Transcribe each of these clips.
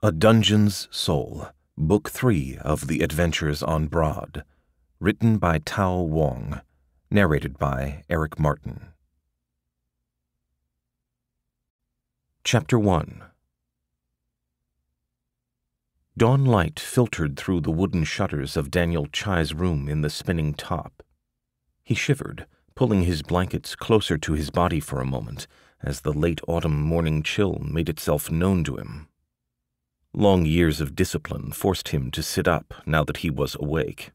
A Dungeon's Soul, Book 3 of The Adventures on Broad, written by Tao Wong, narrated by Eric Martin. Chapter 1. Dawn light filtered through the wooden shutters of Daniel Chai's room in the spinning top. He shivered, pulling his blankets closer to his body for a moment, as the late autumn morning chill made itself known to him. Long years of discipline forced him to sit up now that he was awake.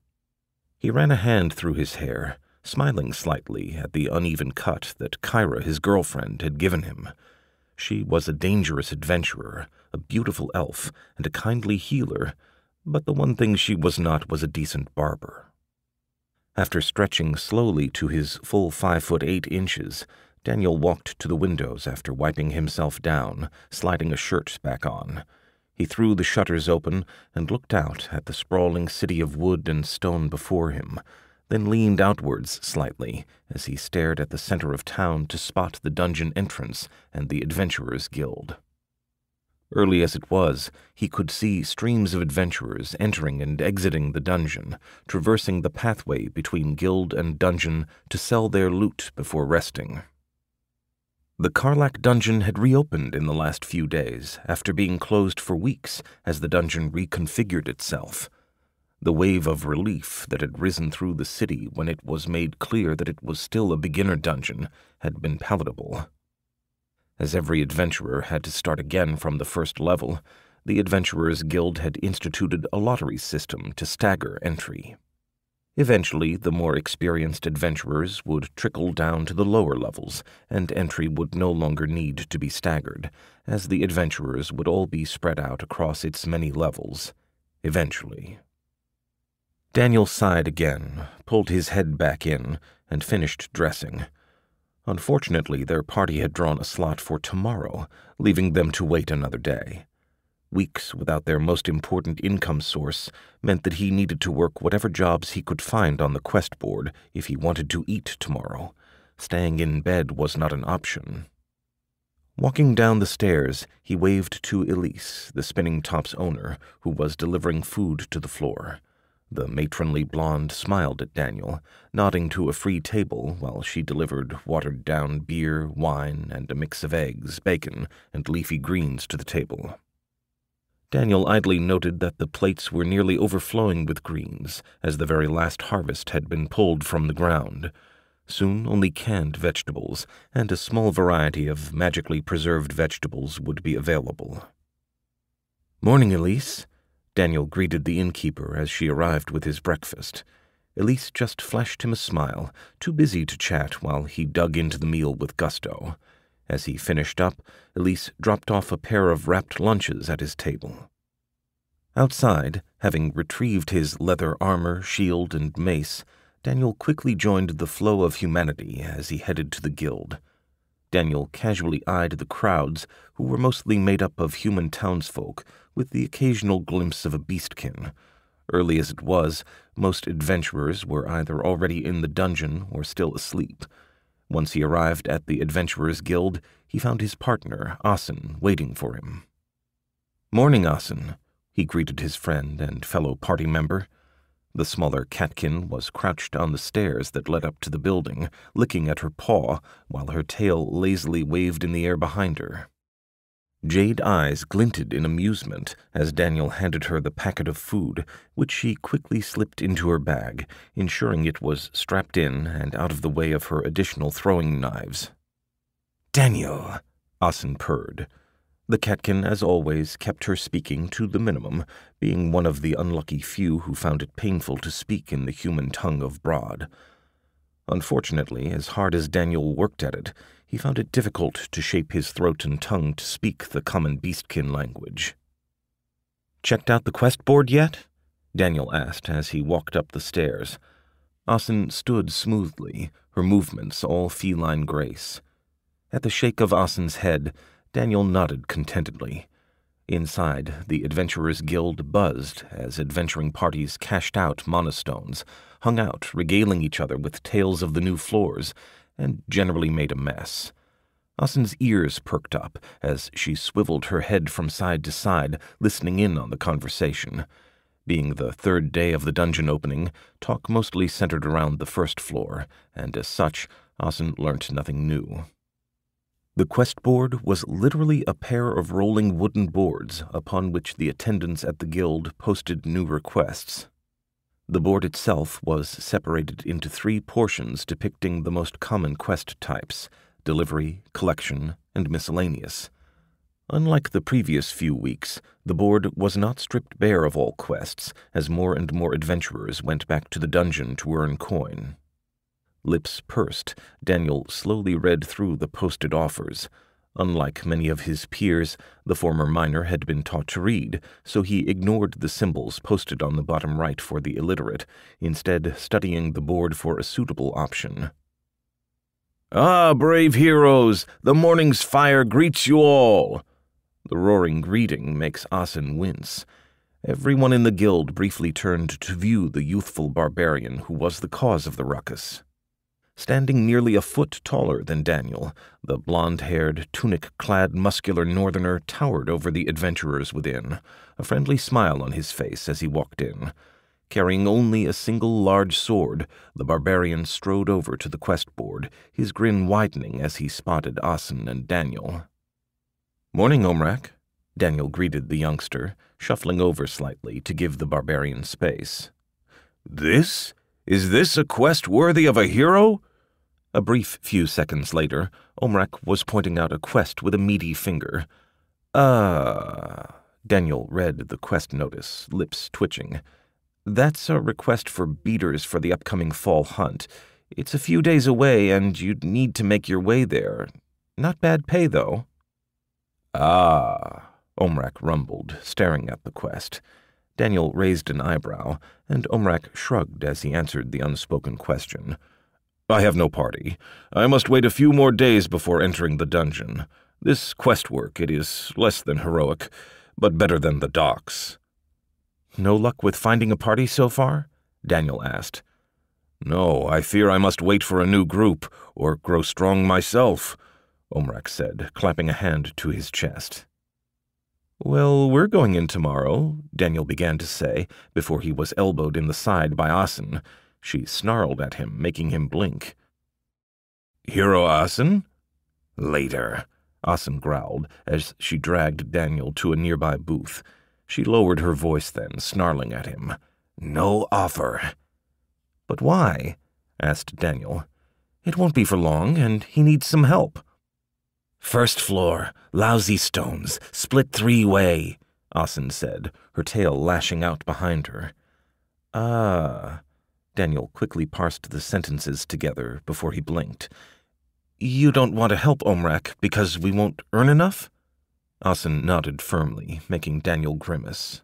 He ran a hand through his hair, smiling slightly at the uneven cut that 𝗂𝗄𝗪, his girlfriend, had given him. She was a dangerous adventurer, a beautiful elf, and a kindly healer, but the one thing she was not was a decent barber. After stretching slowly to his full 5'8" Daniel walked to the windows after wiping himself down, sliding a shirt back on. He threw the shutters open and looked out at the sprawling city of wood and stone before him, then leaned outwards slightly as he stared at the center of town to spot the dungeon entrance and the Adventurers' Guild. Early as it was, he could see streams of adventurers entering and exiting the dungeon, traversing the pathway between guild and dungeon to sell their loot before resting. The Karlak Dungeon had reopened in the last few days, after being closed for weeks as the dungeon reconfigured itself. The wave of relief that had risen through the city when it was made clear that it was still a beginner dungeon had been palatable. As every adventurer had to start again from the first level, the Adventurers' Guild had instituted a lottery system to stagger entry. Eventually, the more experienced adventurers would trickle down to the lower levels, and entry would no longer need to be staggered, as the adventurers would all be spread out across its many levels, eventually. Daniel sighed again, pulled his head back in, and finished dressing. Unfortunately, their party had drawn a slot for tomorrow, leaving them to wait another day. Weeks without their most important income source meant that he needed to work whatever jobs he could find on the quest board if he wanted to eat tomorrow. Staying in bed was not an option. Walking down the stairs, he waved to Elise, the spinning top's owner, who was delivering food to the floor. The matronly blonde smiled at Daniel, nodding to a free table while she delivered watered-down beer, wine, and a mix of eggs, bacon, and leafy greens to the table. Daniel idly noted that the plates were nearly overflowing with greens, as the very last harvest had been pulled from the ground. Soon only canned vegetables and a small variety of magically preserved vegetables would be available. "Morning, Elise," Daniel greeted the innkeeper as she arrived with his breakfast. Elise just flashed him a smile, too busy to chat while he dug into the meal with gusto. As he finished up, Elise dropped off a pair of wrapped lunches at his table. Outside, having retrieved his leather armor, shield, and mace, Daniel quickly joined the flow of humanity as he headed to the guild. Daniel casually eyed the crowds, who were mostly made up of human townsfolk, with the occasional glimpse of a beastkin. Early as it was, most adventurers were either already in the dungeon or still asleep. Once he arrived at the Adventurers' Guild, he found his partner, Asin, waiting for him. "Morning, Asin," he greeted his friend and fellow party member. The smaller catkin was crouched on the stairs that led up to the building, licking at her paw, while her tail lazily waved in the air behind her. Jade eyes glinted in amusement as Daniel handed her the packet of food, which she quickly slipped into her bag, ensuring it was strapped in and out of the way of her additional throwing knives. "Daniel," Asin purred. The catkin, as always, kept her speaking to the minimum, being one of the unlucky few who found it painful to speak in the human tongue of Broad. Unfortunately, as hard as Daniel worked at it, he found it difficult to shape his throat and tongue to speak the common beastkin language. "Checked out the quest board yet?" Daniel asked as he walked up the stairs. Asin stood smoothly, her movements all feline grace. At the shake of Asin's head, Daniel nodded contentedly. Inside, the Adventurers' Guild buzzed as adventuring parties cashed out monostones, hung out regaling each other with tales of the new floors, and generally made a mess. Asin's ears perked up as she swiveled her head from side to side, listening in on the conversation. Being the third day of the dungeon opening, talk mostly centered around the first floor, and as such, Asin learnt nothing new. The quest board was literally a pair of rolling wooden boards upon which the attendants at the guild posted new requests. The board itself was separated into 3 portions depicting the most common quest types: delivery, collection, and miscellaneous. Unlike the previous few weeks, the board was not stripped bare of all quests, as more and more adventurers went back to the dungeon to earn coin. Lips pursed, Daniel slowly read through the posted offers. Unlike many of his peers, the former miner had been taught to read, so he ignored the symbols posted on the bottom right for the illiterate, instead studying the board for a suitable option. "Ah, brave heroes, the morning's fire greets you all!" The roaring greeting makes Asin wince. Everyone in the guild briefly turned to view the youthful barbarian who was the cause of the ruckus. Standing nearly a foot taller than Daniel, the blonde-haired, tunic-clad muscular northerner towered over the adventurers within, a friendly smile on his face as he walked in. Carrying only a single large sword, the barbarian strode over to the quest board, his grin widening as he spotted Asin and Daniel. "Morning, Omrak," Daniel greeted the youngster, shuffling over slightly to give the barbarian space. Is this a quest worthy of a hero?" A brief few seconds later, Omrak was pointing out a quest with a meaty finger. Daniel read the quest notice, lips twitching. "That's a request for beaters for the upcoming fall hunt. It's a few days away, and you'd need to make your way there. Not bad pay, though." Omrak rumbled, staring at the quest. Daniel raised an eyebrow, and Omrak shrugged as he answered the unspoken question. "I have no party. I must wait a few more days before entering the dungeon. This quest work, it is less than heroic, but better than the docks." "No luck with finding a party so far?" Daniel asked. "No, I fear I must wait for a new group, or grow strong myself," Omrak said, clapping a hand to his chest. "Well, we're going in tomorrow," Daniel began to say, before he was elbowed in the side by Asin. She snarled at him, making him blink. "Hero Asin?" "Later," Asin growled, as she dragged Daniel to a nearby booth. She lowered her voice then, snarling at him. "No offer." "But why?" asked Daniel. "It won't be for long, and he needs some help." "First floor, lousy stones, split 3-way, Asin said, her tail lashing out behind her. Daniel quickly parsed the sentences together before he blinked. "You don't want to help Omrak because we won't earn enough?" Asin nodded firmly, making Daniel grimace.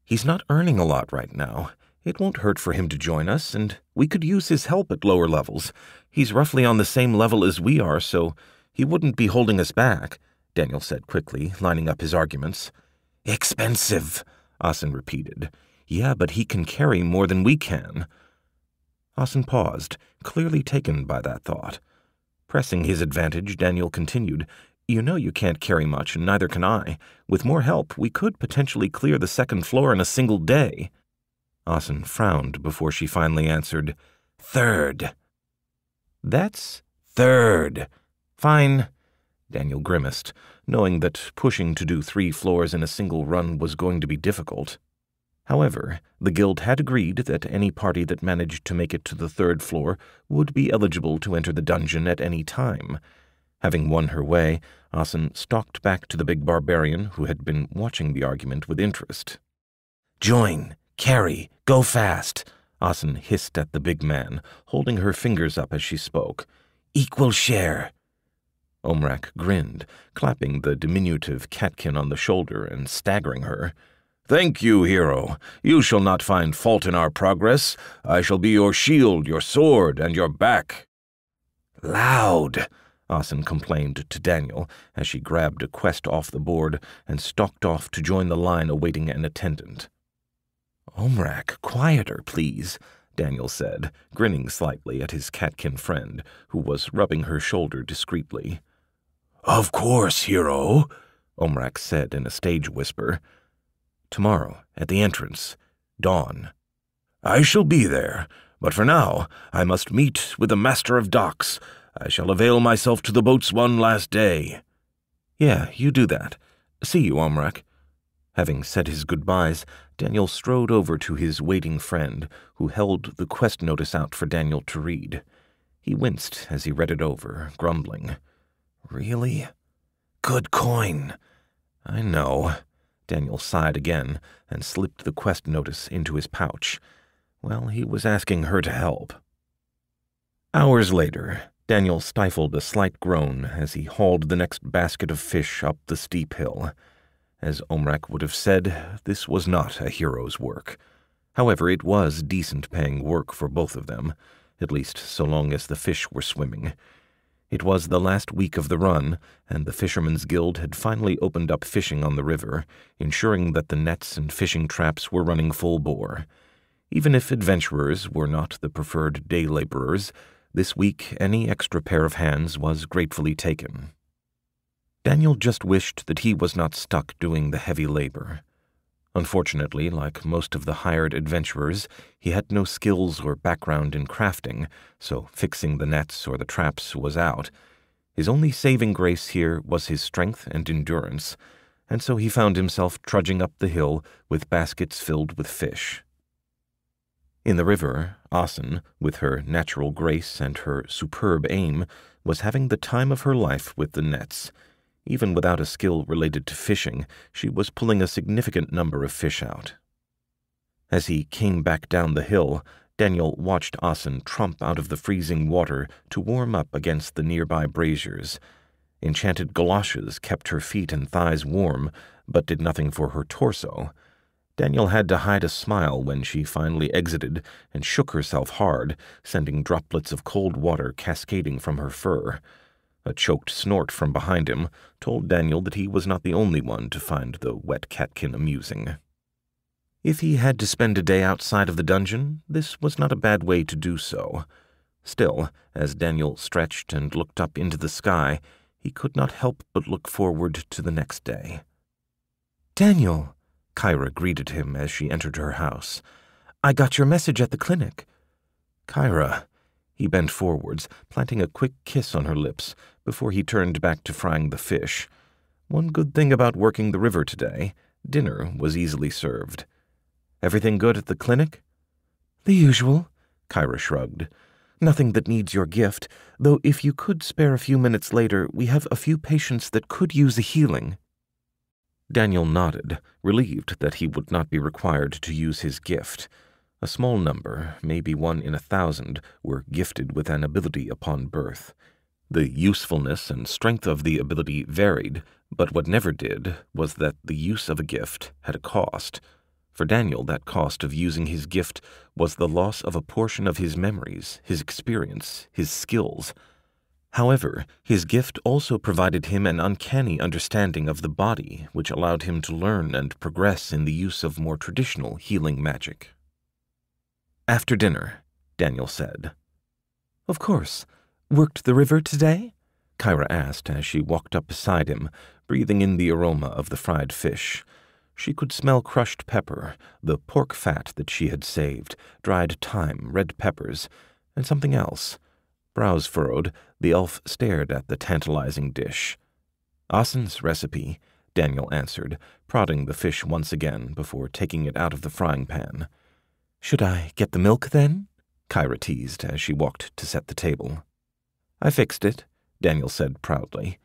"He's not earning a lot right now. It won't hurt for him to join us, and we could use his help at lower levels. He's roughly on the same level as we are, so he wouldn't be holding us back," Daniel said quickly, lining up his arguments. "Expensive," Asin repeated. "Yeah, but he can carry more than we can." Asin paused, clearly taken by that thought. Pressing his advantage, Daniel continued, "You know you can't carry much, and neither can I. With more help, we could potentially clear the second floor in a single day." Asin frowned before she finally answered, "Third." "That's third." "Fine." Daniel grimaced, knowing that pushing to do 3 floors in a single run was going to be difficult. However, the guild had agreed that any party that managed to make it to the 3rd floor would be eligible to enter the dungeon at any time. Having won her way, Asin stalked back to the big barbarian who had been watching the argument with interest. "Join, carry, go fast," Asin hissed at the big man, holding her fingers up as she spoke. "Equal share." Omrak grinned, clapping the diminutive catkin on the shoulder and staggering her. "Thank you, hero. You shall not find fault in our progress. I shall be your shield, your sword, and your back." "Loud," Asin complained to Daniel as she grabbed a quest off the board and stalked off to join the line awaiting an attendant. "Omrak, quieter, please," Daniel said, grinning slightly at his catkin friend, who was rubbing her shoulder discreetly. "Of course, hero," Omrak said in a stage whisper. "Tomorrow, at the entrance. Dawn." "I shall be there, but for now I must meet with the Master of Docks. I shall avail myself to the boats one last day." "Yeah, you do that. See you, Omrak." Having said his goodbyes, Daniel strode over to his waiting friend, who held the quest notice out for Daniel to read. He winced as he read it over, grumbling. "Really? Good coin." "I know." Daniel sighed again and slipped the quest notice into his pouch. Well, he was asking her to help. Hours later, Daniel stifled a slight groan as he hauled the next basket of fish up the steep hill. As Omrak would have said, this was not a hero's work. However, it was decent-paying work for both of them, at least so long as the fish were swimming. It was the last week of the run, and the Fishermen's Guild had finally opened up fishing on the river, ensuring that the nets and fishing traps were running full bore. Even if adventurers were not the preferred day laborers, this week any extra pair of hands was gratefully taken. Daniel just wished that he was not stuck doing the heavy labor. Unfortunately, like most of the hired adventurers, he had no skills or background in crafting, so fixing the nets or the traps was out. His only saving grace here was his strength and endurance, and so he found himself trudging up the hill with baskets filled with fish. In the river, Asin, with her natural grace and her superb aim, was having the time of her life with the nets. Even without a skill related to fishing, she was pulling a significant number of fish out. As he came back down the hill, Daniel watched Asin tromp out of the freezing water to warm up against the nearby braziers. Enchanted galoshes kept her feet and thighs warm, but did nothing for her torso. Daniel had to hide a smile when she finally exited and shook herself hard, sending droplets of cold water cascading from her fur. A choked snort from behind him told Daniel that he was not the only one to find the wet catkin amusing. If he had to spend a day outside of the dungeon, this was not a bad way to do so. Still, as Daniel stretched and looked up into the sky, he could not help but look forward to the next day. "Daniel," Kyra greeted him as she entered her house. "I got your message at the clinic." "Kyra." He bent forwards, planting a quick kiss on her lips, before he turned back to frying the fish. One good thing about working the river today, dinner was easily served. "Everything good at the clinic?" "The usual," Kyra shrugged. "Nothing that needs your gift, though if you could spare a few minutes later, we have a few patients that could use a healing." Daniel nodded, relieved that he would not be required to use his gift. A small number, maybe 1 in 1,000, were gifted with an ability upon birth. The usefulness and strength of the ability varied, but what never did was that the use of a gift had a cost. For Daniel, that cost of using his gift was the loss of a portion of his memories, his experience, his skills. However, his gift also provided him an uncanny understanding of the body, which allowed him to learn and progress in the use of more traditional healing magic. "After dinner," Daniel said. "Of course. Worked the river today?" Kyra asked as she walked up beside him, breathing in the aroma of the fried fish. She could smell crushed pepper, the pork fat that she had saved, dried thyme, red peppers, and something else. Brows furrowed, the elf stared at the tantalizing dish. "Asin's recipe," Daniel answered, prodding the fish once again before taking it out of the frying pan. "Should I get the milk, then?" Kyra teased as she walked to set the table. "I fixed it," Daniel said proudly.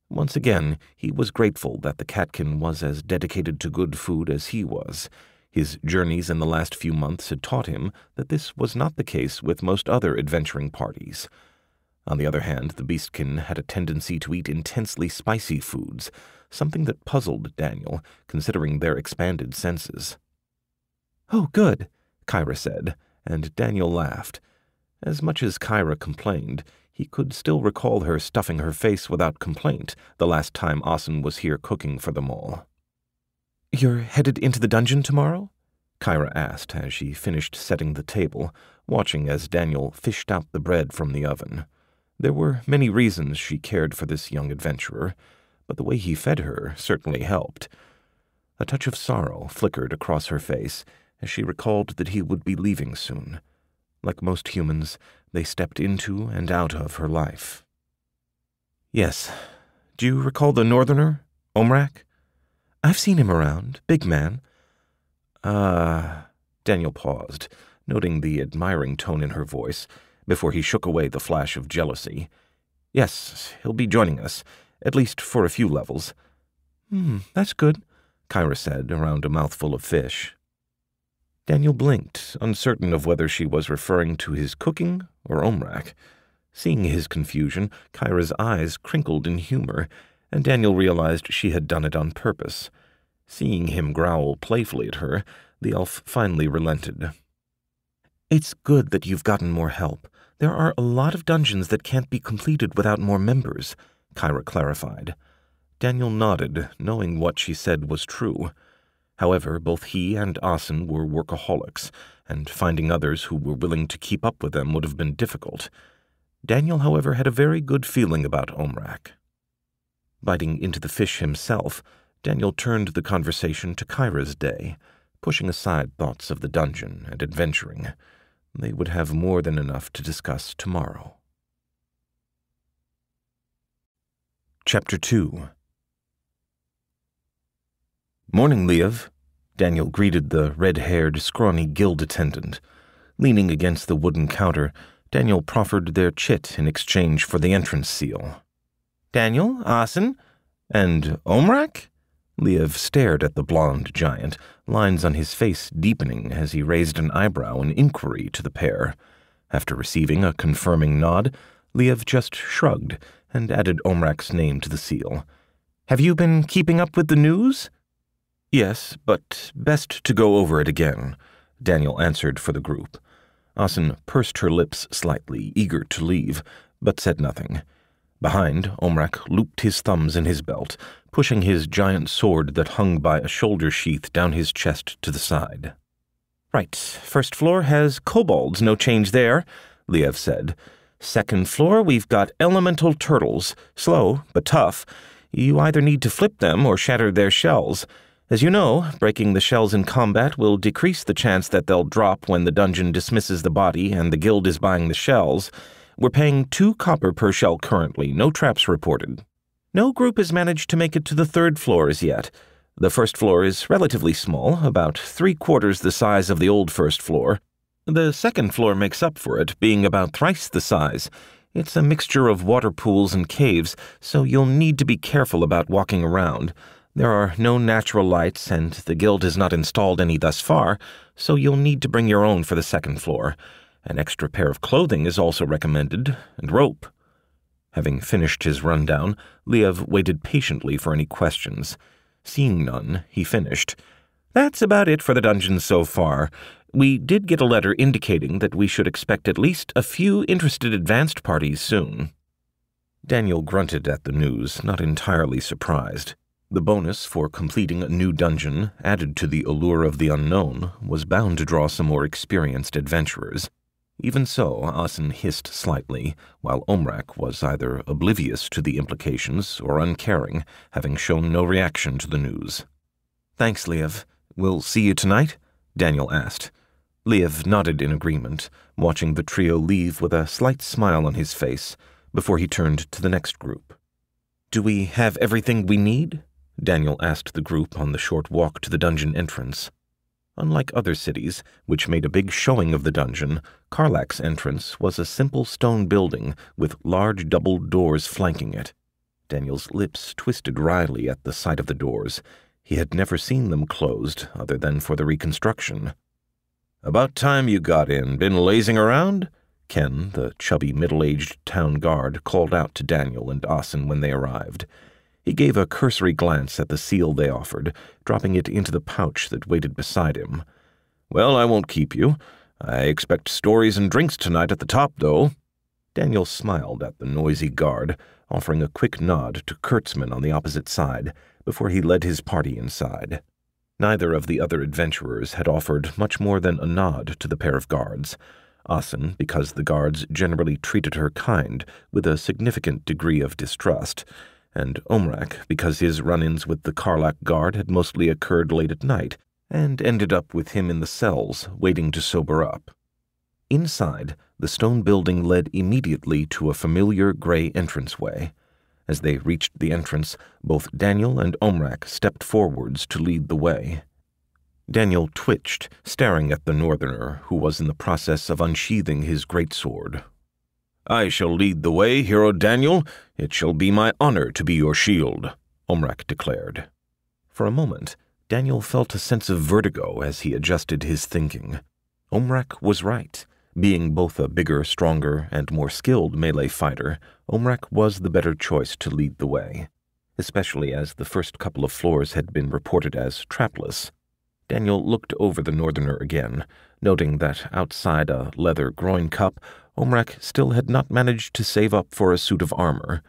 Once again, he was grateful that the catkin was as dedicated to good food as he was. His journeys in the last few months had taught him that this was not the case with most other adventuring parties. On the other hand, the beastkin had a tendency to eat intensely spicy foods, something that puzzled Daniel, considering their expanded senses. "Oh, good," Kyra said, and Daniel laughed. As much as Kyra complained, he could still recall her stuffing her face without complaint the last time Asin was here cooking for them all. "You're headed into the dungeon tomorrow?" Kyra asked as she finished setting the table, watching as Daniel fished out the bread from the oven. There were many reasons she cared for this young adventurer, but the way he fed her certainly helped. A touch of sorrow flickered across her face as she recalled that he would be leaving soon. Like most humans, they stepped into and out of her life. "Yes. Do you recall the northerner, Omrak?" "I've seen him around. Big man." Daniel paused, noting the admiring tone in her voice, before he shook away the flash of jealousy. "Yes, he'll be joining us, at least for a few levels." That's good," 𝗂𝗪 said around a mouthful of fish. Daniel blinked, uncertain of whether she was referring to his cooking or Omrak. Seeing his confusion, 𝗂𝗪's eyes crinkled in humor, and Daniel realized she had done it on purpose. Seeing him growl playfully at her, the elf finally relented. "It's good that you've gotten more help. There are a lot of dungeons that can't be completed without more members," 𝗂𝗪 clarified. Daniel nodded, knowing what she said was true. However, both he and Asin were workaholics, and finding others who were willing to keep up with them would have been difficult. Daniel, however, had a very good feeling about Omrak. Biting into the fish himself, Daniel turned the conversation to 𝗂𝗪's day, pushing aside thoughts of the dungeon and adventuring. They would have more than enough to discuss tomorrow. Chapter 2. "Morning, 𝗕𝗑𝗄," Daniel greeted the red-haired, scrawny guild attendant. Leaning against the wooden counter, Daniel proffered their chit in exchange for the entrance seal. "Daniel, Asin, and Omrak?" 𝗕𝗑𝗄 stared at the blond giant, lines on his face deepening as he raised an eyebrow in inquiry to the pair. After receiving a confirming nod, 𝗕𝗑𝗄 just shrugged and added Omrak's name to the seal. "Have you been keeping up with the news?" "Yes, but best to go over it again," Daniel answered for the group. Asin pursed her lips slightly, eager to leave, but said nothing. Behind, Omrak looped his thumbs in his belt, pushing his giant sword that hung by a shoulder sheath down his chest to the side. "Right, first floor has kobolds, no change there," 𝗕𝗑𝗄 said. "Second floor, we've got elemental turtles, slow but tough. You either need to flip them or shatter their shells. As you know, breaking the shells in combat will decrease the chance that they'll drop when the dungeon dismisses the body and the guild is buying the shells. We're paying 2 copper per shell currently, no traps reported. No group has managed to make it to the 3rd floor as yet. The 1st floor is relatively small, about 3/4 the size of the old 1st floor. The 2nd floor makes up for it, being about thrice the size. It's a mixture of water pools and caves, so you'll need to be careful about walking around. There are no natural lights, and the guild has not installed any thus far, so you'll need to bring your own for the 2nd floor. An extra pair of clothing is also recommended, and rope." Having finished his rundown, 𝗕𝗑𝗄 waited patiently for any questions. Seeing none, he finished. "That's about it for the dungeons so far. We did get a letter indicating that we should expect at least a few interested advanced parties soon." Daniel grunted at the news, not entirely surprised. The bonus for completing a new dungeon, added to the allure of the unknown, was bound to draw some more experienced adventurers. Even so, Asin hissed slightly, while Omrak was either oblivious to the implications or uncaring, having shown no reaction to the news. "Thanks, 𝗕𝗑𝗄. We'll see you tonight?" Daniel asked. 𝗕𝗑𝗄 nodded in agreement, watching the trio leave with a slight smile on his face, before he turned to the next group. "Do we have everything we need?" Daniel asked the group on the short walk to the dungeon entrance. Unlike other cities, which made a big showing of the dungeon, Karlak's entrance was a simple stone building with large double doors flanking it. Daniel's lips twisted wryly at the sight of the doors. He had never seen them closed, other than for the reconstruction. "About time you got in. Been lazing around?" Ken, the chubby middle-aged town guard, called out to Daniel and Asin when they arrived. He gave a cursory glance at the seal they offered, dropping it into the pouch that waited beside him. "Well, I won't keep you. I expect stories and drinks tonight at the top, though." Daniel smiled at the noisy guard, offering a quick nod to Kurtzman on the opposite side, before he led his party inside. Neither of the other adventurers had offered much more than a nod to the pair of guards. Asin because the guards generally treated her kind with a significant degree of distrust, and Omrak because his run-ins with the Karlak guard had mostly occurred late at night and ended up with him in the cells waiting to sober up. Inside, the stone building led immediately to a familiar gray entranceway. As they reached the entrance, both Daniel and Omrak stepped forwards to lead the way. Daniel twitched, staring at the northerner, who was in the process of unsheathing his greatsword. "I shall lead the way, Hero Daniel. It shall be my honor to be your shield," Omrak declared. For a moment, Daniel felt a sense of vertigo as he adjusted his thinking. Omrak was right. Being both a bigger, stronger, and more skilled melee fighter, Omrak was the better choice to lead the way, especially as the first couple of floors had been reported as trapless. Daniel looked over the northerner again, noting that outside a leather groin cup, Omrak still had not managed to save up for a suit of armor.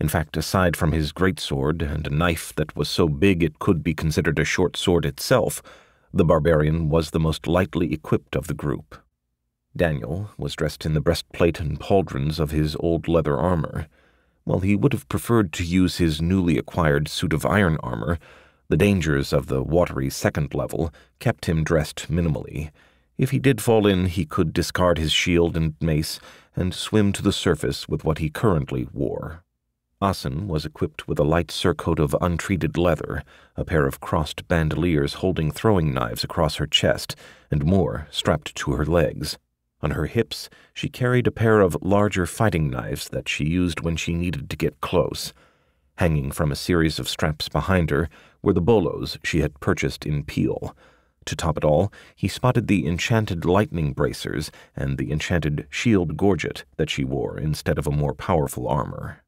In fact, aside from his greatsword and a knife that was so big it could be considered a short sword itself, the barbarian was the most lightly equipped of the group. Daniel was dressed in the breastplate and pauldrons of his old leather armor. While he would have preferred to use his newly acquired suit of iron armor, the dangers of the watery second level kept him dressed minimally. If he did fall in, he could discard his shield and mace and swim to the surface with what he currently wore. Asin was equipped with a light surcoat of untreated leather, a pair of crossed bandoliers holding throwing knives across her chest, and more strapped to her legs. On her hips, she carried a pair of larger fighting knives that she used when she needed to get close. Hanging from a series of straps behind her were the bolos she had purchased in Peel. To top it all, he spotted the enchanted lightning bracers and the enchanted shield gorget that she wore instead of a more powerful armor.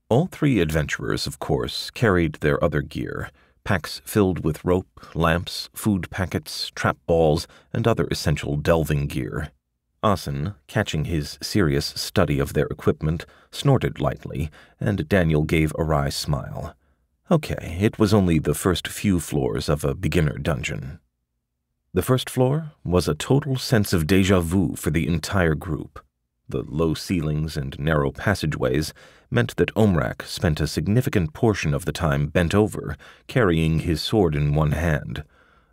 All three adventurers, of course, carried their other gear, packs filled with rope, lamps, food packets, trap balls, and other essential delving gear. Asin, catching his serious study of their equipment, snorted lightly, and Daniel gave a wry smile. Okay, it was only the first few floors of a beginner dungeon. The first floor was a total sense of déjà vu for the entire group. The low ceilings and narrow passageways meant that Omrak spent a significant portion of the time bent over, carrying his sword in one hand.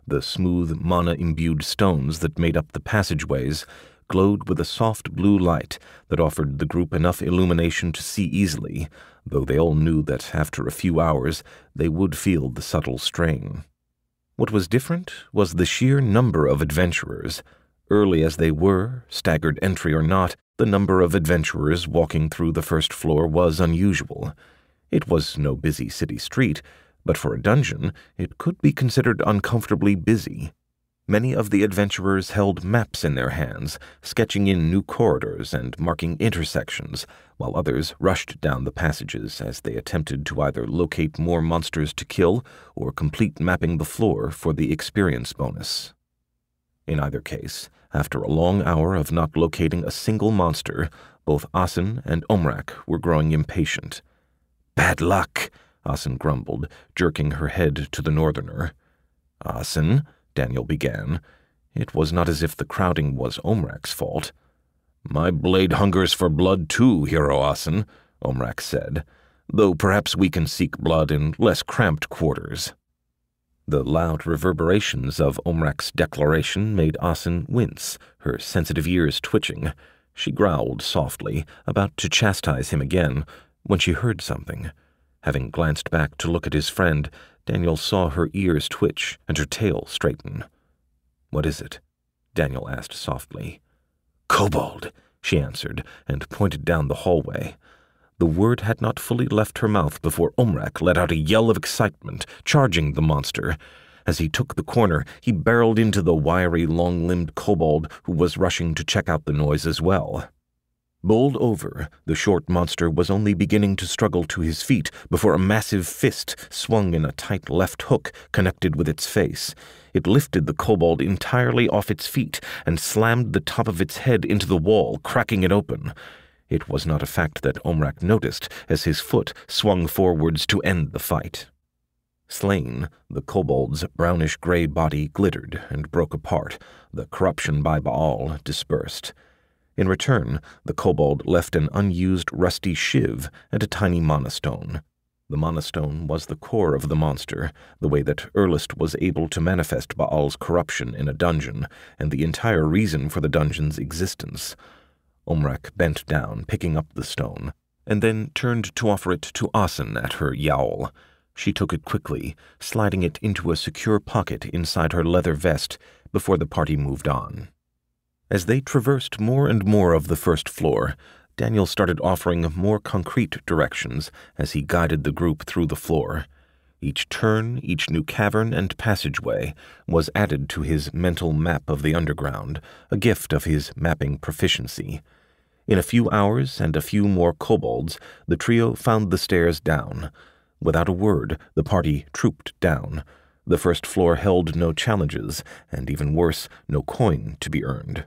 The smooth, mana-imbued stones that made up the passageways glowed with a soft blue light that offered the group enough illumination to see easily, though they all knew that after a few hours they would feel the subtle strain. What was different was the sheer number of adventurers. Early as they were, staggered entry or not, the number of adventurers walking through the first floor was unusual. It was no busy city street, but for a dungeon, it could be considered uncomfortably busy. Many of the adventurers held maps in their hands, sketching in new corridors and marking intersections, while others rushed down the passages as they attempted to either locate more monsters to kill or complete mapping the floor for the experience bonus. In either case, after a long hour of not locating a single monster, both Asin and Omrak were growing impatient. "Bad luck," Asin grumbled, jerking her head to the northerner. "Asin," Daniel began. It was not as if the crowding was Omrak's fault. "My blade hungers for blood too, Hero Asin," Omrak said, "though perhaps we can seek blood in less cramped quarters." The loud reverberations of Omrak's declaration made Asin wince, her sensitive ears twitching. She growled softly, about to chastise him again, when she heard something. Having glanced back to look at his friend, Daniel saw her ears twitch and her tail straighten. "What is it?" Daniel asked softly. "Kobold," she answered, and pointed down the hallway. The word had not fully left her mouth before Omrak let out a yell of excitement, charging the monster. As he took the corner, he barreled into the wiry, long-limbed kobold who was rushing to check out the noise as well. Bowled over, the short monster was only beginning to struggle to his feet before a massive fist swung in a tight left hook connected with its face. It lifted the kobold entirely off its feet and slammed the top of its head into the wall, cracking it open. It was not a fact that Omrak noticed as his foot swung forwards to end the fight. Slain, the kobold's brownish-gray body glittered and broke apart, the corruption by Baal dispersed. In return, the kobold left an unused rusty shiv and a tiny monostone. The monostone was the core of the monster, the way that 𝗪𝗏 was able to manifest Baal's corruption in a dungeon, and the entire reason for the dungeon's existence. Omrak bent down, picking up the stone, and then turned to offer it to Asin at her 𝗷𝗓. She took it quickly, sliding it into a secure pocket inside her leather vest before the party moved on. As they traversed more and more of the first floor, Daniel started offering more concrete directions as he guided the group through the floor. Each turn, each new cavern and passageway was added to his mental map of the underground, a gift of his mapping proficiency. In a few hours and a few more kobolds, the trio found the stairs down. Without a word, the party trooped down. The first floor held no challenges, and even worse, no coin to be earned.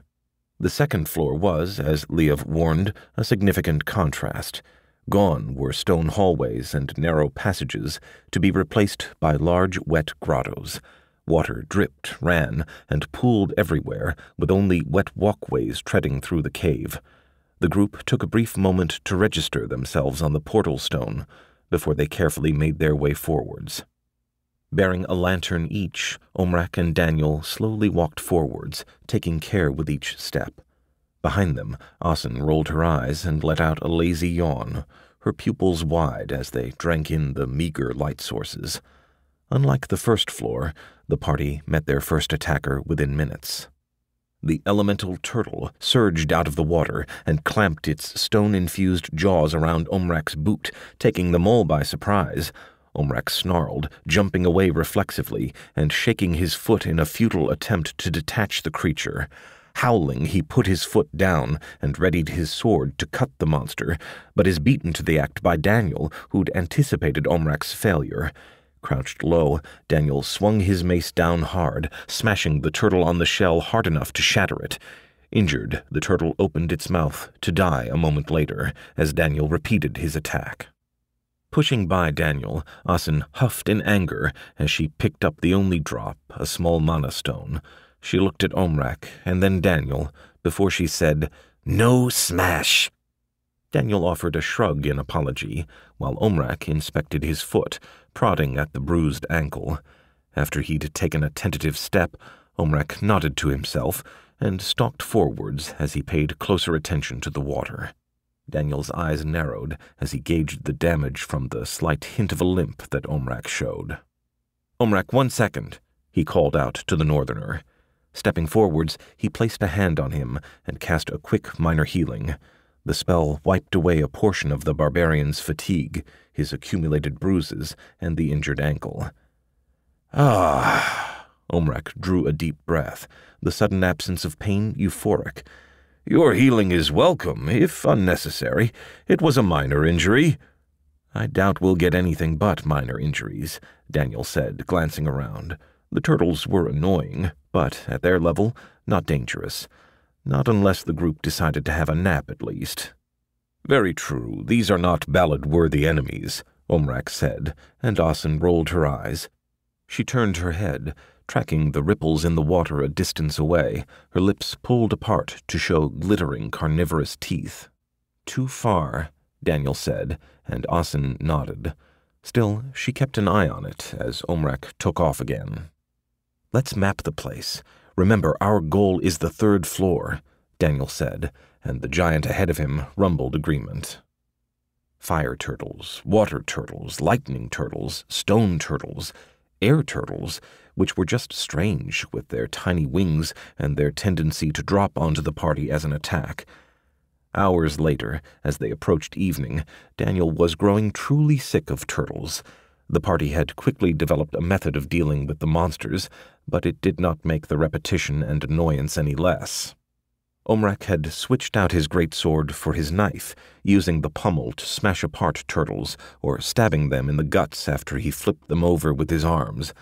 The second floor was, as 𝗕𝗏 warned, a significant contrast. Gone were stone hallways and narrow passages, to be replaced by large wet grottos. Water dripped, ran, and pooled everywhere, with only wet walkways treading through the cave. The group took a brief moment to register themselves on the portal stone, before they carefully made their way forwards. Bearing a lantern each, Omrak and Daniel slowly walked forwards, taking care with each step. Behind them, Asin rolled her eyes and let out a lazy yawn, her pupils wide as they drank in the meager light sources. Unlike the first floor, the party met their first attacker within minutes. The elemental turtle surged out of the water and clamped its stone-infused jaws around Omrak's boot, taking them all by surprise. Omrak snarled, jumping away reflexively and shaking his foot in a futile attempt to detach the creature. Howling, he put his foot down and readied his sword to cut the monster, but is beaten to the act by Daniel, who'd anticipated Omrak's failure. Crouched low, Daniel swung his mace down hard, smashing the turtle on the shell hard enough to shatter it. Injured, the turtle opened its mouth to die a moment later, as Daniel repeated his attack. Pushing by Daniel, Asin huffed in anger as she picked up the only drop, a small mana stone. She looked at Omrak and then Daniel, before she said, "No smash!" Daniel offered a shrug in apology, while Omrak inspected his foot, prodding at the bruised ankle. After he'd taken a tentative step, Omrak nodded to himself and stalked forwards as he paid closer attention to the water. Daniel's eyes narrowed as he gauged the damage from the slight hint of a limp that Omrak showed. "Omrak, 1 second," he called out to the northerner. Stepping forwards, he placed a hand on him and cast a quick minor healing. The spell wiped away a portion of the barbarian's fatigue, his accumulated bruises, and the injured ankle. "Ah!" Omrak drew a deep breath, the sudden absence of pain euphoric. "Your healing is welcome, if unnecessary. It was a minor injury." "I doubt we'll get anything but minor injuries," Daniel said, glancing around. The turtles were annoying, but at their level, not dangerous. Not unless the group decided to have a nap, at least. "Very true. These are not ballad-worthy enemies," Omrak said, and Asin rolled her eyes. She turned her head, tracking the ripples in the water a distance away, her lips pulled apart to show glittering carnivorous teeth. "Too far," Daniel said, and Asin nodded. Still, she kept an eye on it as Omrak took off again. "Let's map the place. Remember, our goal is the 3rd floor," Daniel said, and the giant ahead of him rumbled agreement. Fire turtles, water turtles, lightning turtles, stone turtles, air turtles, which were just strange with their tiny wings and their tendency to drop onto the party as an attack. Hours later, as they approached evening, Daniel was growing truly sick of turtles. The party had quickly developed a method of dealing with the monsters, but it did not make the repetition and annoyance any less. Omrak had switched out his greatsword for his knife, using the pommel to smash apart turtles or stabbing them in the guts after he flipped them over with his arms.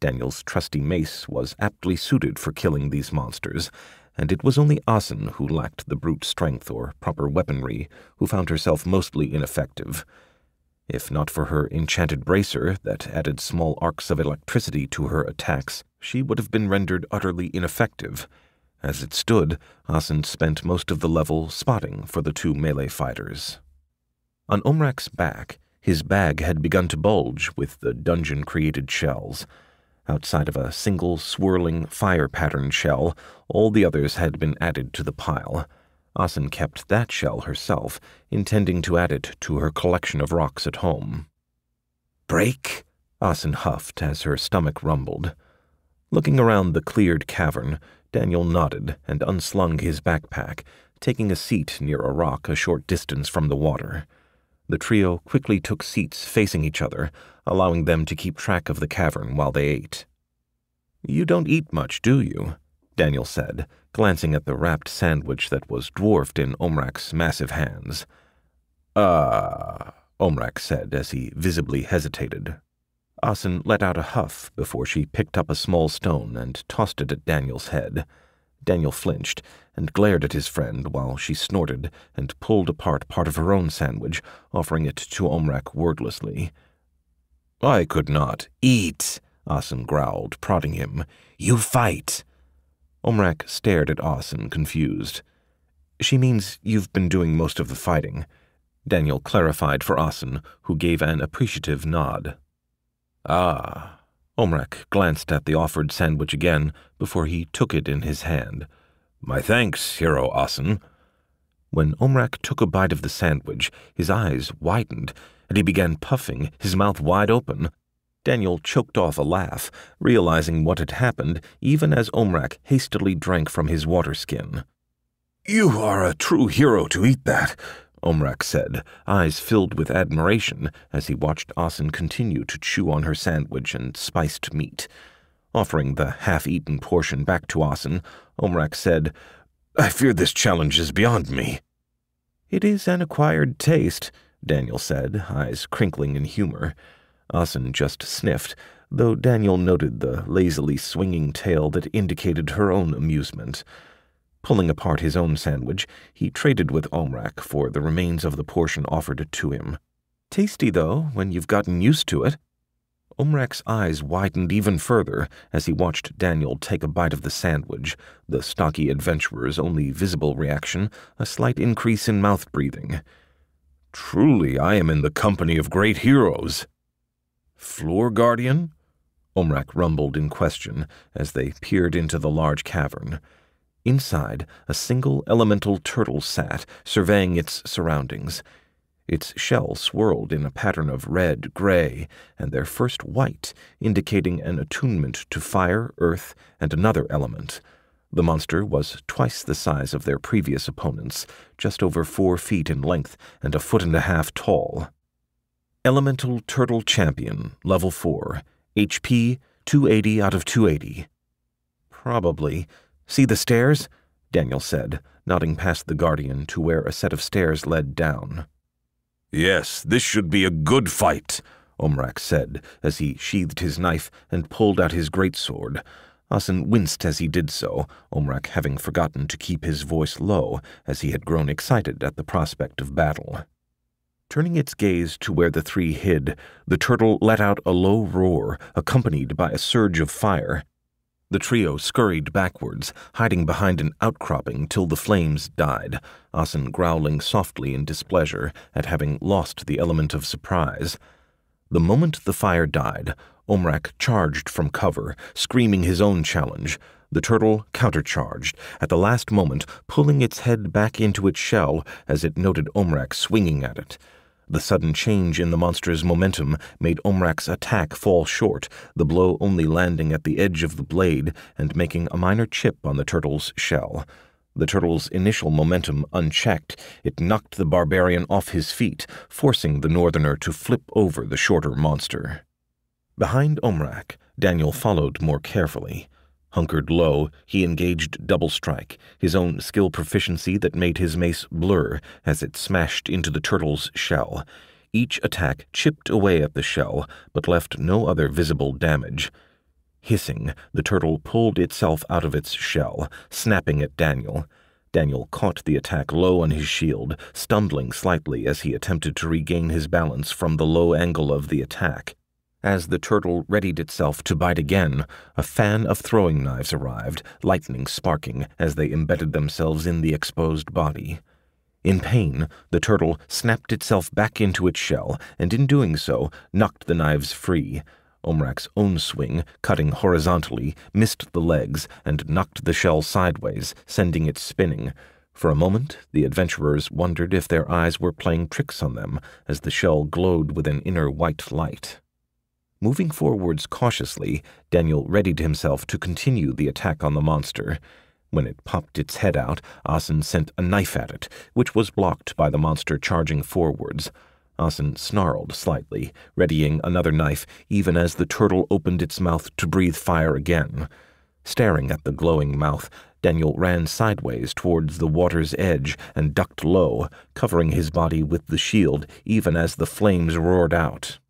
Daniel's trusty mace was aptly suited for killing these monsters, and it was only Asin who lacked the brute strength or proper weaponry, who found herself mostly ineffective. If not for her enchanted bracer that added small arcs of electricity to her attacks, she would have been rendered utterly ineffective. As it stood, Asin spent most of the level spotting for the two melee fighters. On Omrak's back, his bag had begun to bulge with the dungeon-created shells. Outside of a single swirling fire-patterned shell, all the others had been added to the pile. Asin kept that shell herself, intending to add it to her collection of rocks at home. "Break?" Asin huffed as her stomach rumbled. Looking around the cleared cavern, Daniel nodded and unslung his backpack, taking a seat near a rock a short distance from the water. The trio quickly took seats facing each other, allowing them to keep track of the cavern while they ate. "You don't eat much, do you?" Daniel said, glancing at the wrapped sandwich that was dwarfed in Omrak's massive hands. Omrak said as he visibly hesitated. Asin let out a huff before she picked up a small stone and tossed it at Daniel's head. Daniel flinched and glared at his friend while she snorted and pulled apart part of her own sandwich, offering it to Omrak wordlessly. "I could not eat," Asin growled, prodding him. "You fight." Omrak stared at Asin, confused. "She means you've been doing most of the fighting," Daniel clarified for Asin, who gave an appreciative nod. "Ah." Omrak glanced at the offered sandwich again before he took it in his hand. "My thanks, Hero Asin." When Omrak took a bite of the sandwich, his eyes widened, and he began puffing, his mouth wide open. Daniel choked off a laugh, realizing what had happened even as Omrak hastily drank from his water skin. "You are a true hero to eat that," Omrak said, eyes filled with admiration as he watched Asin continue to chew on her sandwich and spiced meat. Offering the half-eaten portion back to Asin, Omrak said, "I fear this challenge is beyond me." "It is an acquired taste," Daniel said, eyes crinkling in humor. Asin just sniffed, though Daniel noted the lazily swinging tail that indicated her own amusement. Pulling apart his own sandwich, he traded with Omrak for the remains of the portion offered to him. "Tasty, though, when you've gotten used to it." Omrak's eyes widened even further as he watched Daniel take a bite of the sandwich, the stocky adventurer's only visible reaction a slight increase in mouth breathing. "Truly, I am in the company of great heroes." "Floor Guardian?" Omrak rumbled in question as they peered into the large cavern. Inside, a single elemental turtle sat, surveying its surroundings. Its shell swirled in a pattern of red, gray, and their first white, indicating an attunement to fire, earth, and another element. The monster was twice the size of their previous opponents, just over 4 feet in length and 1.5 feet tall. Elemental Turtle Champion, Level 4, HP 280 out of 280. "Probably. See the stairs?" Daniel said, nodding past the Guardian to where a set of stairs led down. "Yes, this should be a good fight," Omrak said as he sheathed his knife and pulled out his greatsword. Asin winced as he did so, Omrak having forgotten to keep his voice low as he had grown excited at the prospect of battle. Turning its gaze to where the three hid, the turtle let out a low roar, accompanied by a surge of fire. The trio scurried backwards, hiding behind an outcropping till the flames died, Asin growling softly in displeasure at having lost the element of surprise. The moment the fire died, Omrak charged from cover, screaming his own challenge. The turtle countercharged, at the last moment pulling its head back into its shell as it noted Omrak swinging at it. The sudden change in the monster's momentum made Omrak's attack fall short, the blow only landing at the edge of the blade and making a minor chip on the turtle's shell. The turtle's initial momentum unchecked, it knocked the barbarian off his feet, forcing the northerner to flip over the shorter monster. Behind Omrak, Daniel followed more carefully. Hunkered low, he engaged Double Strike, his own skill proficiency that made his mace blur as it smashed into the turtle's shell. Each attack chipped away at the shell, but left no other visible damage. Hissing, the turtle pulled itself out of its shell, snapping at Daniel. Daniel caught the attack low on his shield, stumbling slightly as he attempted to regain his balance from the low angle of the attack. As the turtle readied itself to bite again, a fan of throwing knives arrived, lightning sparking as they embedded themselves in the exposed body. In pain, the turtle snapped itself back into its shell, and in doing so, knocked the knives free. Omrak's own swing, cutting horizontally, missed the legs and knocked the shell sideways, sending it spinning. For a moment, the adventurers wondered if their eyes were playing tricks on them, as the shell glowed with an inner white light. Moving forwards cautiously, Daniel readied himself to continue the attack on the monster. When it popped its head out, Asin sent a knife at it, which was blocked by the monster charging forwards. Asin snarled slightly, readying another knife even as the turtle opened its mouth to breathe fire again. Staring at the glowing mouth, Daniel ran sideways towards the water's edge and ducked low, covering his body with the shield even as the flames roared out.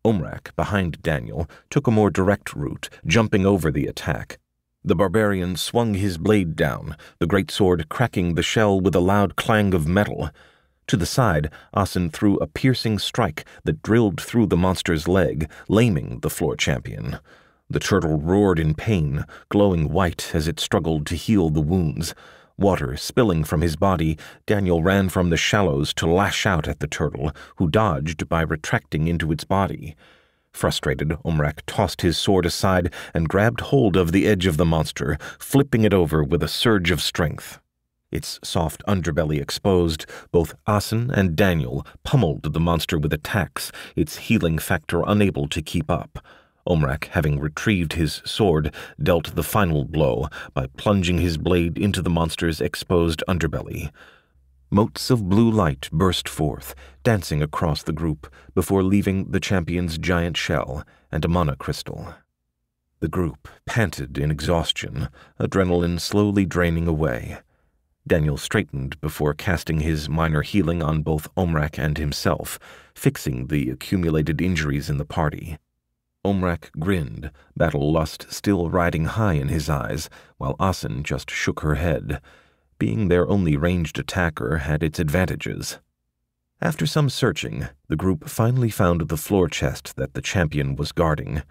Omrak, behind Daniel, took a more direct route, jumping over the attack. The barbarian swung his blade down, the greatsword cracking the shell with a loud clang of metal. To the side, Asin threw a piercing strike that drilled through the monster's leg, laming the floor champion. The turtle roared in pain, glowing white as it struggled to heal the wounds. Water spilling from his body, Daniel ran from the shallows to lash out at the turtle, who dodged by retracting into its body. Frustrated, Omrak tossed his sword aside and grabbed hold of the edge of the monster, flipping it over with a surge of strength. Its soft underbelly exposed, both Asin and Daniel pummeled the monster with attacks, its healing factor unable to keep up. Omrak, having retrieved his sword, dealt the final blow by plunging his blade into the monster's exposed underbelly. Motes of blue light burst forth, dancing across the group, before leaving the champion's giant shell and a mana crystal. The group panted in exhaustion, adrenaline slowly draining away. Daniel straightened before casting his minor healing on both Omrak and himself, fixing the accumulated injuries in the party. Omrak grinned, battle lust still riding high in his eyes, while Asin just shook her head. Being their only ranged attacker had its advantages. After some searching, the group finally found the floor chest that the champion was guarding.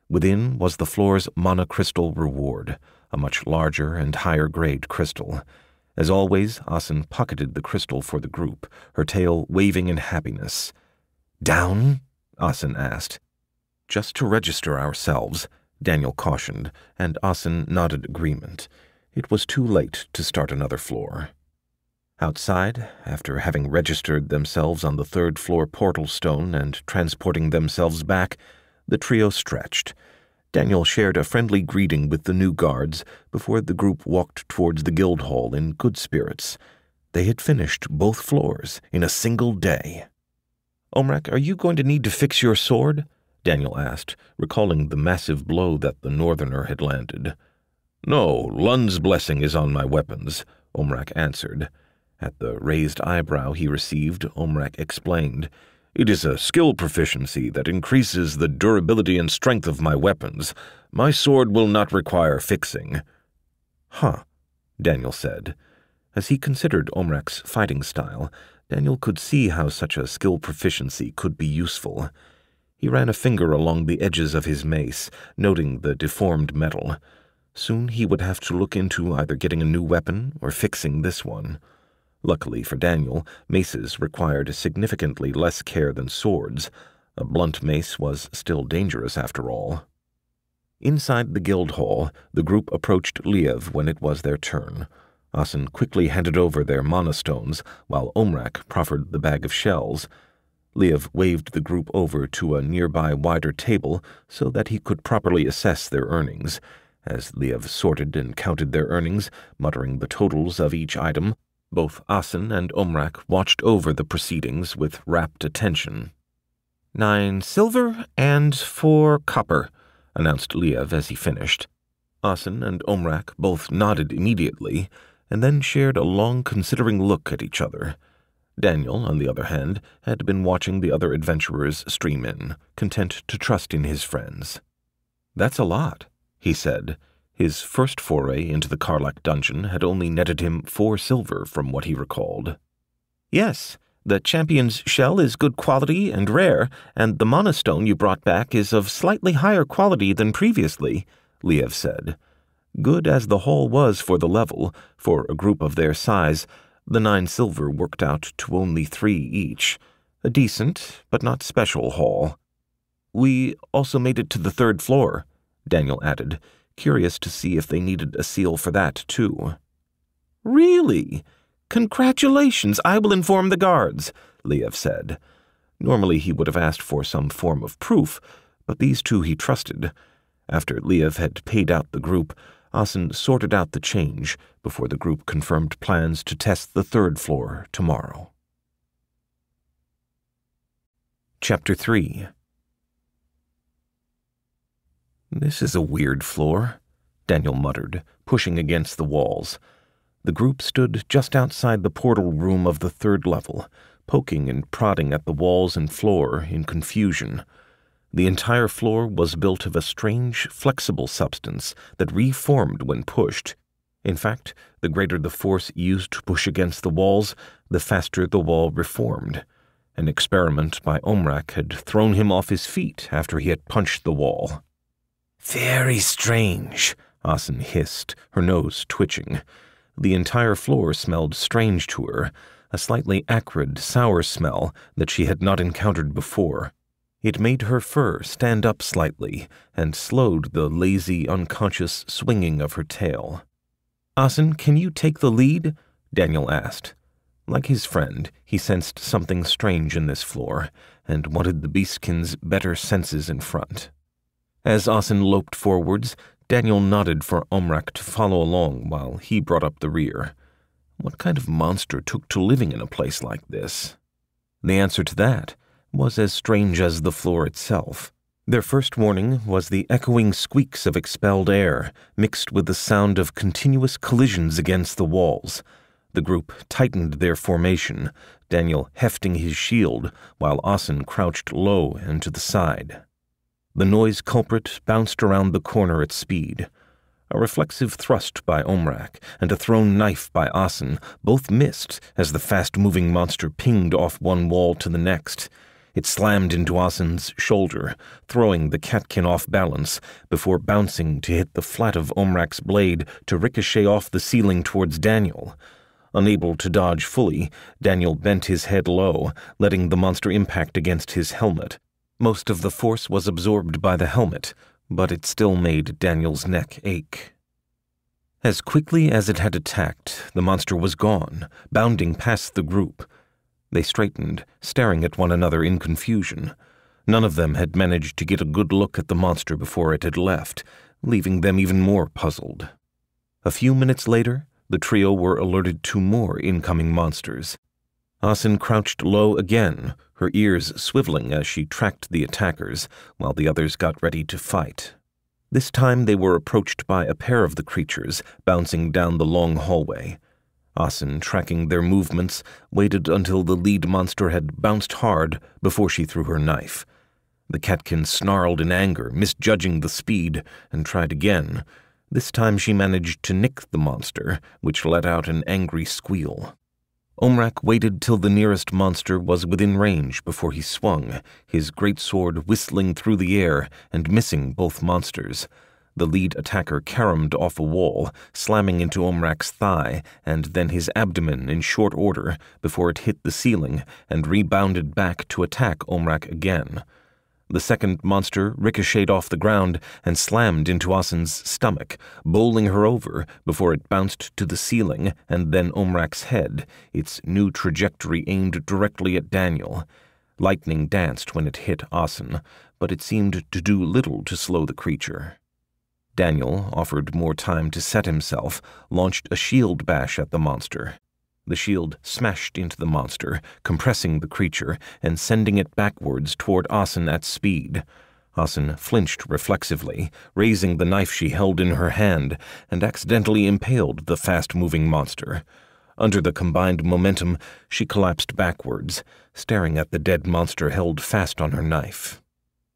Within was the floor's mana crystal reward, a much larger and higher-grade crystal. As always, Asin pocketed the crystal for the group, her tail waving in happiness. "Down?" Asin asked. "Just to register ourselves," Daniel cautioned, and Asin nodded agreement. It was too late to start another floor. Outside, after having registered themselves on the third-floor portal stone and transporting themselves back, the trio stretched. Daniel shared a friendly greeting with the new guards before the group walked towards the guild hall in good spirits. They had finished both floors in a single day. "Omrak, are you going to need to fix your sword?" Daniel asked, recalling the massive blow that the northerner had landed. "No, Lund's blessing is on my weapons," Omrak answered. At the raised eyebrow he received, Omrak explained, "It is a skill proficiency that increases the durability and strength of my weapons. My sword will not require fixing." "Huh," Daniel said. As he considered Omrak's fighting style, Daniel could see how such a skill proficiency could be useful. He ran a finger along the edges of his mace, noting the deformed metal. Soon he would have to look into either getting a new weapon or fixing this one. Luckily for Daniel, maces required significantly less care than swords. A blunt mace was still dangerous after all. Inside the guild hall, the group approached 𝗕𝗵 when it was their turn. Asin quickly handed over their mana stones, while Omrak proffered the bag of shells. 𝗕𝗵 waved the group over to a nearby wider table so that he could properly assess their earnings. As 𝗕𝗵 sorted and counted their earnings, muttering the totals of each item, both Asin and Omrak watched over the proceedings with rapt attention. 9 silver and 4 copper, announced 𝗕𝗵 as he finished. Asin and Omrak both nodded immediately, and then shared a long considering look at each other. Daniel, on the other hand, had been watching the other adventurers stream in, content to trust in his friends. "That's a lot," he said. His first foray into the Karlak Dungeon had only netted him 4 silver from what he recalled. "Yes, the champion's shell is good quality and rare, and the monostone you brought back is of slightly higher quality than previously," 𝗬𝗂𝗡 said. Good as the haul was for the level, for a group of their size, the 9 silver worked out to only 3 each. A decent, but not special haul. "We also made it to the 3rd floor," Daniel added, curious to see if they needed a seal for that, too. "Really? Congratulations, I will inform the guards," 𝗬𝗂𝗡 said. Normally he would have asked for some form of proof, but these 2 he trusted. After 𝗬𝗂𝗡 had paid out the group, Asin sorted out the change before the group confirmed plans to test the 3rd floor tomorrow. Chapter 3. "This is a weird floor," Daniel muttered, pushing against the walls. The group stood just outside the portal room of the 3rd level, poking and prodding at the walls and floor in confusion. The entire floor was built of a strange, flexible substance that reformed when pushed. In fact, the greater the force used to push against the walls, the faster the wall reformed. An experiment by Omrak had thrown him off his feet after he had punched the wall. "Very strange," Asin hissed, her nose twitching. The entire floor smelled strange to her, a slightly acrid, sour smell that she had not encountered before. It made her fur stand up slightly and slowed the lazy, unconscious swinging of her tail. "Asin, can you take the lead?" Daniel asked. Like his friend, he sensed something strange in this floor and wanted the beastkin's better senses in front. As Asin loped forwards, Daniel nodded for Omrak to follow along while he brought up the rear. What kind of monster took to living in a place like this? The answer to that was as strange as the floor itself. Their first warning was the echoing squeaks of expelled air, mixed with the sound of continuous collisions against the walls. The group tightened their formation, Daniel hefting his shield, while Asin crouched low and to the side. The noise culprit bounced around the corner at speed. A reflexive thrust by Omrak and a thrown knife by Asin both missed as the fast-moving monster pinged off one wall to the next. It slammed into Asin's shoulder, throwing the catkin off balance before bouncing to hit the flat of Omrak's blade to ricochet off the ceiling towards Daniel. Unable to dodge fully, Daniel bent his head low, letting the monster impact against his helmet. Most of the force was absorbed by the helmet, but it still made Daniel's neck ache. As quickly as it had attacked, the monster was gone, bounding past the group. They straightened, staring at one another in confusion. None of them had managed to get a good look at the monster before it had left, leaving them even more puzzled. A few minutes later, the trio were alerted to more incoming monsters. Asin crouched low again, her ears swiveling as she tracked the attackers, while the others got ready to fight. This time they were approached by a pair of the creatures, bouncing down the long hallway. Asin, tracking their movements, waited until the lead monster had bounced hard before she threw her knife. The catkin snarled in anger, misjudging the speed, and tried again. This time she managed to nick the monster, which let out an angry squeal. Omrak waited till the nearest monster was within range before he swung, his greatsword whistling through the air and missing both monsters. The lead attacker caromed off a wall, slamming into Omrak's thigh and then his abdomen in short order before it hit the ceiling and rebounded back to attack Omrak again. The second monster ricocheted off the ground and slammed into Asin's stomach, bowling her over before it bounced to the ceiling and then Omrak's head, its new trajectory aimed directly at Daniel. Lightning danced when it hit Asin, but it seemed to do little to slow the creature. Daniel, offered more time to set himself, launched a shield bash at the monster. The shield smashed into the monster, compressing the creature and sending it backwards toward Asin at speed. Asin flinched reflexively, raising the knife she held in her hand, and accidentally impaled the fast-moving monster. Under the combined momentum, she collapsed backwards, staring at the dead monster held fast on her knife.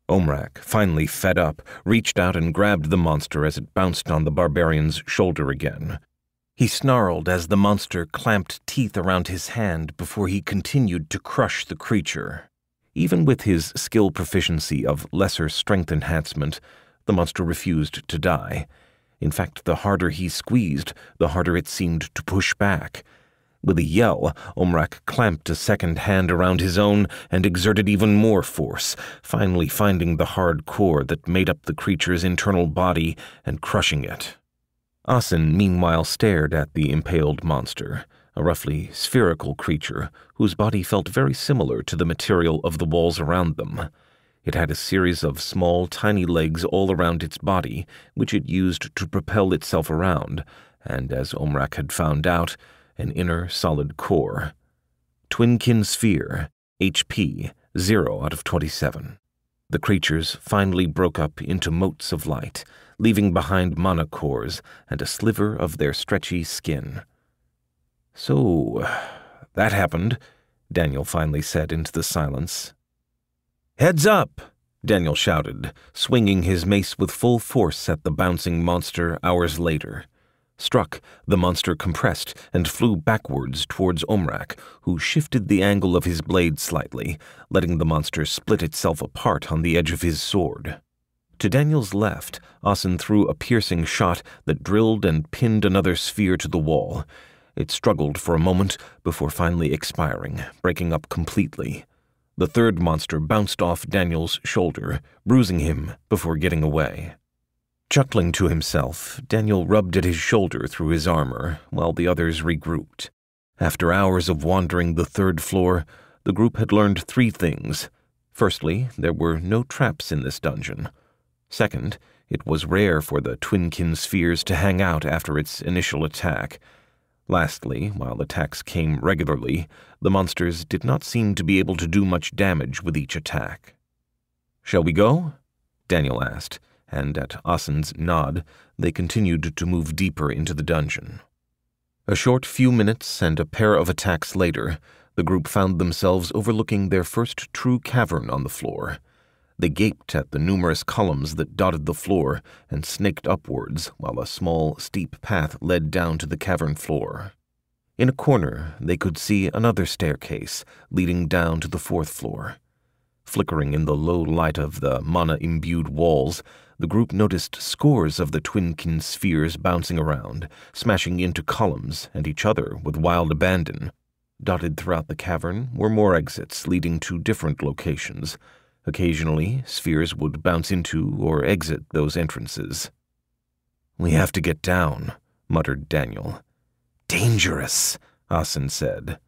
Omrak, finally fed up, reached out and grabbed the monster as it bounced on the barbarian's shoulder again. He snarled as the monster clamped teeth around his hand before he continued to crush the creature. Even with his skill proficiency of lesser strength enhancement, the monster refused to die. In fact, the harder he squeezed, the harder it seemed to push back. With a yell, Omrak clamped a second hand around his own and exerted even more force, finally finding the hard core that made up the creature's internal body and crushing it. Asin meanwhile stared at the impaled monster, a roughly spherical creature whose body felt very similar to the material of the walls around them. It had a series of small, tiny legs all around its body, which it used to propel itself around, and, as Omrak had found out, an inner solid core. 𝗔𝗂 sphere, HP 0 out of 27. The creatures finally broke up into motes of light, leaving behind mana cores and a sliver of their stretchy skin. "So, that happened," Daniel finally said into the silence. "Heads up!" Daniel shouted, swinging his mace with full force at the bouncing monster hours later. Struck, the monster compressed and flew backwards towards Omrak, who shifted the angle of his blade slightly, letting the monster split itself apart on the edge of his sword. To Daniel's left, Asin threw a piercing shot that drilled and pinned another sphere to the wall. It struggled for a moment before finally expiring, breaking up completely. The third monster bounced off Daniel's shoulder, bruising him before getting away. Chuckling to himself, Daniel rubbed at his shoulder through his armor, while the others regrouped. After hours of wandering the third floor, the group had learned 3 things. Firstly, there were no traps in this dungeon. Second, it was rare for the 𝗔𝗂 spheres to hang out after its initial attack. Lastly, while attacks came regularly, the monsters did not seem to be able to do much damage with each attack. "Shall we go?" Daniel asked, and at Asin's nod, they continued to move deeper into the dungeon. A short few minutes and a pair of attacks later, the group found themselves overlooking their first true cavern on the floor. They gaped at the numerous columns that dotted the floor and snaked upwards while a small, steep path led down to the cavern floor. In a corner, they could see another staircase leading down to the 4th floor. Flickering in the low light of the mana-imbued walls, the group noticed scores of the 𝗔𝗂 spheres bouncing around, smashing into columns and each other with wild abandon. Dotted throughout the cavern were more exits leading to different locations. Occasionally, spheres would bounce into or exit those entrances. "We have to get down," muttered Daniel. "Dangerous," Asin said.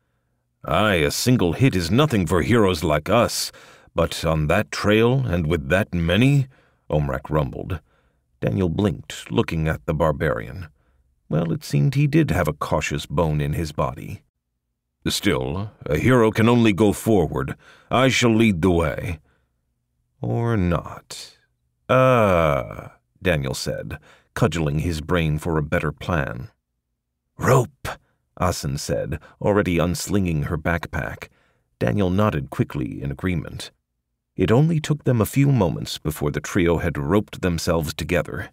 "Aye, a single hit is nothing for heroes like us, but on that trail and with that many," Omrak rumbled. Daniel blinked, looking at the barbarian. Well, it seemed he did have a cautious bone in his body. "Still, a hero can only go forward. I shall lead the way." "Or not." Daniel said, cudgeling his brain for a better plan. "Rope," Asin said, already unslinging her backpack. Daniel nodded quickly in agreement. It only took them a few moments before the trio had roped themselves together.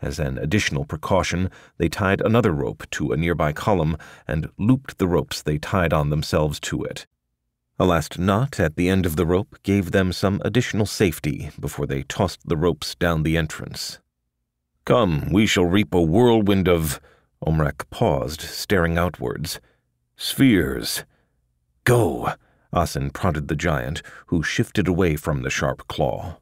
As an additional precaution, they tied another rope to a nearby column and looped the ropes they tied on themselves to it. A last knot at the end of the rope gave them some additional safety before they tossed the ropes down the entrance. "Come, we shall reap a whirlwind of—" Omrak paused, staring outwards. "Spheres." "Go," Asin prodded the giant, who shifted away from the sharp claw.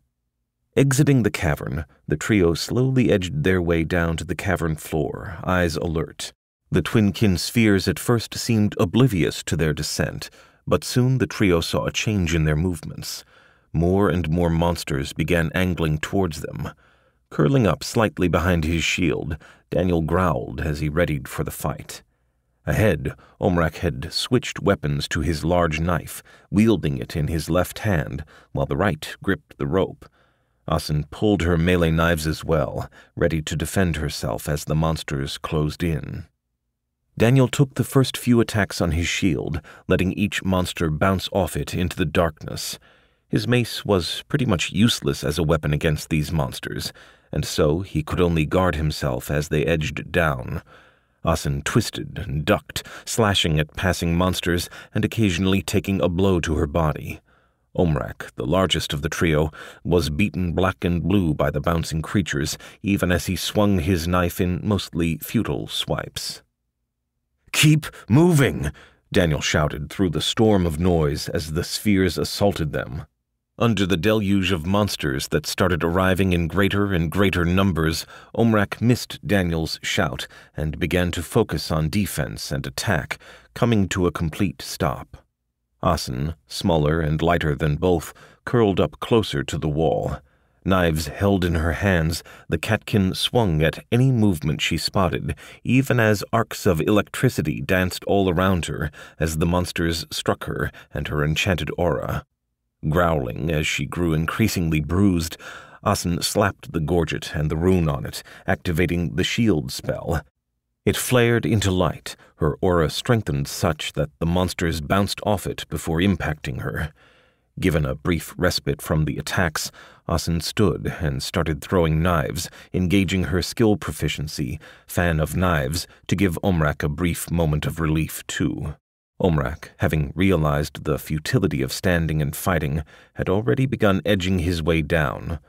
Exiting the cavern, the trio slowly edged their way down to the cavern floor, eyes alert. The 𝗔𝗂 spheres at first seemed oblivious to their descent, but soon the trio saw a change in their movements. More and more monsters began angling towards them. Curling up slightly behind his shield, Daniel growled as he readied for the fight. Ahead, Omrak had switched weapons to his large knife, wielding it in his left hand, while the right gripped the rope. Asin pulled her melee knives as well, ready to defend herself as the monsters closed in. Daniel took the first few attacks on his shield, letting each monster bounce off it into the darkness. His mace was pretty much useless as a weapon against these monsters, and so he could only guard himself as they edged down. Asin twisted and ducked, slashing at passing monsters and occasionally taking a blow to her body. Omrak, the largest of the trio, was beaten black and blue by the bouncing creatures, even as he swung his knife in mostly futile swipes. "Keep moving!" Daniel shouted through the storm of noise as the spheres assaulted them. Under the deluge of monsters that started arriving in greater and greater numbers, Omrak missed Daniel's shout and began to focus on defense and attack, coming to a complete stop. Asin, smaller and lighter than both, curled up closer to the wall. Knives held in her hands, the catkin swung at any movement she spotted, even as arcs of electricity danced all around her as the monsters struck her and her enchanted aura. Growling as she grew increasingly bruised, Asin slapped the gorget and the rune on it, activating the shield spell. It flared into light, her aura strengthened such that the monsters bounced off it before impacting her. Given a brief respite from the attacks, Asin stood and started throwing knives, engaging her skill proficiency, Fan of Knives, to give Omrak a brief moment of relief too. Omrak, having realized the futility of standing and fighting, had already begun edging his way down.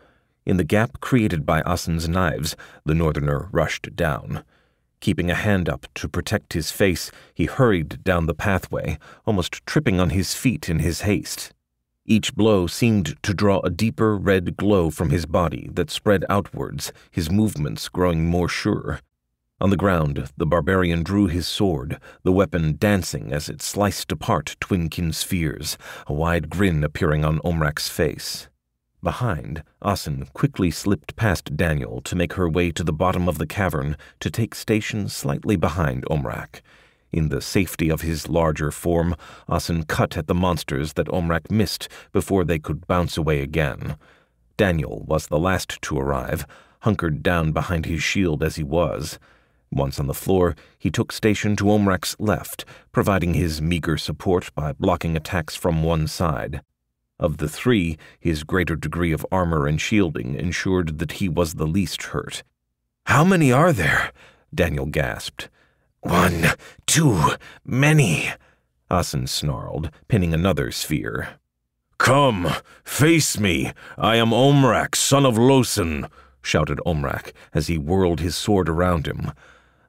In the gap created by Asin's knives, the northerner rushed down. Keeping a hand up to protect his face, he hurried down the pathway, almost tripping on his feet in his haste. Each blow seemed to draw a deeper red glow from his body that spread outwards, his movements growing more sure. On the ground, the barbarian drew his sword, the weapon dancing as it sliced apart Twinkin spheres, a wide grin appearing on Omrak's face. Behind, Asin quickly slipped past Daniel to make her way to the bottom of the cavern to take station slightly behind Omrak. In the safety of his larger form, Asin cut at the monsters that Omrak missed before they could bounce away again. Daniel was the last to arrive, hunkered down behind his shield as he was. Once on the floor, he took station to Omrak's left, providing his meager support by blocking attacks from one side. Of the three, his greater degree of armor and shielding ensured that he was the least hurt. "How many are there?" Daniel gasped. "1, 2, many," Asin snarled, pinning another sphere. "Come, face me! I am Omrak, son of Losin," shouted Omrak as he whirled his sword around him.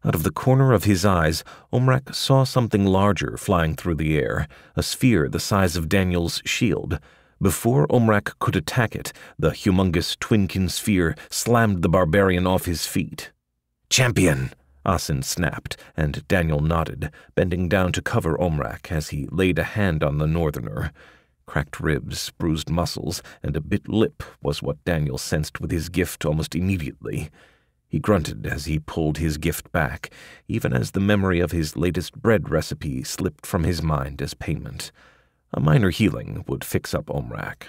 Out of the corner of his eyes, Omrak saw something larger flying through the air, a sphere the size of Daniel's shield. Before Omrak could attack it, the humongous Twinkin sphere slammed the barbarian off his feet. "Champion!" Asin snapped, and Daniel nodded, bending down to cover Omrak as he laid a hand on the northerner. Cracked ribs, bruised muscles, and a bit lip was what Daniel sensed with his gift almost immediately. He grunted as he pulled his gift back, even as the memory of his latest bread recipe slipped from his mind as payment. A minor healing would fix up Omrak.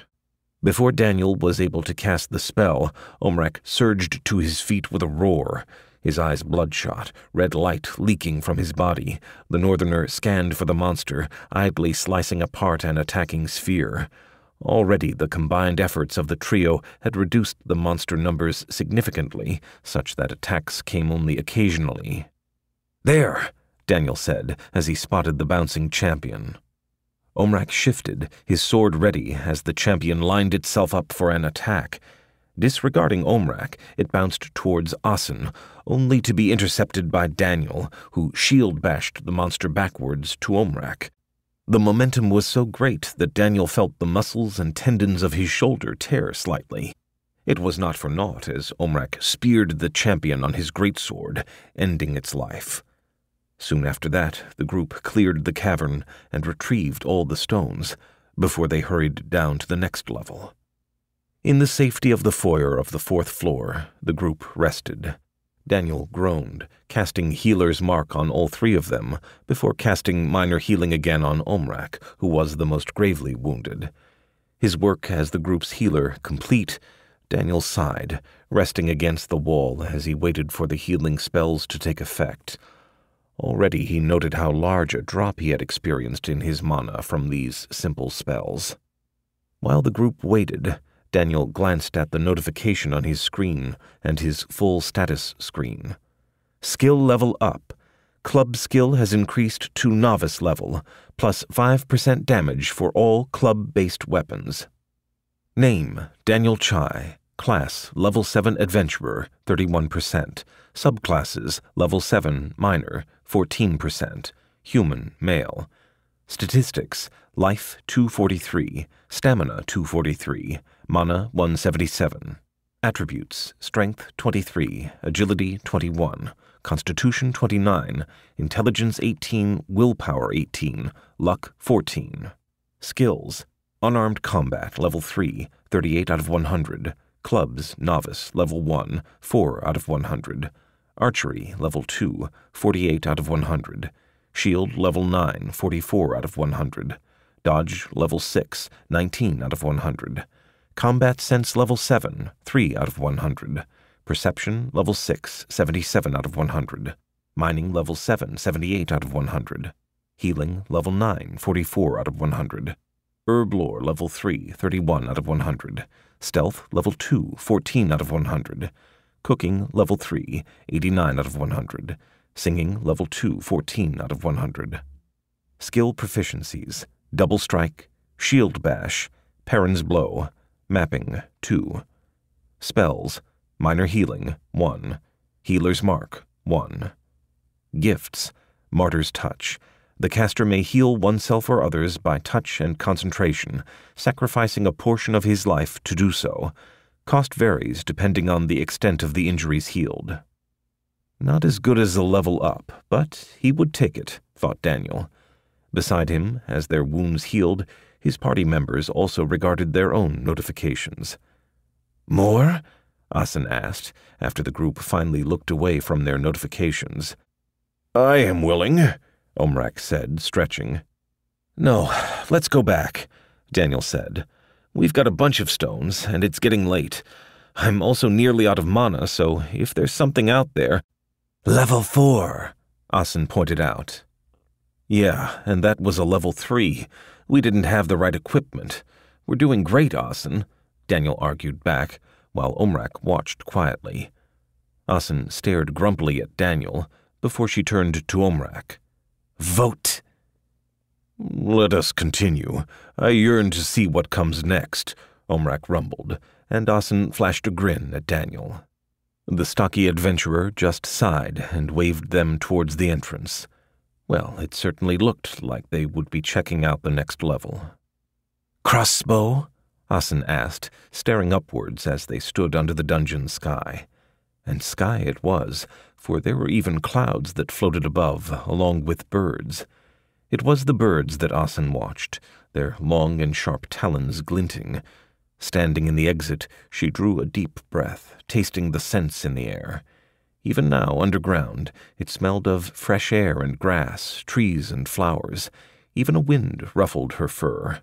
Before Daniel was able to cast the spell, Omrak surged to his feet with a roar. His eyes bloodshot, red light leaking from his body. The northerner scanned for the monster, idly slicing apart an attacking sphere. Already the combined efforts of the trio had reduced the monster numbers significantly, such that attacks came only occasionally. "There," Daniel said as he spotted the bouncing champion. Omrak shifted, his sword ready as the champion lined itself up for an attack. Disregarding Omrak, it bounced towards Asin, only to be intercepted by Daniel, who shield-bashed the monster backwards to Omrak. The momentum was so great that Daniel felt the muscles and tendons of his shoulder tear slightly. It was not for naught as Omrak speared the champion on his greatsword, ending its life. Soon after that, the group cleared the cavern and retrieved all the stones, before they hurried down to the next level. In the safety of the foyer of the 4th floor, the group rested. Daniel groaned, casting Healer's Mark on all 3 of them, before casting minor healing again on Omrak, who was the most gravely wounded. His work as the group's healer complete, Daniel sighed, resting against the wall as he waited for the healing spells to take effect. Already he noted how large a drop he had experienced in his mana from these simple spells. While the group waited, Daniel glanced at the notification on his screen and his full status screen. Skill level up. Club skill has increased to novice level, plus 5% damage for all club-based weapons. Name, Daniel Chai. Class, Level 7 Adventurer, 31%. Subclasses, Level 7 Minor, 14%. Human, Male. Statistics, Life 243, Stamina 243, Mana 177. Attributes, Strength 23, Agility 21, Constitution 29, Intelligence 18, Willpower 18, Luck 14. Skills, Unarmed Combat, Level 3, 38 out of 100. Clubs, Novice, Level 1, 4 out of 100. Archery, Level 2, 48 out of 100. Shield, Level 9, 44 out of 100. Dodge, Level 6, 19 out of 100. Combat Sense, Level 7, 3 out of 100. Perception, Level 6, 77 out of 100. Mining, Level 7, 78 out of 100. Healing, Level 9, 44 out of 100. Herb Lore, Level 3, 31 out of 100. Stealth, Level 2, 14 out of 100. Cooking, Level 3, 89 out of 100. Singing, Level 2, 14 out of 100. Skill Proficiencies, Double Strike, Shield Bash, Perrin's Blow, Mapping, 2. Spells, Minor Healing, 1. Healer's Mark, 1. Gifts, Martyr's Touch. The caster may heal oneself or others by touch and concentration, sacrificing a portion of his life to do so. Cost varies depending on the extent of the injuries healed. Not as good as a level up, but he would take it, thought Daniel. Beside him, as their wounds healed, his party members also regarded their own notifications. "More?" Asin asked, after the group finally looked away from their notifications. "I am willing," Omrak said, stretching. "No, let's go back," Daniel said. "We've got a bunch of stones, and it's getting late. I'm also nearly out of mana, so if there's something out there—" "Level 4, Asin pointed out. "Yeah, and that was a level 3. We didn't have the right equipment. We're doing great, Asin," Daniel argued back, while Omrak watched quietly. Asin stared grumpily at Daniel before she turned to Omrak. "Vote." "Let us continue. I yearn to see what comes next," Omrak rumbled, and Asin flashed a grin at Daniel. The stocky adventurer just sighed and waved them towards the entrance. Well, it certainly looked like they would be checking out the next level. "Crossbow?" Asin asked, staring upwards as they stood under the dungeon sky. And sky it was, for there were even clouds that floated above, along with birds. It was the birds that Asin watched, their long and sharp talons glinting. Standing in the exit, she drew a deep breath, tasting the scents in the air. Even now, underground, it smelled of fresh air and grass, trees and flowers. Even a wind ruffled her fur.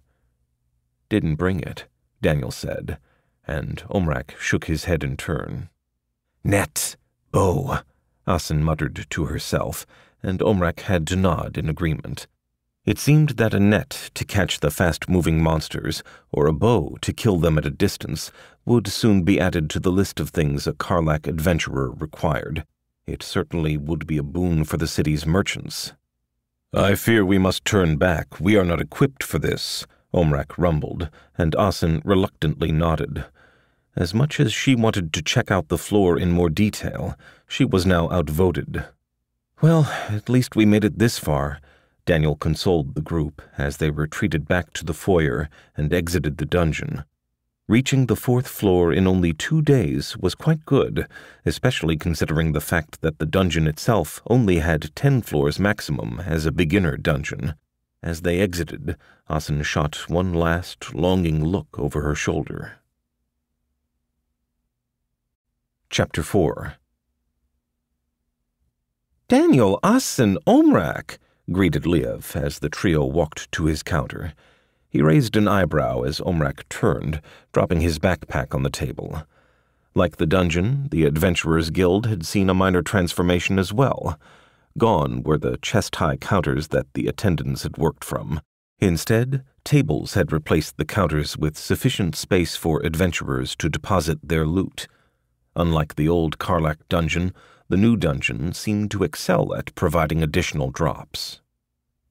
"Didn't bring it," Daniel said, and Omrak shook his head in turn. "Net, bow," Asin muttered to herself, and Omrak had to nod in agreement. It seemed that a net to catch the fast-moving monsters, or a bow to kill them at a distance, would soon be added to the list of things a Karlak adventurer required. It certainly would be a boon for the city's merchants. "I fear we must turn back. We are not equipped for this," Omrak rumbled, and Asin reluctantly nodded. As much as she wanted to check out the floor in more detail, she was now outvoted. "Well, at least we made it this far," Daniel consoled the group as they retreated back to the foyer and exited the dungeon. Reaching the 4th floor in only 2 days was quite good, especially considering the fact that the dungeon itself only had 10 floors maximum as a beginner dungeon. As they exited, Asin shot one last, longing look over her shoulder. Chapter 4. "Daniel, Asin, Omrak," greeted 𝗕𝗂 as the trio walked to his counter. He raised an eyebrow as Omrak turned, dropping his backpack on the table. Like the dungeon, the Adventurers' Guild had seen a minor transformation as well. Gone were the chest-high counters that the attendants had worked from. Instead, tables had replaced the counters with sufficient space for adventurers to deposit their loot. Unlike the old Karlak Dungeon, the new dungeon seemed to excel at providing additional drops.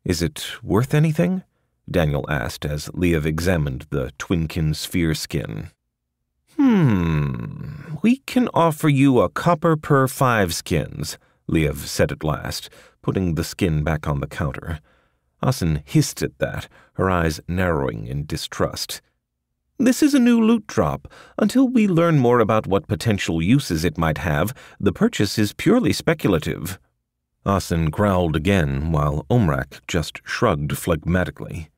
"Is it worth anything?" Daniel asked as 𝗕𝗂 examined the Twinkin sphere skin. We can offer you a copper per 5 skins, 𝗕𝗂 said at last, putting the skin back on the counter. Asin hissed at that, her eyes narrowing in distrust. "This is a new loot drop. Until we learn more about what potential uses it might have, the purchase is purely speculative." Asin growled again, while Omrak just shrugged phlegmatically.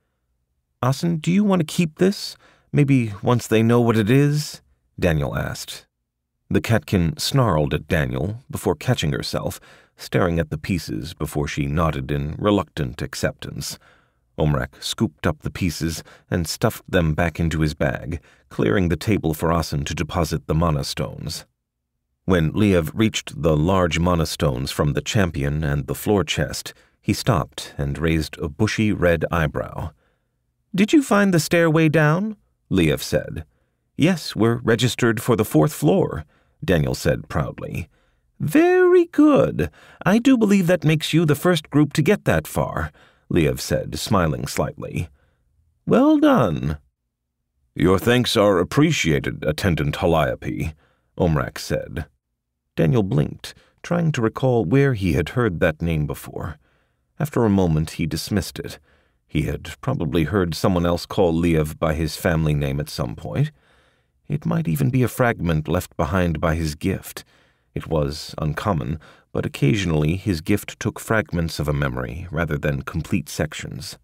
"Asin, do you want to keep this? Maybe once they know what it is?" Daniel asked. The catkin snarled at Daniel before catching herself, staring at the pieces before she nodded in reluctant acceptance. Omrak scooped up the pieces and stuffed them back into his bag, clearing the table for Asin to deposit the mana stones. When 𝗕𝗂 reached the large mana stones from the champion and the floor chest, he stopped and raised a bushy red eyebrow. "Did you find the stairway down?" 𝗕𝗂 said. "Yes, we're registered for the 4th floor," Daniel said proudly. "Very good. I do believe that makes you the first group to get that far," 𝗕𝗂 said, smiling slightly. "Well done." "Your thanks are appreciated, Attendant 𝗓𝗂𝗪𝗊, Omrak said. Daniel blinked, trying to recall where he had heard that name before. After a moment, he dismissed it. He had probably heard someone else call 𝗕𝗂 by his family name at some point. It might even be a fragment left behind by his gift. It was uncommon, but occasionally his gift took fragments of a memory rather than complete sections.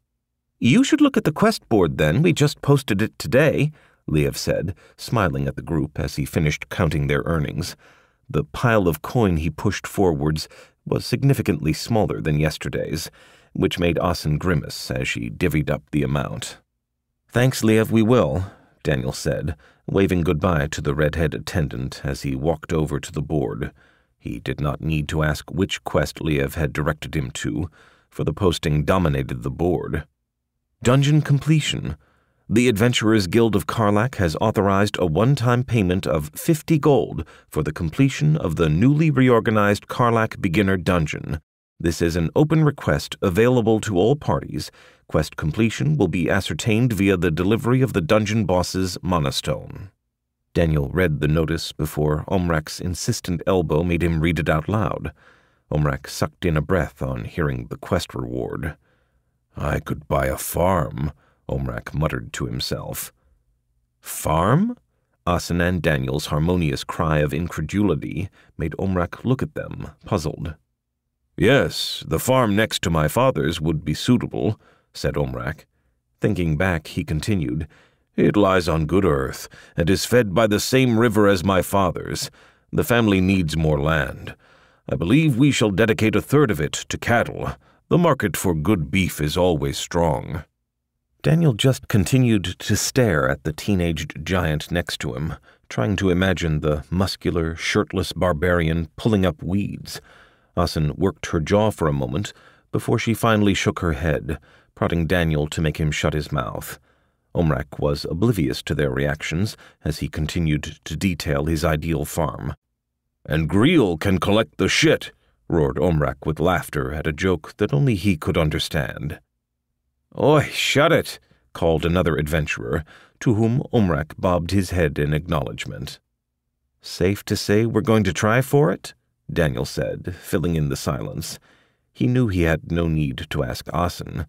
"You should look at the quest board then. We just posted it today," 𝗕𝗂 said, smiling at the group as he finished counting their earnings. The pile of coin he pushed forwards was significantly smaller than yesterday's, which made Asin grimace as she divvied up the amount. "Thanks, 𝗕𝗂, we will," Daniel said, waving goodbye to the redhead attendant as he walked over to the board. He did not need to ask which quest 𝗕𝗂 had directed him to, for the posting dominated the board. Dungeon completion. The Adventurers Guild of Karlak has authorized a one-time payment of 50 gold for the completion of the newly reorganized Karlak Beginner Dungeon. This is an open request available to all parties. Quest completion will be ascertained via the delivery of the dungeon boss's mana stone. Daniel read the notice before Omrak's insistent elbow made him read it out loud. Omrak sucked in a breath on hearing the quest reward. "I could buy a farm," Omrak muttered to himself. "Farm?" Asin and Daniel's harmonious cry of incredulity made Omrak look at them, puzzled. "Yes, the farm next to my father's would be suitable," said Omrak. Thinking back, he continued, "It lies on good earth, and is fed by the same river as my father's. The family needs more land. I believe we shall dedicate a third of it to cattle. The market for good beef is always strong." Daniel just continued to stare at the teenaged giant next to him, trying to imagine the muscular, shirtless barbarian pulling up weeds. Asin worked her jaw for a moment before she finally shook her head, prodding Daniel to make him shut his mouth. Omrak was oblivious to their reactions as he continued to detail his ideal farm. "And 𝗏𝗏 can collect the shit," roared Omrak with laughter at a joke that only he could understand. "Oi, shut it," called another adventurer, to whom Omrak bobbed his head in acknowledgement. "Safe to say we're going to try for it?" Daniel said, filling in the silence. He knew he had no need to ask Asin.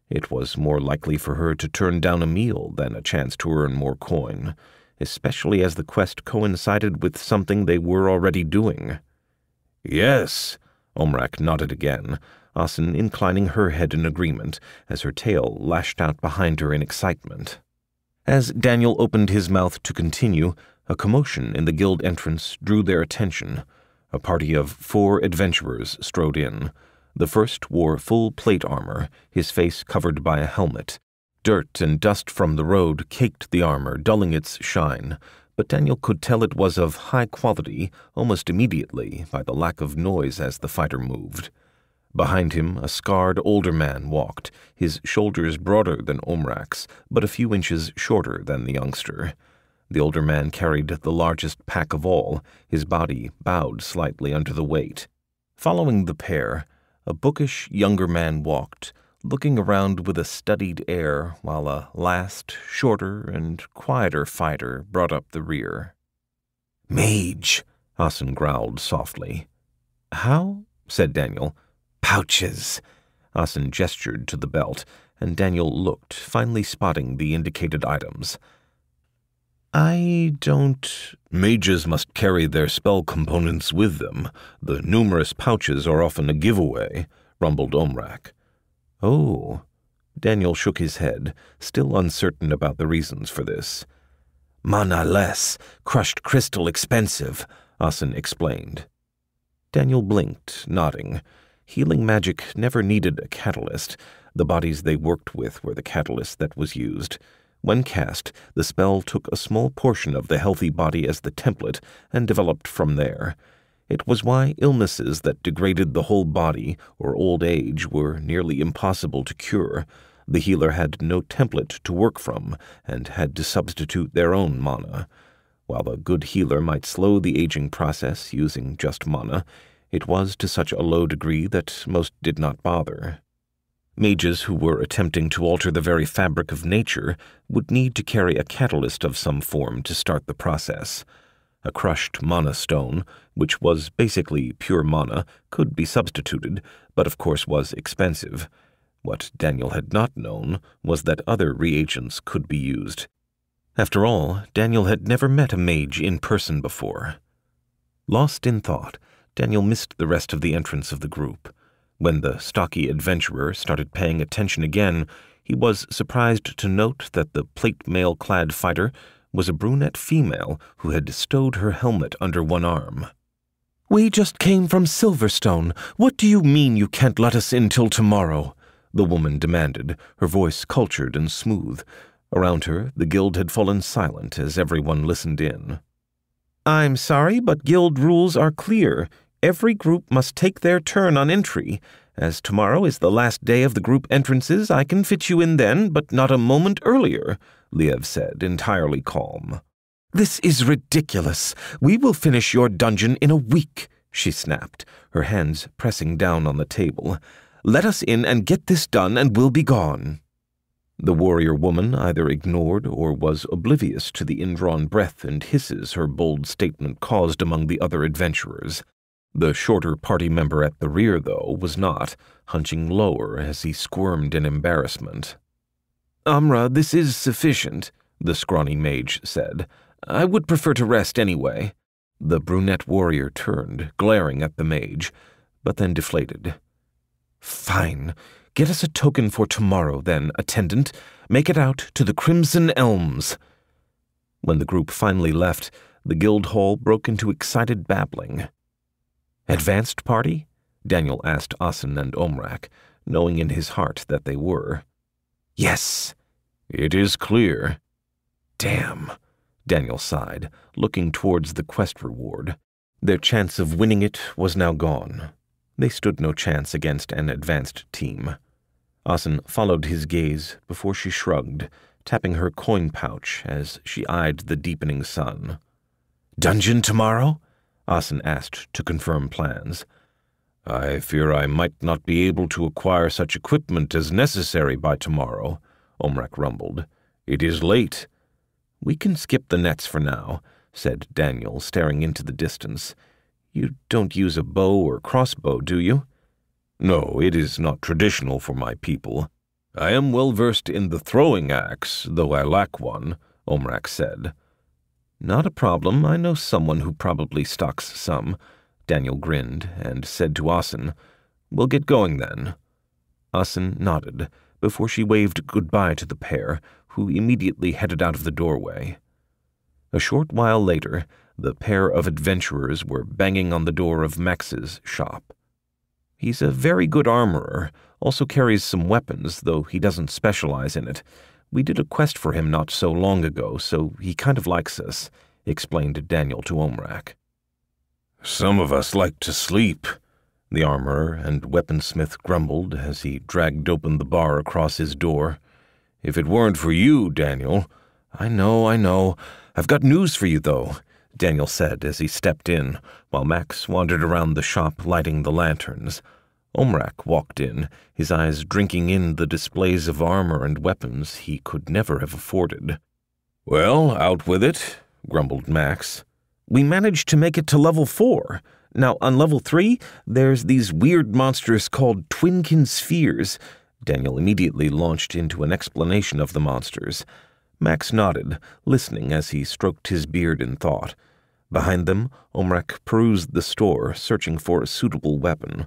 It was more likely for her to turn down a meal than a chance to earn more coin, especially as the quest coincided with something they were already doing. "Yes," Omrak nodded again, Asin inclining her head in agreement as her tail lashed out behind her in excitement. As Daniel opened his mouth to continue, a commotion in the guild entrance drew their attention. A party of 4 adventurers strode in. The first wore full plate armor, his face covered by a helmet. Dirt and dust from the road caked the armor, dulling its shine, but Daniel could tell it was of high quality almost immediately by the lack of noise as the fighter moved. Behind him, a scarred older man walked, his shoulders broader than Omrak's, but a few inches shorter than the youngster. The older man carried the largest pack of all, his body bowed slightly under the weight. Following the pair, a bookish younger man walked, looking around with a studied air while a last, shorter and quieter fighter brought up the rear. "Mage," Asin growled softly. "How?" said Daniel. "Pouches." Asin gestured to the belt, and Daniel looked, finally spotting the indicated items. "I don't—" "Mages must carry their spell components with them. The numerous pouches are often a giveaway," rumbled Omrak. "Oh." Daniel shook his head, still uncertain about the reasons for this. "Mana less, crushed crystal expensive," Asin explained. Daniel blinked, nodding. Healing magic never needed a catalyst. The bodies they worked with were the catalyst that was used. When cast, the spell took a small portion of the healthy body as the template and developed from there. It was why illnesses that degraded the whole body or old age were nearly impossible to cure. The healer had no template to work from and had to substitute their own mana. While a good healer might slow the aging process using just mana, it was to such a low degree that most did not bother. Mages who were attempting to alter the very fabric of nature would need to carry a catalyst of some form to start the process. A crushed mana stone, which was basically pure mana, could be substituted, but of course was expensive. What Daniel had not known was that other reagents could be used. After all, Daniel had never met a mage in person before. Lost in thought, Daniel missed the rest of the entrance of the group. When the stocky adventurer started paying attention again, he was surprised to note that the plate mail-clad fighter was a brunette female who had stowed her helmet under one arm. "We just came from Silverstone. What do you mean you can't let us in till tomorrow?" the woman demanded, her voice cultured and smooth. Around her, the guild had fallen silent as everyone listened in. "I'm sorry, but guild rules are clear. Every group must take their turn on entry. As tomorrow is the last day of the group entrances, I can fit you in then, but not a moment earlier," Liev said, entirely calm. "This is ridiculous. We will finish your dungeon in a week," she snapped, her hands pressing down on the table. "Let us in and get this done, and we'll be gone." The warrior woman either ignored or was oblivious to the indrawn breath and hisses her bold statement caused among the other adventurers. The shorter party member at the rear, though, was not, hunching lower as he squirmed in embarrassment. "Amra, this is sufficient," the scrawny mage said. "I would prefer to rest anyway." The brunette warrior turned, glaring at the mage, but then deflated. "Fine. Get us a token for tomorrow, then, attendant. Make it out to the Crimson Elms." When the group finally left, the guild hall broke into excited babbling. "Advanced party?" Daniel asked Asin and Omrak, knowing in his heart that they were. "Yes." "It is clear." "Damn," Daniel sighed, looking towards the quest reward. Their chance of winning it was now gone. They stood no chance against an advanced team. Asin followed his gaze before she shrugged, tapping her coin pouch as she eyed the deepening sun. "Dungeon tomorrow?" Asin asked to confirm plans. "I fear I might not be able to acquire such equipment as necessary by tomorrow," Omrak rumbled. "It is late." "We can skip the nets for now," said Daniel, staring into the distance. "You don't use a bow or crossbow, do you?" "No, it is not traditional for my people. I am well versed in the throwing axe, though I lack one," Omrak said. "Not a problem. I know someone who probably stocks some." Daniel grinned and said to Asin, "We'll get going then." Asin nodded before she waved goodbye to the pair, who immediately headed out of the doorway. A short while later, the pair of adventurers were banging on the door of Max's shop. "He's a very good armorer, also carries some weapons, though he doesn't specialize in it. We did a quest for him not so long ago, so he kind of likes us," explained Daniel to Omrak. "Some of us like to sleep," the armorer and weaponsmith grumbled as he dragged open the bar across his door. "If it weren't for you, Daniel—" I know. I've got news for you, though," Daniel said as he stepped in, while Max wandered around the shop lighting the lanterns. Omrak walked in, his eyes drinking in the displays of armor and weapons he could never have afforded. "Well, out with it," grumbled Max. "We managed to make it to level 4. Now, on level 3, there's these weird monsters called Twinkin spheres." Daniel immediately launched into an explanation of the monsters. Max nodded, listening as he stroked his beard in thought. Behind them, Omrak perused the store, searching for a suitable weapon.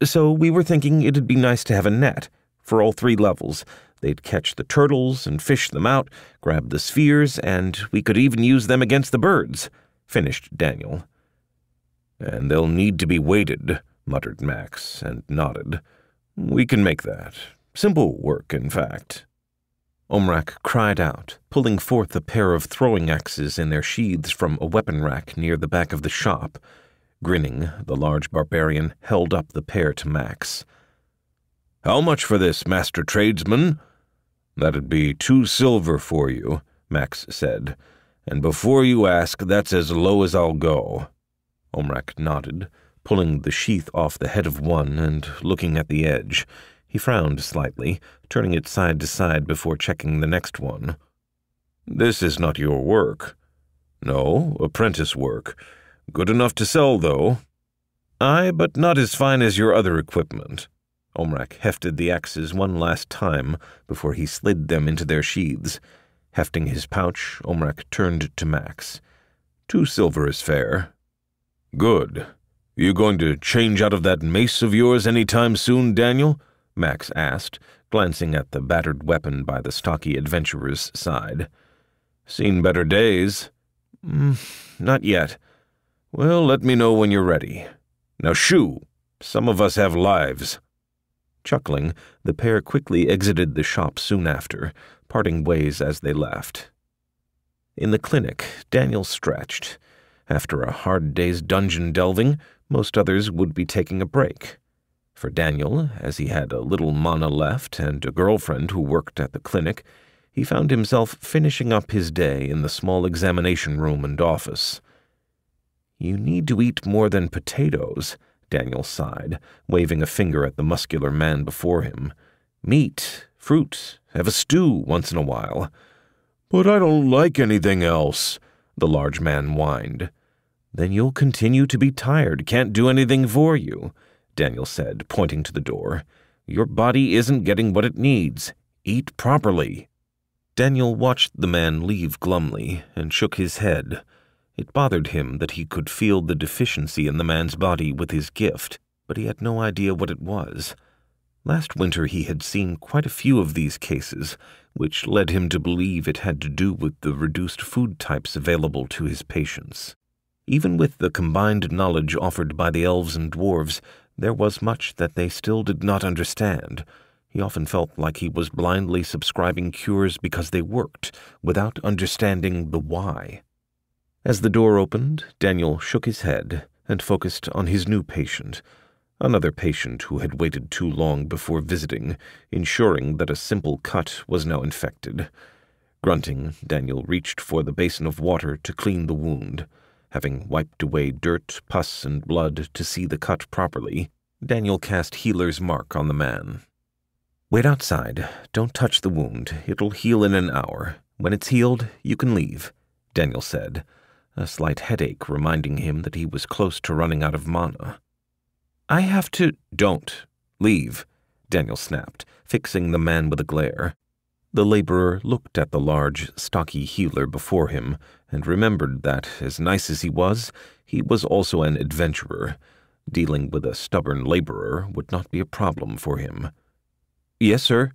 "So we were thinking it'd be nice to have a net for all 3 levels. They'd catch the turtles and fish them out, grab the spheres, and we could even use them against the birds," finished Daniel. "And they'll need to be weighted," muttered Max, and nodded. "We can make that. Simple work, in fact." Omrak cried out, pulling forth a pair of throwing axes in their sheaths from a weapon rack near the back of the shop. Grinning, the large barbarian held up the pair to Max. "How much for this, master tradesman?" "That'd be 2 silver for you," Max said. "And before you ask, that's as low as I'll go." Omrak nodded, pulling the sheath off the head of one and looking at the edge. He frowned slightly, turning it side to side before checking the next one. "This is not your work." "No, apprentice work. Good enough to sell, though." "Aye, but not as fine as your other equipment." Omrak hefted the axes one last time before he slid them into their sheaths. Hefting his pouch, Omrak turned to Max. 2 silver is fair." "Good. You going to change out of that mace of yours any time soon, Daniel?" Max asked, glancing at the battered weapon by the stocky adventurer's side. "Seen better days." Not yet." "Well, let me know when you're ready. Now shoo! Some of us have lives." Chuckling, the pair quickly exited the shop soon after, parting ways as they left. In the clinic, Daniel stretched. After a hard day's dungeon delving, most others would be taking a break. For Daniel, as he had a little mana left and a girlfriend who worked at the clinic, he found himself finishing up his day in the small examination room and office. "You need to eat more than potatoes," Daniel sighed, waving a finger at the muscular man before him. "Meat, fruit, have a stew once in a while." "But I don't like anything else," the large man whined. "Then you'll continue to be tired, can't do anything for you," Daniel said, pointing to the door. "Your body isn't getting what it needs. Eat properly." Daniel watched the man leave glumly and shook his head. It bothered him that he could feel the deficiency in the man's body with his gift, but he had no idea what it was. Last winter he had seen quite a few of these cases, which led him to believe it had to do with the reduced food types available to his patients. Even with the combined knowledge offered by the elves and dwarves, there was much that they still did not understand. He often felt like he was blindly subscribing cures because they worked, without understanding the why. As the door opened, Daniel shook his head and focused on his new patient, another patient who had waited too long before visiting, ensuring that a simple cut was now infected. Grunting, Daniel reached for the basin of water to clean the wound. Having wiped away dirt, pus, and blood to see the cut properly, Daniel cast Healer's Mark on the man. "Wait outside. Don't touch the wound. It'll heal in an hour. When it's healed, you can leave," Daniel said, a slight headache reminding him that he was close to running out of mana. "I have to—" "Don't. Leave," Daniel snapped, fixing the man with a glare. The laborer looked at the large, stocky healer before him and remembered that, as nice as he was also an adventurer. Dealing with a stubborn laborer would not be a problem for him. "Yes, sir."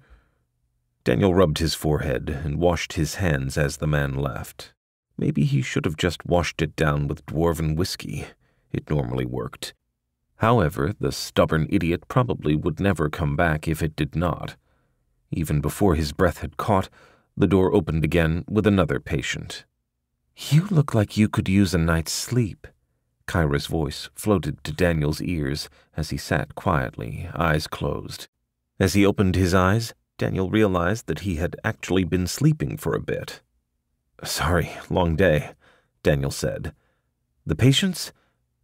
Daniel rubbed his forehead and washed his hands as the man left. Maybe he should have just washed it down with dwarven whiskey. It normally worked. However, the stubborn idiot probably would never come back if it did not. Even before his breath had caught, the door opened again with another patient. "You look like you could use a night's sleep. 𝗂𝒃ra's voice floated to Daniel's ears as he sat quietly, eyes closed. As he opened his eyes, Daniel realized that he had actually been sleeping for a bit. "Sorry, long day," Daniel said. "The patients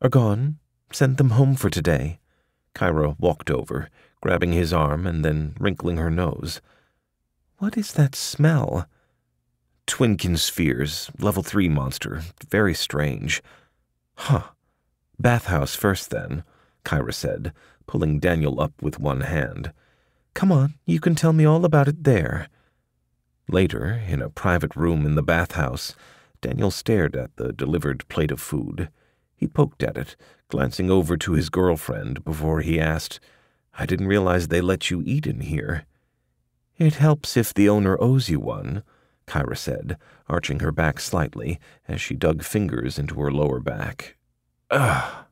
are gone. Send them home for today." 𝗂𝒃ra walked over, grabbing his arm and then wrinkling her nose. "What is that smell?" "Twinkin spheres, level 3 monster. Very strange." "Huh. Bathhouse first, then," 𝗂𝒃ra said, pulling Daniel up with one hand. "Come on, you can tell me all about it there." Later, in a private room in the bathhouse, Daniel stared at the delivered plate of food. He poked at it, glancing over to his girlfriend before he asked, "I didn't realize they let you eat in here." "It helps if the owner owes you one," 𝗂𝒃ra said, arching her back slightly as she dug fingers into her lower back. "Ugh.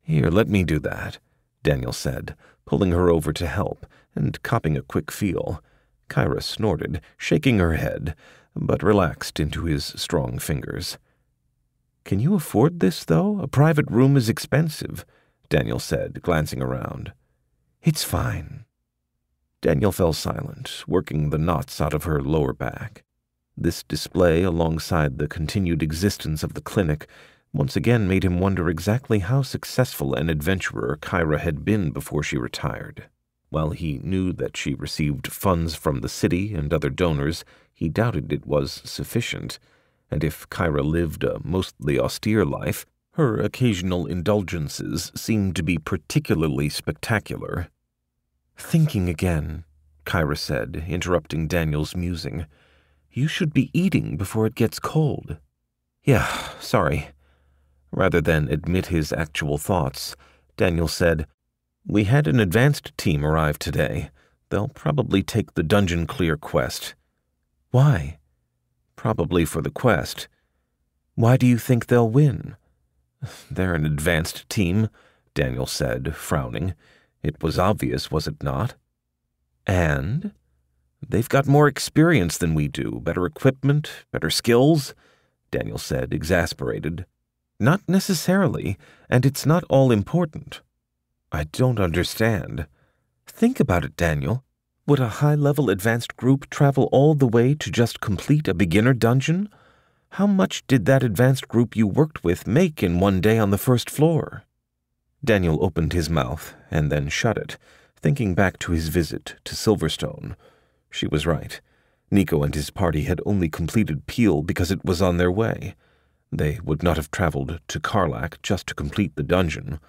Here, let me do that," Daniel said, pulling her over to help and copping a quick feel. 𝗂𝒃ra snorted, shaking her head, but relaxed into his strong fingers. "Can you afford this, though? A private room is expensive," Daniel said, glancing around. "It's fine." Daniel fell silent, working the knots out of her lower back. This display, alongside the continued existence of the clinic, once again made him wonder exactly how successful an adventurer 𝗂𝒃ra had been before she retired. While he knew that she received funds from the city and other donors, he doubted it was sufficient, and if 𝗂𝒃ra lived a mostly austere life, her occasional indulgences seemed to be particularly spectacular. "Thinking again," 𝗂𝒃ra said, interrupting Daniel's musing. "You should be eating before it gets cold." "Yeah, sorry." Rather than admit his actual thoughts, Daniel said, "We had an advanced team arrive today. They'll probably take the dungeon clear quest." "Why?" "Probably for the quest." "Why do you think they'll win?" "They're an advanced team," Daniel said, frowning. "It was obvious, was it not?" "And?" "They've got more experience than we do, better equipment, better skills," Daniel said, exasperated. "Not necessarily, and it's not all important." "I don't understand." "Think about it, Daniel. Would a high-level advanced group travel all the way to just complete a beginner dungeon? How much did that advanced group you worked with make in one day on the first floor?" Daniel opened his mouth and then shut it, thinking back to his visit to Silverstone. She was right. Nico and his party had only completed Peel because it was on their way. They would not have traveled to Karlak just to complete the dungeon.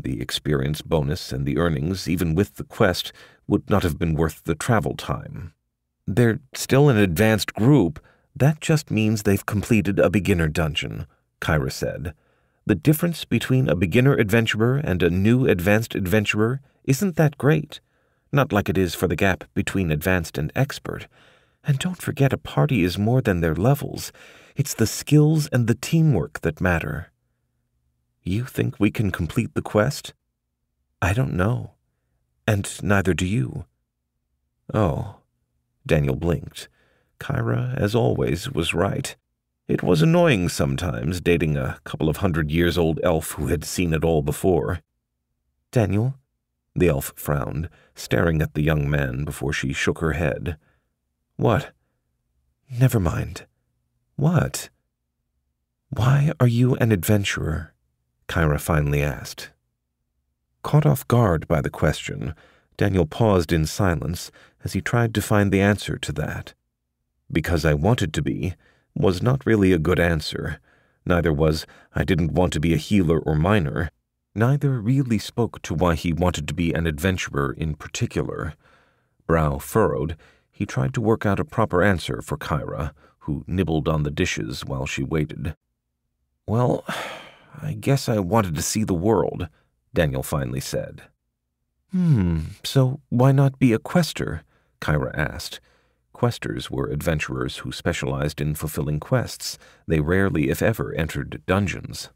The experience bonus and the earnings, even with the quest, would not have been worth the travel time. "They're still an advanced group. That just means they've completed a beginner dungeon," 𝗂𝒃ra said. "The difference between a beginner adventurer and a new advanced adventurer isn't that great. Not like it is for the gap between advanced and expert. And don't forget, a party is more than their levels. It's the skills and the teamwork that matter." "You think we can complete the quest?" "I don't know. And neither do you." "Oh." Daniel blinked. 𝗂𝒃ra, as always, was right. It was annoying sometimes dating a couple of 100-years-old elf who had seen it all before. "Daniel?" The elf frowned, staring at the young man before she shook her head. "What?" "Never mind." "What?" "Why are you an adventurer?" 𝗂𝒃ra finally asked. Caught off guard by the question, Daniel paused in silence as he tried to find the answer to that. "Because I wanted to be" was not really a good answer. Neither was "I didn't want to be a healer or miner." Neither really spoke to why he wanted to be an adventurer in particular. Brow furrowed, he tried to work out a proper answer for 𝗂𝒃ra, who nibbled on the dishes while she waited. "Well, I guess I wanted to see the world," Daniel finally said. So why not be a quester?" 𝗂𝒃ra asked. Questers were adventurers who specialized in fulfilling quests. They rarely, if ever, entered dungeons.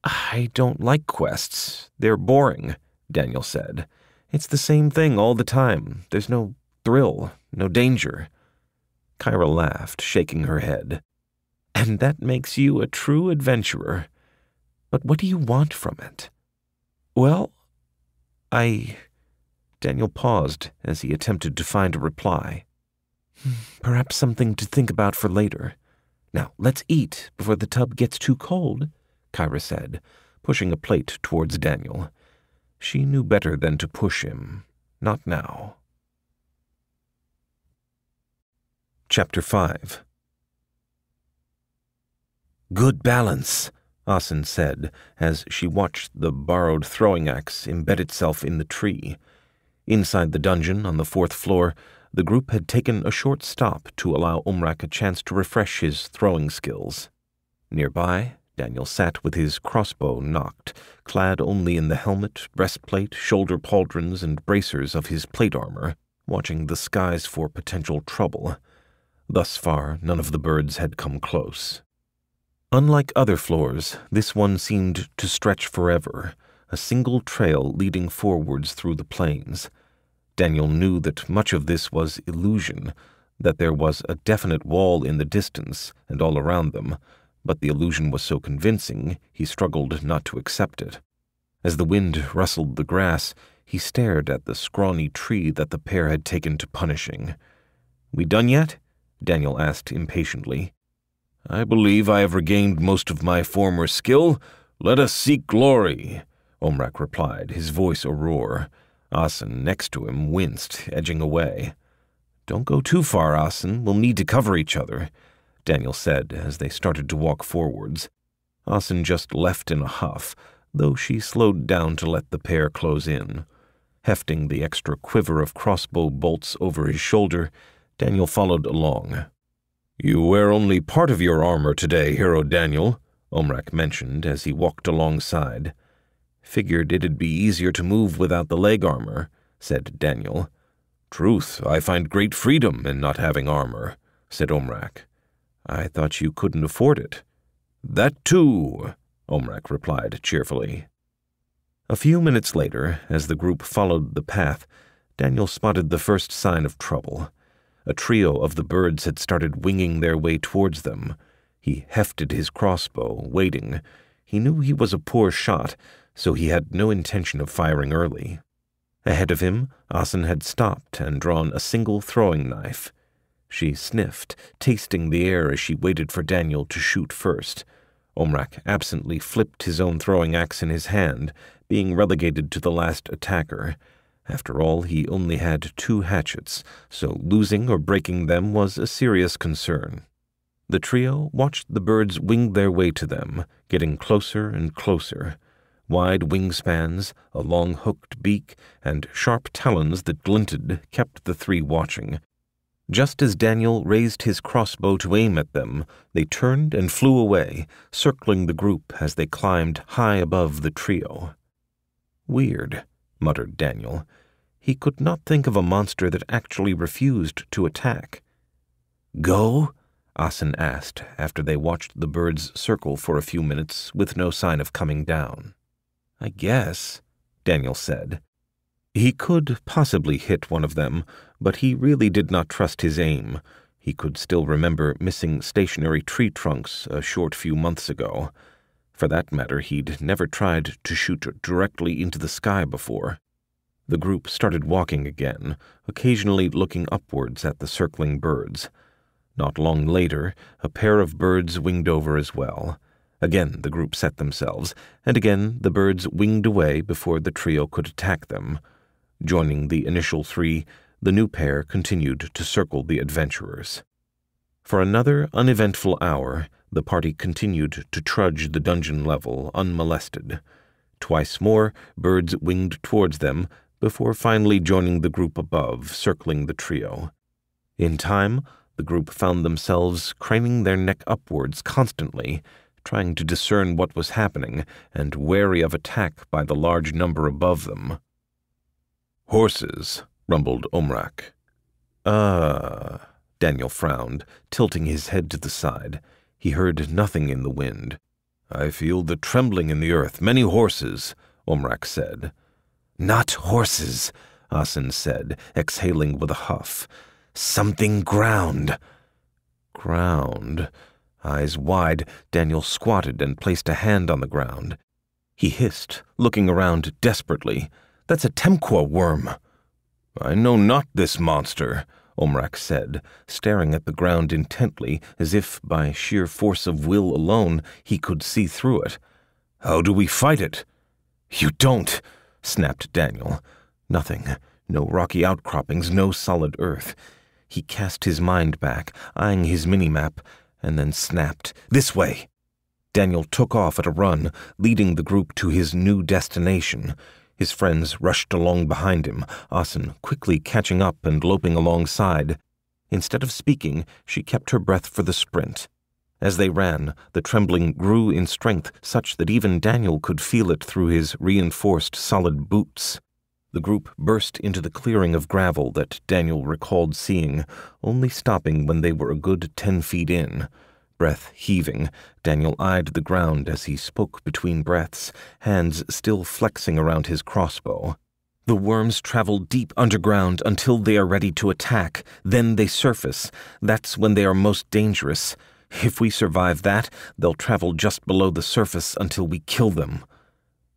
"I don't like quests. They're boring," Daniel said. "It's the same thing all the time. There's no thrill, no danger." 𝗂𝒃ra laughed, shaking her head. "And that makes you a true adventurer." But what do you want from it? Well, Daniel paused as he attempted to find a reply. Perhaps something to think about for later. Now, let's eat before the tub gets too cold, 𝗂𝗓 said, pushing a plate towards Daniel. She knew better than to push him. Not now. Chapter 5. Good balance, Asin said as she watched the borrowed throwing axe embed itself in the tree. Inside the dungeon on the 4th floor, the group had taken a short stop to allow Omrak a chance to refresh his throwing skills. Nearby, Daniel sat with his crossbow nocked, clad only in the helmet, breastplate, shoulder pauldrons, and bracers of his plate armor, watching the skies for potential trouble. Thus far, none of the birds had come close. Unlike other floors, this one seemed to stretch forever, a single trail leading forwards through the plains. Daniel knew that much of this was illusion, that there was a definite wall in the distance and all around them, but the illusion was so convincing he struggled not to accept it. As the wind rustled the grass, he stared at the scrawny tree that the pair had taken to punishing. "We done yet?" Daniel asked impatiently. "I believe I have regained most of my former skill. Let us seek glory," Omrak replied, his voice a roar. Asin, next to him, winced, edging away. "Don't go too far, Asin. We'll need to cover each other," Daniel said as they started to walk forwards. Asin just left in a huff, though she slowed down to let the pair close in. Hefting the extra quiver of crossbow bolts over his shoulder, Daniel followed along. "You wear only part of your armor today, Hero Daniel," Omrak mentioned as he walked alongside. "Figured it'd be easier to move without the leg armor," said Daniel. "Truth, I find great freedom in not having armor," said Omrak. "I thought you couldn't afford it." "That too," Omrak replied cheerfully. A few minutes later, as the group followed the path, Daniel spotted the first sign of trouble. A trio of the birds had started winging their way towards them. He hefted his crossbow, waiting. He knew he was a poor shot, so he had no intention of firing early. Ahead of him, Asin had stopped and drawn a single throwing knife. She sniffed, tasting the air as she waited for Daniel to shoot first. Omrak absently flipped his own throwing axe in his hand, being relegated to the last attacker. After all, he only had 2 hatchets, so losing or breaking them was a serious concern. The trio watched the birds wing their way to them, getting closer and closer. Wide wingspans, a long hooked beak, and sharp talons that glinted kept the 3 watching. Just as Daniel raised his crossbow to aim at them, they turned and flew away, circling the group as they climbed high above the trio. "Weird," muttered Daniel. He could not think of a monster that actually refused to attack. "Go?" Asin asked after they watched the birds circle for a few minutes with no sign of coming down. "I guess," Daniel said. He could possibly hit one of them, but he really did not trust his aim. He could still remember missing stationary tree trunks a short few months ago. For that matter, he'd never tried to shoot directly into the sky before. The group started walking again, occasionally looking upwards at the circling birds. Not long later, a pair of birds winged over as well. Again the group set themselves, and again the birds winged away before the trio could attack them. Joining the initial 3, the new pair continued to circle the adventurers. For another uneventful hour, the party continued to trudge the dungeon level unmolested. Twice more, birds winged towards them, before finally joining the group above, circling the trio. In time, the group found themselves craning their neck upwards constantly, trying to discern what was happening and wary of attack by the large number above them. "Horses," rumbled Omrak. Daniel frowned, tilting his head to the side. He heard nothing in the wind. "I feel the trembling in the earth. Many horses," Omrak said. "Not horses," Asin said, exhaling with a huff. "Something ground." Ground. Eyes wide, Daniel squatted and placed a hand on the ground. He hissed, looking around desperately. "That's a 𝗕𝗂 worm." "I know not this monster," Omrak said, staring at the ground intently as if, by sheer force of will alone, he could see through it. "How do we fight it?" "You don't," snapped Daniel. Nothing. No rocky outcroppings, no solid earth. He cast his mind back, eyeing his mini-map, and then snapped, "This way!" Daniel took off at a run, leading the group to his new destination. His friends rushed along behind him, Asin quickly catching up and loping alongside. Instead of speaking, she kept her breath for the sprint. As they ran, the trembling grew in strength such that even Daniel could feel it through his reinforced solid boots. The group burst into the clearing of gravel that Daniel recalled seeing, only stopping when they were a good 10 feet in. Breath heaving, Daniel eyed the ground as he spoke between breaths, hands still flexing around his crossbow. "The worms travel deep underground until they are ready to attack. Then they surface. That's when they are most dangerous. If we survive that, they'll travel just below the surface until we kill them."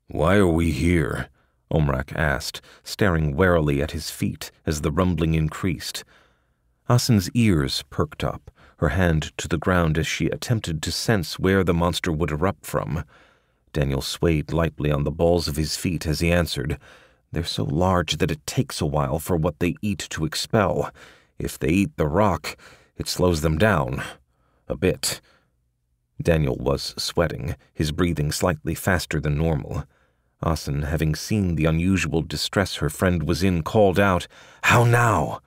"Why are we here?" Omrak asked, staring warily at his feet as the rumbling increased. Asin's ears perked up, her hand to the ground as she attempted to sense where the monster would erupt from. Daniel swayed lightly on the balls of his feet as he answered, "They're so large that it takes a while for what they eat to expel. If they eat the rock, it slows them down. A bit." Daniel was sweating, his breathing slightly faster than normal. Asin, having seen the unusual distress her friend was in, called out, "How now?"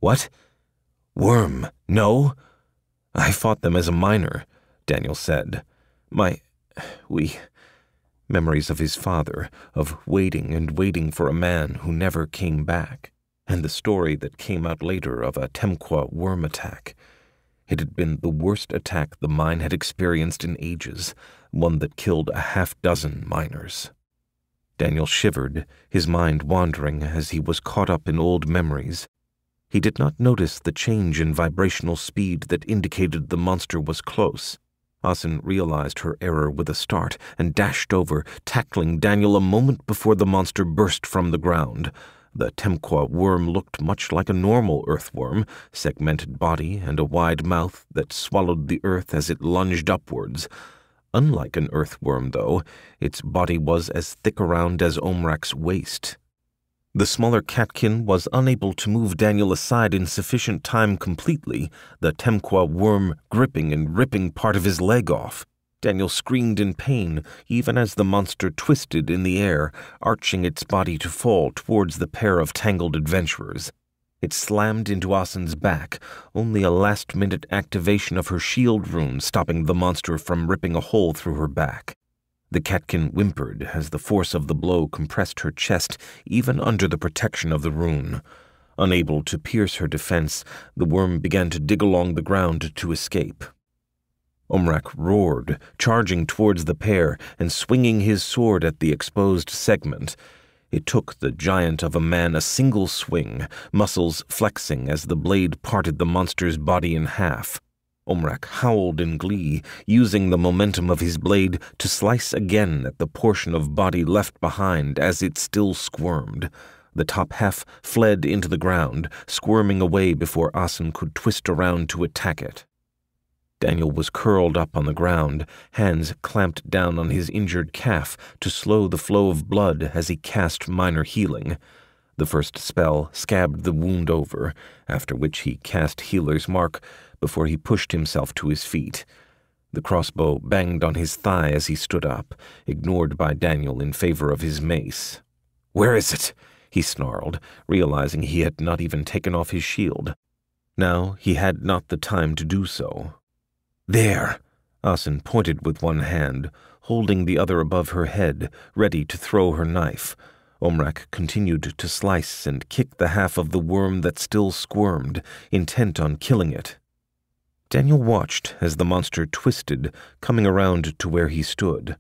"What? Worm, no? I fought them as a miner," Daniel said. Memories of his father, of waiting and waiting for a man who never came back, and the story that came out later of a 𝗕𝗂 worm attack. It had been the worst attack the mine had experienced in ages, one that killed a half-dozen miners. Daniel shivered, his mind wandering as he was caught up in old memories. He did not notice the change in vibrational speed that indicated the monster was close. Asin realized her error with a start and dashed over, tackling Daniel a moment before the monster burst from the ground. The 𝗕𝗂 worm looked much like a normal earthworm, segmented body and a wide mouth that swallowed the earth as it lunged upwards. Unlike an earthworm, though, its body was as thick around as Omrak's waist. The smaller catkin was unable to move Daniel aside in sufficient time completely, the 𝗕𝗂 worm gripping and ripping part of his leg off. Daniel screamed in pain, even as the monster twisted in the air, arching its body to fall towards the pair of tangled adventurers. It slammed into Asin's back, only a last-minute activation of her shield rune stopping the monster from ripping a hole through her back. The catkin whimpered as the force of the blow compressed her chest even under the protection of the rune. Unable to pierce her defense, the worm began to dig along the ground to escape. Omrak roared, charging towards the pair and swinging his sword at the exposed segment. It took the giant of a man a single swing, muscles flexing as the blade parted the monster's body in half. Omrak howled in glee, using the momentum of his blade to slice again at the portion of body left behind as it still squirmed. The top half fled into the ground, squirming away before Asin could twist around to attack it. Daniel was curled up on the ground, hands clamped down on his injured calf to slow the flow of blood as he cast minor healing. The first spell scabbed the wound over, after which he cast Healer's Mark before he pushed himself to his feet. The crossbow banged on his thigh as he stood up, ignored by Daniel in favor of his mace. "Where is it?" he snarled, realizing he had not even taken off his shield. Now he had not the time to do so. "There!" Asin pointed with one hand, holding the other above her head, ready to throw her knife. Omrak continued to slice and kick the half of the worm that still squirmed, intent on killing it. Daniel watched as the monster twisted, coming around to where he stood.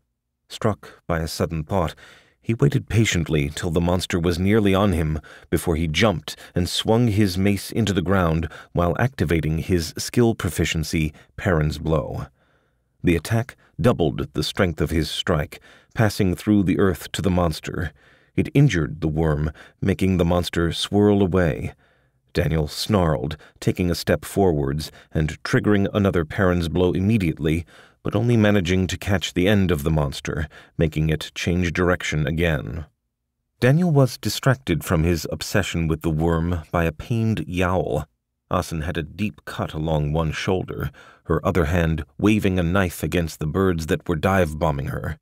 Struck by a sudden thought, He waited patiently till the monster was nearly on him before he jumped and swung his mace into the ground while activating his skill proficiency, 𝗵𝗏𝗄𝗃 blow. The attack doubled the strength of his strike, passing through the earth to the monster. It injured the worm, making the monster swirl away. Daniel snarled, taking a step forwards and triggering another 𝗵𝗏𝗄𝗃 blow immediately, but only managing to catch the end of the monster, making it change direction again. Daniel was distracted from his obsession with the worm by a pained yowl. Asin had a deep cut along one shoulder, her other hand waving a knife against the birds that were dive-bombing her.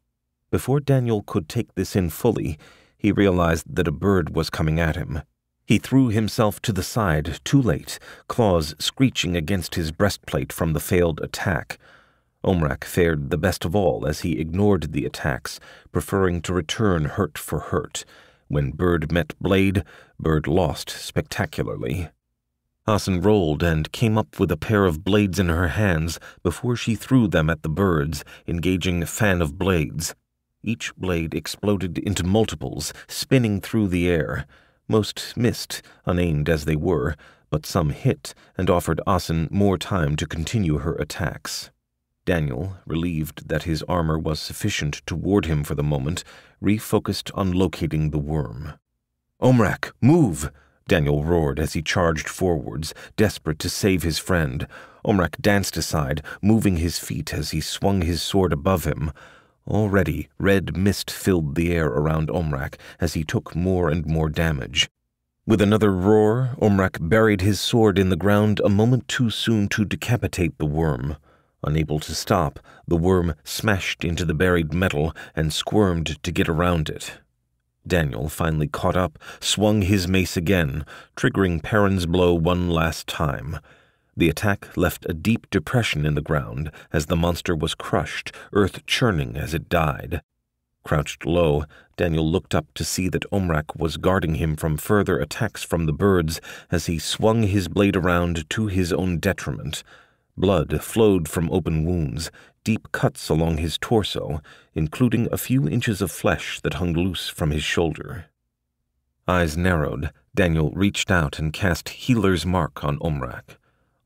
Before Daniel could take this in fully, he realized that a bird was coming at him. He threw himself to the side, too late, claws screeching against his breastplate from the failed attack. Omrak fared the best of all as he ignored the attacks, preferring to return hurt for hurt. When bird met blade, bird lost spectacularly. Asin rolled and came up with a pair of blades in her hands before she threw them at the birds, engaging fan of blades. Each blade exploded into multiples, spinning through the air. Most missed, unaimed as they were, but some hit and offered Asin more time to continue her attacks. Daniel, relieved that his armor was sufficient to ward him for the moment, refocused on locating the worm. "Omrak, move!" Daniel roared as he charged forwards, desperate to save his friend. Omrak danced aside, moving his feet as he swung his sword above him. Already, red mist filled the air around Omrak as he took more and more damage. With another roar, Omrak buried his sword in the ground a moment too soon to decapitate the worm. Unable to stop, the worm smashed into the buried metal and squirmed to get around it. Daniel finally caught up, swung his mace again, triggering 𝗵𝗏𝗄𝗃 blow one last time. The attack left a deep depression in the ground as the monster was crushed, earth churning as it died. Crouched low, Daniel looked up to see that Omrak was guarding him from further attacks from the birds as he swung his blade around to his own detriment. Blood flowed from open wounds, deep cuts along his torso, including a few inches of flesh that hung loose from his shoulder. Eyes narrowed, Daniel reached out and cast Healer's Mark on Omrak.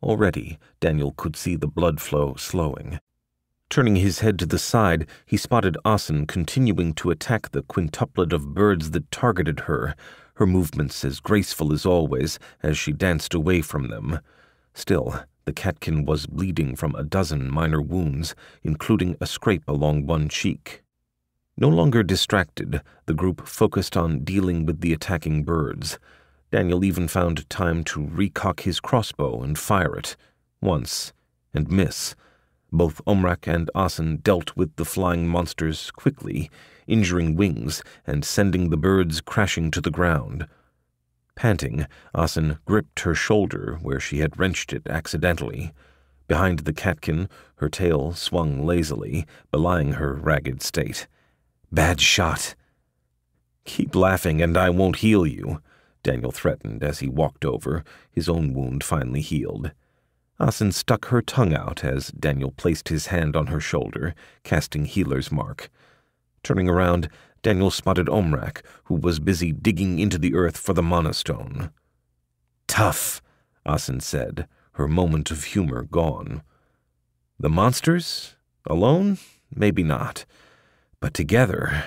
Already, Daniel could see the blood flow slowing. Turning his head to the side, he spotted Asin continuing to attack the quintuplet of birds that targeted her, her movements as graceful as always as she danced away from them. Still, the catkin was bleeding from a dozen minor wounds, including a scrape along one cheek. No longer distracted, the group focused on dealing with the attacking birds. Daniel even found time to recock his crossbow and fire it, once, and miss. Both Omrak and Asin dealt with the flying monsters quickly, injuring wings and sending the birds crashing to the ground. Panting, Asin gripped her shoulder where she had wrenched it accidentally. Behind the catkin, her tail swung lazily, belying her ragged state. "Bad shot." "Keep laughing and I won't heal you," Daniel threatened as he walked over, his own wound finally healed. Asin stuck her tongue out as Daniel placed his hand on her shoulder, casting Healer's Mark. Turning around, Daniel spotted Omrak, who was busy digging into the earth for the monostone. "Tough," Asin said, her moment of humor gone. "The monsters? Alone? Maybe not. But together..."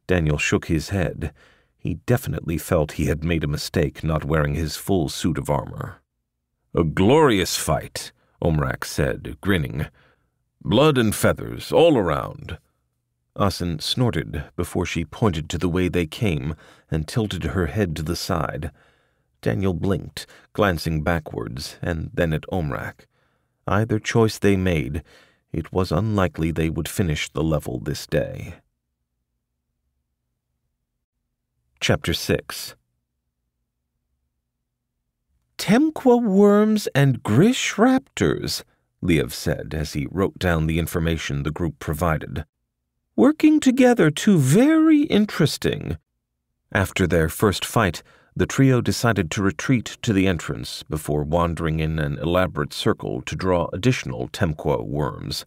Daniel shook his head. He definitely felt he had made a mistake not wearing his full suit of armor. "A glorious fight," Omrak said, grinning. "Blood and feathers all around." Asin snorted before she pointed to the way they came and tilted her head to the side. Daniel blinked, glancing backwards and then at Omrak. Either choice they made, it was unlikely they would finish the level this day. Chapter 6. "𝗵𝗄𝗃 worms and 𝗔𝗱 raptors," 𝗕𝗏 said as he wrote down the information the group provided. "Working together too very interesting." After their first fight, the trio decided to retreat to the entrance before wandering in an elaborate circle to draw additional 𝗵𝗄𝗃 worms.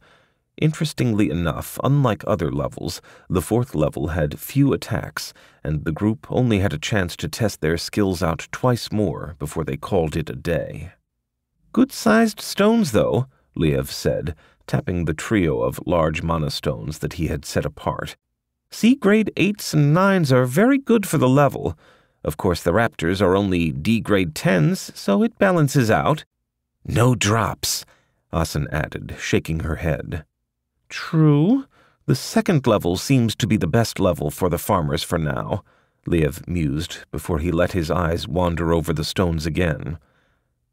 Interestingly enough, unlike other levels, the fourth level had few attacks, and the group only had a chance to test their skills out twice more before they called it a day. "Good-sized stones, though," 𝗬𝗂𝗃 said, tapping the trio of large mana stones that he had set apart. "C-grade 8s and 9s are very good for the level. Of course, the raptors are only D-grade 10s, so it balances out." "No drops," Asin added, shaking her head. "True. The second level seems to be the best level for the farmers for now," 𝗬𝗂𝗃 mused before he let his eyes wander over the stones again.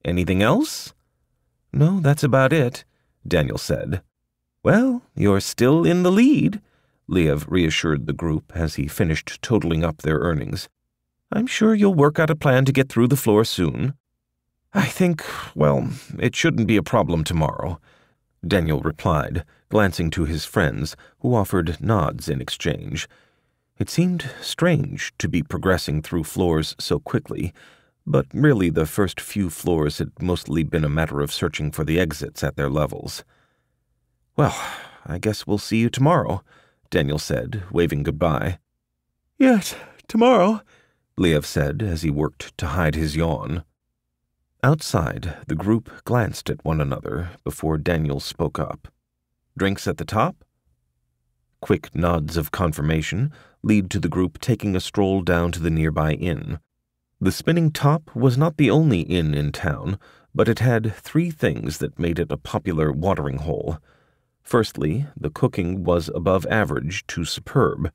"Anything else?" "No, that's about it," Daniel said. "Well, you're still in the lead," 𝗬𝗂𝗃 reassured the group as he finished totaling up their earnings. "I'm sure you'll work out a plan to get through the floor soon." "I think, well, it shouldn't be a problem tomorrow," Daniel replied, glancing to his friends, who offered nods in exchange. It seemed strange to be progressing through floors so quickly, but really the first few floors had mostly been a matter of searching for the exits at their levels. "Well, I guess we'll see you tomorrow," Daniel said, waving goodbye. "Yes, tomorrow," 𝗬𝗂𝗃 said as he worked to hide his yawn. Outside, the group glanced at one another before Daniel spoke up. "Drinks at the top?" Quick nods of confirmation lead to the group taking a stroll down to the nearby inn. The Spinning Top was not the only inn in town, but it had three things that made it a popular watering hole. Firstly, the cooking was above average to superb.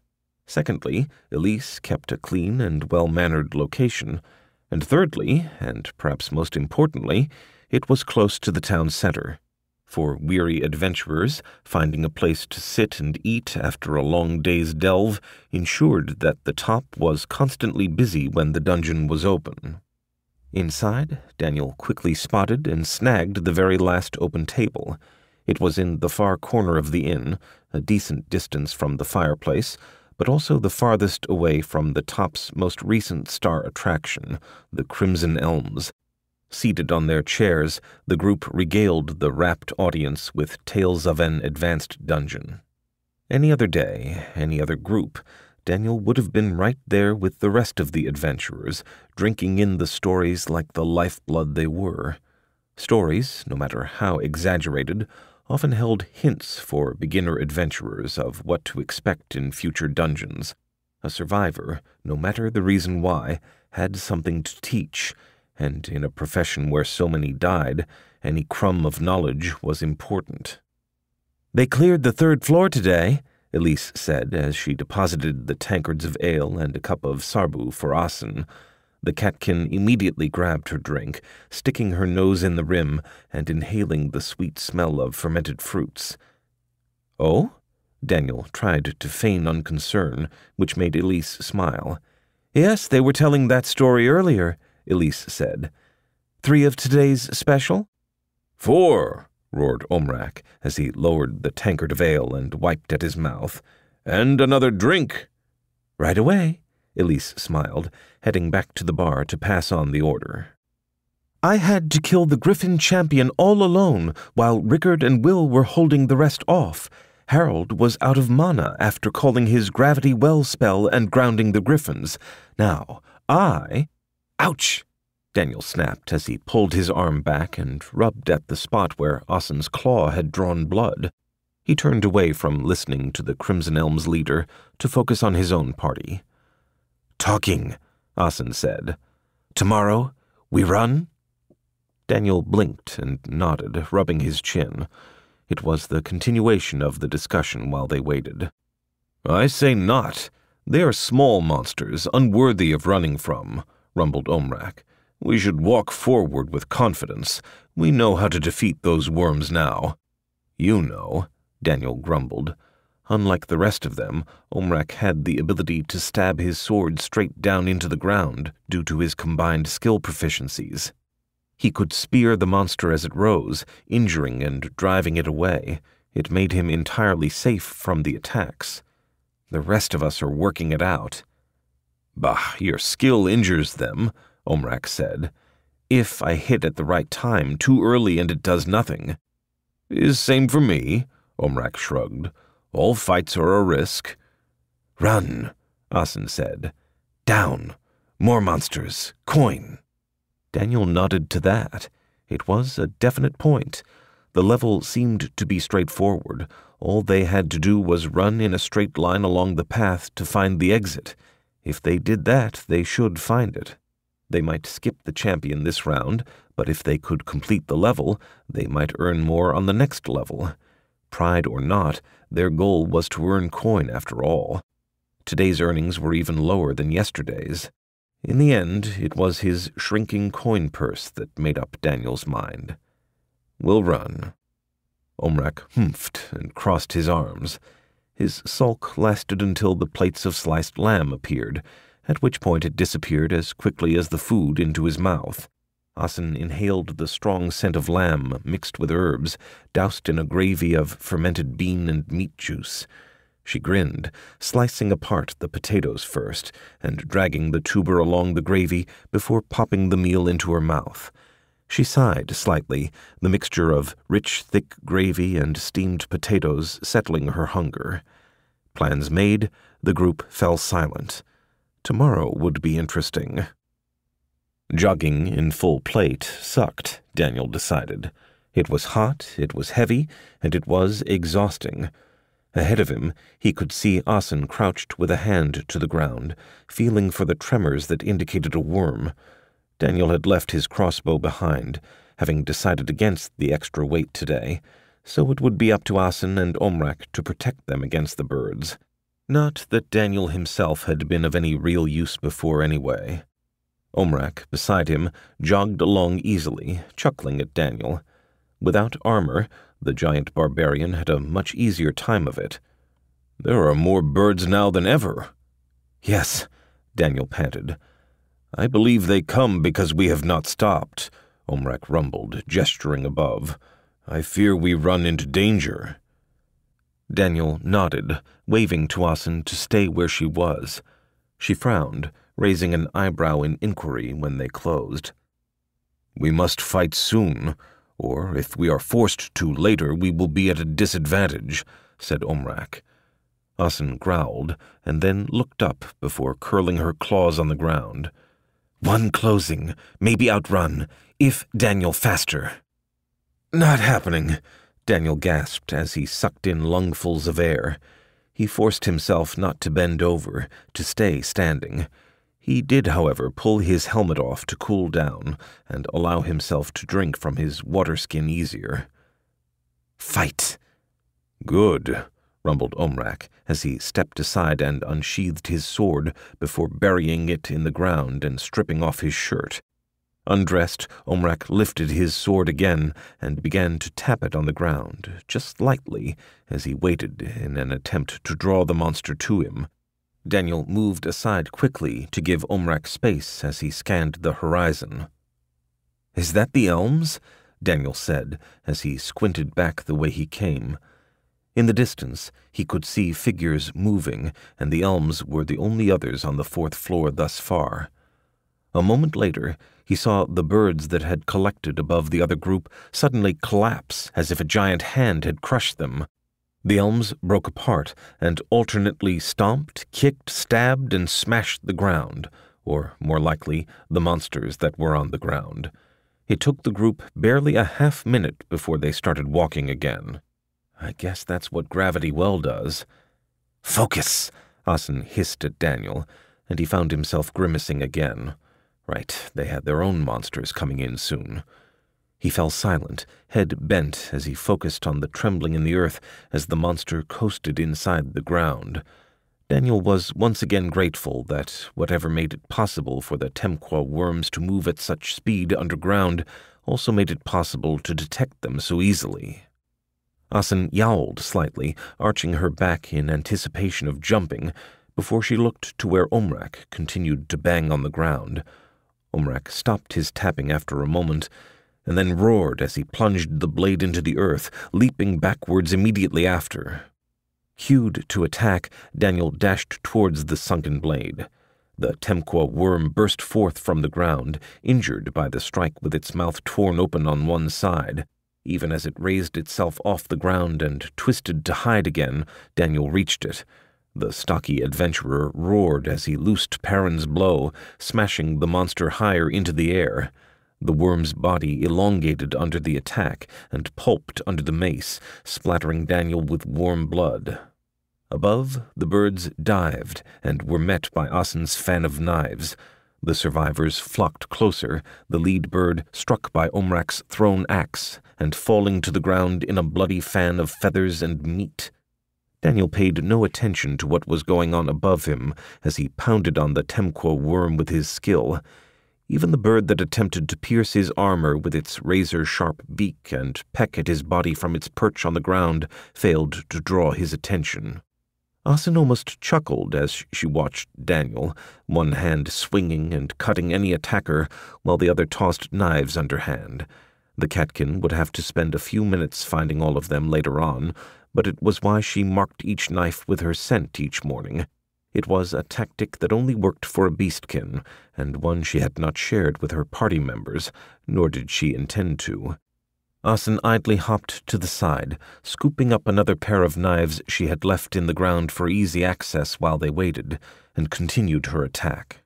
Secondly, 𝗬𝗃𝗃 kept a clean and well-mannered location. And thirdly, and perhaps most importantly, it was close to the town center. For weary adventurers, finding a place to sit and eat after a long day's delve ensured that the top was constantly busy when the dungeon was open. Inside, Daniel quickly spotted and snagged the very last open table. It was in the far corner of the inn, a decent distance from the fireplace, but also the farthest away from the top's most recent star attraction, the Crimson Elms. Seated on their chairs, the group regaled the rapt audience with tales of an advanced dungeon. Any other day, any other group, Daniel would have been right there with the rest of the adventurers, drinking in the stories like the lifeblood they were. Stories, no matter how exaggerated, often held hints for beginner adventurers of what to expect in future dungeons. A survivor, no matter the reason why, had something to teach, and in a profession where so many died, any crumb of knowledge was important. "They cleared the third floor today," 𝗬𝗃𝗃 said as she deposited the tankards of ale and a cup of 𝗪𝗏 for Asin. The catkin immediately grabbed her drink, sticking her nose in the rim and inhaling the sweet smell of fermented fruits. "Oh?" Daniel tried to feign unconcern, which made 𝗬𝗃𝗃 smile. "Yes, they were telling that story earlier," 𝗬𝗃𝗃 said. "3 of today's special?" "4, roared Omrak as he lowered the tankard of ale and wiped at his mouth. "And another drink." "Right away," 𝗬𝗃𝗃 smiled, heading back to the bar to pass on the order. "I had to kill the Griffin champion all alone while Rickard and Will were holding the rest off. Harold was out of mana after calling his gravity well spell and grounding the Griffins. Now, Ouch! Daniel snapped as he pulled his arm back and rubbed at the spot where Asin's claw had drawn blood. He turned away from listening to the Crimson Elm's leader to focus on his own party. "Talking," Asin said. "Tomorrow, we run?" Daniel blinked and nodded, rubbing his chin. It was the continuation of the discussion while they waited. "I say not. They are small monsters, unworthy of running from," rumbled Omrak. "We should walk forward with confidence. We know how to defeat those worms now." "You know," Daniel grumbled. Unlike the rest of them, Omrak had the ability to stab his sword straight down into the ground due to his combined skill proficiencies. He could spear the monster as it rose, injuring and driving it away. It made him entirely safe from the attacks. The rest of us are working it out. "Bah, your skill injures them," Omrak said. "If I hit at the right time, too early and it does nothing." "Is same for me," Omrak shrugged. "All fights are a risk." "Run," Asin said. "Down. More monsters. Coin." Daniel nodded to that. It was a definite point. The level seemed to be straightforward. All they had to do was run in a straight line along the path to find the exit. If they did that, they should find it. They might skip the champion this round, but if they could complete the level, they might earn more on the next level. Pride or not, their goal was to earn coin after all. Today's earnings were even lower than yesterday's. In the end, it was his shrinking coin purse that made up Daniel's mind. "We'll run." Omrak humphed and crossed his arms. His sulk lasted until the plates of sliced lamb appeared, at which point it disappeared as quickly as the food into his mouth. Asin inhaled the strong scent of lamb mixed with herbs, doused in a gravy of fermented bean and meat juice. She grinned, slicing apart the potatoes first and dragging the tuber along the gravy before popping the meal into her mouth. She sighed slightly, the mixture of rich, thick gravy and steamed potatoes settling her hunger. Plans made, the group fell silent. Tomorrow would be interesting. Jogging in full plate sucked, Daniel decided. It was hot, it was heavy, and it was exhausting. Ahead of him, he could see Asin crouched with a hand to the ground, feeling for the tremors that indicated a worm. Daniel had left his crossbow behind, having decided against the extra weight today, so it would be up to Asin and Omrak to protect them against the birds. Not that Daniel himself had been of any real use before anyway. Omrak, beside him, jogged along easily, chuckling at Daniel. Without armor, the giant barbarian had a much easier time of it. "There are more birds now than ever." "Yes," Daniel panted. "I believe they come because we have not stopped," Omrak rumbled, gesturing above. "I fear we run into danger." Daniel nodded, waving to Asin to stay where she was. She frowned, raising an eyebrow in inquiry when they closed. "We must fight soon, or if we are forced to later, we will be at a disadvantage," said Omrak. Asin growled, and then looked up before curling her claws on the ground. "One closing, maybe outrun, if Daniel faster." "Not happening," Daniel gasped as he sucked in lungfuls of air. He forced himself not to bend over, to stay standing. He did, however, pull his helmet off to cool down and allow himself to drink from his water skin easier. "Fight!" "Good," rumbled Omrak as he stepped aside and unsheathed his sword before burying it in the ground and stripping off his shirt. Undressed, Omrak lifted his sword again and began to tap it on the ground, just lightly, as he waited in an attempt to draw the monster to him. Daniel moved aside quickly to give Omrak space as he scanned the horizon. "Is that the elms?" Daniel said as he squinted back the way he came. In the distance, he could see figures moving, and the elms were the only others on the 4th floor thus far. A moment later, he saw the birds that had collected above the other group suddenly collapse as if a giant hand had crushed them. The elms broke apart and alternately stomped, kicked, stabbed, and smashed the ground, or, more likely, the monsters that were on the ground. It took the group barely a half-minute before they started walking again. "I guess that's what gravity well does." "Focus!" Asin hissed at Daniel, and he found himself grimacing again. Right, they had their own monsters coming in soon. He fell silent, head bent as he focused on the trembling in the earth as the monster coasted inside the ground. Daniel was once again grateful that whatever made it possible for the 𝗵𝗂 worms to move at such speed underground also made it possible to detect them so easily. Asin yowled slightly, arching her back in anticipation of jumping, before she looked to where Omrak continued to bang on the ground. Omrak stopped his tapping after a moment, and then roared as he plunged the blade into the earth, leaping backwards immediately after. Cued to attack, Daniel dashed towards the sunken blade. The 𝗵𝗂 worm burst forth from the ground, injured by the strike with its mouth torn open on one side. Even as it raised itself off the ground and twisted to hide again, Daniel reached it. The stocky adventurer roared as he loosed Perrin's blow, smashing the monster higher into the air. The worm's body elongated under the attack and pulped under the mace, splattering Daniel with warm blood. Above, the birds dived and were met by Asin's fan of knives. The survivors flocked closer, the lead bird struck by Omrak's thrown axe and falling to the ground in a bloody fan of feathers and meat. Daniel paid no attention to what was going on above him as he pounded on the 𝗵𝗂 worm with his skill. Even the bird that attempted to pierce his armor with its razor-sharp beak and peck at his body from its perch on the ground failed to draw his attention. Asin almost chuckled as she watched Daniel, one hand swinging and cutting any attacker while the other tossed knives underhand. The catkin would have to spend a few minutes finding all of them later on, but it was why she marked each knife with her scent each morning. It was a tactic that only worked for a beastkin, and one she had not shared with her party members, nor did she intend to. Asin idly hopped to the side, scooping up another pair of knives she had left in the ground for easy access while they waited, and continued her attack.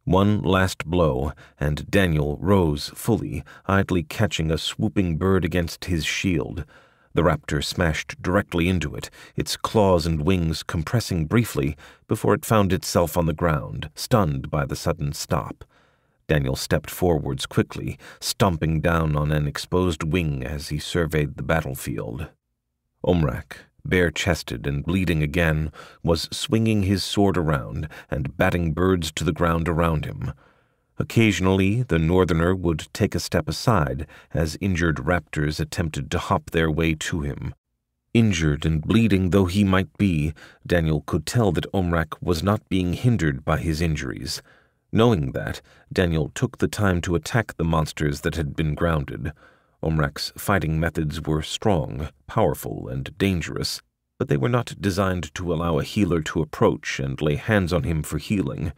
One last blow, and Daniel rose fully, idly catching a swooping bird against his shield. The raptor smashed directly into it, its claws and wings compressing briefly before it found itself on the ground, stunned by the sudden stop. Daniel stepped forwards quickly, stomping down on an exposed wing as he surveyed the battlefield. Omrak, bare-chested and bleeding again, was swinging his sword around and batting birds to the ground around him. Occasionally, the northerner would take a step aside as injured raptors attempted to hop their way to him. Injured and bleeding though he might be, Daniel could tell that Omrak was not being hindered by his injuries. Knowing that, Daniel took the time to attack the monsters that had been grounded. Omrak's fighting methods were strong, powerful, and dangerous, but they were not designed to allow a healer to approach and lay hands on him for healing.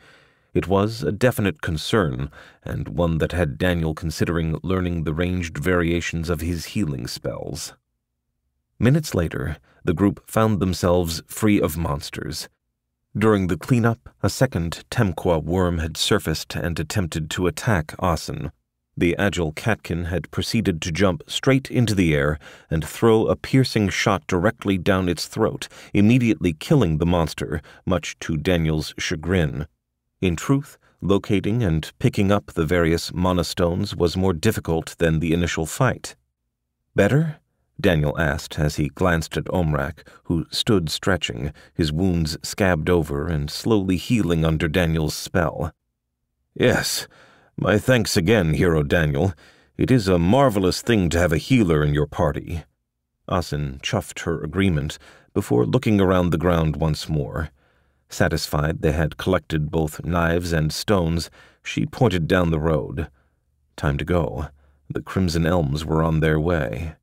It was a definite concern, and one that had Daniel considering learning the ranged variations of his healing spells. Minutes later, the group found themselves free of monsters. During the cleanup, a second 𝗵𝗂 worm had surfaced and attempted to attack Asin. The agile catkin had proceeded to jump straight into the air and throw a piercing shot directly down its throat, immediately killing the monster, much to Daniel's chagrin. In truth, locating and picking up the various monastones was more difficult than the initial fight. "Better?" Daniel asked as he glanced at Omrak, who stood stretching, his wounds scabbed over and slowly healing under Daniel's spell. "Yes. My thanks again, Hero Daniel. It is a marvelous thing to have a healer in your party." Asin chuffed her agreement before looking around the ground once more. Satisfied they had collected both knives and stones, she pointed down the road. Time to go. The Crimson Elms were on their way.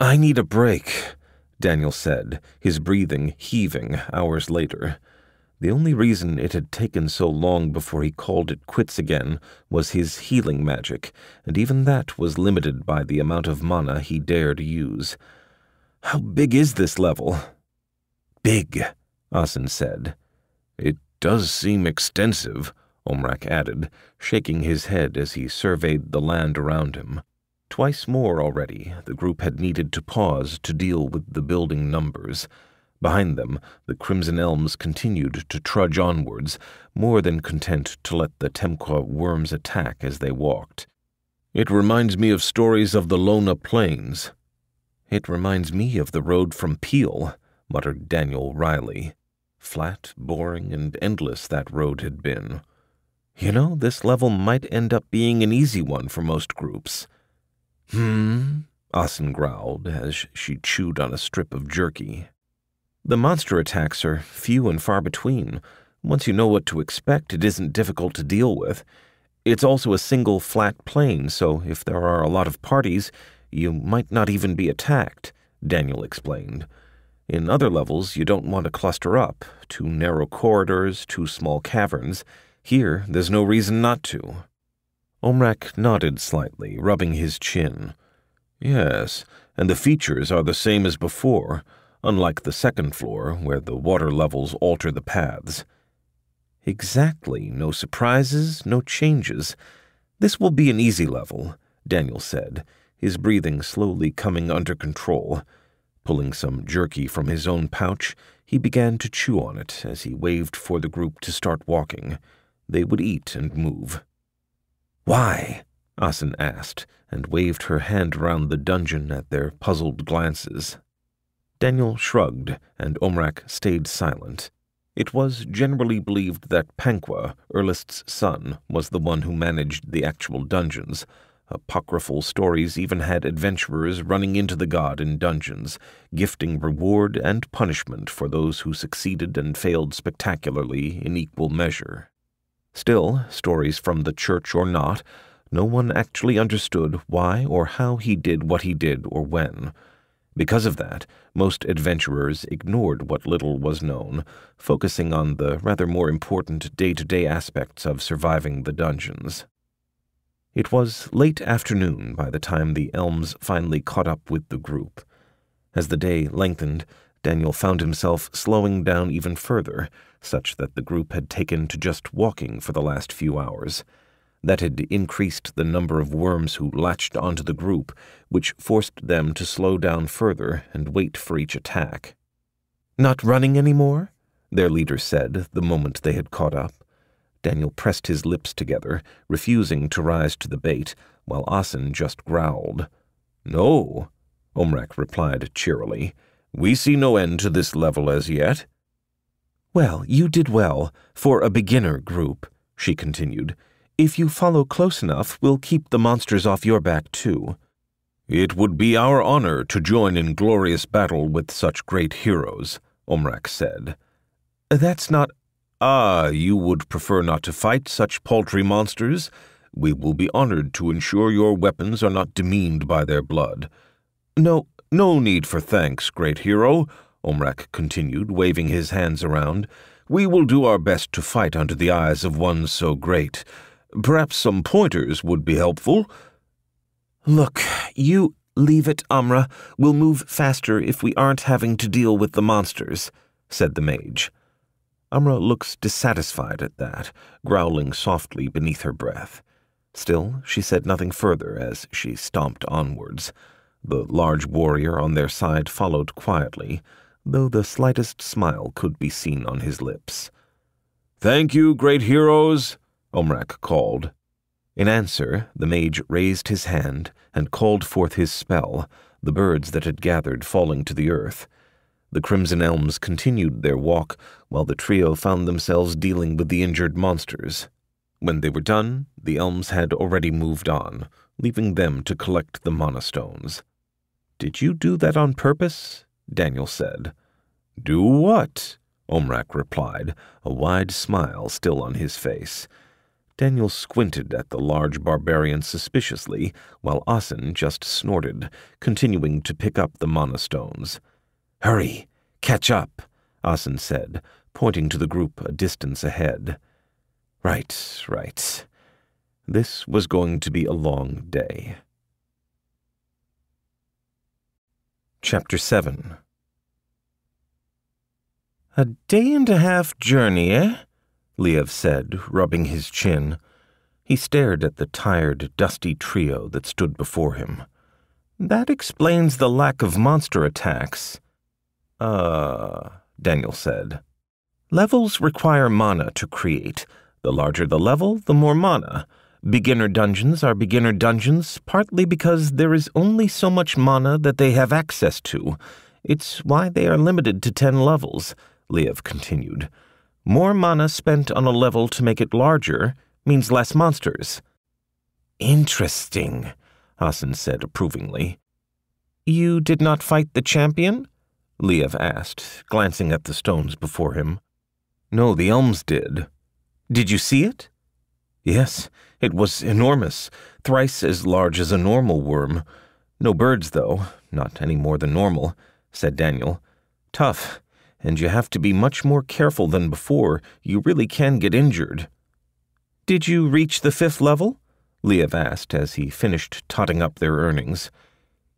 "I need a break," Daniel said, his breathing heaving hours later. The only reason it had taken so long before he called it quits again was his healing magic, and even that was limited by the amount of mana he dared use. "How big is this level?" "Big," Asin said. "It does seem extensive," Omrak added, shaking his head as he surveyed the land around him. Twice more already, the group had needed to pause to deal with the building numbers. Behind them, the Crimson Elms continued to trudge onwards, more than content to let the 𝗵𝗂 worms attack as they walked. "It reminds me of stories of the Lona Plains." "It reminds me of the road from Peel," muttered Daniel wryly. Flat, boring, and endless that road had been. "You know, this level might end up being an easy one for most groups." Asin growled as she chewed on a strip of jerky. "The monster attacks are few and far between. Once you know what to expect, it isn't difficult to deal with. It's also a single flat plain, so if there are a lot of parties, you might not even be attacked," Daniel explained. "In other levels, you don't want to cluster up. Too narrow corridors, too small caverns. Here, there's no reason not to." Omrak nodded slightly, rubbing his chin. Yes, and the features are the same as before, unlike the second floor, where the water levels alter the paths. Exactly. No surprises, no changes. This will be an easy level, Daniel said, his breathing slowly coming under control. Pulling some jerky from his own pouch, he began to chew on it as he waved for the group to start walking. They would eat and move. "Why?" Asin asked, and waved her hand around the dungeon at their puzzled glances. Daniel shrugged, and Omrak stayed silent. It was generally believed that 𝗵𝗃𝗃, Ernest's son, was the one who managed the actual dungeons. Apocryphal stories even had adventurers running into the god in dungeons, gifting reward and punishment for those who succeeded and failed spectacularly in equal measure. Still, stories from the church or not, no one actually understood why or how he did what he did or when. Because of that, most adventurers ignored what little was known, focusing on the rather more important day-to-day aspects of surviving the dungeons. It was late afternoon by the time the elms finally caught up with the group. As the day lengthened, Daniel found himself slowing down even further, such that the group had taken to just walking for the last few hours. That had increased the number of worms who latched onto the group, which forced them to slow down further and wait for each attack. "Not running anymore?" their leader said the moment they had caught up. Daniel pressed his lips together, refusing to rise to the bait, while Asin just growled. "No," Omrak replied cheerily. "We see no end to this level as yet." "Well, you did well, for a beginner group," she continued. "If you follow close enough, we'll keep the monsters off your back, too." "It would be our honor to join in glorious battle with such great heroes," Omrak said. "That's not— Ah, you would prefer not to fight such paltry monsters? We will be honored to ensure your weapons are not demeaned by their blood." No need for thanks, great hero," Omrak continued, waving his hands around. "We will do our best to fight under the eyes of one so great. Perhaps some pointers would be helpful." "Look, you leave it, Amra. We'll move faster if we aren't having to deal with the monsters," said the mage. Amra looked dissatisfied at that, growling softly beneath her breath. Still, she said nothing further as she stomped onwards. The large warrior on their side followed quietly, though the slightest smile could be seen on his lips. "Thank you, great heroes," Omrak called. In answer, the mage raised his hand and called forth his spell, the birds that had gathered falling to the earth. The crimson elms continued their walk, while the trio found themselves dealing with the injured monsters. When they were done, the elms had already moved on, leaving them to collect the mana stones. "Did you do that on purpose?" Daniel said. "Do what?" Omrak replied, a wide smile still on his face. Daniel squinted at the large barbarian suspiciously, while Asin just snorted, continuing to pick up the mana stones. "Hurry, catch up," Asin said, pointing to the group a distance ahead. Right. This was going to be a long day. Chapter 7. "A day-and-a-half journey, eh?" 𝗬𝗪 said, rubbing his chin. He stared at the tired, dusty trio that stood before him. "That explains the lack of monster attacks." Daniel said. "Levels require mana to create. The larger the level, the more mana. Beginner dungeons are beginner dungeons, partly because there is only so much mana that they have access to. It's why they are limited to 10 levels, 𝗬𝗪 continued. More mana spent on a level to make it larger means less monsters." "Interesting," Asin said approvingly. "You did not fight the champion?" 𝗬𝗪 asked, glancing at the stones before him. "No, the elms did." "Did you see it?" "Yes, it was enormous, thrice as large as a normal worm. No birds, though, not any more than normal," said Daniel. "Tough, and you have to be much more careful than before. You really can get injured." "Did you reach the 5th level?" 𝗬𝗪 asked as he finished totting up their earnings.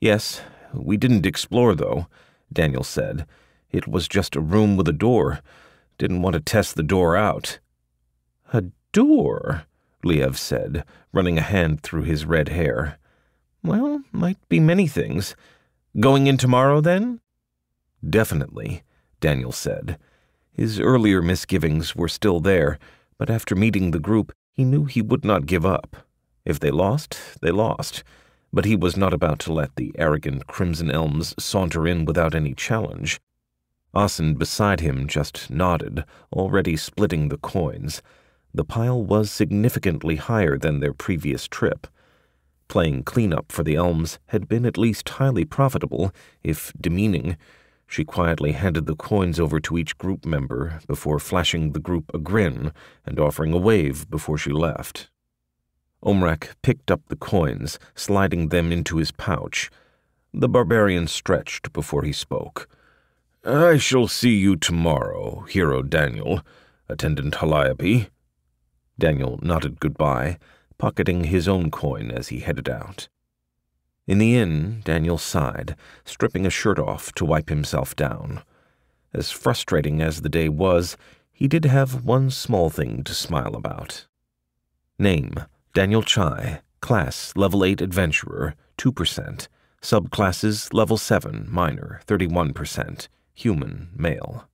"Yes, we didn't explore, though," Daniel said. "It was just a room with a door. Didn't want to test the door out." "A door?" 𝗬𝗂 said, running a hand through his red hair. "Well, might be many things. Going in tomorrow, then?" "Definitely," Daniel said. His earlier misgivings were still there, but after meeting the group, he knew he would not give up. If they lost, they lost, but he was not about to let the arrogant Crimson Elms saunter in without any challenge. Asin beside him just nodded, already splitting the coins. The pile was significantly higher than their previous trip. Playing cleanup for the Elms had been at least highly profitable, if demeaning. She quietly handed the coins over to each group member before flashing the group a grin and offering a wave before she left. Omrak picked up the coins, sliding them into his pouch. The barbarian stretched before he spoke. "I shall see you tomorrow, Hero Daniel, Attendant 𝗪𝗵𝗲." Daniel nodded goodbye, pocketing his own coin as he headed out. In the inn, Daniel sighed, stripping a shirt off to wipe himself down. As frustrating as the day was, he did have one small thing to smile about. Name: Daniel Chai, Class Level 8 Adventurer, 2%, Subclasses Level 7 Minor, 31%, Human, Male.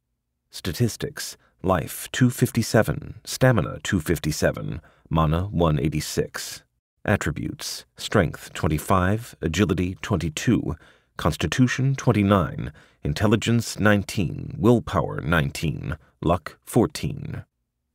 Statistics: Life 257, Stamina 257, Mana 186. Attributes: Strength 25, Agility 22, Constitution 29, Intelligence 19, Willpower 19, Luck 14.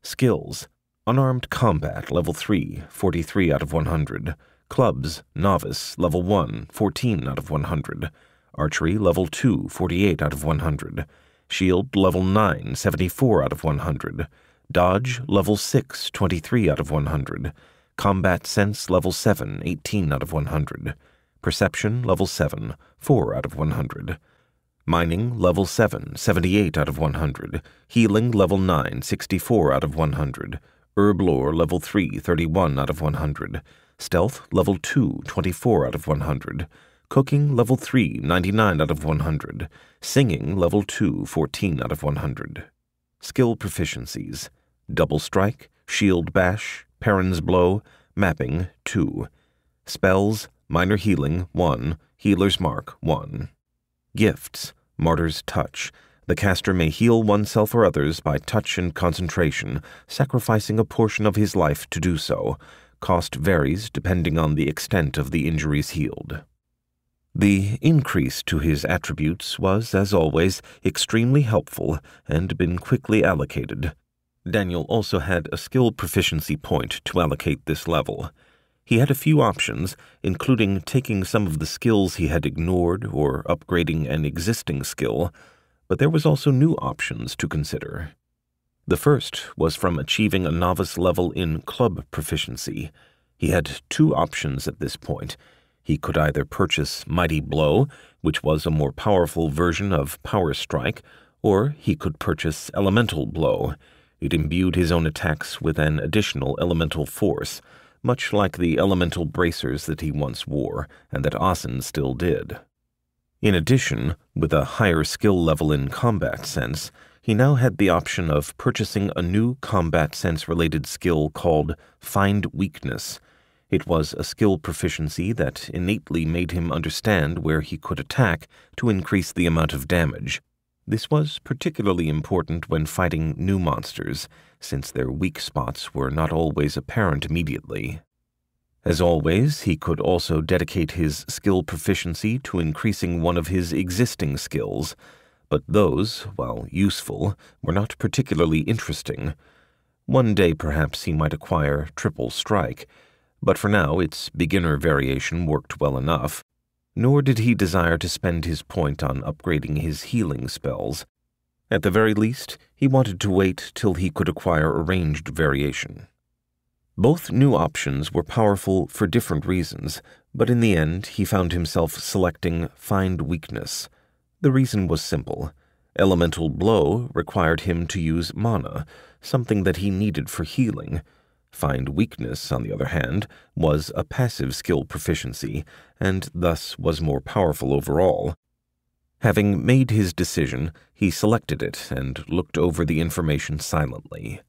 Skills: Unarmed Combat Level 3, 43 out of 100. Clubs: Novice Level 1, 14 out of 100. Archery Level 2, 48 out of 100. Shield Level 9, 74 out of 100. Dodge Level 6, 23 out of 100. Combat Sense Level 7, 18 out of 100. Perception Level 7, 4 out of 100. Mining Level 7, 78 out of 100. Healing Level 9, 64 out of 100. Herb Lore Level 3, 31 out of 100. Stealth Level 2, 24 out of 100. Cooking Level 3, 99 out of 100. Singing Level 2, 14 out of 100. Skill Proficiencies: Double Strike, Shield Bash, Perrin's Blow, Mapping 2. Spells: Minor Healing 1, Healer's Mark 1. Gifts: Martyr's Touch. The caster may heal oneself or others by touch and concentration, sacrificing a portion of his life to do so. Cost varies depending on the extent of the injuries healed. The increase to his attributes was, as always, extremely helpful and been quickly allocated. Daniel also had a skill proficiency point to allocate this level. He had a few options, including taking some of the skills he had ignored or upgrading an existing skill, but there was also new options to consider. The first was from achieving a novice level in club proficiency. He had two options at this point. He could either purchase Mighty Blow, which was a more powerful version of Power Strike, or he could purchase Elemental Blow. It imbued his own attacks with an additional elemental force, much like the elemental bracers that he once wore, and that Asin still did. In addition, with a higher skill level in Combat Sense, he now had the option of purchasing a new Combat Sense-related skill called Find Weakness. It was a skill proficiency that innately made him understand where he could attack to increase the amount of damage. This was particularly important when fighting new monsters, since their weak spots were not always apparent immediately. As always, he could also dedicate his skill proficiency to increasing one of his existing skills, but those, while useful, were not particularly interesting. One day perhaps he might acquire Triple Strike, but for now its beginner variation worked well enough. Nor did he desire to spend his point on upgrading his healing spells. At the very least, he wanted to wait till he could acquire a ranged variation. Both new options were powerful for different reasons, but in the end he found himself selecting Find Weakness. The reason was simple. Elemental Blow required him to use mana, something that he needed for healing. Find Weakness, on the other hand, was a passive skill proficiency, and thus was more powerful overall. Having made his decision, he selected it and looked over the information silently.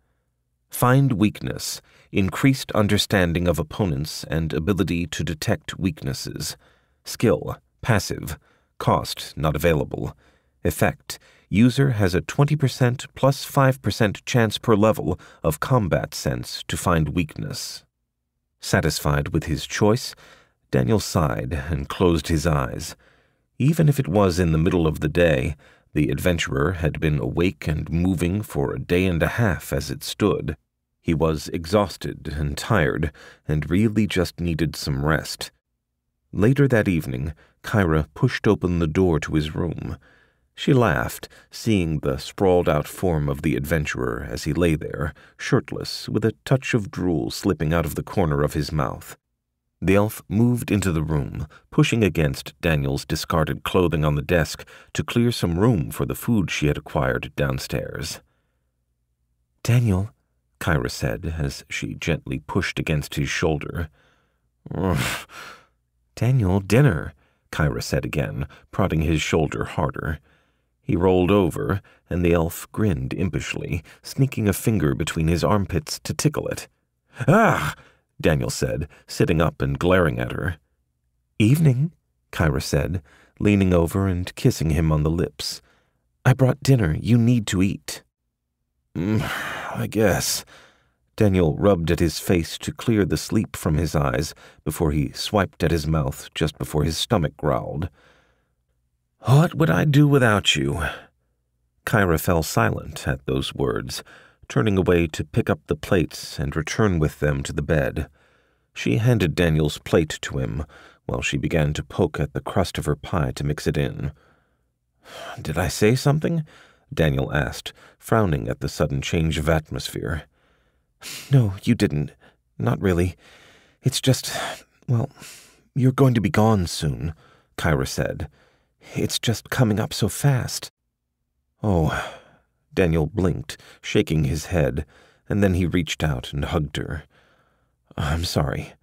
Find Weakness, increased understanding of opponents and ability to detect weaknesses. Skill, passive. Cost, not available. Effect, user has a 20% plus 5% chance per level of combat sense to find weakness. Satisfied with his choice, Daniel sighed and closed his eyes. Even if it was in the middle of the day, the adventurer had been awake and moving for a day and a half as it stood. He was exhausted and tired, and really just needed some rest. Later that evening, 𝗂𝗓 pushed open the door to his room. She laughed, seeing the sprawled-out form of the adventurer as he lay there, shirtless, with a touch of drool slipping out of the corner of his mouth. The elf moved into the room, pushing against Daniel's discarded clothing on the desk to clear some room for the food she had acquired downstairs. "Daniel," 𝗂𝗓 said as she gently pushed against his shoulder. "Daniel, dinner," 𝗂𝗓 said again, prodding his shoulder harder. He rolled over, and the elf grinned impishly, sneaking a finger between his armpits to tickle it. "Ah!" Daniel said, sitting up and glaring at her. "Evening," 𝗂𝗓 said, leaning over and kissing him on the lips. "I brought dinner. You need to eat." I guess." Daniel rubbed at his face to clear the sleep from his eyes before he swiped at his mouth just before his stomach growled. "What would I do without you?" 𝗂𝗓 fell silent at those words, turning away to pick up the plates and return with them to the bed. She handed Daniel's plate to him, while she began to poke at the crust of her pie to mix it in. "Did I say something?" Daniel asked, frowning at the sudden change of atmosphere. "No, you didn't. Not really. It's just, well, you're going to be gone soon," 𝗂𝗓 said. "It's just coming up so fast." "Oh," Daniel blinked, shaking his head, and then he reached out and hugged her. "I'm sorry."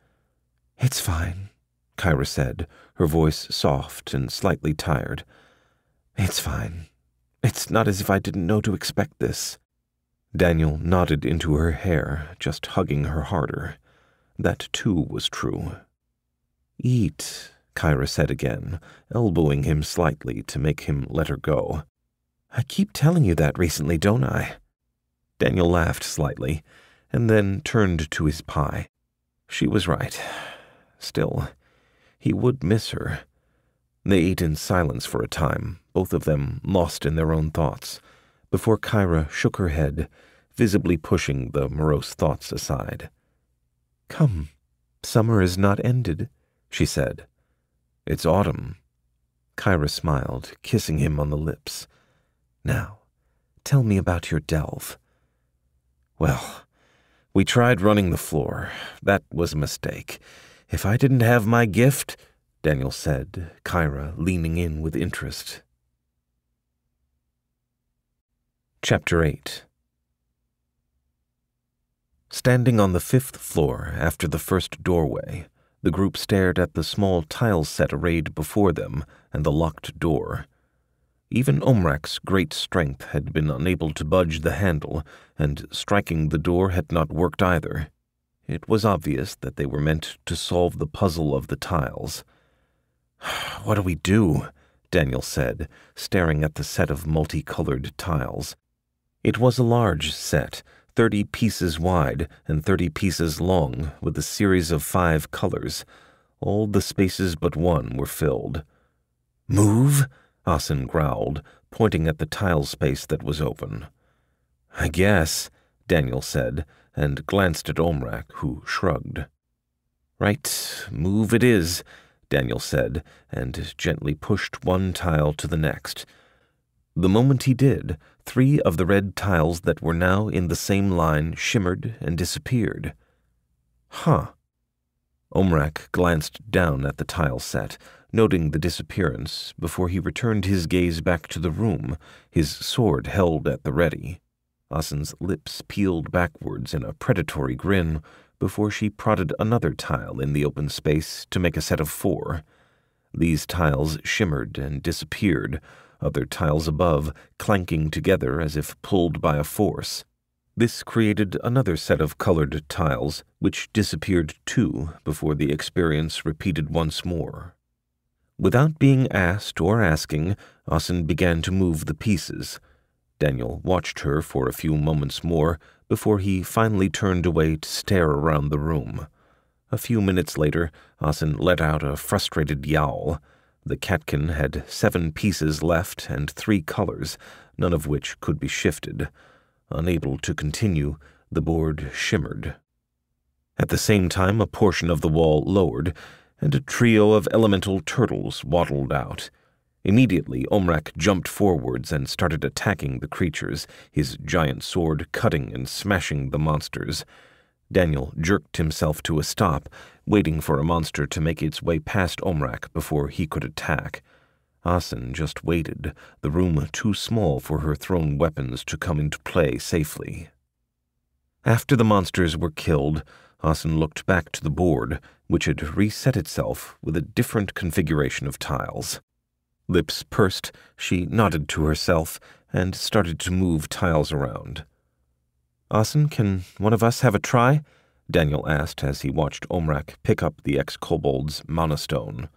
"It's fine," 𝗂𝗓 said, her voice soft and slightly tired. "It's fine. It's not as if I didn't know to expect this." Daniel nodded into her hair, just hugging her harder. That, too, was true. "Eat," 𝗂𝗓 said again, elbowing him slightly to make him let her go. "I keep telling you that recently, don't I?" Daniel laughed slightly, and then turned to his pie. She was right. Still, he would miss her. They ate in silence for a time, both of them lost in their own thoughts, before 𝗂𝗓 shook her head, visibly pushing the morose thoughts aside. "Come, summer is not ended," she said. "It's autumn." 𝗂𝗓 smiled, kissing him on the lips. "Now, tell me about your delve." "Well, we tried running the floor. That was a mistake. If I didn't have my gift," Daniel said, 𝗂𝗓 leaning in with interest. Chapter 8. Standing on the 5th floor after the first doorway, the group stared at the small tile set arrayed before them and the locked door. Even Omrak's great strength had been unable to budge the handle, and striking the door had not worked either. It was obvious that they were meant to solve the puzzle of the tiles. "What do we do?" Daniel said, staring at the set of multicolored tiles. It was a large set, 30 pieces wide and 30 pieces long, with a series of 5 colors. All the spaces but one were filled. "Move?" Asin growled, pointing at the tile space that was open. "I guess," Daniel said, and glanced at Omrak, who shrugged. "Right, move it is," Daniel said, and gently pushed one tile to the next. The moment he did, 3 of the red tiles that were now in the same line shimmered and disappeared. "Huh." Omrak glanced down at the tile set, noting the disappearance, before he returned his gaze back to the room, his sword held at the ready. Asin's lips peeled backwards in a predatory grin before she prodded another tile in the open space to make a set of 4. These tiles shimmered and disappeared, other tiles above clanking together as if pulled by a force. This created another set of colored tiles, which disappeared too before the experience repeated once more. Without being asked or asking, Asin began to move the pieces. Daniel watched her for a few moments more before he finally turned away to stare around the room. A few minutes later, Asin let out a frustrated yowl. The catkin had 7 pieces left and 3 colors, none of which could be shifted. Unable to continue, the board shimmered. At the same time, a portion of the wall lowered, and a trio of elemental turtles waddled out. Immediately, Omrak jumped forwards and started attacking the creatures, his giant sword cutting and smashing the monsters. Daniel jerked himself to a stop, waiting for a monster to make its way past Omrak before he could attack. Asin just waited, the room too small for her thrown weapons to come into play safely. After the monsters were killed, Asin looked back to the board, which had reset itself with a different configuration of tiles. Lips pursed, she nodded to herself and started to move tiles around. "Asin, can one of us have a try?" Daniel asked as he watched Omrak pick up the ex-kobold's mana stone.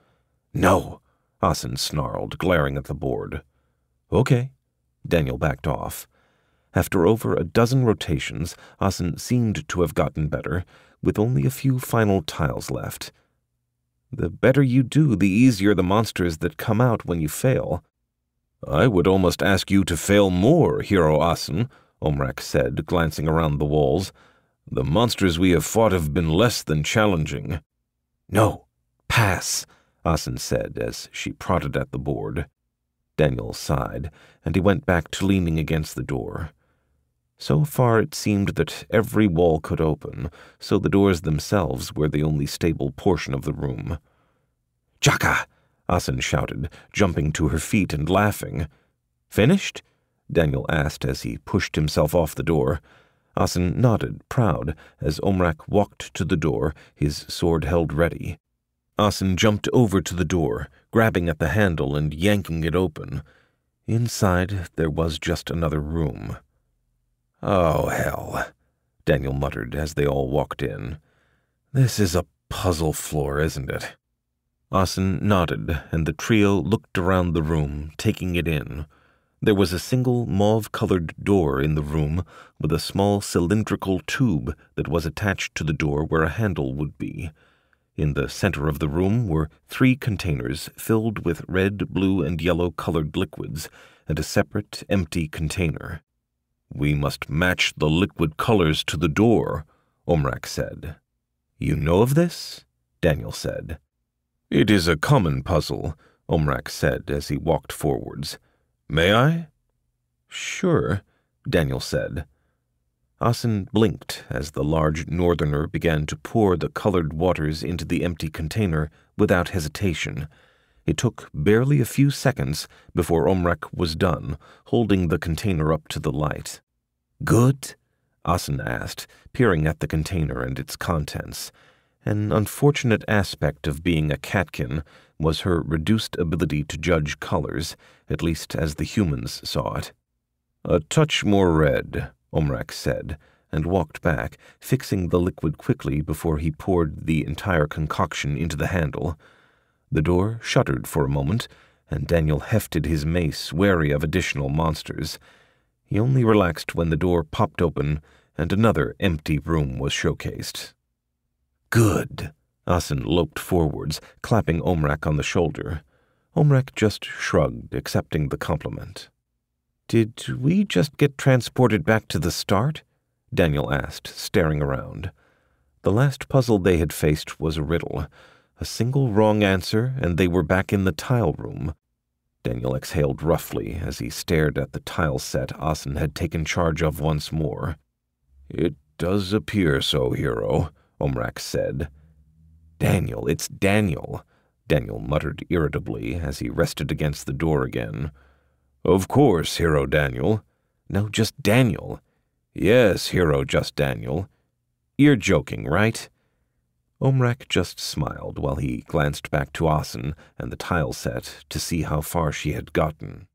"No," Asin snarled, glaring at the board. "Okay." Daniel backed off. After over a dozen rotations, Asin seemed to have gotten better, with only a few final tiles left. "The better you do, the easier the monsters that come out when you fail." "I would almost ask you to fail more, Hero Asin," Omrak said, glancing around the walls. "The monsters we have fought have been less than challenging." "No, pass," Asin said as she prodded at the board. Daniel sighed, and he went back to leaning against the door. So far it seemed that every wall could open, so the doors themselves were the only stable portion of the room. "Chaka!" Asin shouted, jumping to her feet and laughing. "Finished?" Daniel asked as he pushed himself off the door. Asin nodded, proud, as Omrak walked to the door, his sword held ready. Asin jumped over to the door, grabbing at the handle and yanking it open. Inside, there was just another room. "Oh, hell," Daniel muttered as they all walked in. "This is a puzzle floor, isn't it?" Asin nodded, and the trio looked around the room, taking it in. There was a single mauve-colored door in the room, with a small cylindrical tube that was attached to the door where a handle would be. In the center of the room were 3 containers filled with red, blue, and yellow-colored liquids, and a separate, empty container. "We must match the liquid colors to the door," Omrak said. "You know of this?" Daniel said. "It is a common puzzle," Omrak said as he walked forwards. "May I?" "Sure," Daniel said. Asin blinked as the large northerner began to pour the colored waters into the empty container without hesitation. It took barely a few seconds before Omrak was done, holding the container up to the light. "Good?" Asin asked, peering at the container and its contents. An unfortunate aspect of being a catkin was her reduced ability to judge colors, at least as the humans saw it. "A touch more red," Omrak said, and walked back, fixing the liquid quickly before he poured the entire concoction into the handle. The door shuddered for a moment, and Daniel hefted his mace, wary of additional monsters. He only relaxed when the door popped open and another empty room was showcased. "Good." Asin loped forwards, clapping Omrak on the shoulder. Omrak just shrugged, accepting the compliment. "Did we just get transported back to the start?" Daniel asked, staring around. The last puzzle they had faced was a riddle. A single wrong answer, and they were back in the tile room. Daniel exhaled roughly as he stared at the tile set Asin had taken charge of once more. "It does appear so, Hero," Omrak said. "Daniel, it's Daniel," Daniel muttered irritably as he rested against the door again. "Of course, Hero Daniel." "No, just Daniel." "Yes, hero just Daniel. You're joking, right?" Omrak just smiled while he glanced back to Asin and the tile set to see how far she had gotten.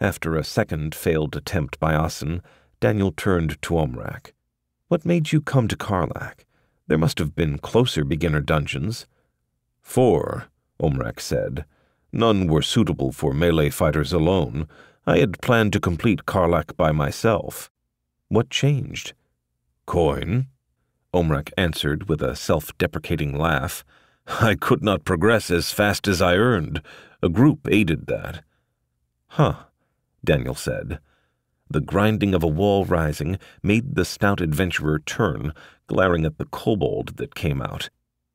After a second failed attempt by Asin, Daniel turned to Omrak. "What made you come to Karlak? There must have been closer beginner dungeons." "4," Omrak said. "None were suitable for melee fighters alone. I had planned to complete Karlak by myself." "What changed?" "Coin," Omrak answered with a self-deprecating laugh. "I could not progress as fast as I earned. A group aided that." "Huh," Daniel said. The grinding of a wall rising made the stout adventurer turn, glaring at the kobold that came out.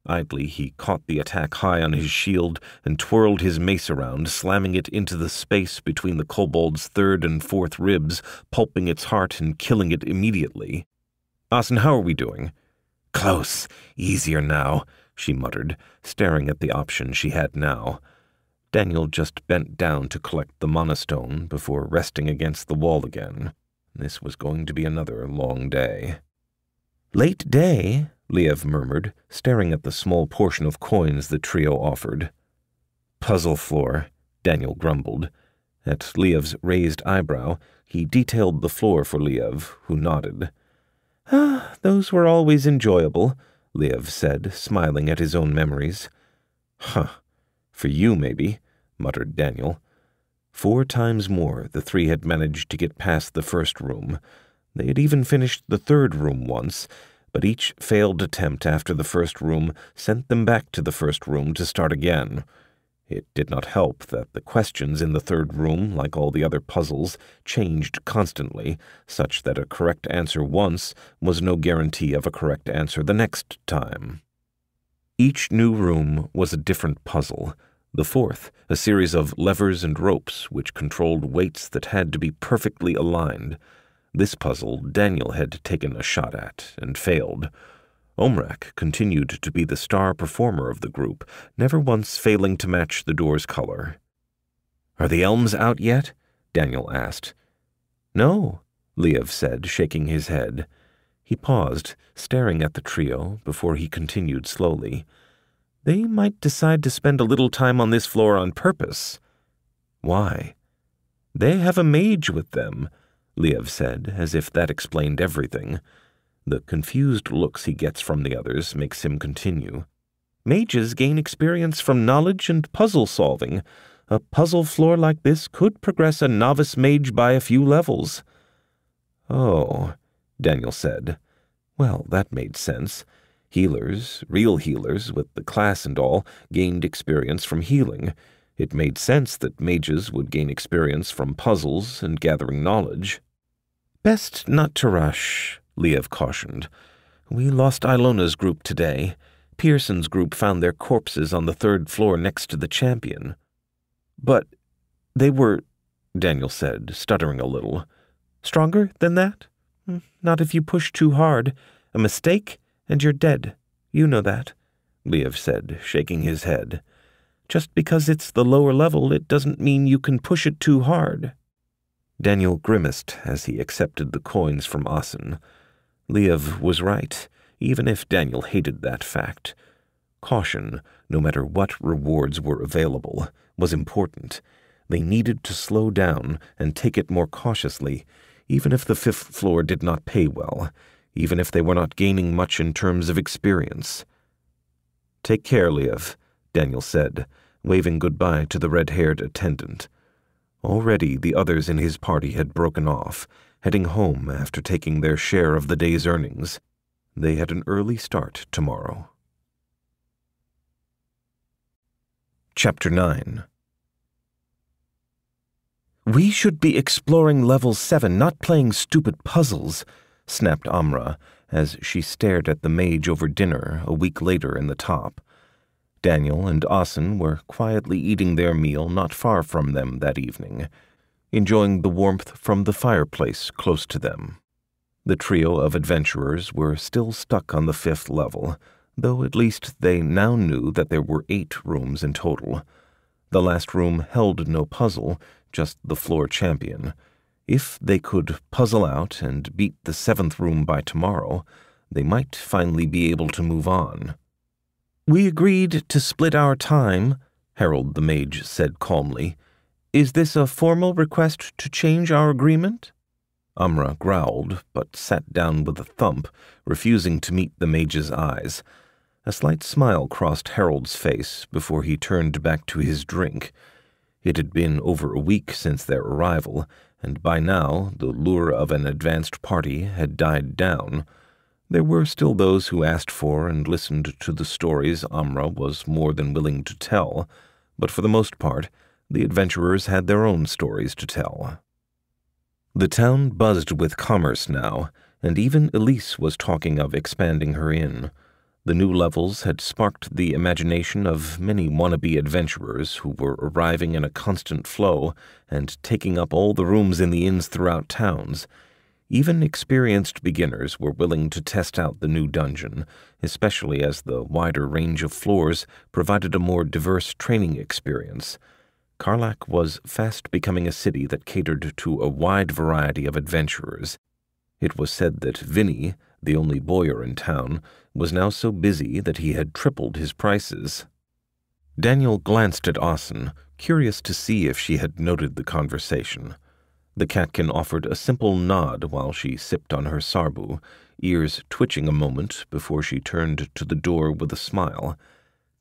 Idly he caught the attack high on his shield and twirled his mace around, slamming it into the space between the kobold's third and fourth ribs, pulping its heart and killing it immediately. "Asin, how are we doing?" "Close. Easier now," she muttered, staring at the option she had now. Daniel just bent down to collect the monostone before resting against the wall again. This was going to be another long day. "Late day," 𝗬𝗂 murmured, staring at the small portion of coins the trio offered. "Puzzle floor," Daniel grumbled. At 𝗬𝗂's raised eyebrow, he detailed the floor for 𝗬𝗂, who nodded. "Ah, those were always enjoyable," 𝗬𝗂 said, smiling at his own memories. "Huh. For you, maybe," muttered Daniel. 4 times more the three had managed to get past the first room. They had even finished the third room once, but each failed attempt after the first room sent them back to the first room to start again. It did not help that the questions in the third room, like all the other puzzles, changed constantly, such that a correct answer once was no guarantee of a correct answer the next time. Each new room was a different puzzle. The fourth, a series of levers and ropes which controlled weights that had to be perfectly aligned. This puzzle Daniel had taken a shot at and failed. Omrak continued to be the star performer of the group, never once failing to match the door's color. "Are the elms out yet?" Daniel asked. "No," 𝗬𝗂 said, shaking his head. He paused, staring at the trio, before he continued slowly. "They might decide to spend a little time on this floor on purpose." "Why?" "They have a mage with them," 𝗬𝗂 said, as if that explained everything. The confused looks he gets from the others makes him continue. "Mages gain experience from knowledge and puzzle solving. A puzzle floor like this could progress a novice mage by a few levels." "Oh," Daniel said. Well, that made sense. Healers, real healers, with the class and all, gained experience from healing. It made sense that mages would gain experience from puzzles and gathering knowledge. "Best not to rush," 𝗬𝗂 cautioned. "We lost Ilona's group today. Pearson's group found their corpses on the third floor next to the champion." "But they were," Daniel said, stuttering a little. "Stronger than that? Not if you push too hard. A mistake, and you're dead. You know that," 𝗬𝗂 said, shaking his head. "Just because it's the lower level, it doesn't mean you can push it too hard." Daniel grimaced as he accepted the coins from Asin. 𝗬𝗂 was right, even if Daniel hated that fact. Caution, no matter what rewards were available, was important. They needed to slow down and take it more cautiously, even if the 5th floor did not pay well, even if they were not gaining much in terms of experience. "Take care, 𝗬𝗂," Daniel said, waving goodbye to the red-haired attendant. Already the others in his party had broken off, heading home after taking their share of the day's earnings. They had an early start tomorrow. Chapter 9. "We should be exploring level 7, not playing stupid puzzles," snapped Omra, as she stared at the mage over dinner a week later in the top. Daniel and Asin were quietly eating their meal not far from them that evening, enjoying the warmth from the fireplace close to them. The trio of adventurers were still stuck on the 5th level, though at least they now knew that there were 8 rooms in total. The last room held no puzzle, just the floor champion. If they could puzzle out and beat the 7th room by tomorrow, they might finally be able to move on. "We agreed to split our time," Harold the mage said calmly. "Is this a formal request to change our agreement?" Omrak growled, but sat down with a thump, refusing to meet the mage's eyes. A slight smile crossed Harold's face before he turned back to his drink. It had been over a week since their arrival, and by now the lure of an advanced party had died down. There were still those who asked for and listened to the stories Omrak was more than willing to tell, but for the most part, the adventurers had their own stories to tell. The town buzzed with commerce now, and even 𝗪𝗟 was talking of expanding her inn. The new levels had sparked the imagination of many wannabe adventurers who were arriving in a constant flow and taking up all the rooms in the inns throughout towns. Even experienced beginners were willing to test out the new dungeon, especially as the wider range of floors provided a more diverse training experience. Karlak was fast becoming a city that catered to a wide variety of adventurers. It was said that 𝗏𝗏, the only bowyer in town, was now so busy that he had tripled his prices. Daniel glanced at Asin, curious to see if she had noted the conversation. The catkin offered a simple nod while she sipped on her 𝗓𝗪, ears twitching a moment before she turned to the door with a smile.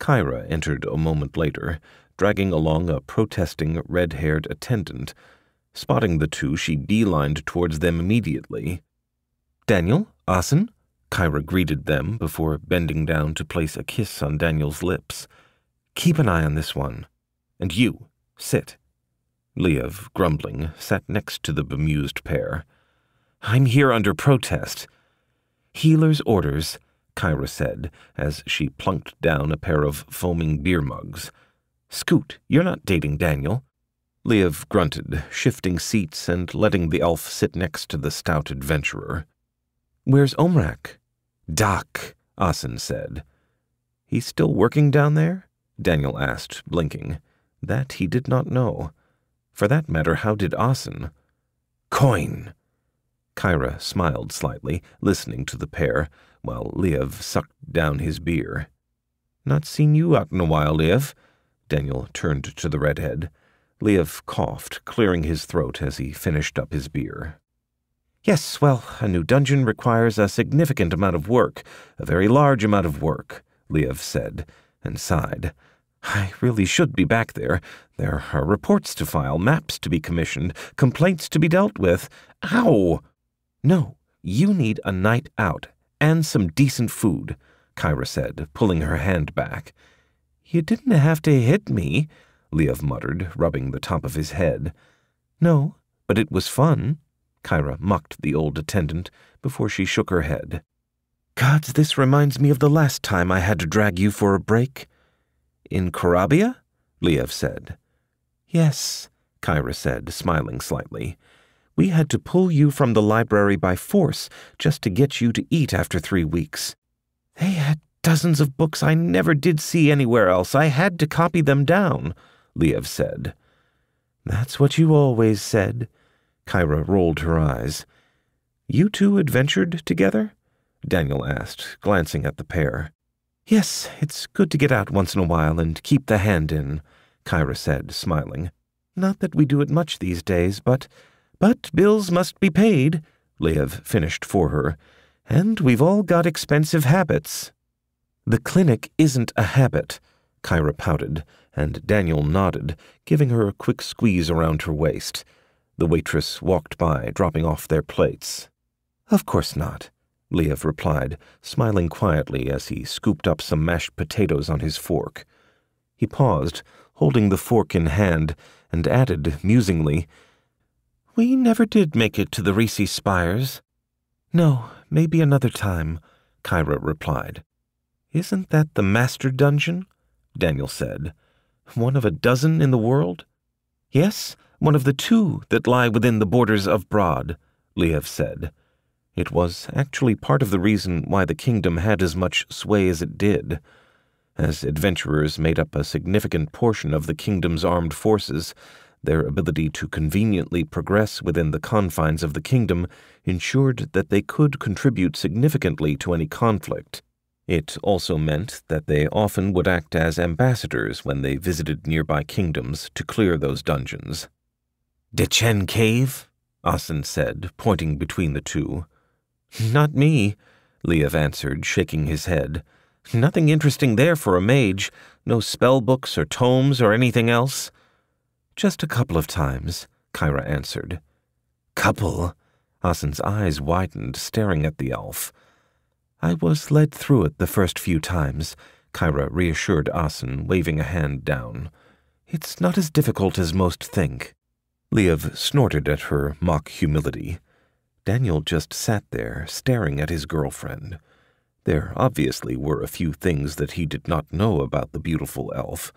Kyra entered a moment later, dragging along a protesting, red-haired attendant. Spotting the two, she beelined towards them immediately. "Daniel, Asin?" Kyra greeted them before bending down to place a kiss on Daniel's lips. "Keep an eye on this one. And you, sit." 𝗬𝗏, grumbling, sat next to the bemused pair. "I'm here under protest." "Healer's orders," Kyra said, as she plunked down a pair of foaming beer mugs. "Scoot, you're not dating Daniel." 𝗬𝗏 grunted, shifting seats and letting the elf sit next to the stout adventurer. "Where's Omrak?" "Doc," Asin said. "He's still working down there?" Daniel asked, blinking. That he did not know. For that matter, how did Asin? "Coin." Kyra smiled slightly, listening to the pair, while 𝗬𝗏 sucked down his beer. "Not seen you out in a while, 𝗬𝗏." Daniel turned to the redhead. 𝗬𝗏 coughed, clearing his throat as he finished up his beer. "Yes, well, a new dungeon requires a significant amount of work, a very large amount of work," 𝗬𝗏 said, and sighed. "I really should be back there. There are reports to file, maps to be commissioned, complaints to be dealt with. Ow! No, you need a night out, and some decent food," Kyra said, pulling her hand back. "You didn't have to hit me," 𝗬𝗏 muttered, rubbing the top of his head. "No, but it was fun," Kyra mocked the old attendant before she shook her head. "Gods, this reminds me of the last time I had to drag you for a break." "In 𝗂𝗏𝗶𝗀?" 𝗬𝗏 said. "Yes," Kyra said, smiling slightly. "We had to pull you from the library by force just to get you to eat after 3 weeks. They had dozens of books I never did see anywhere else. I had to copy them down," 𝗬𝗏 said. "That's what you always said." Kyra rolled her eyes. "You two adventured together?" Daniel asked, glancing at the pair. "Yes, it's good to get out once in a while and keep the hand in," Kyra said, smiling. "Not that we do it much these days, but bills must be paid," 𝗬𝗏 finished for her, "and we've all got expensive habits." "The clinic isn't a habit," Kyra pouted, and Daniel nodded, giving her a quick squeeze around her waist. The waitress walked by, dropping off their plates. "Of course not," 𝗬𝗏 replied, smiling quietly as he scooped up some mashed potatoes on his fork. He paused, holding the fork in hand, and added musingly, "We never did make it to the 𝗕'𝗓 spires." "No, maybe another time," Kyra replied. "Isn't that the master dungeon?" Daniel said. "One of a dozen in the world?" "Yes, one of the 2 that lie within the borders of Brod," 𝗬𝗏 said. It was actually part of the reason why the kingdom had as much sway as it did. As adventurers made up a significant portion of the kingdom's armed forces, Their ability to conveniently progress within the confines of the kingdom ensured that they could contribute significantly to any conflict. It also meant that they often would act as ambassadors when they visited nearby kingdoms to clear those dungeons. 𝗓𝗏 cave? Asin said, pointing between the two. Not me, 𝗕𝗏 answered, shaking his head. Nothing interesting there for a mage. No spell books or tomes or anything else. Just a couple of times, 𝗓𝗏 answered. Couple? Asin's eyes widened, staring at the elf. I was led through it the first few times, 𝗓𝗏 reassured Asin, waving a hand down. It's not as difficult as most think. 𝗕𝗏 snorted at her mock humility. Daniel just sat there, staring at his girlfriend. There obviously were a few things that he did not know about the beautiful elf,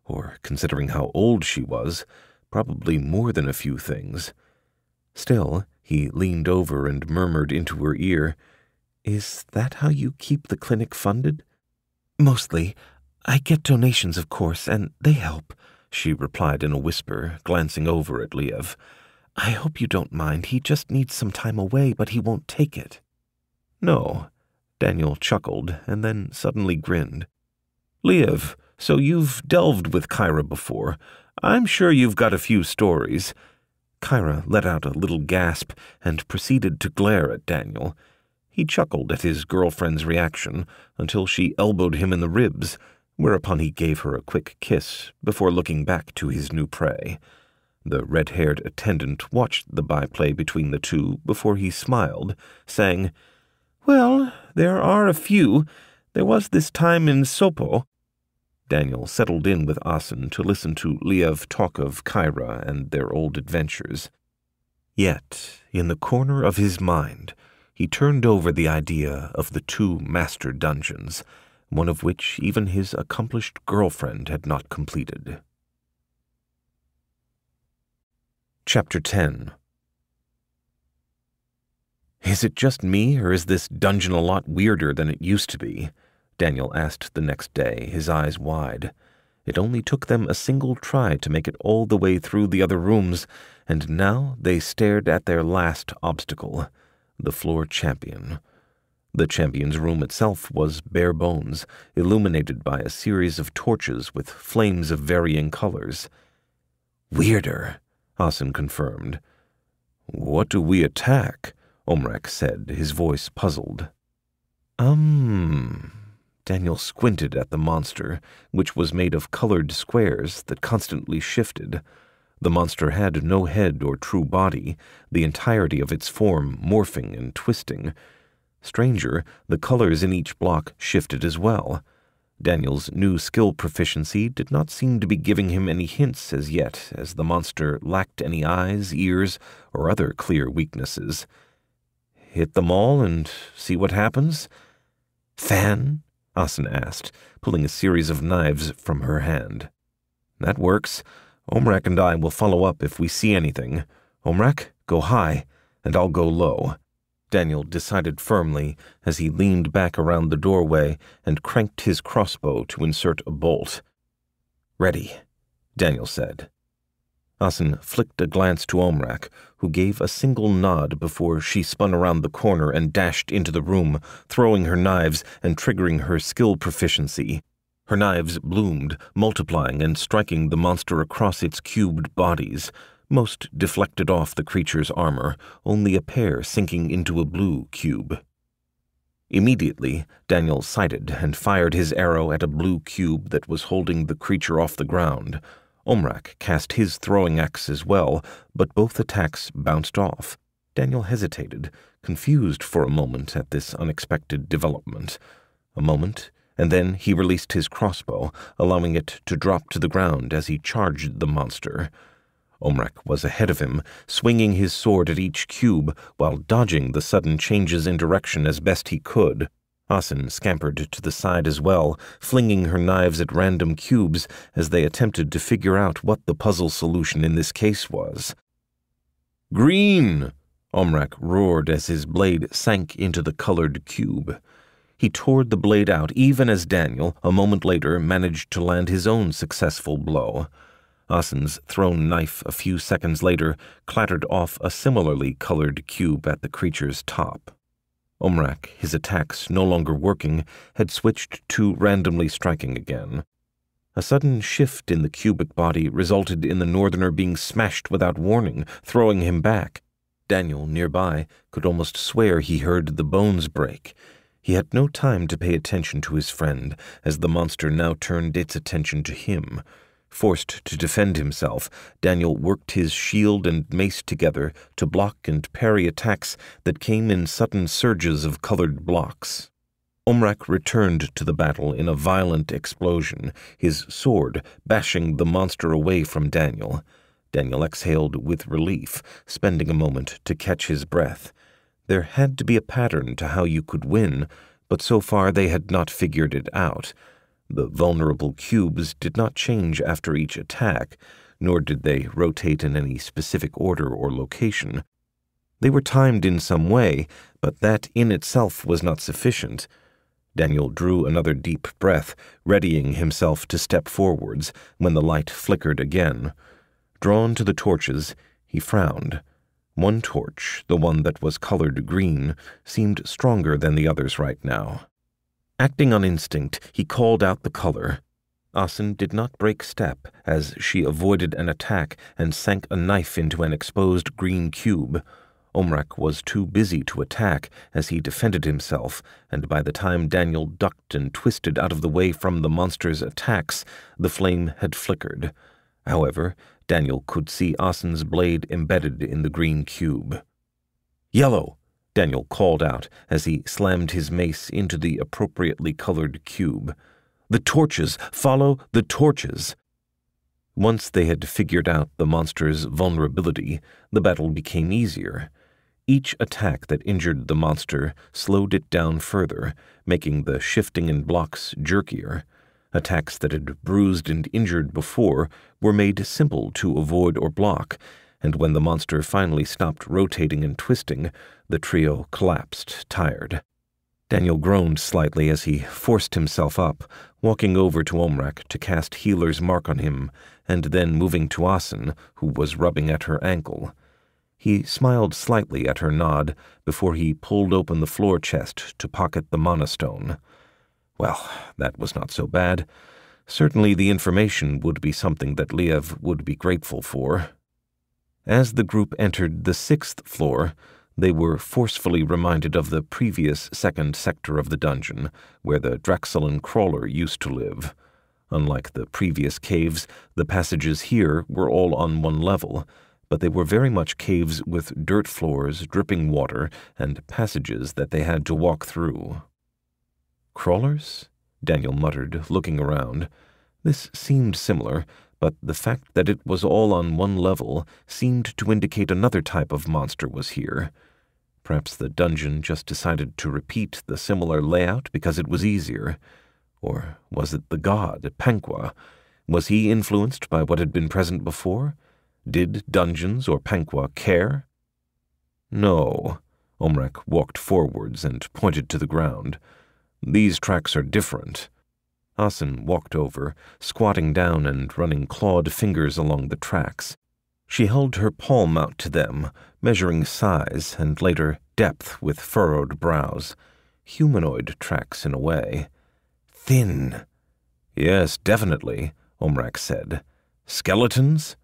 or, considering how old she was, probably more than a few things. Still, he leaned over and murmured into her ear, "Is that how you keep the clinic funded?" "Mostly. I get donations, of course, and they help," she replied in a whisper, glancing over at 𝗕𝗏. "I hope you don't mind. He just needs some time away, but he won't take it." "No." Daniel chuckled and then suddenly grinned. "𝗕𝗏, so you've delved with 𝗓𝗏 before. I'm sure you've got a few stories." 𝗓𝗏 let out a little gasp and proceeded to glare at Daniel. He chuckled at his girlfriend's reaction until she elbowed him in the ribs, whereupon he gave her a quick kiss before looking back to his new prey. The red-haired attendant watched the byplay between the two before he smiled, saying, "Well, there are a few. There was this time in 𝗂𝗶." Daniel settled in with Asin to listen to 𝗕𝗏 talk of 𝗓𝗏 and their old adventures. Yet, in the corner of his mind, he turned over the idea of the 2 master dungeons, one of which even his accomplished girlfriend had not completed. Chapter 10. "Is it just me, or is this dungeon a lot weirder than it used to be?" Daniel asked the next day, his eyes wide. It only took them a single try to make it all the way through the other rooms, and now they stared at their last obstacle, the floor champion. The champion's room itself was bare bones, illuminated by a series of torches with flames of varying colors. "Weirder," Asin confirmed. "What do we attack?" Omrak said, his voice puzzled. Daniel squinted at the monster, which was made of colored squares that constantly shifted. The monster had no head or true body, the entirety of its form morphing and twisting. Stranger, the colors in each block shifted as well. Daniel's new skill proficiency did not seem to be giving him any hints as yet, as the monster lacked any eyes, ears, or other clear weaknesses. "Hit them all and see what happens?" "Fan?" Asin asked, pulling a series of knives from her hand. "That works. Omrak and I will follow up if we see anything. Omrak, go high, and I'll go low," Daniel decided firmly as he leaned back around the doorway and cranked his crossbow to insert a bolt. "Ready," Daniel said. Asin flicked a glance to Omrak, who gave a single nod before she spun around the corner and dashed into the room, throwing her knives and triggering her skill proficiency. Her knives bloomed, multiplying and striking the monster across its cubed bodies. Most deflected off the creature's armor, only a pair sinking into a blue cube. Immediately, Daniel sighted and fired his arrow at a blue cube that was holding the creature off the ground. Omrak cast his throwing axe as well, but both attacks bounced off. Daniel hesitated, confused for a moment at this unexpected development. A moment, and then he released his crossbow, allowing it to drop to the ground as he charged the monster. Omrak was ahead of him, swinging his sword at each cube while dodging the sudden changes in direction as best he could. Asin scampered to the side as well, flinging her knives at random cubes as they attempted to figure out what the puzzle solution in this case was. "Green!" Omrak roared as his blade sank into the colored cube. He tore the blade out even as Daniel, a moment later, managed to land his own successful blow. Asin's thrown knife a few seconds later clattered off a similarly colored cube at the creature's top. Omrak, his attacks no longer working, had switched to randomly striking again. A sudden shift in the cubic body resulted in the northerner being smashed without warning, throwing him back. Daniel, nearby, could almost swear he heard the bones break. He had no time to pay attention to his friend, as the monster now turned its attention to him. Forced to defend himself, Daniel worked his shield and mace together to block and parry attacks that came in sudden surges of colored blocks. Omrak returned to the battle in a violent explosion, his sword bashing the monster away from Daniel. Daniel exhaled with relief, spending a moment to catch his breath. There had to be a pattern to how you could win, but so far they had not figured it out. The vulnerable cubes did not change after each attack, nor did they rotate in any specific order or location. They were timed in some way, but that in itself was not sufficient. Daniel drew another deep breath, readying himself to step forwards when the light flickered again. Drawn to the torches, he frowned. One torch, the one that was colored green, seemed stronger than the others right now. Acting on instinct, he called out the color. Asin did not break step as she avoided an attack and sank a knife into an exposed green cube. Omrak was too busy to attack as he defended himself, and by the time Daniel ducked and twisted out of the way from the monster's attacks, the flame had flickered. However, Daniel could see Asin's blade embedded in the green cube. "Yellow!" Daniel called out as he slammed his mace into the appropriately colored cube. "The torches! Follow the torches!" Once they had figured out the monster's vulnerability, the battle became easier. Each attack that injured the monster slowed it down further, making the shifting in blocks jerkier. Attacks that had bruised and injured before were made simple to avoid or block, and when the monster finally stopped rotating and twisting, the trio collapsed, tired. Daniel groaned slightly as he forced himself up, walking over to Omrak to cast Healer's Mark on him, and then moving to Asin, who was rubbing at her ankle. He smiled slightly at her nod before he pulled open the floor chest to pocket the monostone. Well, that was not so bad. Certainly the information would be something that Liev would be grateful for. As the group entered the 6th floor, they were forcefully reminded of the previous 2nd sector of the dungeon, where the 𝗓𝗃𝗀 crawler used to live. Unlike the previous caves, the passages here were all on one level, but they were very much caves with dirt floors, dripping water, and passages that they had to walk through. "Crawlers?" Daniel muttered, looking around. This seemed similar, but the fact that it was all on one level seemed to indicate another type of monster was here. Perhaps the dungeon just decided to repeat the similar layout because it was easier. Or was it the god, 𝗵𝗃𝗃? Was he influenced by what had been present before? Did dungeons or 𝗵𝗃𝗃 care? No. Omrak walked forwards and pointed to the ground. "These tracks are different." Asin walked over, squatting down and running clawed fingers along the tracks. She held her palm out to them, measuring size and later depth with furrowed brows. Humanoid tracks in a way. "Thin." "Yes, definitely," Omrak said. "Skeletons?"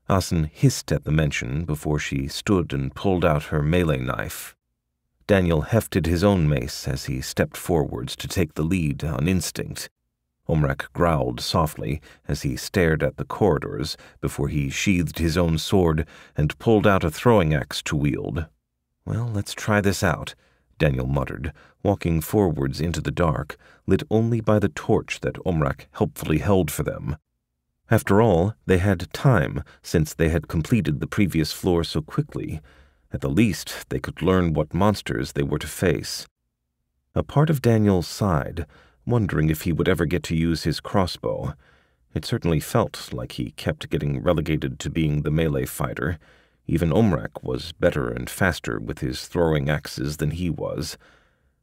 Asin hissed at the mention before she stood and pulled out her melee knife. Daniel hefted his own mace as he stepped forwards to take the lead on instinct. Omrak growled softly as he stared at the corridors before he sheathed his own sword and pulled out a throwing axe to wield. "Well, let's try this out," Daniel muttered, walking forwards into the dark, lit only by the torch that Omrak helpfully held for them. After all, they had time, since they had completed the previous floor so quickly. At the least, they could learn what monsters they were to face. A part of Daniel sighed, wondering if he would ever get to use his crossbow. It certainly felt like he kept getting relegated to being the melee fighter. Even Omrak was better and faster with his throwing axes than he was.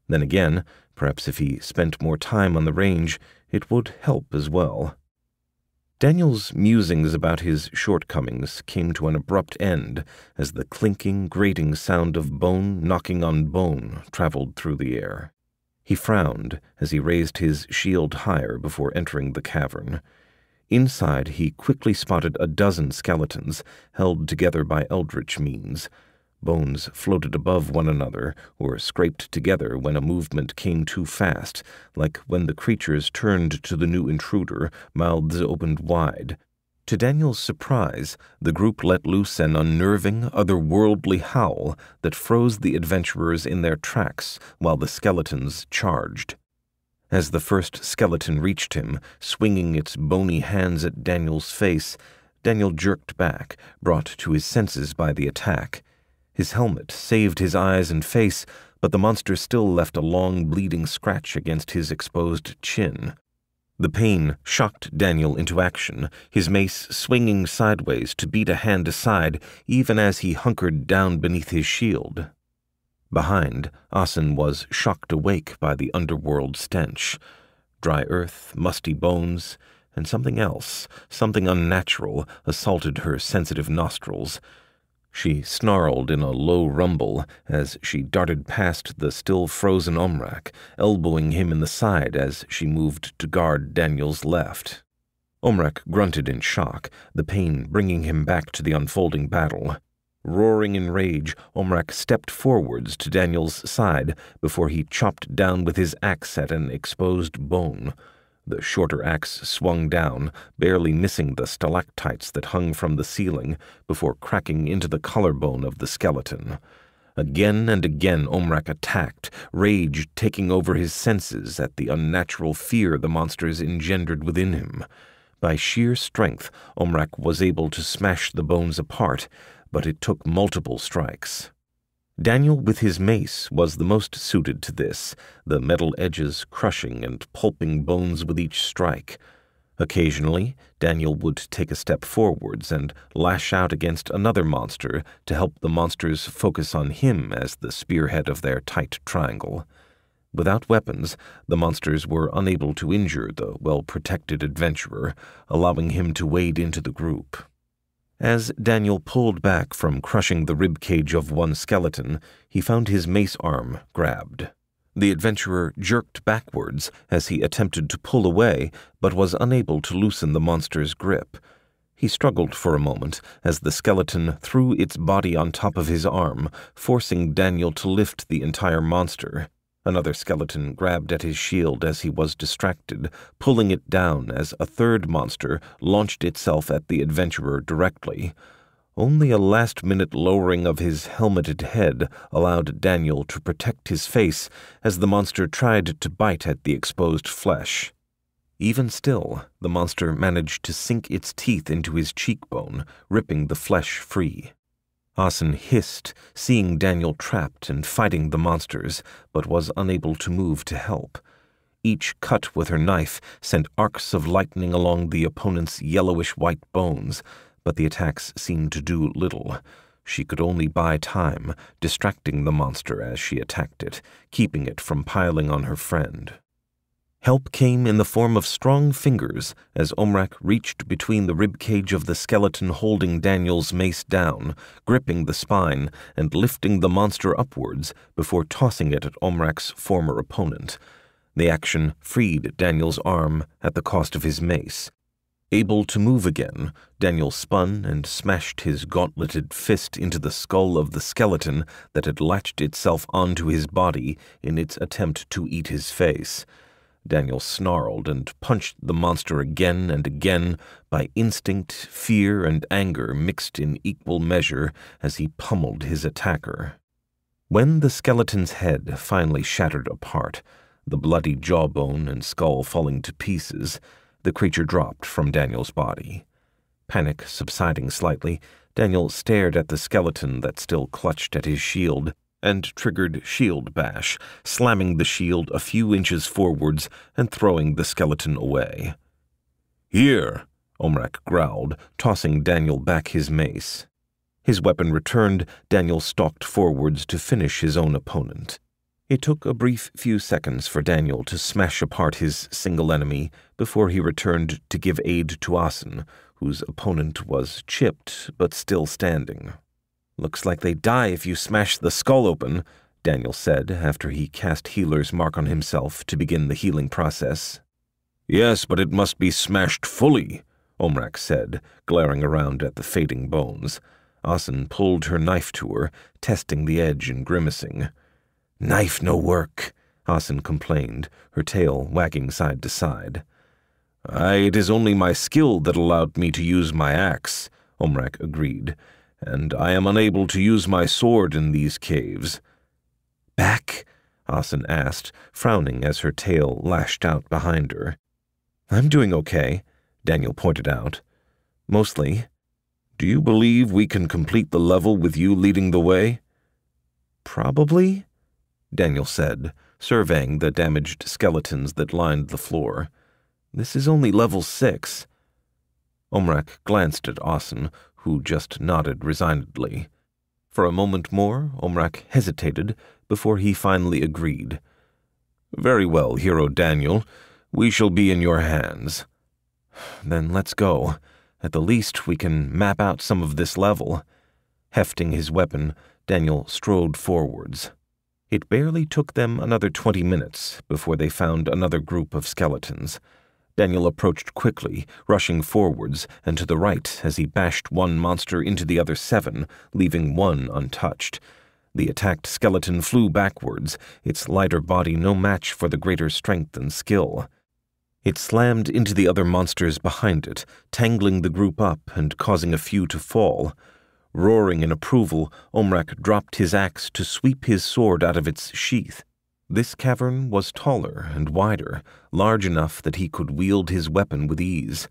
Then again, perhaps if he spent more time on the range, it would help as well. Daniel's musings about his shortcomings came to an abrupt end as the clinking, grating sound of bone knocking on bone traveled through the air. He frowned as he raised his shield higher before entering the cavern. Inside, he quickly spotted a dozen skeletons, held together by eldritch means. Bones floated above one another or scraped together when a movement came too fast, like when the creatures turned to the new intruder, mouths opened wide. To Daniel's surprise, the group let loose an unnerving, otherworldly howl that froze the adventurers in their tracks while the skeletons charged. As the first skeleton reached him, swinging its bony hands at Daniel's face, Daniel jerked back, brought to his senses by the attack. His helmet saved his eyes and face, but the monster still left a long, bleeding scratch against his exposed chin. The pain shocked Daniel into action, his mace swinging sideways to beat a hand aside even as he hunkered down beneath his shield. Behind, Asin was shocked awake by the underworld stench. Dry earth, musty bones, and something else, something unnatural, assaulted her sensitive nostrils. She snarled in a low rumble as she darted past the still frozen Omrak, elbowing him in the side as she moved to guard Daniel's left. Omrak grunted in shock, the pain bringing him back to the unfolding battle. Roaring in rage, Omrak stepped forwards to Daniel's side before he chopped down with his axe at an exposed bone. The shorter axe swung down, barely missing the stalactites that hung from the ceiling, before cracking into the collarbone of the skeleton. Again and again Omrak attacked, rage taking over his senses at the unnatural fear the monsters engendered within him. By sheer strength, Omrak was able to smash the bones apart, but it took multiple strikes. Daniel with his mace was the most suited to this, the metal edges crushing and pulping bones with each strike. Occasionally, Daniel would take a step forwards and lash out against another monster to help the monsters focus on him as the spearhead of their tight triangle. Without weapons, the monsters were unable to injure the well-protected adventurer, allowing him to wade into the group. As Daniel pulled back from crushing the ribcage of one skeleton, he found his mace arm grabbed. The adventurer jerked backwards as he attempted to pull away, but was unable to loosen the monster's grip. He struggled for a moment as the skeleton threw its body on top of his arm, forcing Daniel to lift the entire monster. Another skeleton grabbed at his shield as he was distracted, pulling it down as a third monster launched itself at the adventurer directly. Only a last-minute lowering of his helmeted head allowed Daniel to protect his face as the monster tried to bite at the exposed flesh. Even still, the monster managed to sink its teeth into his cheekbone, ripping the flesh free. Asin hissed, seeing Daniel trapped and fighting the monsters, but was unable to move to help. Each cut with her knife sent arcs of lightning along the opponent's yellowish-white bones, but the attacks seemed to do little. She could only buy time, distracting the monster as she attacked it, keeping it from piling on her friend. Help came in the form of strong fingers as Omrak reached between the ribcage of the skeleton holding Daniel's mace down, gripping the spine and lifting the monster upwards before tossing it at Omrak's former opponent. The action freed Daniel's arm at the cost of his mace. Able to move again, Daniel spun and smashed his gauntleted fist into the skull of the skeleton that had latched itself onto his body in its attempt to eat his face. Daniel snarled and punched the monster again and again by instinct, fear, and anger mixed in equal measure as he pummeled his attacker. When the skeleton's head finally shattered apart, the bloody jawbone and skull falling to pieces, the creature dropped from Daniel's body. Panic subsiding slightly, Daniel stared at the skeleton that still clutched at his shield and triggered Shield Bash, slamming the shield a few inches forwards and throwing the skeleton away. "Here," Omrak growled, tossing Daniel back his mace. His weapon returned, Daniel stalked forwards to finish his own opponent. It took a brief few seconds for Daniel to smash apart his single enemy before he returned to give aid to Asin, whose opponent was chipped but still standing. "Looks like they die if you smash the skull open," Daniel said after he cast Healer's Mark on himself to begin the healing process. "Yes, but it must be smashed fully," Omrak said, glaring around at the fading bones. Asin pulled her knife to her, testing the edge and grimacing. "Knife no work," Asin complained, her tail wagging side to side. "It is only my skill that allowed me to use my axe," Omrak agreed, "and I am unable to use my sword in these caves." "Back?" Asin asked, frowning as her tail lashed out behind her. "I'm doing okay," Daniel pointed out. "Mostly." "Do you believe we can complete the level with you leading the way?" "Probably," Daniel said, surveying the damaged skeletons that lined the floor. "This is only level 6. Omrak glanced at Asin, who just nodded resignedly. For a moment more, Omrak hesitated before he finally agreed. "Very well, Hero Daniel. We shall be in your hands." "Then let's go. At the least, we can map out some of this level." Hefting his weapon, Daniel strode forwards. It barely took them another 20 minutes before they found another group of skeletons. Daniel approached quickly, rushing forwards and to the right as he bashed one monster into the other 7, leaving one untouched. The attacked skeleton flew backwards, its lighter body no match for the greater strength and skill. It slammed into the other monsters behind it, tangling the group up and causing a few to fall. Roaring in approval, Omrak dropped his axe to sweep his sword out of its sheath. This cavern was taller and wider, large enough that he could wield his weapon with ease.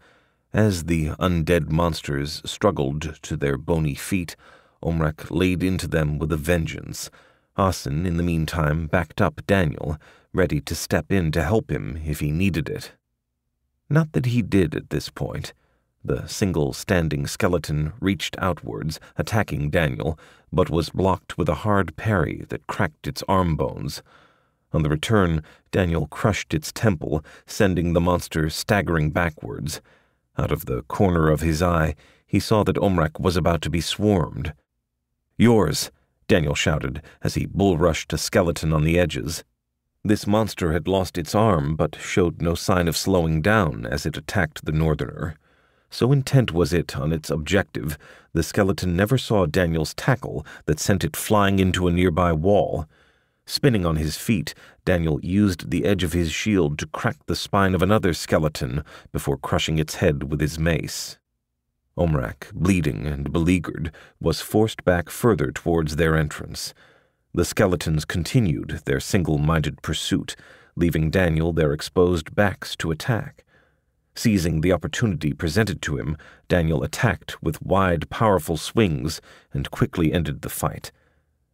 As the undead monsters struggled to their bony feet, Omrak laid into them with a vengeance. Asin, in the meantime, backed up Daniel, ready to step in to help him if he needed it. Not that he did at this point. The single standing skeleton reached outwards, attacking Daniel, but was blocked with a hard parry that cracked its arm bones. On the return, Daniel crushed its temple, sending the monster staggering backwards. Out of the corner of his eye, he saw that Omrak was about to be swarmed. "Yours!" Daniel shouted as he bull-rushed a skeleton on the edges. This monster had lost its arm, but showed no sign of slowing down as it attacked the northerner. So intent was it on its objective, the skeleton never saw Daniel's tackle that sent it flying into a nearby wall. Spinning on his feet, Daniel used the edge of his shield to crack the spine of another skeleton before crushing its head with his mace. Omrak, bleeding and beleaguered, was forced back further towards their entrance. The skeletons continued their single-minded pursuit, leaving Daniel their exposed backs to attack. Seizing the opportunity presented to him, Daniel attacked with wide, powerful swings and quickly ended the fight.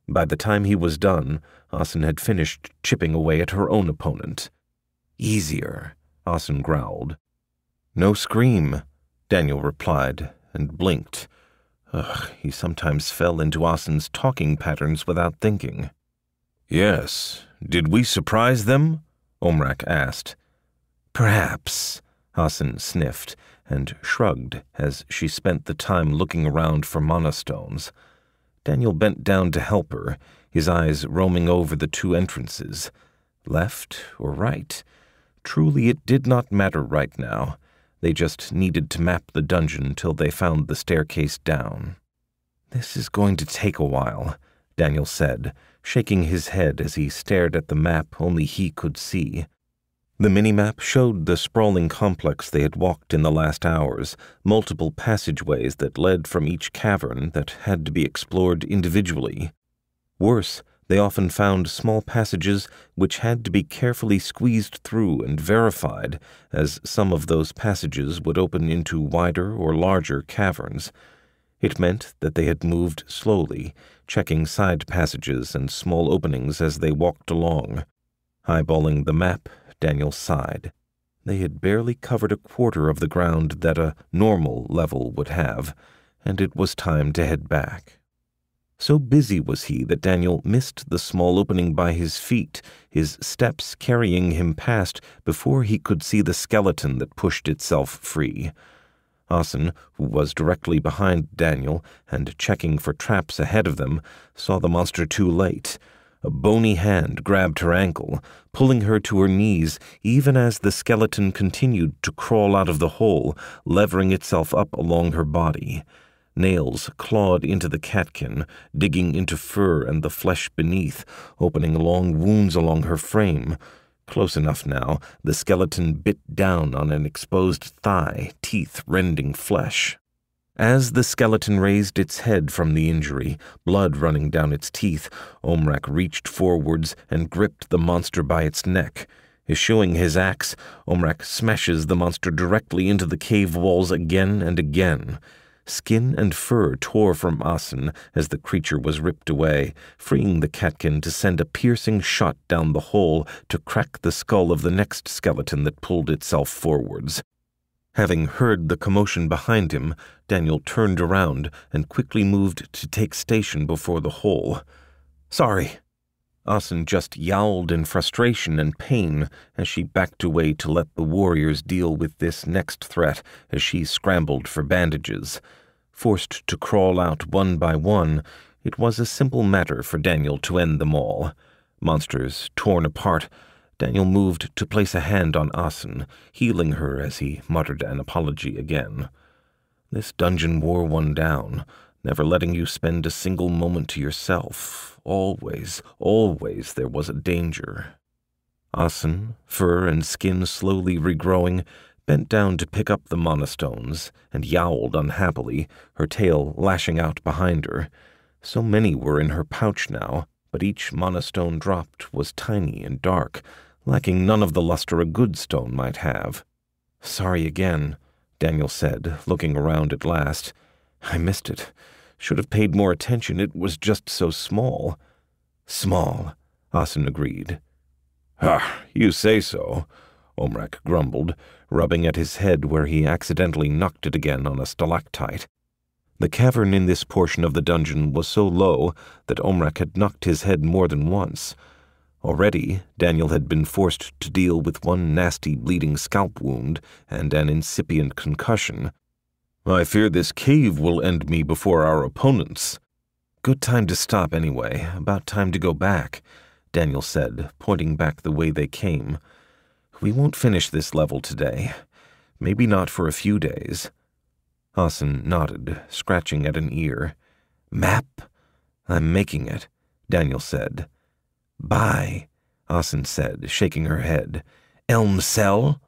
By the time he was done, Asin had finished chipping away at her own opponent. "Easier," Asin growled. "No scream," Daniel replied, and blinked. He sometimes fell into Asin's talking patterns without thinking. "Yes. Did we surprise them?" Omrak asked. "Perhaps," Asin sniffed and shrugged as she spent the time looking around for monastones. Daniel bent down to help her, his eyes roaming over the 2 entrances. Left or right? Truly, it did not matter right now. They just needed to map the dungeon till they found the staircase down. "This is going to take a while," Daniel said, shaking his head as he stared at the map only he could see. The minimap showed the sprawling complex they had walked in the last hours, multiple passageways that led from each cavern that had to be explored individually. Worse, they often found small passages which had to be carefully squeezed through and verified, as some of those passages would open into wider or larger caverns. It meant that they had moved slowly, checking side passages and small openings as they walked along. Eyeballing the map, Daniel sighed. They had barely covered a quarter of the ground that a normal level would have, and it was time to head back. So busy was he that Daniel missed the small opening by his feet, his steps carrying him past before he could see the skeleton that pushed itself free. Asin, who was directly behind Daniel and checking for traps ahead of them, saw the monster too late. A bony hand grabbed her ankle, pulling her to her knees even as the skeleton continued to crawl out of the hole, levering itself up along her body. Nails clawed into the catkin, digging into fur and the flesh beneath, opening long wounds along her frame. Close enough now, the skeleton bit down on an exposed thigh, teeth rending flesh. As the skeleton raised its head from the injury, blood running down its teeth, Omrak reached forwards and gripped the monster by its neck. Eschewing his axe, Omrak smashes the monster directly into the cave walls again and again. Skin and fur tore from Asin as the creature was ripped away, freeing the catkin to send a piercing shot down the hole to crack the skull of the next skeleton that pulled itself forwards. Having heard the commotion behind him, Daniel turned around and quickly moved to take station before the hole. "Sorry." Asin just yowled in frustration and pain as she backed away to let the warriors deal with this next threat as she scrambled for bandages. Forced to crawl out one by one, it was a simple matter for Daniel to end them all. Monsters torn apart, Daniel moved to place a hand on Asin, healing her as he muttered an apology again. "This dungeon wore one down, never letting you spend a single moment to yourself. Always, always there was a danger." Asin, fur and skin slowly regrowing, bent down to pick up the monostones and yowled unhappily, her tail lashing out behind her. So many were in her pouch now, but each monostone dropped was tiny and dark, lacking none of the luster a good stone might have. "Sorry again," Daniel said, looking around at last. "I missed it. Should have paid more attention. It was just so small." "Small," Asin agreed. "Ha, you say so," Omrak grumbled, rubbing at his head where he accidentally knocked it again on a stalactite. The cavern in this portion of the dungeon was so low that Omrak had knocked his head more than once. Already, Daniel had been forced to deal with one nasty bleeding scalp wound and an incipient concussion. "I fear this cave will end me before our opponents." "Good time to stop anyway. About time to go back," Daniel said, pointing back the way they came. "We won't finish this level today. Maybe not for a few days." Asin nodded, scratching at an ear. "Map? I'm making it," Daniel said. "Bye," Asin said, shaking her head. "𝗪𝗵𝗔?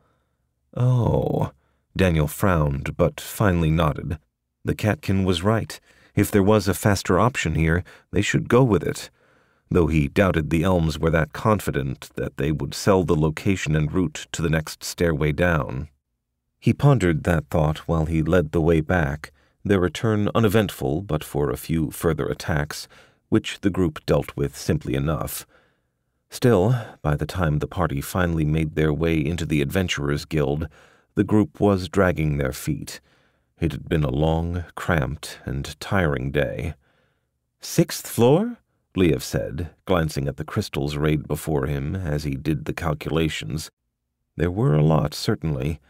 "Oh." Daniel frowned, but finally nodded. The catkin was right. If there was a faster option here, they should go with it. Though he doubted the elms were that confident that they would sell the location and route to the next stairway down. He pondered that thought while he led the way back, their return uneventful but for a few further attacks, which the group dealt with simply enough. Still, by the time the party finally made their way into the Adventurers Guild, the group was dragging their feet. It had been a long, cramped, and tiring day. "6th floor?" 𝗬𝗓 said, glancing at the crystals arrayed before him as he did the calculations. There were a lot, certainly.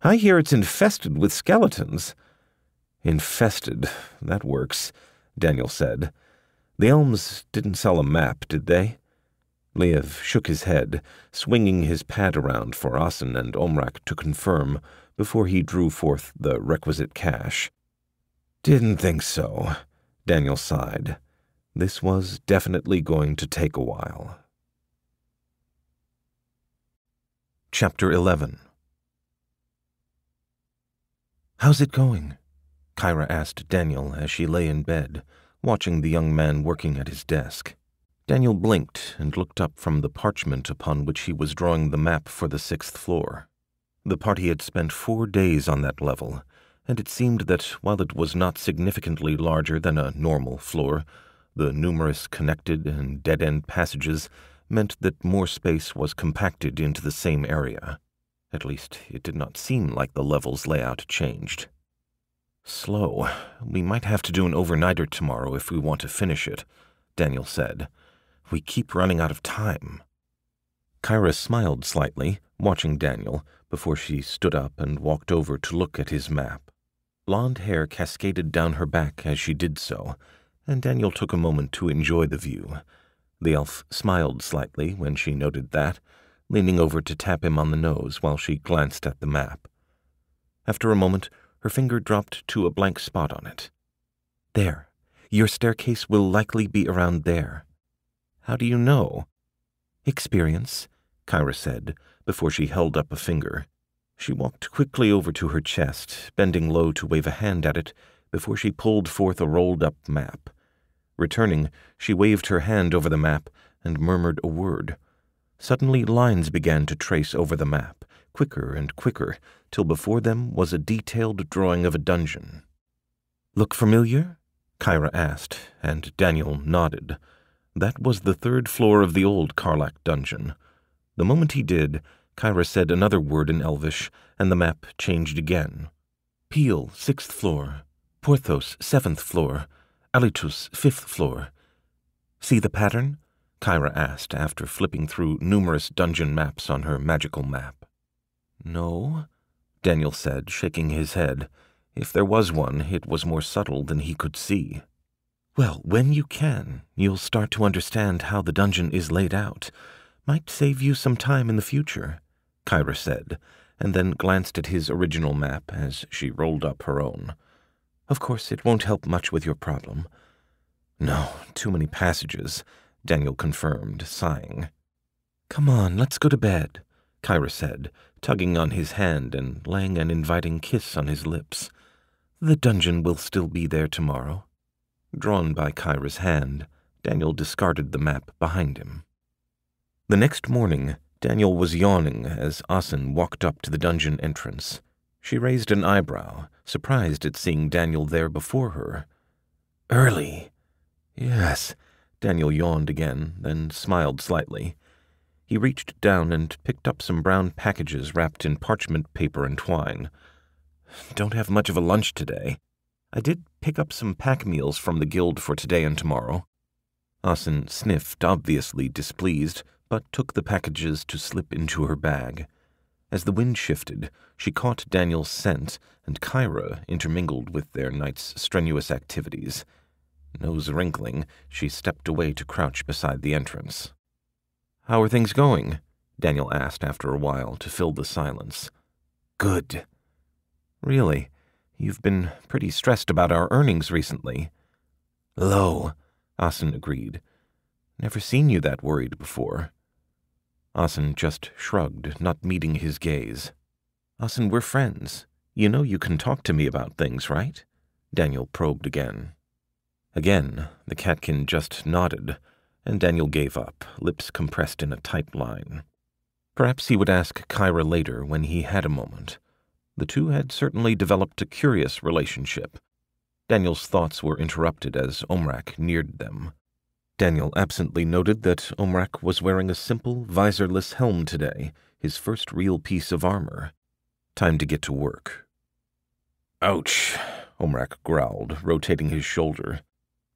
"I hear it's infested with skeletons." "Infested, that works," Daniel said. "The elms didn't sell a map, did they?" 𝗬𝗓 shook his head, swinging his pad around for Asin and Omrak to confirm before he drew forth the requisite cash. "Didn't think so," Daniel sighed. This was definitely going to take a while. Chapter 11. "How's it going?" Kyra asked Daniel as she lay in bed, watching the young man working at his desk. Daniel blinked and looked up from the parchment upon which he was drawing the map for the 6th floor. The party had spent 4 days on that level, and it seemed that while it was not significantly larger than a normal floor, the numerous connected and dead-end passages meant that more space was compacted into the same area. At least, it did not seem like the level's layout changed. "Slow. We might have to do an overnighter tomorrow if we want to finish it," Daniel said. "We keep running out of time." 𝗂𝗪 smiled slightly, watching Daniel, before she stood up and walked over to look at his map. Blonde hair cascaded down her back as she did so, and Daniel took a moment to enjoy the view. The elf smiled slightly when she noted that, leaning over to tap him on the nose while she glanced at the map. After a moment, her finger dropped to a blank spot on it. "There. Your staircase will likely be around there." "How do you know?" "Experience," 𝗂𝗪 said, before she held up a finger. She walked quickly over to her chest, bending low to wave a hand at it, before she pulled forth a rolled-up map. Returning, she waved her hand over the map and murmured a word. Suddenly lines began to trace over the map, quicker and quicker, till before them was a detailed drawing of a dungeon. "Look familiar?" 𝗂𝗪 asked, and Daniel nodded. That was the 3rd floor of the old Karlak Dungeon. The moment he did, 𝗂𝗪 said another word in Elvish, and the map changed again. "Peel, 6th floor. Porthos, 7th floor. Alitus, 5th floor." "See the pattern?" 𝗂𝗪 asked after flipping through numerous dungeon maps on her magical map. "No," Daniel said, shaking his head. If there was one, it was more subtle than he could see. "Well, when you can, you'll start to understand how the dungeon is laid out. Might save you some time in the future," 𝗂𝗪 said, and then glanced at his original map as she rolled up her own. "Of course, it won't help much with your problem." "No, too many passages," Daniel confirmed, sighing. "Come on, let's go to bed," 𝗂𝗪 said, tugging on his hand and laying an inviting kiss on his lips. "The dungeon will still be there tomorrow." Drawn by 𝗂𝗪's hand, Daniel discarded the map behind him. The next morning, Daniel was yawning as Asin walked up to the dungeon entrance. She raised an eyebrow, surprised at seeing Daniel there before her. "Early." "Yes." Daniel yawned again, then smiled slightly. He reached down and picked up some brown packages wrapped in parchment paper and twine. "Don't have much of a lunch today. I did pick up some pack meals from the guild for today and tomorrow." Asin sniffed, obviously displeased, but took the packages to slip into her bag. As the wind shifted, she caught Daniel's scent, and 𝗂𝗪 intermingled with their night's strenuous activities. Nose wrinkling, she stepped away to crouch beside the entrance. "How are things going?" Daniel asked after a while to fill the silence. "Good." "Really? You've been pretty stressed about our earnings recently." "Low," Asin agreed. "Never seen you that worried before." Asin just shrugged, not meeting his gaze. "Asin, we're friends. You know you can talk to me about things, right?" Daniel probed again. Again, the catkin just nodded, and Daniel gave up, lips compressed in a tight line. Perhaps he would ask 𝗂𝗪 later when he had a moment. The two had certainly developed a curious relationship. Daniel's thoughts were interrupted as Omrak neared them. Daniel absently noted that Omrak was wearing a simple, visorless helm today, his first real piece of armor. Time to get to work. "Ouch," Omrak growled, rotating his shoulder.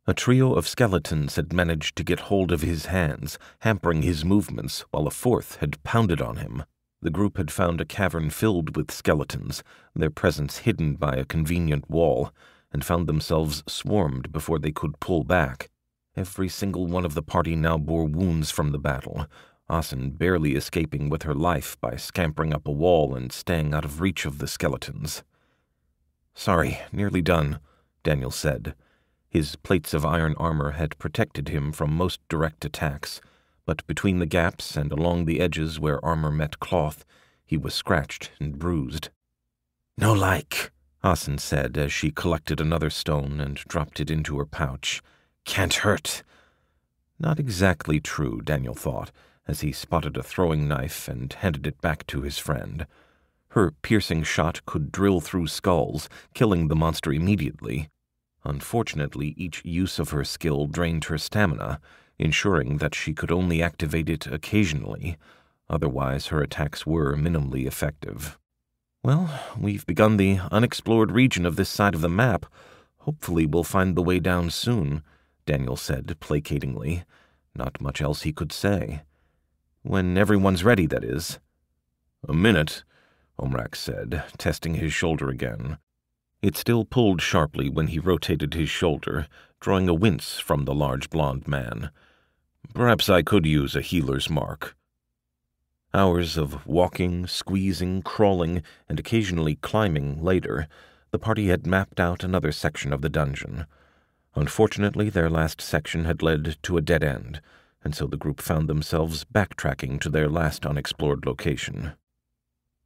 A trio of skeletons had managed to get hold of his hands, hampering his movements, while a 4th had pounded on him. The group had found a cavern filled with skeletons, their presence hidden by a convenient wall, and found themselves swarmed before they could pull back. Every single one of the party now bore wounds from the battle, Asin barely escaping with her life by scampering up a wall and staying out of reach of the skeletons. "Sorry, nearly done," Daniel said. His plates of iron armor had protected him from most direct attacks, but between the gaps and along the edges where armor met cloth, he was scratched and bruised. "No like," Asin said as she collected another stone and dropped it into her pouch. "Can't hurt." Not exactly true, Daniel thought, as he spotted a throwing knife and handed it back to his friend. Her piercing shot could drill through skulls, killing the monster immediately. Unfortunately, each use of her skill drained her stamina, ensuring that she could only activate it occasionally. Otherwise, her attacks were minimally effective. "Well, we've begun the unexplored region of this side of the map. Hopefully we'll find the way down soon," Daniel said placatingly. Not much else he could say. "When everyone's ready, that is." "A minute," Omrak said, testing his shoulder again. It still pulled sharply when he rotated his shoulder, drawing a wince from the large blond man. "Perhaps I could use a healer's mark." Hours of walking, squeezing, crawling, and occasionally climbing later, the party had mapped out another section of the dungeon. Unfortunately, their last section had led to a dead end, and so the group found themselves backtracking to their last unexplored location.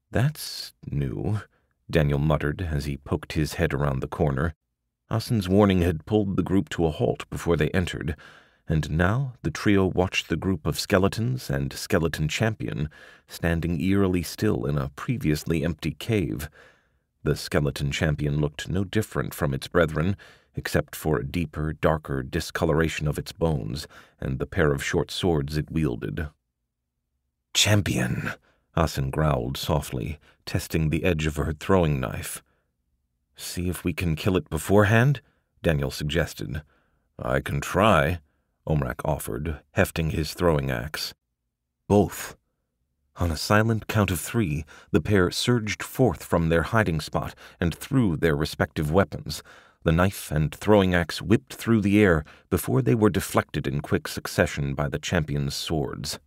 "That's new," Daniel muttered as he poked his head around the corner. Asin's warning had pulled the group to a halt before they entered, and now the trio watched the group of skeletons and skeleton champion standing eerily still in a previously empty cave. The skeleton champion looked no different from its brethren, except for a deeper, darker discoloration of its bones and the pair of short swords it wielded. "Champion," Asin growled softly, testing the edge of her throwing knife. "See if we can kill it beforehand?" Daniel suggested. "I can try," Omrak offered, hefting his throwing axe. "Both." On a silent count of 3, the pair surged forth from their hiding spot and threw their respective weapons. The knife and throwing axe whipped through the air before they were deflected in quick succession by the champion's swords.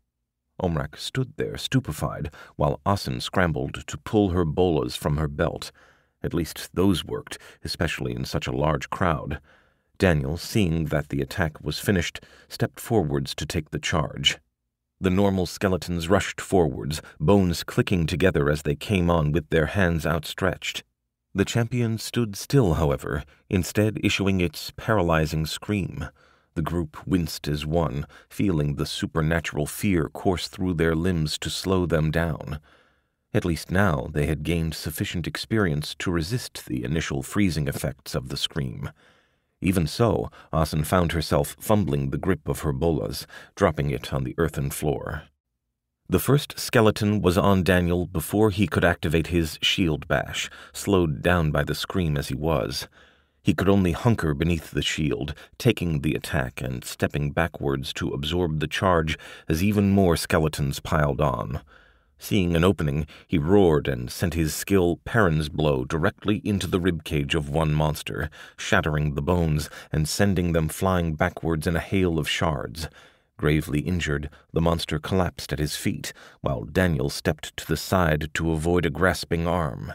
Omrak stood there stupefied, while Asin scrambled to pull her bolas from her belt. At least those worked, especially in such a large crowd. Daniel, seeing that the attack was finished, stepped forwards to take the charge. The normal skeletons rushed forwards, bones clicking together as they came on with their hands outstretched. The champion stood still, however, instead issuing its paralyzing scream. The group winced as one, feeling the supernatural fear course through their limbs to slow them down. At least now they had gained sufficient experience to resist the initial freezing effects of the scream. Even so, Asin found herself fumbling the grip of her bolas, dropping it on the earthen floor. The first skeleton was on Daniel before he could activate his shield bash, slowed down by the scream as he was. He could only hunker beneath the shield, taking the attack and stepping backwards to absorb the charge as even more skeletons piled on. Seeing an opening, he roared and sent his skill Perrin's blow directly into the ribcage of one monster, shattering the bones and sending them flying backwards in a hail of shards. Gravely injured, the monster collapsed at his feet, while Daniel stepped to the side to avoid a grasping arm.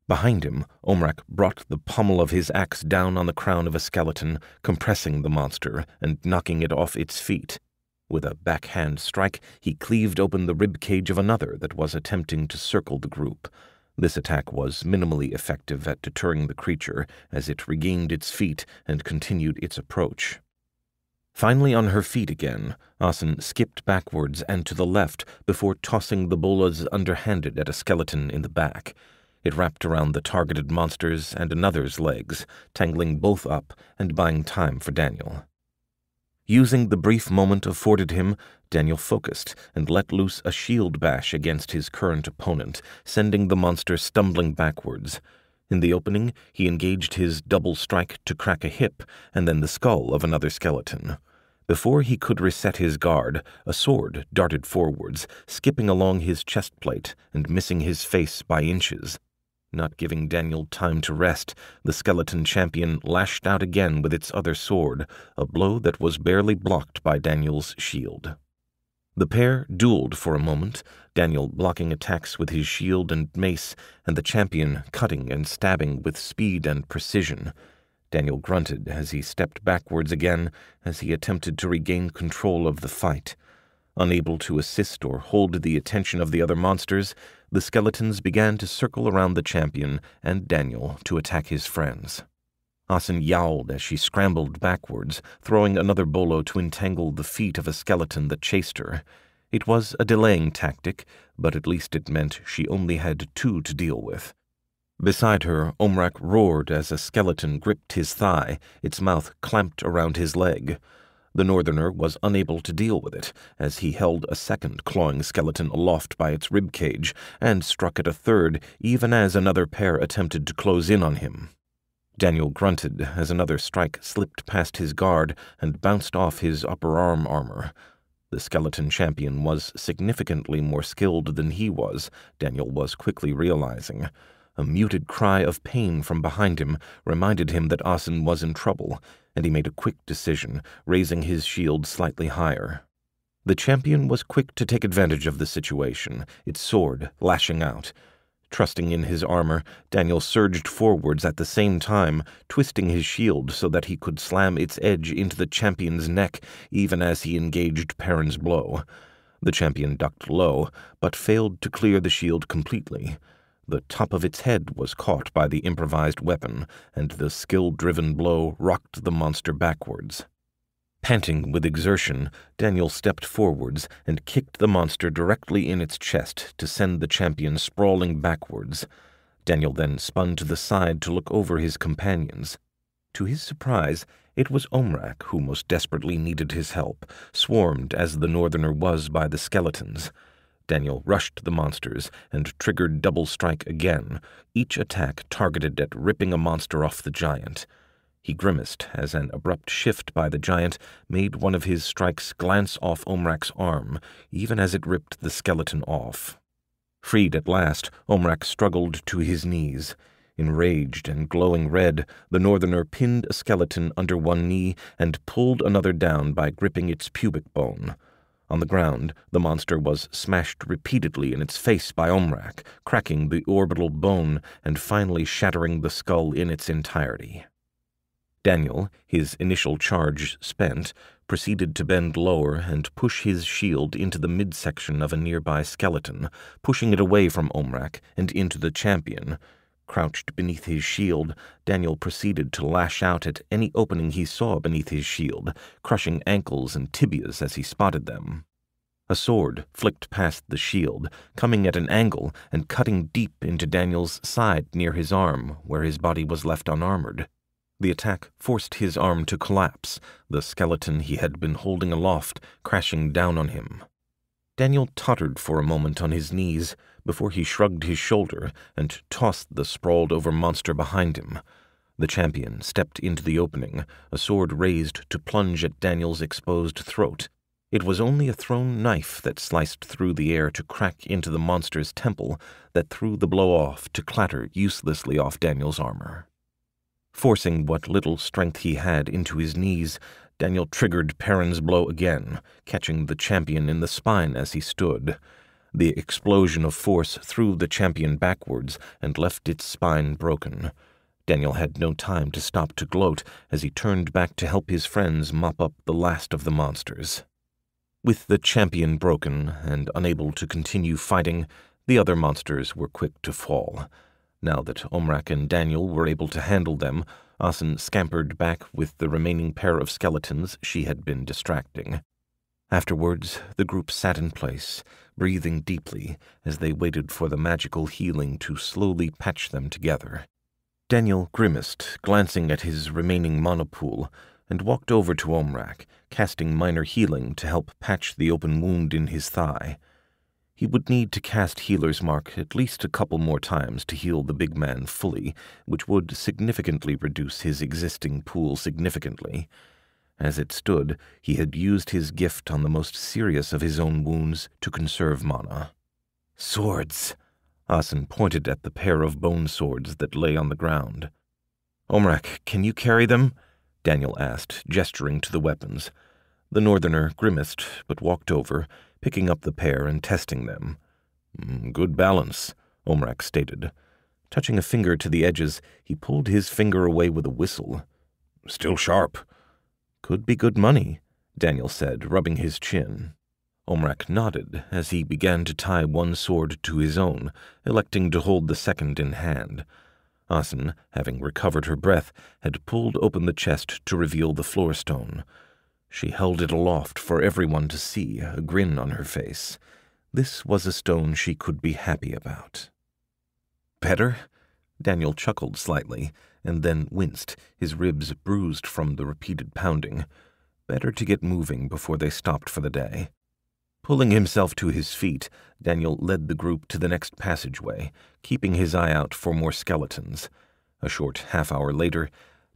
Behind him, Omrak brought the pommel of his axe down on the crown of a skeleton, compressing the monster and knocking it off its feet. With a backhand strike, he cleaved open the ribcage of another that was attempting to circle the group. This attack was minimally effective at deterring the creature as it regained its feet and continued its approach. Finally on her feet again, Asin skipped backwards and to the left before tossing the bolas underhanded at a skeleton in the back. It wrapped around the targeted monster's and another's legs, tangling both up and buying time for Daniel. Using the brief moment afforded him, Daniel focused and let loose a shield bash against his current opponent, sending the monster stumbling backwards. In the opening, he engaged his double strike to crack a hip and then the skull of another skeleton. Before he could reset his guard, a sword darted forwards, skipping along his chest plate and missing his face by inches. Not giving Daniel time to rest, the skeleton champion lashed out again with its other sword, a blow that was barely blocked by Daniel's shield. The pair dueled for a moment, Daniel blocking attacks with his shield and mace, and the champion cutting and stabbing with speed and precision. Daniel grunted as he stepped backwards again as he attempted to regain control of the fight. Unable to assist or hold the attention of the other monsters, the skeletons began to circle around the champion and Daniel to attack his friends. Asin yowled as she scrambled backwards, throwing another bolo to entangle the feet of a skeleton that chased her. It was a delaying tactic, but at least it meant she only had 2 to deal with. Beside her, Omrak roared as a skeleton gripped his thigh, its mouth clamped around his leg. The Northerner was unable to deal with it, as he held a second clawing skeleton aloft by its rib cage and struck at a third even as another pair attempted to close in on him. Daniel grunted as another strike slipped past his guard and bounced off his upper arm armor. The skeleton champion was significantly more skilled than he was, Daniel was quickly realizing. A muted cry of pain from behind him reminded him that Asin was in trouble, and he made a quick decision, raising his shield slightly higher. The champion was quick to take advantage of the situation, its sword lashing out. Trusting in his armor, Daniel surged forwards at the same time, twisting his shield so that he could slam its edge into the champion's neck even as he engaged Perrin's blow. The champion ducked low, but failed to clear the shield completely. The top of its head was caught by the improvised weapon, and the skill-driven blow rocked the monster backwards. Panting with exertion, Daniel stepped forwards and kicked the monster directly in its chest to send the champion sprawling backwards. Daniel then spun to the side to look over his companions. To his surprise, it was Omrak who most desperately needed his help, swarmed as the Northerner was by the skeletons. Daniel rushed the monsters and triggered double strike again, each attack targeted at ripping a monster off the giant. He grimaced as an abrupt shift by the giant made one of his strikes glance off Omrak's arm, even as it ripped the skeleton off. Freed at last, Omrak struggled to his knees. Enraged and glowing red, the Northerner pinned a skeleton under one knee and pulled another down by gripping its pubic bone. On the ground, the monster was smashed repeatedly in its face by Omrak, cracking the orbital bone and finally shattering the skull in its entirety. Daniel, his initial charge spent, proceeded to bend lower and push his shield into the midsection of a nearby skeleton, pushing it away from Omrak and into the champion. Crouched beneath his shield, Daniel proceeded to lash out at any opening he saw beneath his shield, crushing ankles and tibias as he spotted them. A sword flicked past the shield, coming at an angle and cutting deep into Daniel's side near his arm, where his body was left unarmored. The attack forced his arm to collapse, the skeleton he had been holding aloft crashing down on him. Daniel tottered for a moment on his knees before he shrugged his shoulder and tossed the sprawled-over monster behind him. The champion stepped into the opening, a sword raised to plunge at Daniel's exposed throat. It was only a thrown knife that sliced through the air to crack into the monster's temple that threw the blow off to clatter uselessly off Daniel's armor. Forcing what little strength he had into his knees, Daniel triggered Perrin's blow again, catching the champion in the spine as he stood. The explosion of force threw the champion backwards and left its spine broken. Daniel had no time to stop to gloat as he turned back to help his friends mop up the last of the monsters. With the champion broken and unable to continue fighting, the other monsters were quick to fall. Now that Omrak and Daniel were able to handle them, Asin scampered back with the remaining pair of skeletons she had been distracting. Afterwards, the group sat in place, breathing deeply as they waited for the magical healing to slowly patch them together. Daniel grimaced, glancing at his remaining monopool, and walked over to Omrak, casting minor healing to help patch the open wound in his thigh. He would need to cast Healer's Mark at least a couple more times to heal the big man fully, which would significantly reduce his existing pool significantly. As it stood, he had used his gift on the most serious of his own wounds to conserve mana. "Swords!" Asin pointed at the pair of bone swords that lay on the ground. "Omrak, can you carry them?" Daniel asked, gesturing to the weapons. The Northerner grimaced, but walked over, picking up the pair and testing them. "Good balance," Omrak stated. Touching a finger to the edges, he pulled his finger away with a whistle. "Still sharp." "Could be good money," Daniel said, rubbing his chin. Omrak nodded as he began to tie one sword to his own, electing to hold the second in hand. Asin, having recovered her breath, had pulled open the chest to reveal the floor stone. She held it aloft for everyone to see, a grin on her face. This was a stone she could be happy about. "Better?" Daniel chuckled slightly, and then winced, his ribs bruised from the repeated pounding. Better to get moving before they stopped for the day. Pulling himself to his feet, Daniel led the group to the next passageway, keeping his eye out for more skeletons. A short half-hour later,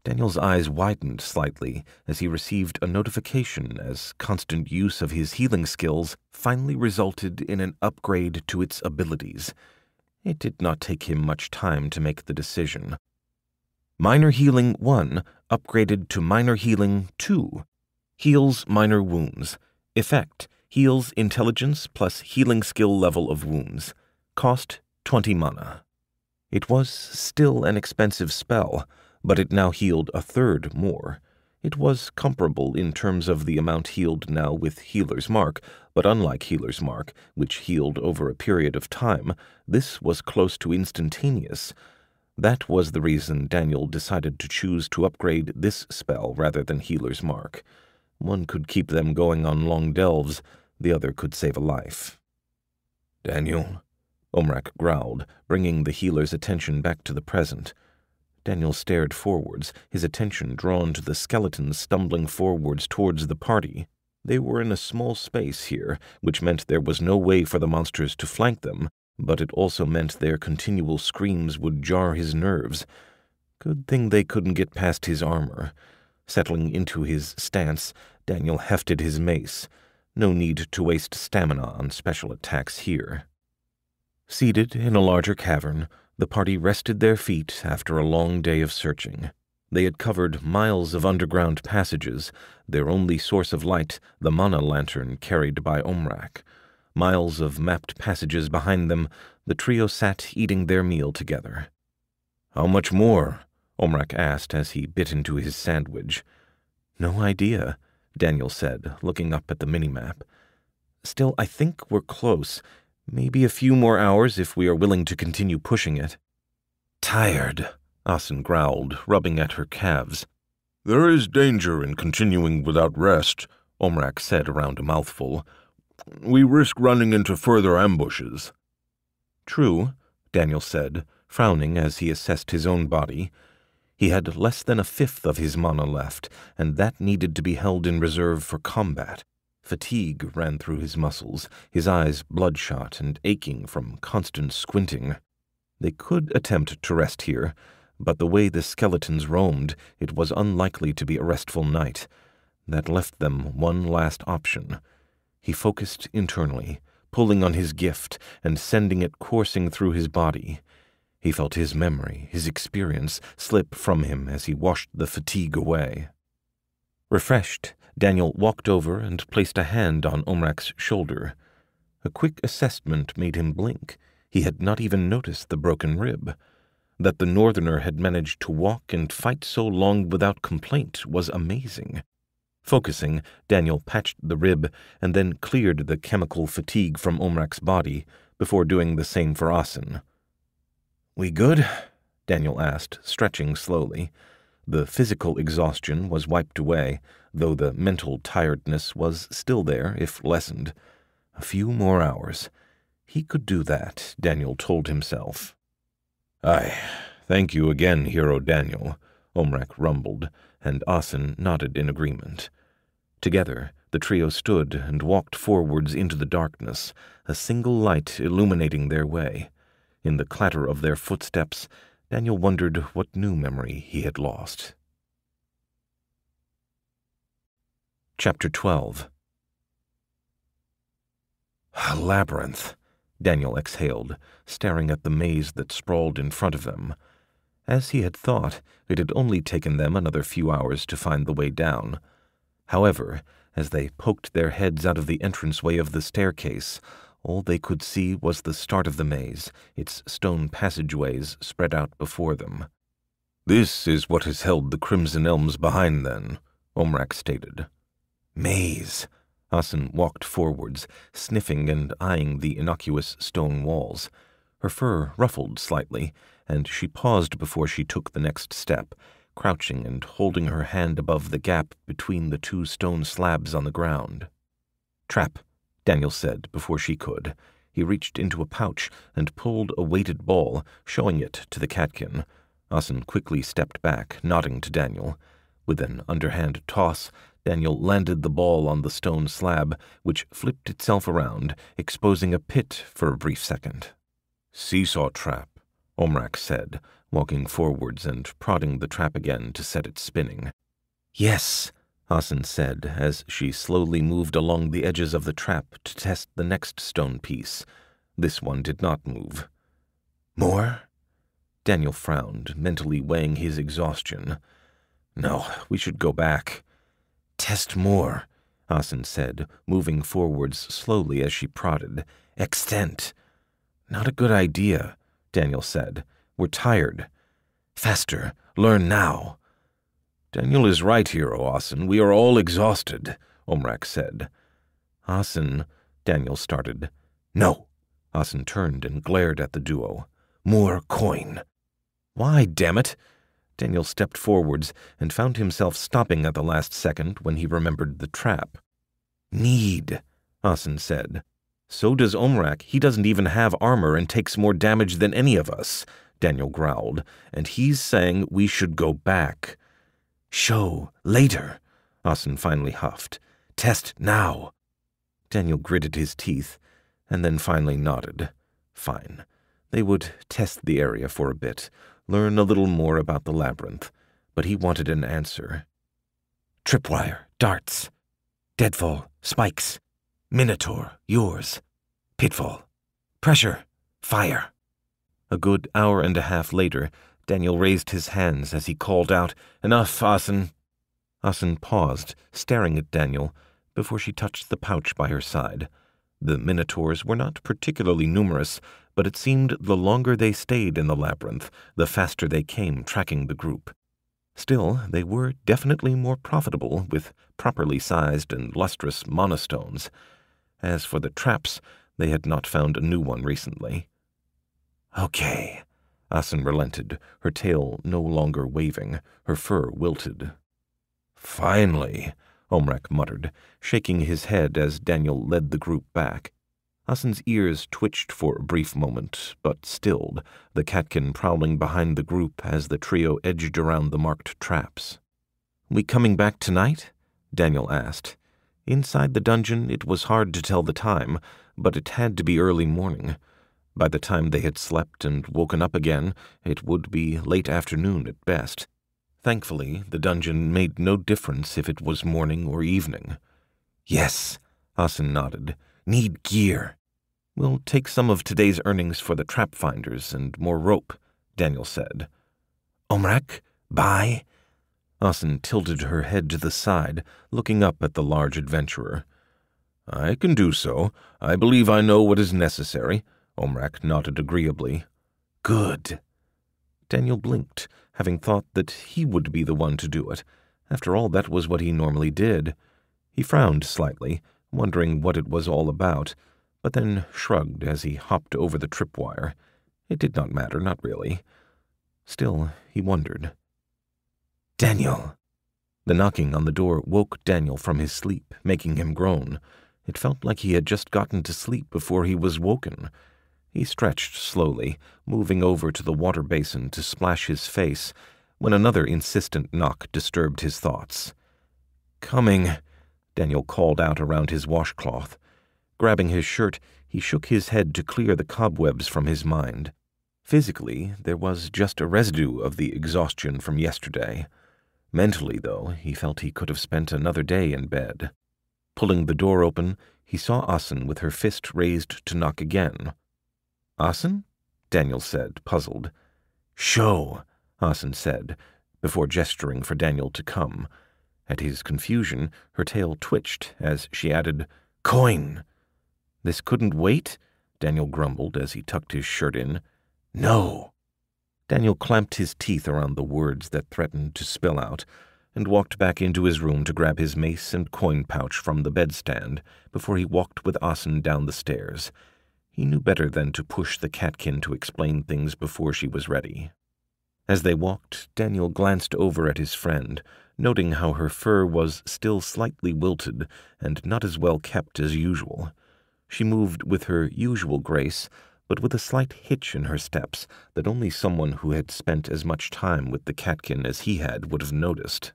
Daniel's eyes widened slightly as he received a notification as constant use of his healing skills finally resulted in an upgrade to its abilities. It did not take him much time to make the decision. Minor Healing 1 upgraded to Minor Healing 2. Heals minor wounds. Effect: heals intelligence plus healing skill level of wounds. Cost: 20 mana. It was still an expensive spell, but it now healed a third more. It was comparable in terms of the amount healed now with Healer's Mark, but unlike Healer's Mark, which healed over a period of time, this was close to instantaneous. That was the reason Daniel decided to choose to upgrade this spell rather than Healer's Mark. One could keep them going on long delves, the other could save a life. "Daniel," Omrak growled, bringing the healer's attention back to the present. Daniel stared forwards, his attention drawn to the skeletons stumbling forwards towards the party. They were in a small space here, which meant there was no way for the monsters to flank them, but it also meant their continual screams would jar his nerves. Good thing they couldn't get past his armor. Settling into his stance, Daniel hefted his mace. No need to waste stamina on special attacks here. Seated in a larger cavern, the party rested their feet after a long day of searching. They had covered miles of underground passages, their only source of light the mana lantern carried by Omrak. Miles of mapped passages behind them, the trio sat eating their meal together. "How much more?" Omrak asked as he bit into his sandwich. "No idea," Daniel said, looking up at the minimap. "Still, I think we're close. Maybe a few more hours if we are willing to continue pushing it." "Tired," Asin growled, rubbing at her calves. "There is danger in continuing without rest," Omrak said around a mouthful. "We risk running into further ambushes." "True," Daniel said, frowning as he assessed his own body. He had less than a fifth of his mana left, and that needed to be held in reserve for combat. Fatigue ran through his muscles, his eyes bloodshot and aching from constant squinting. They could attempt to rest here, but the way the skeletons roamed, it was unlikely to be a restful night. That left them one last option. He focused internally, pulling on his gift and sending it coursing through his body. He felt his memory, his experience, slip from him as he washed the fatigue away. Refreshed, Daniel walked over and placed a hand on Omrak's shoulder. A quick assessment made him blink. He had not even noticed the broken rib. That the Northerner had managed to walk and fight so long without complaint was amazing. Focusing, Daniel patched the rib and then cleared the chemical fatigue from Omrak's body before doing the same for Asin. "We good?" Daniel asked, stretching slowly. The physical exhaustion was wiped away, though the mental tiredness was still there, if lessened. A few more hours. He could do that, Daniel told himself. "Aye, thank you again, Hero Daniel," Omrak rumbled, and Asin nodded in agreement. Together, the trio stood and walked forwards into the darkness, a single light illuminating their way. In the clatter of their footsteps, Daniel wondered what new memory he had lost. Chapter 12. "A labyrinth," Daniel exhaled, staring at the maze that sprawled in front of them. As he had thought, it had only taken them another few hours to find the way down. However, as they poked their heads out of the entranceway of the staircase, all they could see was the start of the maze, its stone passageways spread out before them. "This is what has held the Crimson Elms behind, then," Omrak stated. "Maze." Asin walked forwards, sniffing and eyeing the innocuous stone walls. Her fur ruffled slightly, and she paused before she took the next step, crouching and holding her hand above the gap between the two stone slabs on the ground. "Trap," Daniel said before she could. He reached into a pouch and pulled a weighted ball, showing it to the catkin. Asin quickly stepped back, nodding to Daniel. With an underhand toss, Daniel landed the ball on the stone slab, which flipped itself around, exposing a pit for a brief second. "Seesaw trap," Omrak said, walking forwards and prodding the trap again to set it spinning. "Yes," Asin said as she slowly moved along the edges of the trap to test the next stone piece. This one did not move. "More?" Daniel frowned, mentally weighing his exhaustion. "No, we should go back." "Test more," Asin said, moving forwards slowly as she prodded. "Extent." "Not a good idea," Daniel said. "We're tired." "Faster. Learn now." "Daniel is right, Hero Asin. We are all exhausted," Omrak said. "Asin," Daniel started. "No." Asin turned and glared at the duo. "More coin." "Why, damn it?" Daniel stepped forwards and found himself stopping at the last second when he remembered the trap. "Need," Asin said. "So does Omrak. He doesn't even have armor and takes more damage than any of us," Daniel growled, "and he's saying we should go back." "Show later," Asin finally huffed. "Test now." Daniel gritted his teeth and then finally nodded. Fine. They would test the area for a bit, learn a little more about the labyrinth, but he wanted an answer. "Tripwire, darts. Deadfall, spikes. Minotaur, yours. Pitfall. Pressure, fire." A good hour and a half later, Daniel raised his hands as he called out, "Enough, Asin." Asin paused, staring at Daniel, before she touched the pouch by her side. The Minotaurs were not particularly numerous, but it seemed the longer they stayed in the labyrinth, the faster they came tracking the group. Still, they were definitely more profitable with properly sized and lustrous monostones. As for the traps, they had not found a new one recently. "Okay," Asin relented, her tail no longer waving, her fur wilted. "Finally," Omrak muttered, shaking his head as Daniel led the group back. Asin's ears twitched for a brief moment, but stilled, the catkin prowling behind the group as the trio edged around the marked traps. "We coming back tonight?" Daniel asked. Inside the dungeon, it was hard to tell the time, but it had to be early morning. By the time they had slept and woken up again, it would be late afternoon at best. Thankfully, the dungeon made no difference if it was morning or evening. "Yes," Asin nodded. "Need gear." "We'll take some of today's earnings for the trap finders and more rope," Daniel said. "Omrak, buy?" Asin tilted her head to the side, looking up at the large adventurer. "I can do so. I believe I know what is necessary." Omrak nodded agreeably. "Good." Daniel blinked, having thought that he would be the one to do it. After all, that was what he normally did. He frowned slightly, wondering what it was all about, but then shrugged as he hopped over the tripwire. It did not matter, not really. Still, he wondered. "Daniel!" The knocking on the door woke Daniel from his sleep, making him groan. It felt like he had just gotten to sleep before he was woken. He stretched slowly, moving over to the water basin to splash his face, when another insistent knock disturbed his thoughts. "Coming," Daniel called out around his washcloth. Grabbing his shirt, he shook his head to clear the cobwebs from his mind. Physically, there was just a residue of the exhaustion from yesterday. Mentally, though, he felt he could have spent another day in bed. Pulling the door open, he saw Asin with her fist raised to knock again. "Asin?" Daniel said, puzzled. "Show," Asin said, before gesturing for Daniel to come. At his confusion, her tail twitched as she added, "Coin." "This couldn't wait?" Daniel grumbled as he tucked his shirt in. "No." Daniel clamped his teeth around the words that threatened to spill out, and walked back into his room to grab his mace and coin pouch from the bedstand before he walked with Asin down the stairs. He knew better than to push the catkin to explain things before she was ready. As they walked, Daniel glanced over at his friend, noting how her fur was still slightly wilted and not as well kept as usual. She moved with her usual grace, but with a slight hitch in her steps that only someone who had spent as much time with the catkin as he had would have noticed.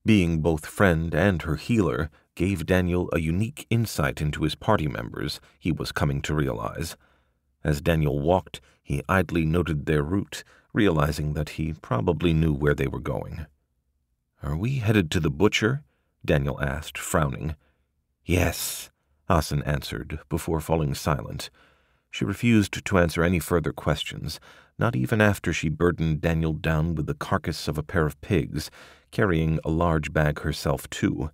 Being both friend and her healer gave Daniel a unique insight into his party members, he was coming to realize. As Daniel walked, he idly noted their route, realizing that he probably knew where they were going. "Are we headed to the butcher?" Daniel asked, frowning. "Yes," Asin answered, before falling silent. She refused to answer any further questions, not even after she burdened Daniel down with the carcass of a pair of pigs, carrying a large bag herself too.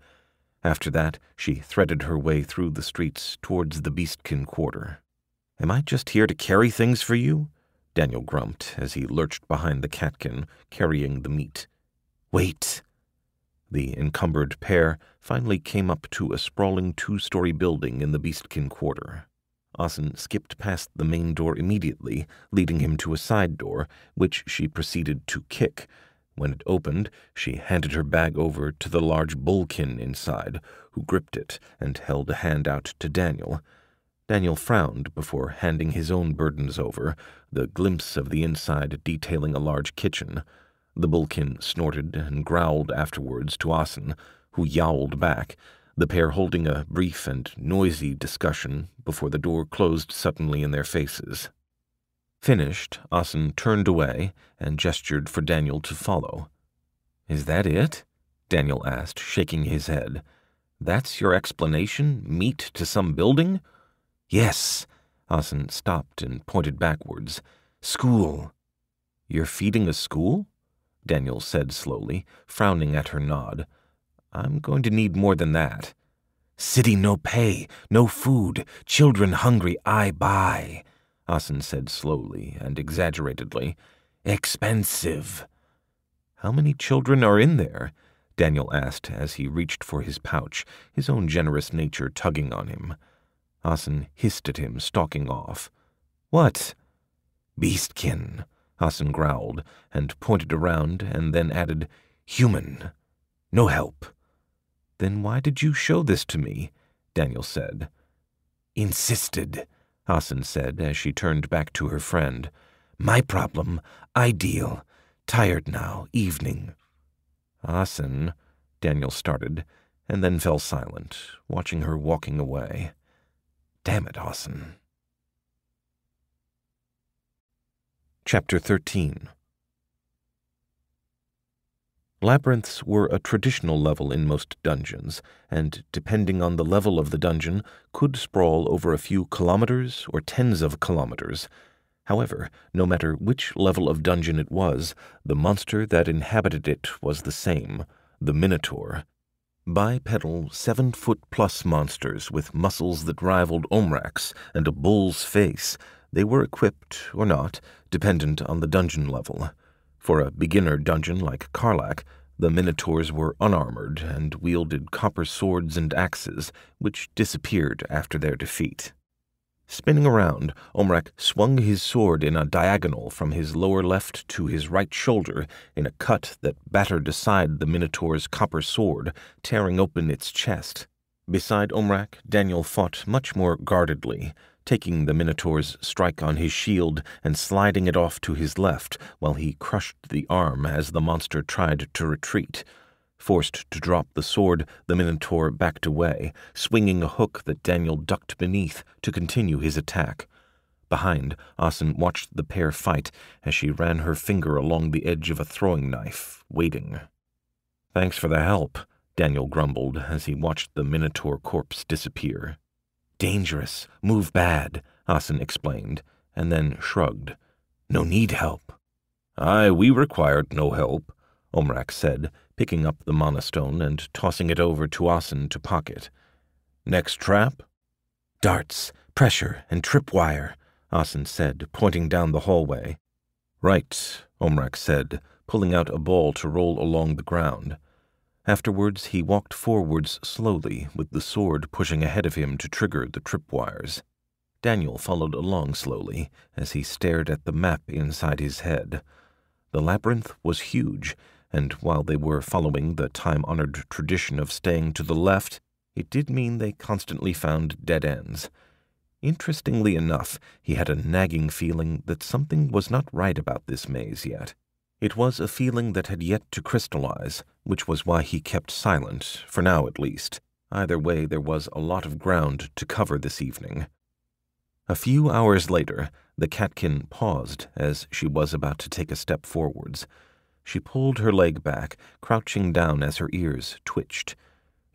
After that, she threaded her way through the streets towards the Beastkin quarter. "Am I just here to carry things for you?" Daniel grumped as he lurched behind the catkin, carrying the meat. "Wait!" The encumbered pair finally came up to a sprawling 2-story building in the Beastkin quarter. Asin skipped past the main door immediately, leading him to a side door, which she proceeded to kick. When it opened, she handed her bag over to the large bullkin inside, who gripped it and held a hand out to Daniel. Daniel frowned before handing his own burdens over, the glimpse of the inside detailing a large kitchen. The bullkin snorted and growled afterwards to Asin, who yowled back, the pair holding a brief and noisy discussion before the door closed suddenly in their faces. Finished, Asin turned away and gestured for Daniel to follow. "Is that it?" Daniel asked, shaking his head. "That's your explanation? Meat to some building?" "Yes." Asin stopped and pointed backwards. "School." "You're feeding a school?" Daniel said slowly, frowning at her nod. "I'm going to need more than that." "City no pay, no food, children hungry I buy," Asin said slowly and exaggeratedly. "Expensive." "How many children are in there?" Daniel asked as he reached for his pouch, his own generous nature tugging on him. Asin hissed at him, stalking off. "What?" "Beastkin," Asin growled, and pointed around and then added, "Human. No help." "Then why did you show this to me?" Daniel said. "Insisted," Asin said as she turned back to her friend. "My problem, ideal. Tired now, evening." "Asin," Daniel started, and then fell silent, watching her walking away. "Damn it, Asin." Chapter 13. Labyrinths were a traditional level in most dungeons, and, depending on the level of the dungeon, could sprawl over a few kilometers or tens of kilometers. However, no matter which level of dungeon it was, the monster that inhabited it was the same, the Minotaur. Bipedal, 7-foot-plus monsters with muscles that rivaled Omrak's and a bull's face, they were equipped, or not, dependent on the dungeon level. For a beginner dungeon like Karlak, the Minotaurs were unarmored and wielded copper swords and axes, which disappeared after their defeat. Spinning around, Omrak swung his sword in a diagonal from his lower left to his right shoulder in a cut that battered aside the Minotaur's copper sword, tearing open its chest. Beside Omrak, Daniel fought much more guardedly, taking the Minotaur's strike on his shield and sliding it off to his left while he crushed the arm as the monster tried to retreat. Forced to drop the sword, the Minotaur backed away, swinging a hook that Daniel ducked beneath to continue his attack. Behind, Asin watched the pair fight as she ran her finger along the edge of a throwing knife, waiting. "Thanks for the help," Daniel grumbled as he watched the Minotaur corpse disappear. "Dangerous, move bad," Asin explained, and then shrugged. "No need help." "Aye, we required no help," Omrak said, picking up the monostone and tossing it over to Asin to pocket. "Next trap?" "Darts, pressure, and tripwire," Asin said, pointing down the hallway. "Right," Omrak said, pulling out a ball to roll along the ground. Afterwards, he walked forwards slowly, with the sword pushing ahead of him to trigger the tripwires. Daniel followed along slowly as he stared at the map inside his head. The labyrinth was huge, and while they were following the time-honored tradition of staying to the left, it did mean they constantly found dead ends. Interestingly enough, he had a nagging feeling that something was not right about this maze yet. It was a feeling that had yet to crystallize, which was why he kept silent, for now at least. Either way, there was a lot of ground to cover this evening. A few hours later, the catkin paused as she was about to take a step forwards. She pulled her leg back, crouching down as her ears twitched.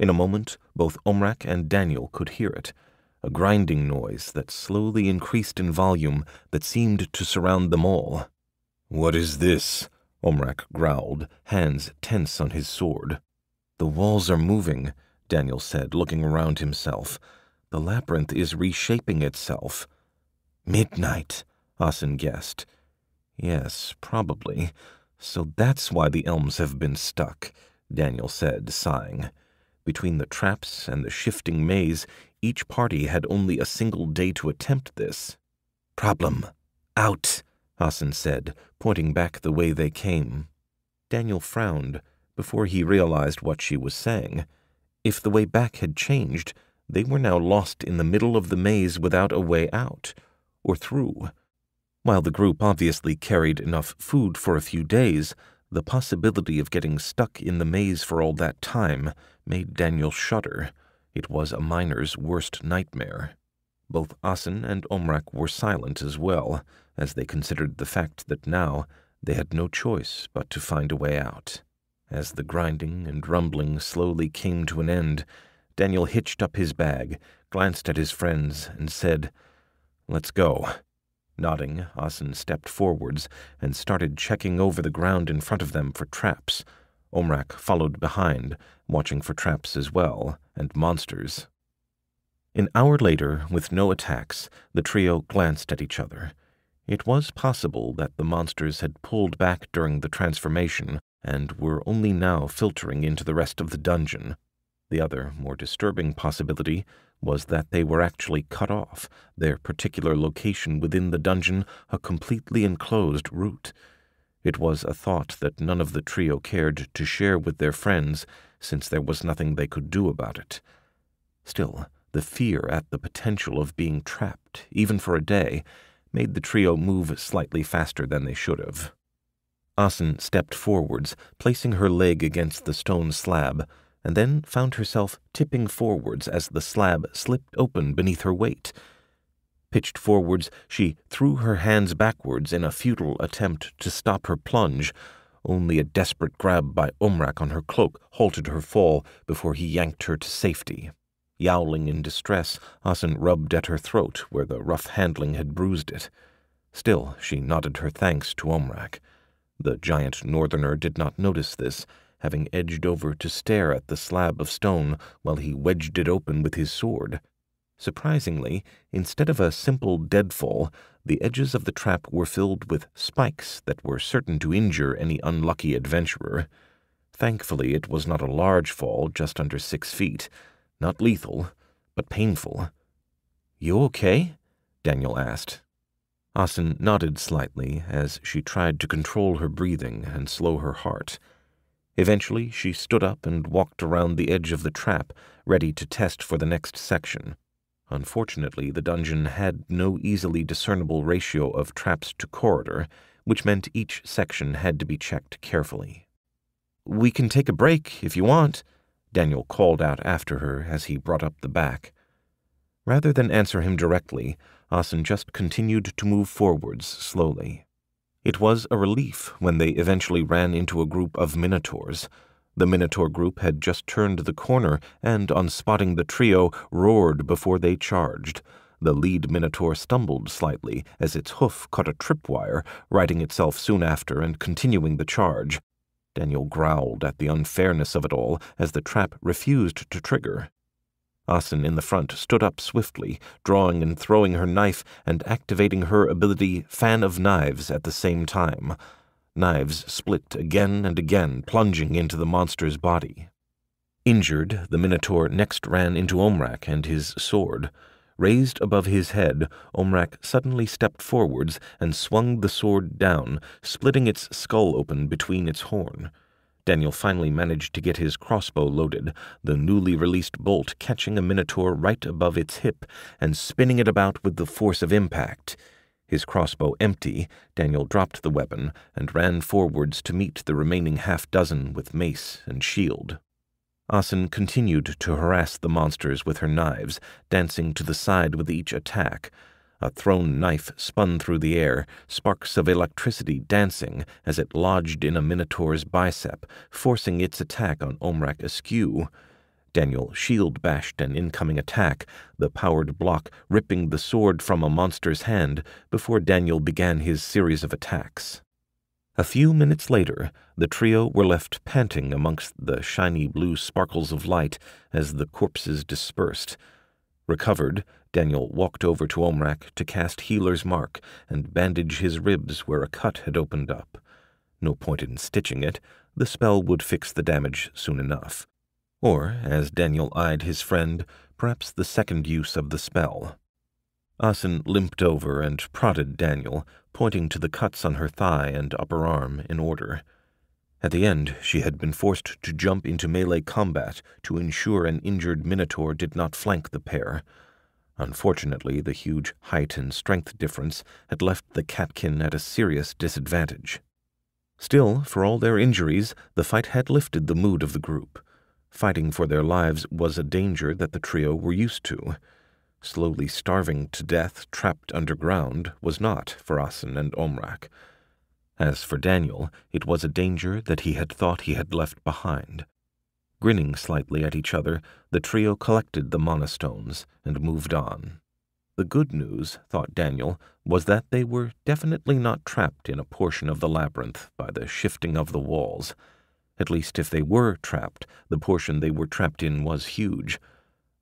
In a moment, both Omrak and Daniel could hear it, a grinding noise that slowly increased in volume that seemed to surround them all. "What is this?" Omrak growled, hands tense on his sword. "The walls are moving," Daniel said, looking around himself. "The labyrinth is reshaping itself." "Midnight," Asin guessed. "Yes, probably. So that's why the elms have been stuck," Daniel said, sighing. Between the traps and the shifting maze, each party had only a single day to attempt this. "Problem. Out," Asin said, pointing back the way they came. Daniel frowned before he realized what she was saying. If the way back had changed, they were now lost in the middle of the maze without a way out, or through. While the group obviously carried enough food for a few days, the possibility of getting stuck in the maze for all that time made Daniel shudder. It was a miner's worst nightmare. Both Asin and Omrak were silent as well, as they considered the fact that now they had no choice but to find a way out. As the grinding and rumbling slowly came to an end, Daniel hitched up his bag, glanced at his friends, and said, "Let's go." Nodding, Asin stepped forwards and started checking over the ground in front of them for traps. Omrak followed behind, watching for traps as well, and monsters. An hour later, with no attacks, the trio glanced at each other. It was possible that the monsters had pulled back during the transformation and were only now filtering into the rest of the dungeon. The other, more disturbing possibility was that they were actually cut off, their particular location within the dungeon a completely enclosed route. It was a thought that none of the trio cared to share with their friends, since there was nothing they could do about it. Still, the fear at the potential of being trapped, even for a day, made the trio move slightly faster than they should have. Asin stepped forwards, placing her leg against the stone slab, and then found herself tipping forwards as the slab slipped open beneath her weight. Pitched forwards, she threw her hands backwards in a futile attempt to stop her plunge. Only a desperate grab by Omrak on her cloak halted her fall before he yanked her to safety. Yowling in distress, Asin rubbed at her throat where the rough handling had bruised it. Still, she nodded her thanks to Omrak. The giant northerner did not notice this, having edged over to stare at the slab of stone while he wedged it open with his sword. Surprisingly, instead of a simple deadfall, the edges of the trap were filled with spikes that were certain to injure any unlucky adventurer. Thankfully, it was not a large fall, just under 6 feet. Not lethal, but painful. "You okay?" Daniel asked. Asin nodded slightly as she tried to control her breathing and slow her heart. Eventually, she stood up and walked around the edge of the trap, ready to test for the next section. Unfortunately, the dungeon had no easily discernible ratio of traps to corridor, which meant each section had to be checked carefully. "We can take a break if you want," Daniel called out after her as he brought up the back. Rather than answer him directly, Asin just continued to move forwards slowly. It was a relief when they eventually ran into a group of minotaurs. The minotaur group had just turned the corner and, on spotting the trio, roared before they charged. The lead minotaur stumbled slightly as its hoof caught a tripwire, righting itself soon after and continuing the charge. Daniel growled at the unfairness of it all as the trap refused to trigger. Asin in the front stood up swiftly, drawing and throwing her knife and activating her ability Fan of Knives at the same time. Knives split again and again, plunging into the monster's body. Injured, the Minotaur next ran into Omrak and his sword. Raised above his head, Omrak suddenly stepped forwards and swung the sword down, splitting its skull open between its horn. Daniel finally managed to get his crossbow loaded, the newly released bolt catching a Minotaur right above its hip and spinning it about with the force of impact. His crossbow empty, Daniel dropped the weapon and ran forwards to meet the remaining half-dozen with mace and shield. Asin continued to harass the monsters with her knives, dancing to the side with each attack. A thrown knife spun through the air, sparks of electricity dancing as it lodged in a minotaur's bicep, forcing its attack on Omrak askew. Daniel shield-bashed an incoming attack, the powered block ripping the sword from a monster's hand before Daniel began his series of attacks. A few minutes later, the trio were left panting amongst the shiny blue sparkles of light as the corpses dispersed. Recovered, Daniel walked over to Omrak to cast Healer's Mark and bandage his ribs where a cut had opened up. No point in stitching it, the spell would fix the damage soon enough. Or, as Daniel eyed his friend, perhaps the second use of the spell. Asin limped over and prodded Daniel, pointing to the cuts on her thigh and upper arm in order. At the end, she had been forced to jump into melee combat to ensure an injured minotaur did not flank the pair. Unfortunately, the huge height and strength difference had left the catkin at a serious disadvantage. Still, for all their injuries, the fight had lifted the mood of the group. Fighting for their lives was a danger that the trio were used to. Slowly starving to death trapped underground was not for Asin and Omrak. As for Daniel, it was a danger that he had thought he had left behind. Grinning slightly at each other, the trio collected the monastones and moved on. The good news, thought Daniel, was that they were definitely not trapped in a portion of the labyrinth by the shifting of the walls. At least if they were trapped, the portion they were trapped in was huge.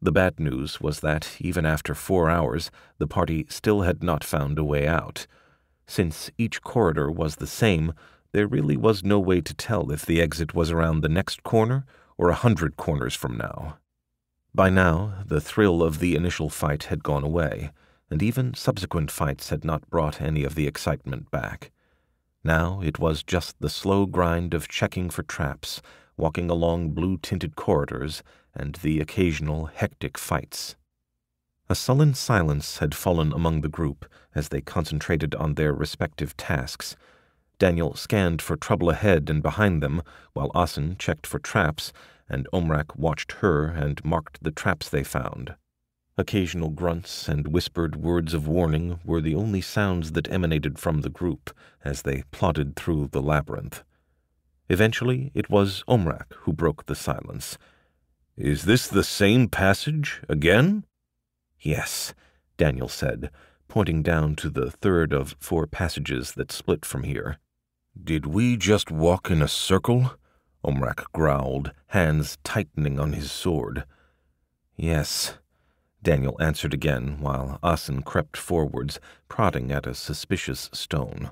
The bad news was that, even after 4 hours, the party still had not found a way out. Since each corridor was the same, there really was no way to tell if the exit was around the next corner or 100 corners from now. By now, the thrill of the initial fight had gone away, and even subsequent fights had not brought any of the excitement back. Now it was just the slow grind of checking for traps, walking along blue-tinted corridors, and the occasional hectic fights. A sullen silence had fallen among the group as they concentrated on their respective tasks. Daniel scanned for trouble ahead and behind them, while Asin checked for traps, and Omrak watched her and marked the traps they found. Occasional grunts and whispered words of warning were the only sounds that emanated from the group as they plodded through the labyrinth. Eventually, it was Omrak who broke the silence. "Is this the same passage again?" "Yes," Daniel said, pointing down to the third of 4 passages that split from here. "Did we just walk in a circle?" Omrak growled, hands tightening on his sword. "Yes," Daniel answered again, while Asin crept forwards, prodding at a suspicious stone.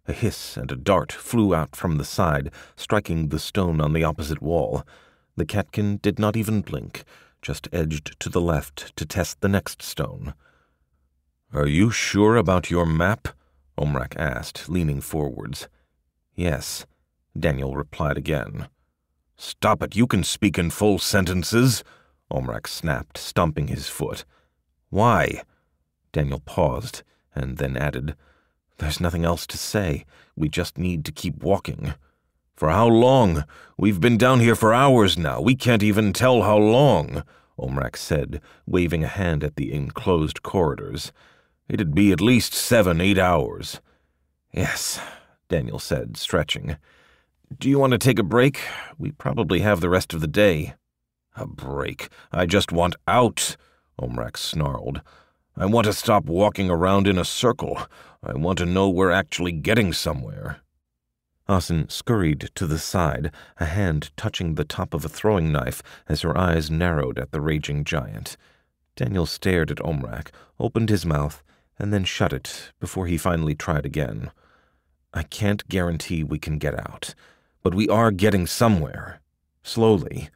A hiss and a dart flew out from the side, striking the stone on the opposite wall. The catkin did not even blink, just edged to the left to test the next stone. "Are you sure about your map?" Omrak asked, leaning forwards. "Yes," Daniel replied again. "Stop it, you can speak in full sentences," Omrak snapped, stomping his foot. "Why?" Daniel paused, and then added, "There's nothing else to say. We just need to keep walking." "For how long? We've been down here for hours now. We can't even tell how long," Omrak said, waving a hand at the enclosed corridors. "It'd be at least 7-8 hours." "Yes," Daniel said, stretching. "Do you want to take a break? We probably have the rest of the day." "A break? I just want out," Omrak snarled. "I want to stop walking around in a circle. I want to know we're actually getting somewhere." Asin scurried to the side, a hand touching the top of a throwing knife as her eyes narrowed at the raging giant. Daniel stared at Omrak, opened his mouth, and then shut it before he finally tried again. "I can't guarantee we can get out, but we are getting somewhere. Slowly."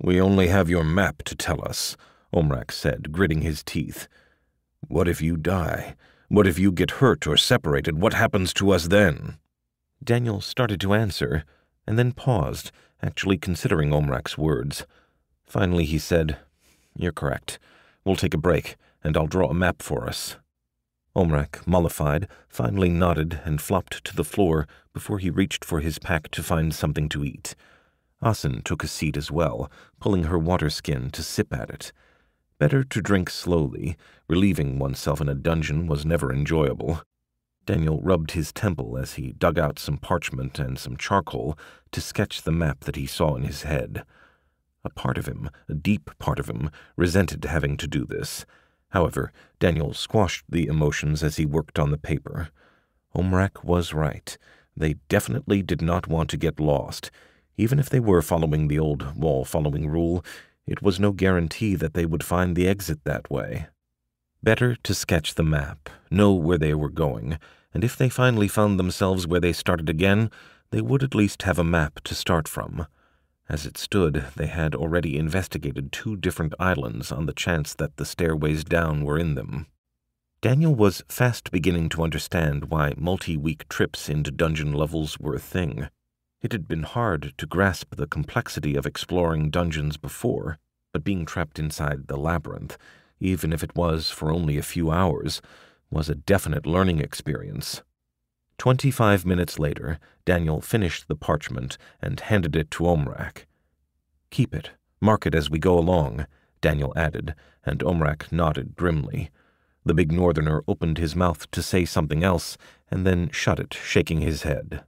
"We only have your map to tell us," Omrak said, gritting his teeth. "What if you die? What if you get hurt or separated? What happens to us then?" Daniel started to answer, and then paused, actually considering Omrak's words. Finally he said, "You're correct. We'll take a break, and I'll draw a map for us." Omrak, mollified, finally nodded and flopped to the floor before he reached for his pack to find something to eat. Asin took a seat as well, pulling her water skin to sip at it. Better to drink slowly. Relieving oneself in a dungeon was never enjoyable. Daniel rubbed his temple as he dug out some parchment and some charcoal to sketch the map that he saw in his head. A part of him, a deep part of him, resented having to do this. However, Daniel squashed the emotions as he worked on the paper. Omrak was right. They definitely did not want to get lost. Even if they were following the old wall-following rule, it was no guarantee that they would find the exit that way. Better to sketch the map, know where they were going, and if they finally found themselves where they started again, they would at least have a map to start from. As it stood, they had already investigated 2 different islands on the chance that the stairways down were in them. Daniel was fast beginning to understand why multi-week trips into dungeon levels were a thing. It had been hard to grasp the complexity of exploring dungeons before, but being trapped inside the labyrinth, even if it was for only a few hours, was a definite learning experience. 25 minutes later, Daniel finished the parchment and handed it to Omrak. "Keep it. Mark it as we go along," Daniel added, and Omrak nodded grimly. The big northerner opened his mouth to say something else, and then shut it, shaking his head.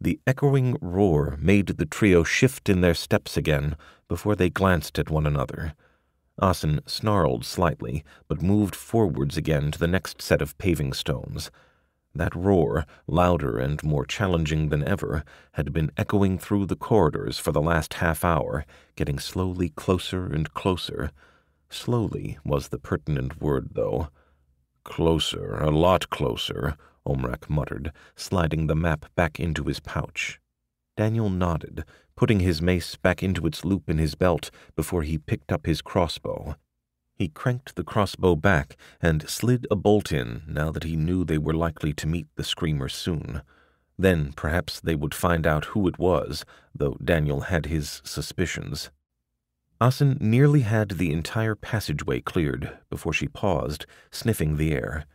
The echoing roar made the trio shift in their steps again before they glanced at one another. Asin snarled slightly, but moved forwards again to the next set of paving stones. That roar, louder and more challenging than ever, had been echoing through the corridors for the last half-hour, getting slowly closer and closer. Slowly was the pertinent word, though. "Closer, a lot closer," Omrak muttered, sliding the map back into his pouch. Daniel nodded, putting his mace back into its loop in his belt before he picked up his crossbow. He cranked the crossbow back and slid a bolt in now that he knew they were likely to meet the screamer soon. Then perhaps they would find out who it was, though Daniel had his suspicions. Asin nearly had the entire passageway cleared before she paused, sniffing the air.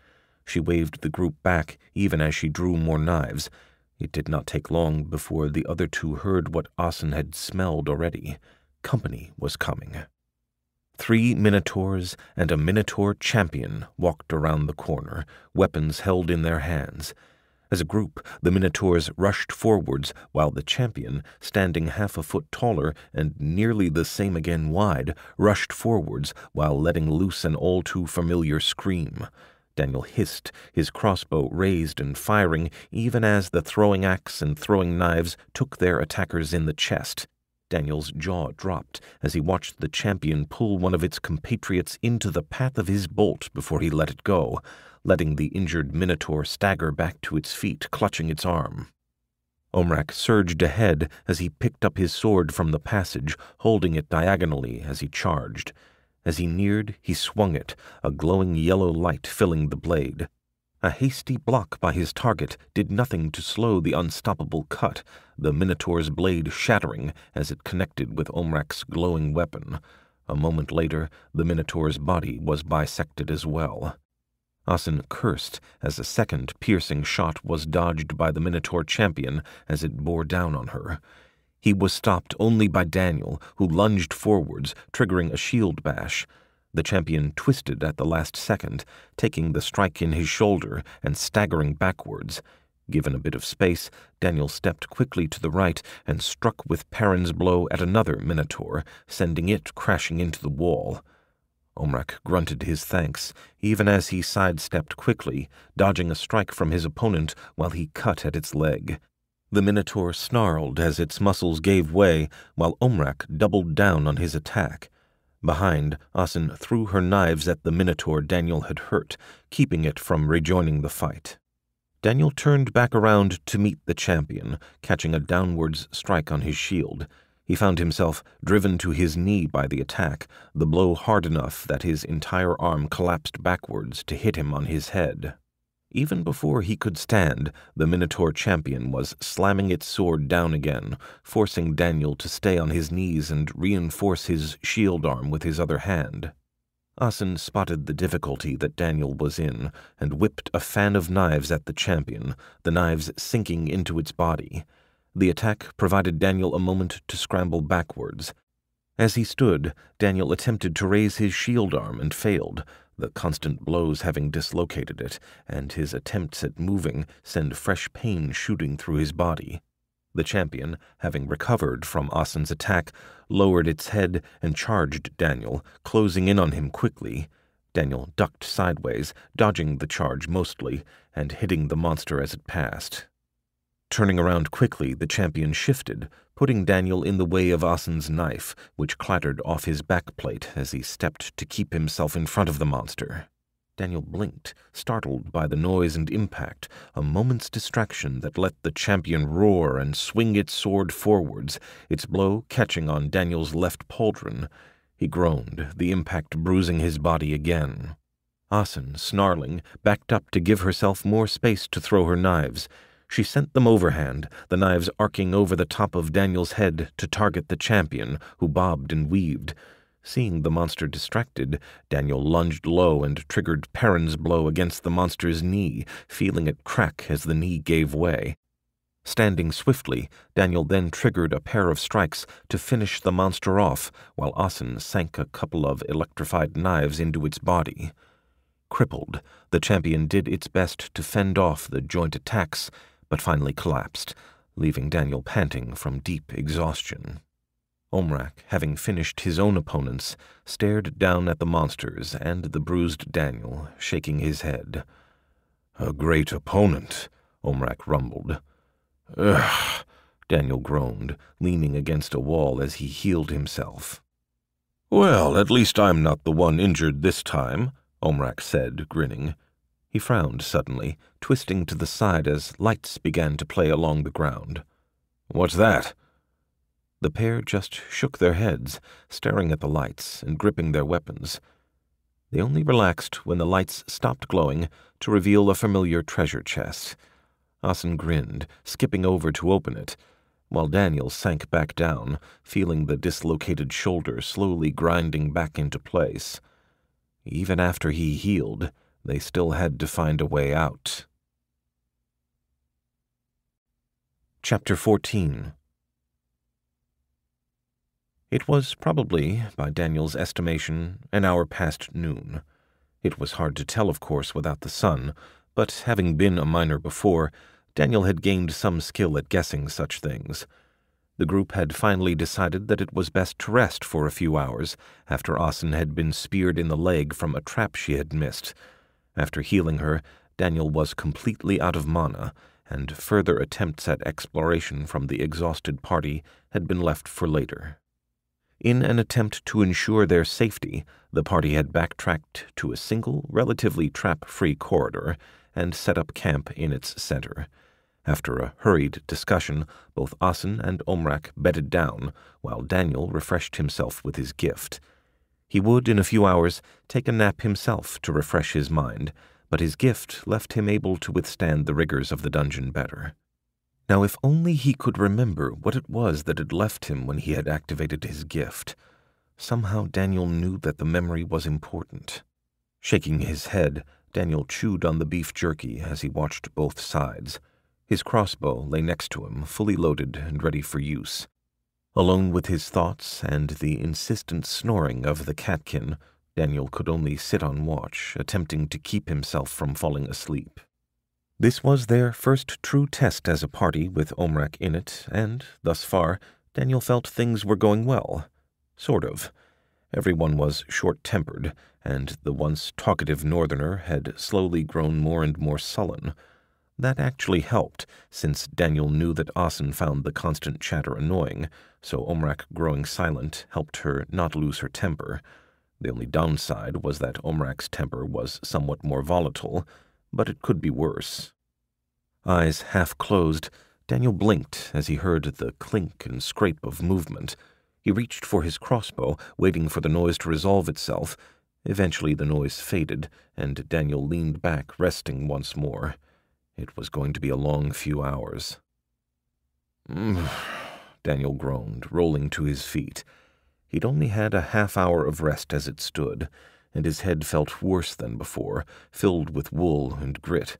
She waved the group back even as she drew more knives. It did not take long before the other 2 heard what Asin had smelled already. Company was coming. 3 minotaurs and a minotaur champion walked around the corner, weapons held in their hands. As a group, the minotaurs rushed forwards, while the champion, standing half a foot taller and nearly the same again wide, rushed forwards while letting loose an all too familiar scream. Daniel hissed, his crossbow raised and firing even as the throwing axe and throwing knives took their attackers in the chest. Daniel's jaw dropped as he watched the champion pull one of its compatriots into the path of his bolt before he let it go, letting the injured minotaur stagger back to its feet, clutching its arm. Omrak surged ahead as he picked up his sword from the passage, holding it diagonally as he charged. As he neared, he swung it, a glowing yellow light filling the blade. A hasty block by his target did nothing to slow the unstoppable cut, the Minotaur's blade shattering as it connected with Omrak's glowing weapon. A moment later, the Minotaur's body was bisected as well. Asin cursed as a second piercing shot was dodged by the Minotaur champion as it bore down on her. He was stopped only by Daniel, who lunged forwards, triggering a shield bash. The champion twisted at the last second, taking the strike in his shoulder and staggering backwards. Given a bit of space, Daniel stepped quickly to the right and struck with Perrin's blow at another Minotaur, sending it crashing into the wall. Omrak grunted his thanks, even as he sidestepped quickly, dodging a strike from his opponent while he cut at its leg. The Minotaur snarled as its muscles gave way, while Omrak doubled down on his attack. Behind, Asin threw her knives at the Minotaur Daniel had hurt, keeping it from rejoining the fight. Daniel turned back around to meet the champion, catching a downwards strike on his shield. He found himself driven to his knee by the attack, the blow hard enough that his entire arm collapsed backwards to hit him on his head. Even before he could stand, the Minotaur champion was slamming its sword down again, forcing Daniel to stay on his knees and reinforce his shield arm with his other hand. Asin spotted the difficulty that Daniel was in and whipped a fan of knives at the champion, the knives sinking into its body. The attack provided Daniel a moment to scramble backwards. As he stood, Daniel attempted to raise his shield arm and failed, the constant blows having dislocated it, and his attempts at moving send fresh pain shooting through his body. The champion, having recovered from Asin's attack, lowered its head and charged Daniel, closing in on him quickly. Daniel ducked sideways, dodging the charge mostly, and hitting the monster as it passed. Turning around quickly, the champion shifted, putting Daniel in the way of Asin's knife, which clattered off his backplate as he stepped to keep himself in front of the monster. Daniel blinked, startled by the noise and impact, a moment's distraction that let the champion roar and swing its sword forwards, its blow catching on Daniel's left pauldron. He groaned, the impact bruising his body again. Asin, snarling, backed up to give herself more space to throw her knives. She sent them overhand, the knives arcing over the top of Daniel's head to target the champion, who bobbed and weaved. Seeing the monster distracted, Daniel lunged low and triggered Perrin's blow against the monster's knee, feeling it crack as the knee gave way. Standing swiftly, Daniel then triggered a pair of strikes to finish the monster off, while Asin sank a couple of electrified knives into its body. Crippled, the champion did its best to fend off the joint attacks, but finally collapsed, leaving Daniel panting from deep exhaustion. Omrak, having finished his own opponents, stared down at the monsters and the bruised Daniel, shaking his head. "A great opponent," Omrak rumbled. "Ugh," Daniel groaned, leaning against a wall as he healed himself. "Well, at least I'm not the one injured this time," Omrak said, grinning. He frowned suddenly, twisting to the side as lights began to play along the ground. "What's that?" The pair just shook their heads, staring at the lights and gripping their weapons. They only relaxed when the lights stopped glowing to reveal a familiar treasure chest. Asin grinned, skipping over to open it, while Daniel sank back down, feeling the dislocated shoulder slowly grinding back into place. Even after he healed, they still had to find a way out. Chapter 14. It was probably, by Daniel's estimation, an hour past noon. It was hard to tell, of course, without the sun, but having been a miner before, Daniel had gained some skill at guessing such things. The group had finally decided that it was best to rest for a few hours after Asin had been speared in the leg from a trap she had missed. After healing her, Daniel was completely out of mana, and further attempts at exploration from the exhausted party had been left for later. In an attempt to ensure their safety, the party had backtracked to a single, relatively trap-free corridor and set up camp in its center. After a hurried discussion, both Asin and Omrak bedded down, while Daniel refreshed himself with his gift. He would, in a few hours, take a nap himself to refresh his mind, but his gift left him able to withstand the rigors of the dungeon better. Now, if only he could remember what it was that had left him when he had activated his gift. Somehow Daniel knew that the memory was important. Shaking his head, Daniel chewed on the beef jerky as he watched both sides. His crossbow lay next to him, fully loaded and ready for use. Alone with his thoughts and the insistent snoring of the catkin, Daniel could only sit on watch, attempting to keep himself from falling asleep. This was their first true test as a party with Omrak in it, and, thus far, Daniel felt things were going well. Sort of. Everyone was short-tempered, and the once talkative northerner had slowly grown more and more sullen. That actually helped, since Daniel knew that Asin found the constant chatter annoying, so Omrak growing silent helped her not lose her temper. The only downside was that Omrak's temper was somewhat more volatile, but it could be worse. Eyes half closed, Daniel blinked as he heard the clink and scrape of movement. He reached for his crossbow, waiting for the noise to resolve itself. Eventually the noise faded, and Daniel leaned back, resting once more. It was going to be a long few hours. Daniel groaned, rolling to his feet. He'd only had a half hour of rest as it stood. and his head felt worse than before, filled with wool and grit.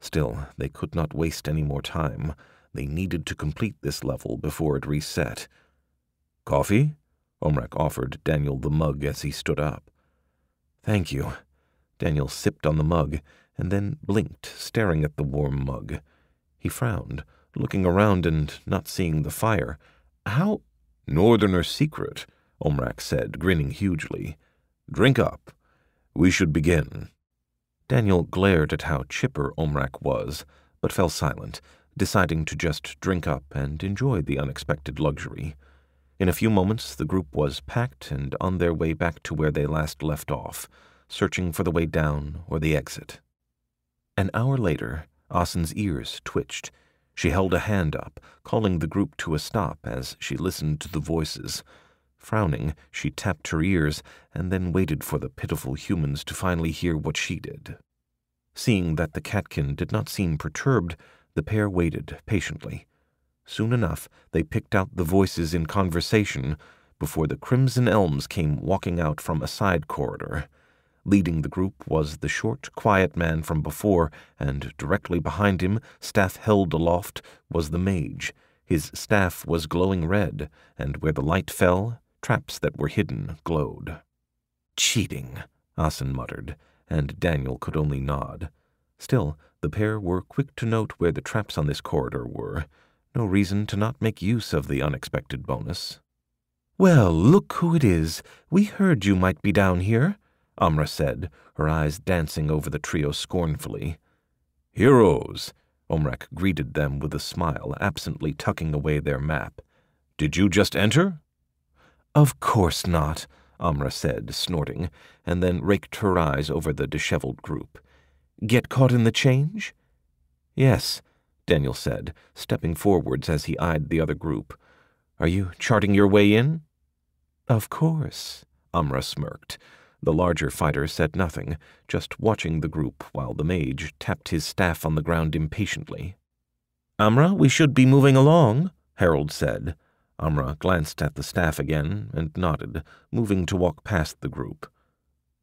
Still, they could not waste any more time. They needed to complete this level before it reset. "Coffee?" Omrak offered Daniel the mug as he stood up. "Thank you." Daniel sipped on the mug, and then blinked, staring at the warm mug. He frowned, looking around and not seeing the fire. "How—" "Northerner's secret," Omrak said, grinning hugely. "Drink up. We should begin." Daniel glared at how chipper Omrak was, but fell silent, deciding to just drink up and enjoy the unexpected luxury. In a few moments the group was packed and on their way back to where they last left off, searching for the way down or the exit. An hour later, Asin's ears twitched. She held a hand up, calling the group to a stop as she listened to the voices. Frowning, she tapped her ears and then waited for the pitiful humans to finally hear what she did. Seeing that the catkin did not seem perturbed, the pair waited patiently. Soon enough, they picked out the voices in conversation before the Crimson Elms came walking out from a side corridor. Leading the group was the short, quiet man from before, and directly behind him, staff held aloft, was the mage. His staff was glowing red, and where the light fell, traps that were hidden glowed. "Cheating," Asin muttered, and Daniel could only nod. Still, the pair were quick to note where the traps on this corridor were. No reason to not make use of the unexpected bonus. "Well, look who it is. We heard you might be down here," Amra said, her eyes dancing over the trio scornfully. "Heroes," Omrak greeted them with a smile, absently tucking away their map. "Did you just enter?" "Of course not," Amra said, snorting, and then raked her eyes over the disheveled group. "Get caught in the change?" "Yes," Daniel said, stepping forwards as he eyed the other group. "Are you charting your way in?" "Of course," Amra smirked. The larger fighter said nothing, just watching the group while the mage tapped his staff on the ground impatiently. "Amra, we should be moving along," Harold said. Amra glanced at the staff again and nodded, moving to walk past the group.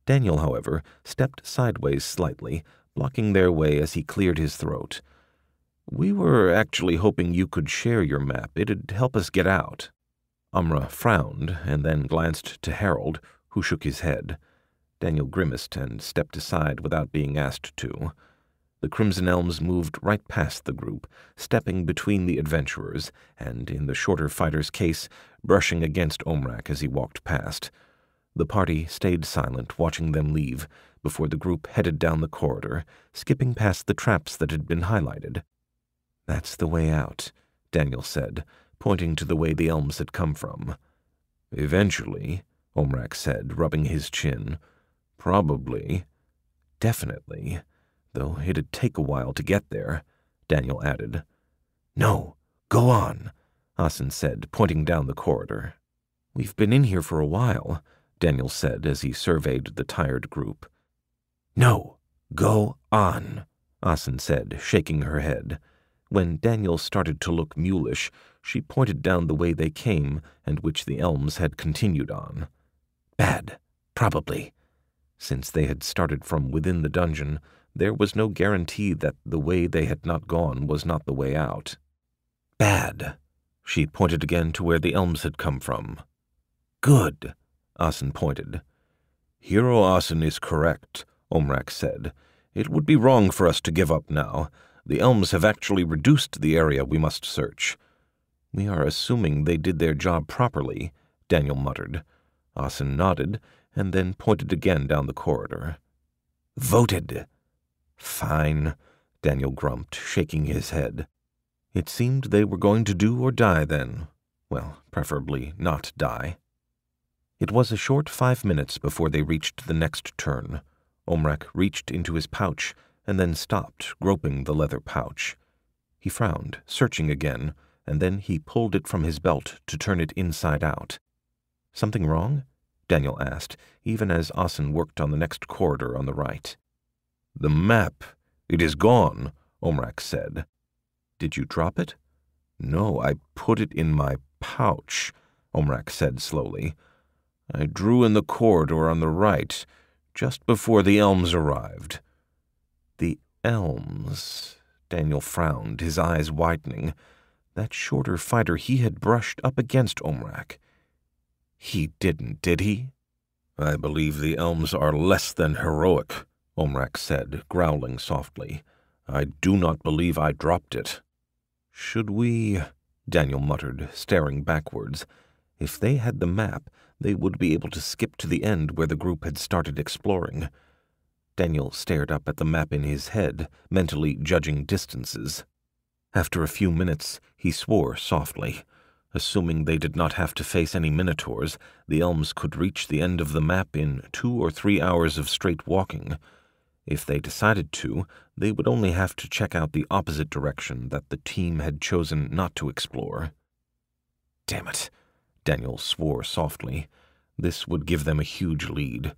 Daniel, however, stepped sideways slightly, blocking their way as he cleared his throat. "We were actually hoping you could share your map. It'd help us get out." Amra frowned and then glanced to Harold, who shook his head. Daniel grimaced and stepped aside without being asked to. The Crimson Elms moved right past the group, stepping between the adventurers, and, in the shorter fighter's case, brushing against Omrak as he walked past. The party stayed silent, watching them leave, before the group headed down the corridor, skipping past the traps that had been highlighted. "That's the way out," Daniel said, pointing to the way the elms had come from. "Eventually," Omrak said, rubbing his chin. "Probably." "Definitely. Though it'd take a while to get there," Daniel added. "No, go on," Asin said, pointing down the corridor. "We've been in here for a while," Daniel said as he surveyed the tired group. "No, go on," Asin said, shaking her head. When Daniel started to look mulish, she pointed down the way they came and which the elms had continued on. "Bad, probably." Since they had started from within the dungeon, there was no guarantee that the way they had not gone was not the way out. "Bad." She pointed again to where the elms had come from. "Good," Asin pointed. "Hero Asin is correct," Omrak said. "It would be wrong for us to give up now. The elms have actually reduced the area we must search." "We are assuming they did their job properly," Daniel muttered. Asin nodded, and then pointed again down the corridor. "Voted." "Fine," Daniel grumped, shaking his head. It seemed they were going to do or die then. Well, preferably not die. It was a short 5 minutes before they reached the next turn. Omrak reached into his pouch and then stopped, groping the leather pouch. He frowned, searching again, and then he pulled it from his belt to turn it inside out. "Something wrong?" Daniel asked, even as Asin worked on the next corridor on the right. "The map. It is gone," Omrak said. "Did you drop it?" "No, I put it in my pouch," Omrak said slowly. "I drew in the corridor on the right. just before the elms arrived. The elms. Daniel frowned, his eyes widening. That shorter fighter he had brushed up against Omrak. He didn't, did he? I believe the elms are less than heroic, Omrak said, growling softly. I do not believe I dropped it. Should we? Daniel muttered, staring backwards. If they had the map, they would be able to skip to the end where the group had started exploring. Daniel stared up at the map in his head, mentally judging distances. After a few minutes, he swore softly. Assuming they did not have to face any minotaurs, the elms could reach the end of the map in 2 or 3 hours of straight walking. If they decided to, they would only have to check out the opposite direction that the team had chosen not to explore. Damn it, Daniel swore softly. This would give them a huge lead.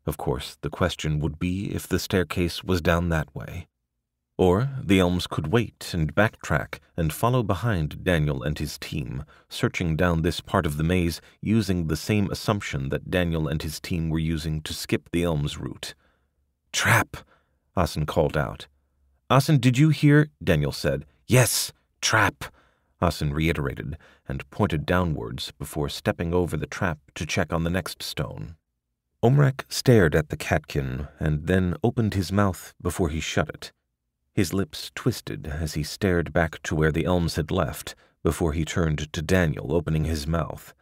Of course, the question would be if the staircase was down that way. Or the elms could wait and backtrack and follow behind Daniel and his team, searching down this part of the maze using the same assumption that Daniel and his team were using to skip the elms route. Trap, Asin called out. Asin, did you hear? Daniel said. Yes, trap, Asin reiterated and pointed downwards before stepping over the trap to check on the next stone. Omrak stared at the catkin and then opened his mouth before he shut it. His lips twisted as he stared back to where the elms had left before he turned to Daniel, opening his mouth.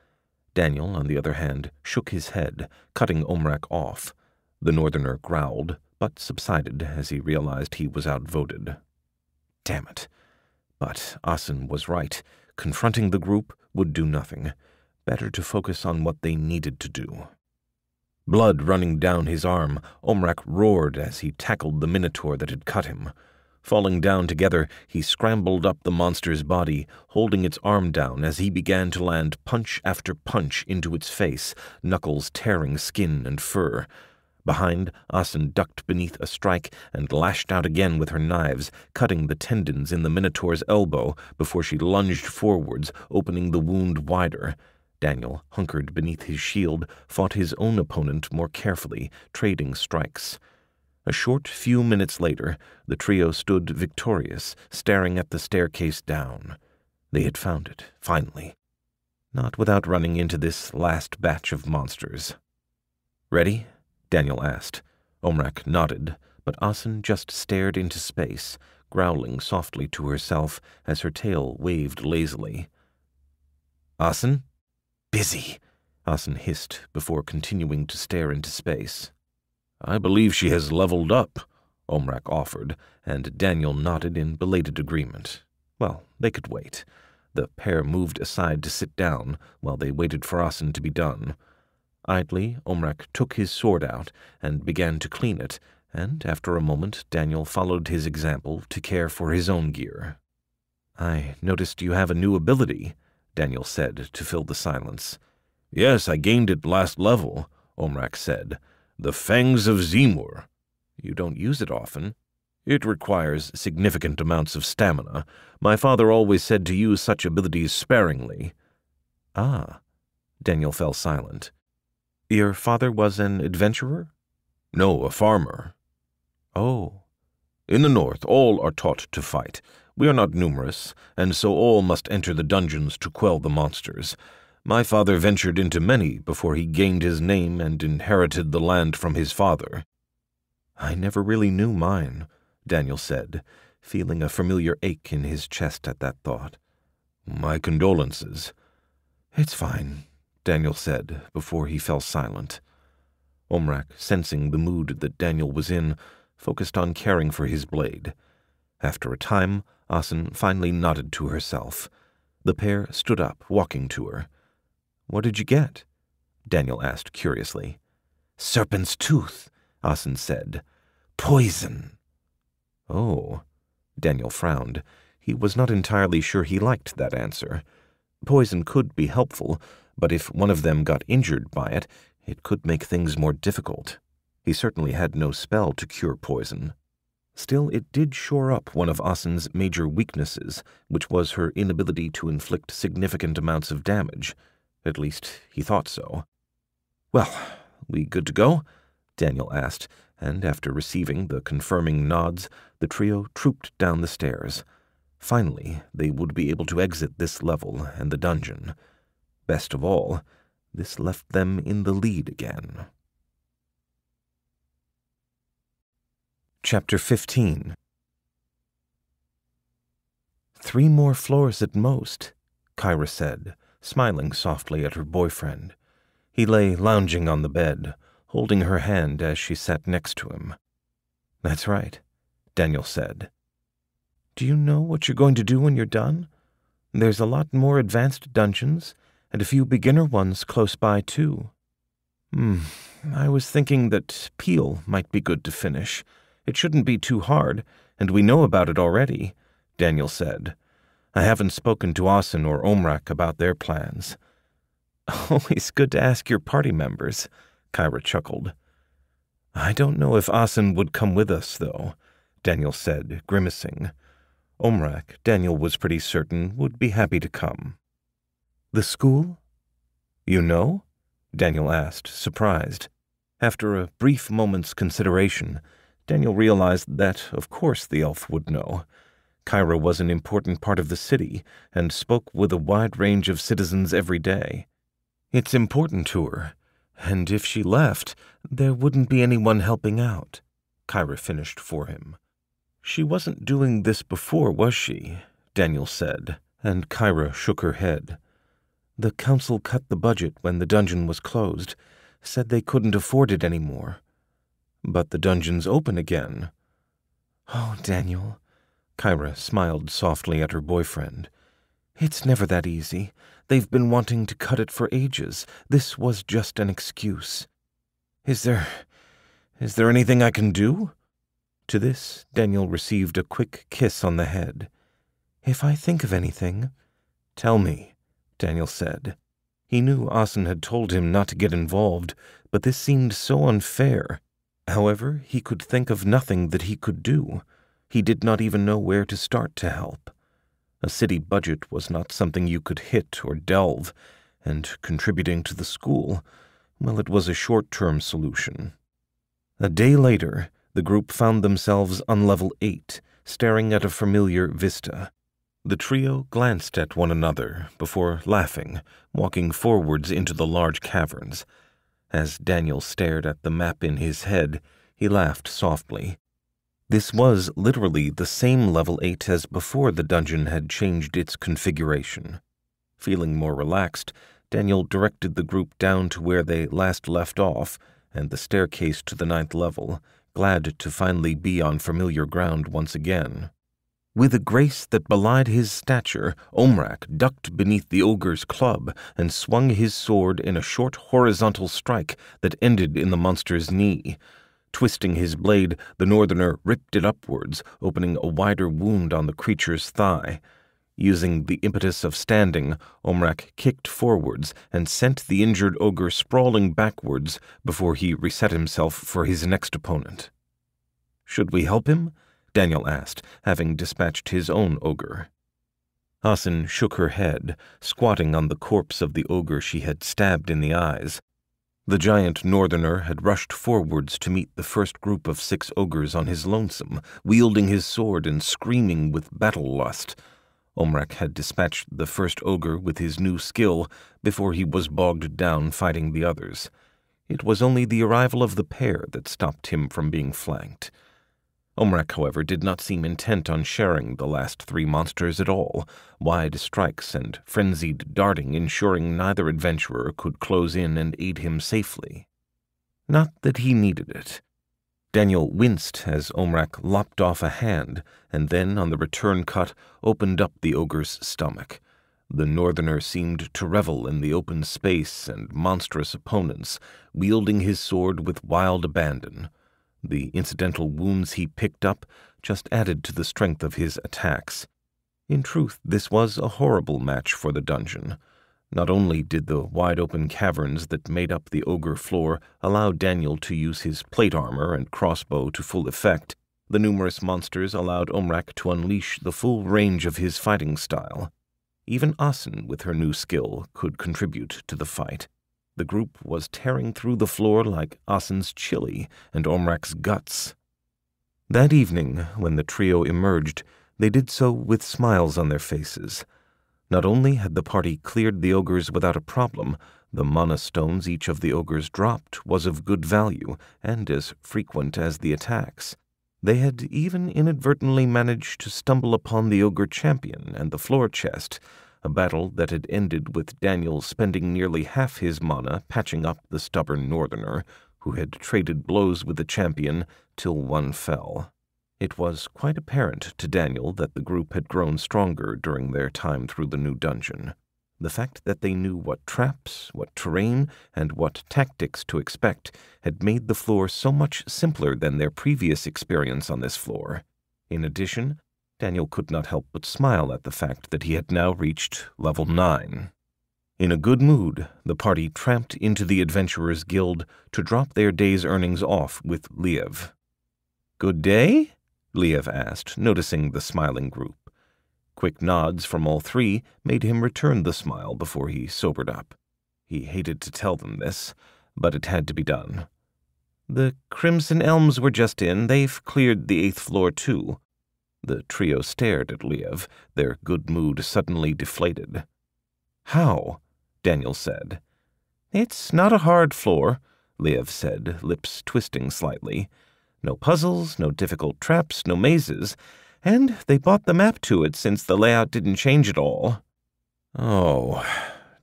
Daniel, on the other hand, shook his head, cutting Omrak off. The northerner growled, but subsided as he realized he was outvoted. Damn it. But Asin was right. Confronting the group would do nothing. Better to focus on what they needed to do. Blood running down his arm, Omrak roared as he tackled the minotaur that had cut him. Falling down together, he scrambled up the monster's body, holding its arm down as he began to land punch after punch into its face, knuckles tearing skin and fur. Behind, Asin ducked beneath a strike and lashed out again with her knives, cutting the tendons in the minotaur's elbow before she lunged forwards, opening the wound wider. Daniel, hunkered beneath his shield, fought his own opponent more carefully, trading strikes. A short few minutes later, the trio stood victorious, staring at the staircase down. They had found it, finally. Not without running into this last batch of monsters. Ready? Daniel asked. Omrak nodded, but Asin just stared into space, growling softly to herself as her tail waved lazily. Asin? Busy, Asin hissed before continuing to stare into space. I believe she has leveled up, Omrak offered, and Daniel nodded in belated agreement. Well, they could wait. The pair moved aside to sit down while they waited for Asin to be done. Idly, Omrak took his sword out and began to clean it, and after a moment Daniel followed his example to care for his own gear. I noticed you have a new ability, Daniel said to fill the silence. Yes, I gained it last level, Omrak said. The Fangs of 𝗬𝗪. You don't use it often. It requires significant amounts of stamina. My father always said to use such abilities sparingly. Ah, Daniel fell silent. Your father was an adventurer? No, a farmer. Oh. In the north, all are taught to fight. We are not numerous, and so all must enter the dungeons to quell the monsters. My father ventured into many before he gained his name and inherited the land from his father. I never really knew mine, Daniel said, feeling a familiar ache in his chest at that thought. My condolences. It's fine, Daniel said before he fell silent. Omrak, sensing the mood that Daniel was in, focused on caring for his blade. After a time, Asin finally nodded to herself. The pair stood up, walking to her. What did you get? Daniel asked curiously. Serpent's tooth, Asin said. Poison. Oh, Daniel frowned. He was not entirely sure he liked that answer. Poison could be helpful, but if one of them got injured by it, it could make things more difficult. He certainly had no spell to cure poison. Still, it did shore up one of Asin's major weaknesses, which was her inability to inflict significant amounts of damage. At least, he thought so. Well, we good to go? Daniel asked, and after receiving the confirming nods, the trio trooped down the stairs. Finally, they would be able to exit this level and the dungeon. Best of all, this left them in the lead again. Chapter 15. 3 more floors at most, 𝗂𝗓 said, smiling softly at her boyfriend. He lay lounging on the bed, holding her hand as she sat next to him. That's right, Daniel said. Do you know what you're going to do when you're done? There's a lot more advanced dungeons, and a few beginner ones close by, too. I was thinking that 𝗂𝗄 might be good to finish. It shouldn't be too hard, and we know about it already, Daniel said. I haven't spoken to Asin or Omrak about their plans. Always good to ask your party members, 𝗂𝗓 chuckled. I don't know if Asin would come with us, though, Daniel said, grimacing. Omrak, Daniel was pretty certain, would be happy to come. The school? You know? Daniel asked, surprised. After a brief moment's consideration, Daniel realized that, of course, the elf would know. 𝗂𝗓 was an important part of the city and spoke with a wide range of citizens every day. It's important to her, and if she left, there wouldn't be anyone helping out, 𝗂𝗓 finished for him. She wasn't doing this before, was she? Daniel said, and 𝗂𝗓 shook her head. The council cut the budget when the dungeon was closed, said they couldn't afford it anymore. But the dungeon's open again. Oh, Daniel, 𝗂𝗓 smiled softly at her boyfriend. It's never that easy. They've been wanting to cut it for ages. This was just an excuse. Is there anything I can do? To this, Daniel received a quick kiss on the head. If I think of anything, tell me, Daniel said. He knew Asin had told him not to get involved, but this seemed so unfair. However, he could think of nothing that he could do. He did not even know where to start to help. A city budget was not something you could hit or delve, and contributing to the school, well, it was a short-term solution. A day later, the group found themselves on level 8, staring at a familiar vista. The trio glanced at one another before laughing, walking forwards into the large caverns. As Daniel stared at the map in his head, he laughed softly. This was literally the same level 8 as before the dungeon had changed its configuration. Feeling more relaxed, Daniel directed the group down to where they last left off, and the staircase to the 9th level, glad to finally be on familiar ground once again. With a grace that belied his stature, Omrak ducked beneath the ogre's club and swung his sword in a short horizontal strike that ended in the monster's knee. Twisting his blade, the northerner ripped it upwards, opening a wider wound on the creature's thigh. Using the impetus of standing, Omrak kicked forwards and sent the injured ogre sprawling backwards before he reset himself for his next opponent. Should we help him? Daniel asked, having dispatched his own ogre. Asin shook her head, squatting on the corpse of the ogre she had stabbed in the eyes. The giant northerner had rushed forwards to meet the first group of 6 ogres on his lonesome, wielding his sword and screaming with battle lust. Omrak had dispatched the first ogre with his new skill before he was bogged down fighting the others. It was only the arrival of the pair that stopped him from being flanked. Omrak, however, did not seem intent on sharing the last 3 monsters at all, wide strikes and frenzied darting ensuring neither adventurer could close in and aid him safely. Not that he needed it. Daniel winced as Omrak lopped off a hand, and then, on the return cut, opened up the ogre's stomach. The northerner seemed to revel in the open space and monstrous opponents, wielding his sword with wild abandon. The incidental wounds he picked up just added to the strength of his attacks. In truth, this was a horrible match for the dungeon. Not only did the wide-open caverns that made up the ogre floor allow Daniel to use his plate armor and crossbow to full effect, the numerous monsters allowed Omrak to unleash the full range of his fighting style. Even Asin, with her new skill, could contribute to the fight. The group was tearing through the floor like Asin's chili and Omrak's guts. That evening, when the trio emerged, they did so with smiles on their faces. Not only had the party cleared the ogres without a problem, the mana stones each of the ogres dropped was of good value and as frequent as the attacks. They had even inadvertently managed to stumble upon the ogre champion and the floor chest, a battle that had ended with Daniel spending nearly half his mana patching up the stubborn northerner, who had traded blows with the champion till one fell. It was quite apparent to Daniel that the group had grown stronger during their time through the new dungeon. The fact that they knew what traps, what terrain, and what tactics to expect had made the floor so much simpler than their previous experience on this floor. In addition, Daniel could not help but smile at the fact that he had now reached level 9. In a good mood, the party tramped into the Adventurers' Guild to drop their day's earnings off with 𝗕𝗂. "Good day?" 𝗕𝗂 asked, noticing the smiling group. Quick nods from all three made him return the smile before he sobered up. He hated to tell them this, but it had to be done. "The Crimson Elms were just in. They've cleared the 8th floor, too." The trio stared at 𝗕𝗂, their good mood suddenly deflated. "How?" Daniel said. "It's not a hard floor," 𝗕𝗂 said, lips twisting slightly. "No puzzles, no difficult traps, no mazes, and they bought the map to it since the layout didn't change at all." "Oh,"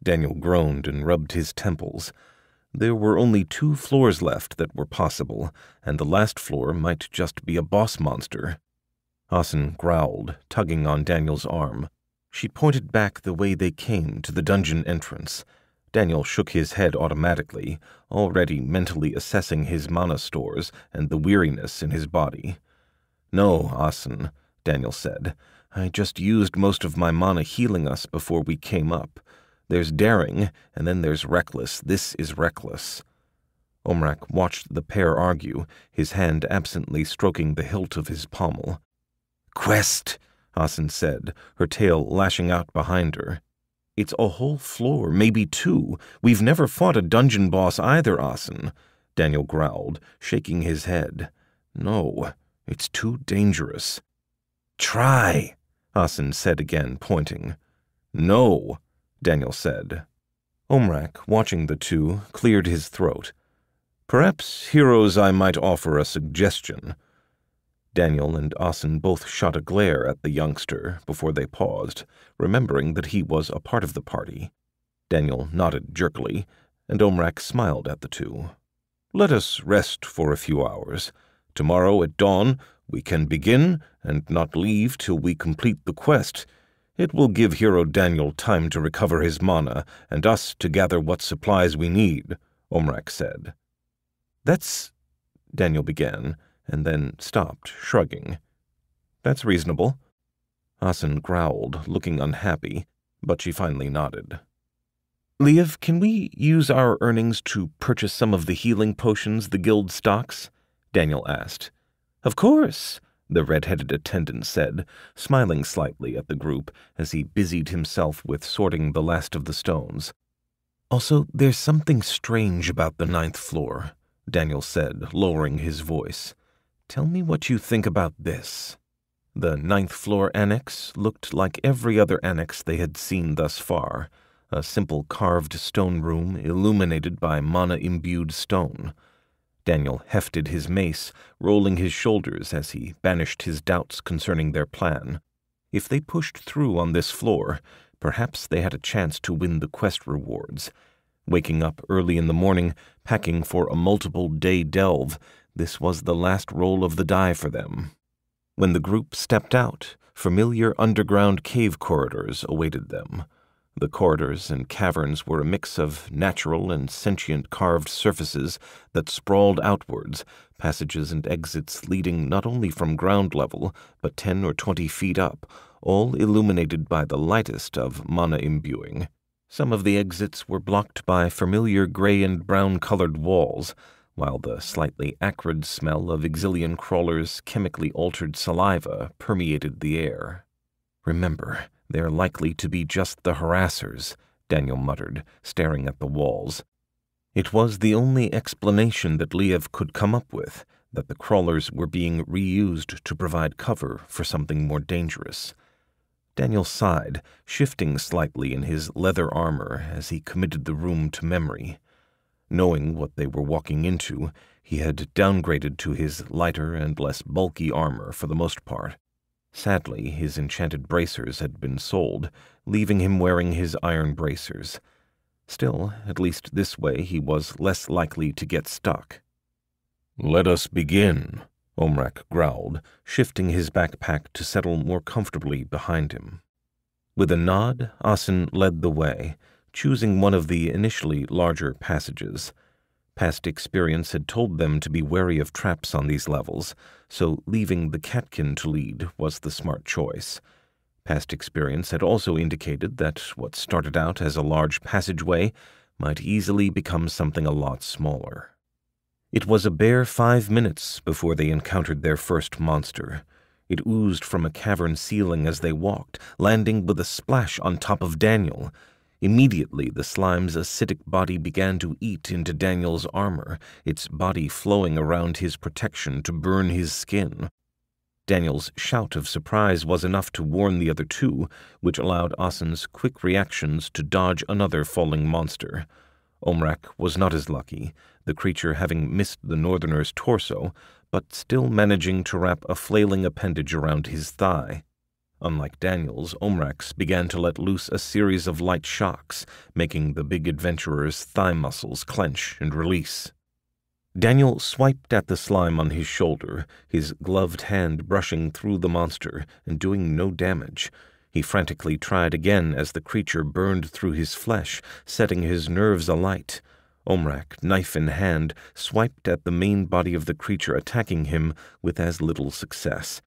Daniel groaned and rubbed his temples. There were only 2 floors left that were possible, and the last floor might just be a boss monster. Asin growled, tugging on Daniel's arm. She pointed back the way they came to the dungeon entrance. Daniel shook his head automatically, already mentally assessing his mana stores and the weariness in his body. "No, Asin," Daniel said. "I just used most of my mana healing us before we came up. There's daring, and then there's reckless. This is reckless." Omrak watched the pair argue, his hand absently stroking the hilt of his pommel. "Quest," Asin said, her tail lashing out behind her. "It's a whole floor, maybe 2. We've never fought a dungeon boss either, Asin," Daniel growled, shaking his head. "No, it's too dangerous." "Try," Asin said again, pointing. "No," Daniel said. Omrak, watching the two, cleared his throat. "Perhaps, heroes, I might offer a suggestion." Daniel and Asin both shot a glare at the youngster before they paused, remembering that he was a part of the party. Daniel nodded jerkily, and Omrak smiled at the two. "Let us rest for a few hours. Tomorrow at dawn we can begin and not leave till we complete the quest. It will give hero Daniel time to recover his mana and us to gather what supplies we need," Omrak said. "That's—" Daniel began, and then stopped, shrugging. "That's reasonable." Asin growled, looking unhappy, but she finally nodded. "𝗕𝗂, can we use our earnings to purchase some of the healing potions the guild stocks?" Daniel asked. "Of course," the red-headed attendant said, smiling slightly at the group as he busied himself with sorting the last of the stones. "Also, there's something strange about the 9th floor," Daniel said, lowering his voice. "Tell me what you think about this." The 9th floor annex looked like every other annex they had seen thus far, a simple carved stone room illuminated by mana-imbued stone. Daniel hefted his mace, rolling his shoulders as he banished his doubts concerning their plan. If they pushed through on this floor, perhaps they had a chance to win the quest rewards. Waking up early in the morning, packing for a multiple-day delve, this was the last roll of the die for them. When the group stepped out, familiar underground cave corridors awaited them. The corridors and caverns were a mix of natural and sentient carved surfaces that sprawled outwards, passages and exits leading not only from ground level, but 10 or 20 feet up, all illuminated by the lightest of mana imbuing. Some of the exits were blocked by familiar gray and brown-colored walls, while the slightly acrid smell of Exilian crawlers' chemically altered saliva permeated the air. "Remember, they're likely to be just the harassers," Daniel muttered, staring at the walls. It was the only explanation that 𝗕𝗂 could come up with, that the crawlers were being reused to provide cover for something more dangerous. Daniel sighed, shifting slightly in his leather armor as he committed the room to memory. Knowing what they were walking into, he had downgraded to his lighter and less bulky armor for the most part. Sadly, his enchanted bracers had been sold, leaving him wearing his iron bracers. Still, at least this way he was less likely to get stuck. "Let us begin," Omrak growled, shifting his backpack to settle more comfortably behind him. With a nod, Asin led the way, choosing one of the initially larger passages. Past experience had told them to be wary of traps on these levels, so leaving the catkin to lead was the smart choice. Past experience had also indicated that what started out as a large passageway might easily become something a lot smaller. It was a bare 5 minutes before they encountered their first monster. It oozed from a cavern ceiling as they walked, landing with a splash on top of Daniel. Immediately, the slime's acidic body began to eat into Daniel's armor, its body flowing around his protection to burn his skin. Daniel's shout of surprise was enough to warn the other two, which allowed Asin's quick reactions to dodge another falling monster. Omrak was not as lucky, the creature having missed the northerner's torso, but still managing to wrap a flailing appendage around his thigh. Unlike Daniel's, Omrak's began to let loose a series of light shocks, making the big adventurer's thigh muscles clench and release. Daniel swiped at the slime on his shoulder, his gloved hand brushing through the monster and doing no damage. He frantically tried again as the creature burned through his flesh, setting his nerves alight. Omrak, knife in hand, swiped at the main body of the creature attacking him with as little success.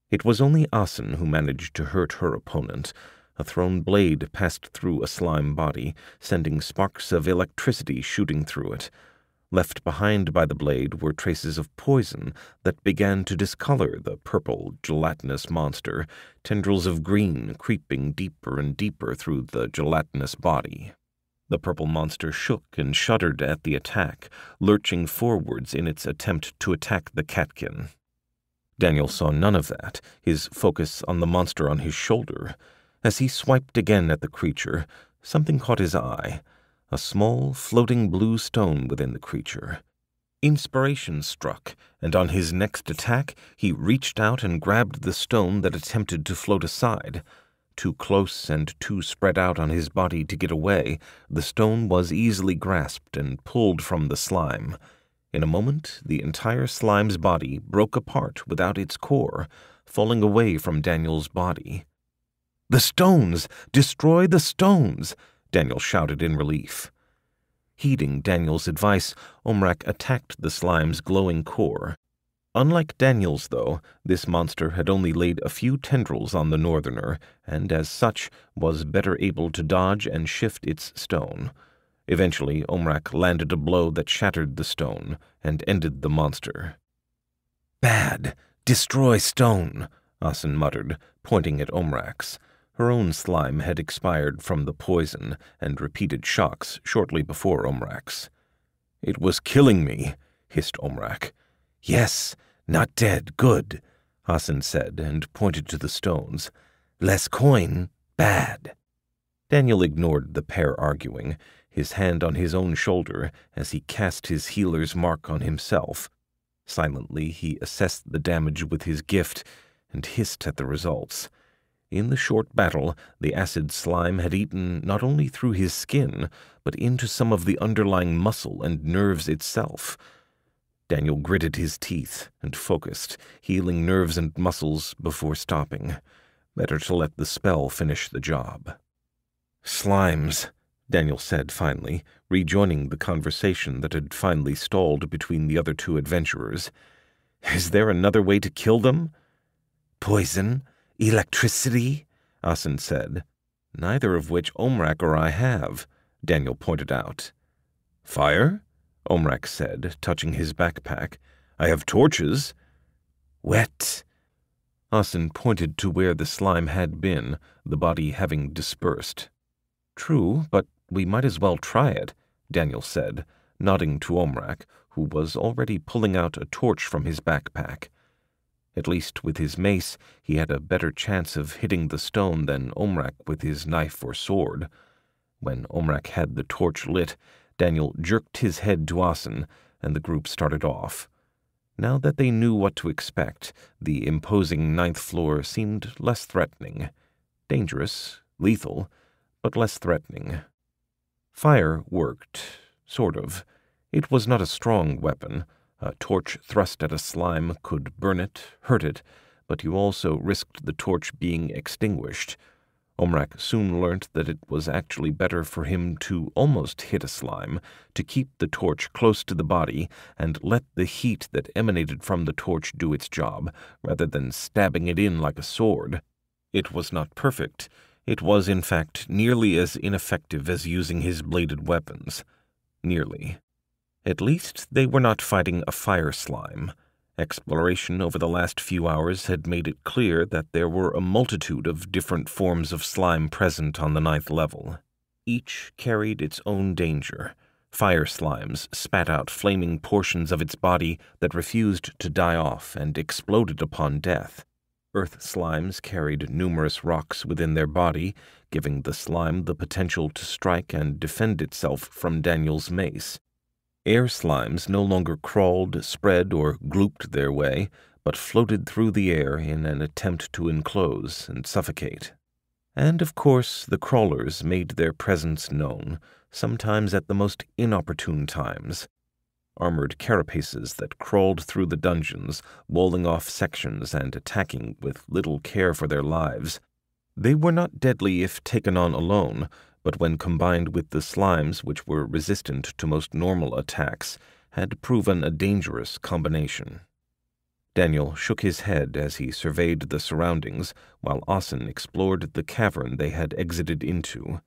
It was only Asin who managed to hurt her opponent. A thrown blade passed through a slime body, sending sparks of electricity shooting through it. Left behind by the blade were traces of poison that began to discolor the purple, gelatinous monster, tendrils of green creeping deeper and deeper through the gelatinous body. The purple monster shook and shuddered at the attack, lurching forwards in its attempt to attack the catkin. Daniel saw none of that, his focus on the monster on his shoulder. As he swiped again at the creature, something caught his eye. A small, floating blue stone within the creature. Inspiration struck, and on his next attack, he reached out and grabbed the stone that attempted to float aside. Too close and too spread out on his body to get away, the stone was easily grasped and pulled from the slime. In a moment, the entire slime's body broke apart without its core, falling away from Daniel's body. "The stones! Destroy the stones!" Daniel shouted in relief. Heeding Daniel's advice, Omrak attacked the slime's glowing core. Unlike Daniel's, though, this monster had only laid a few tendrils on the northerner, and as such was better able to dodge and shift its stone. Eventually, Omrak landed a blow that shattered the stone and ended the monster. "Bad! Destroy stone!" Asin muttered, pointing at Omrak's. Her own slime had expired from the poison and repeated shocks shortly before Omrak's. "It was killing me," hissed Omrak. "Yes, not dead, good," Asin said and pointed to the stones. "Less coin, bad." Daniel ignored the pair arguing, his hand on his own shoulder as he cast his healer's mark on himself. Silently, he assessed the damage with his gift and hissed at the results. In the short battle, the acid slime had eaten not only through his skin, but into some of the underlying muscle and nerves itself. Daniel gritted his teeth and focused, healing nerves and muscles before stopping. Better to let the spell finish the job. "Slimes," Daniel said finally, rejoining the conversation that had finally stalled between the other two adventurers. "Is there another way to kill them?" "Poison? Electricity?" Asin said. "Neither of which Omrak or I have," Daniel pointed out. "Fire?" Omrak said, touching his backpack. "I have torches." "Wet." Asin pointed to where the slime had been, the body having dispersed. "True, but we might as well try it," Daniel said, nodding to Omrak, who was already pulling out a torch from his backpack. At least with his mace, he had a better chance of hitting the stone than Omrak with his knife or sword. When Omrak had the torch lit, Daniel jerked his head to Asin, and the group started off. Now that they knew what to expect, the imposing 9th floor seemed less threatening. Dangerous, lethal, but less threatening. Fire worked, sort of. It was not a strong weapon. A torch thrust at a slime could burn it, hurt it, but you also risked the torch being extinguished. Omrak soon learnt that it was actually better for him to almost hit a slime, to keep the torch close to the body and let the heat that emanated from the torch do its job, rather than stabbing it in like a sword. It was not perfect. It was, in fact, nearly as ineffective as using his bladed weapons. Nearly. At least they were not fighting a fire slime. Exploration over the last few hours had made it clear that there were a multitude of different forms of slime present on the 9th level. Each carried its own danger. Fire slimes spat out flaming portions of its body that refused to die off and exploded upon death. Earth slimes carried numerous rocks within their body, giving the slime the potential to strike and defend itself from Daniel's mace. Air slimes no longer crawled, spread, or glooped their way, but floated through the air in an attempt to enclose and suffocate. And, of course, the crawlers made their presence known, sometimes at the most inopportune times. Armored carapaces that crawled through the dungeons, walling off sections and attacking with little care for their lives. They were not deadly if taken on alone, but when combined with the slimes which were resistant to most normal attacks, had proven a dangerous combination. Daniel shook his head as he surveyed the surroundings, while Asin explored the cavern they had exited into.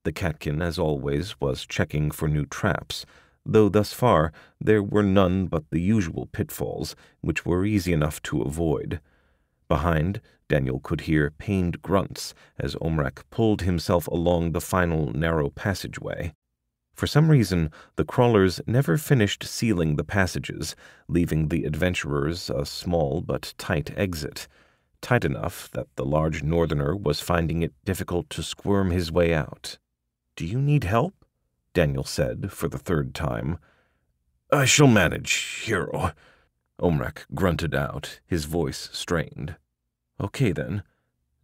The catkin, as always, was checking for new traps, though thus far there were none but the usual pitfalls, which were easy enough to avoid. Behind, Daniel could hear pained grunts as Omrak pulled himself along the final narrow passageway. For some reason, the crawlers never finished sealing the passages, leaving the adventurers a small but tight exit, tight enough that the large northerner was finding it difficult to squirm his way out. "Do you need help?" Daniel said for the 3rd time. "I shall manage, hero," Omrak grunted out, his voice strained. "Okay, then."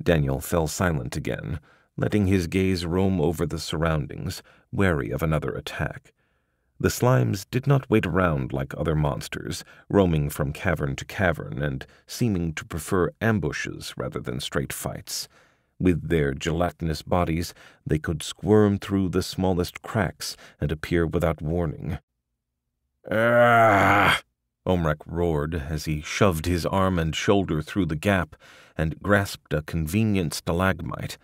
Daniel fell silent again, letting his gaze roam over the surroundings, wary of another attack. The slimes did not wait around like other monsters, roaming from cavern to cavern and seeming to prefer ambushes rather than straight fights. With their gelatinous bodies, they could squirm through the smallest cracks and appear without warning. "Ah!" Omrak roared as he shoved his arm and shoulder through the gap and grasped a convenient stalagmite.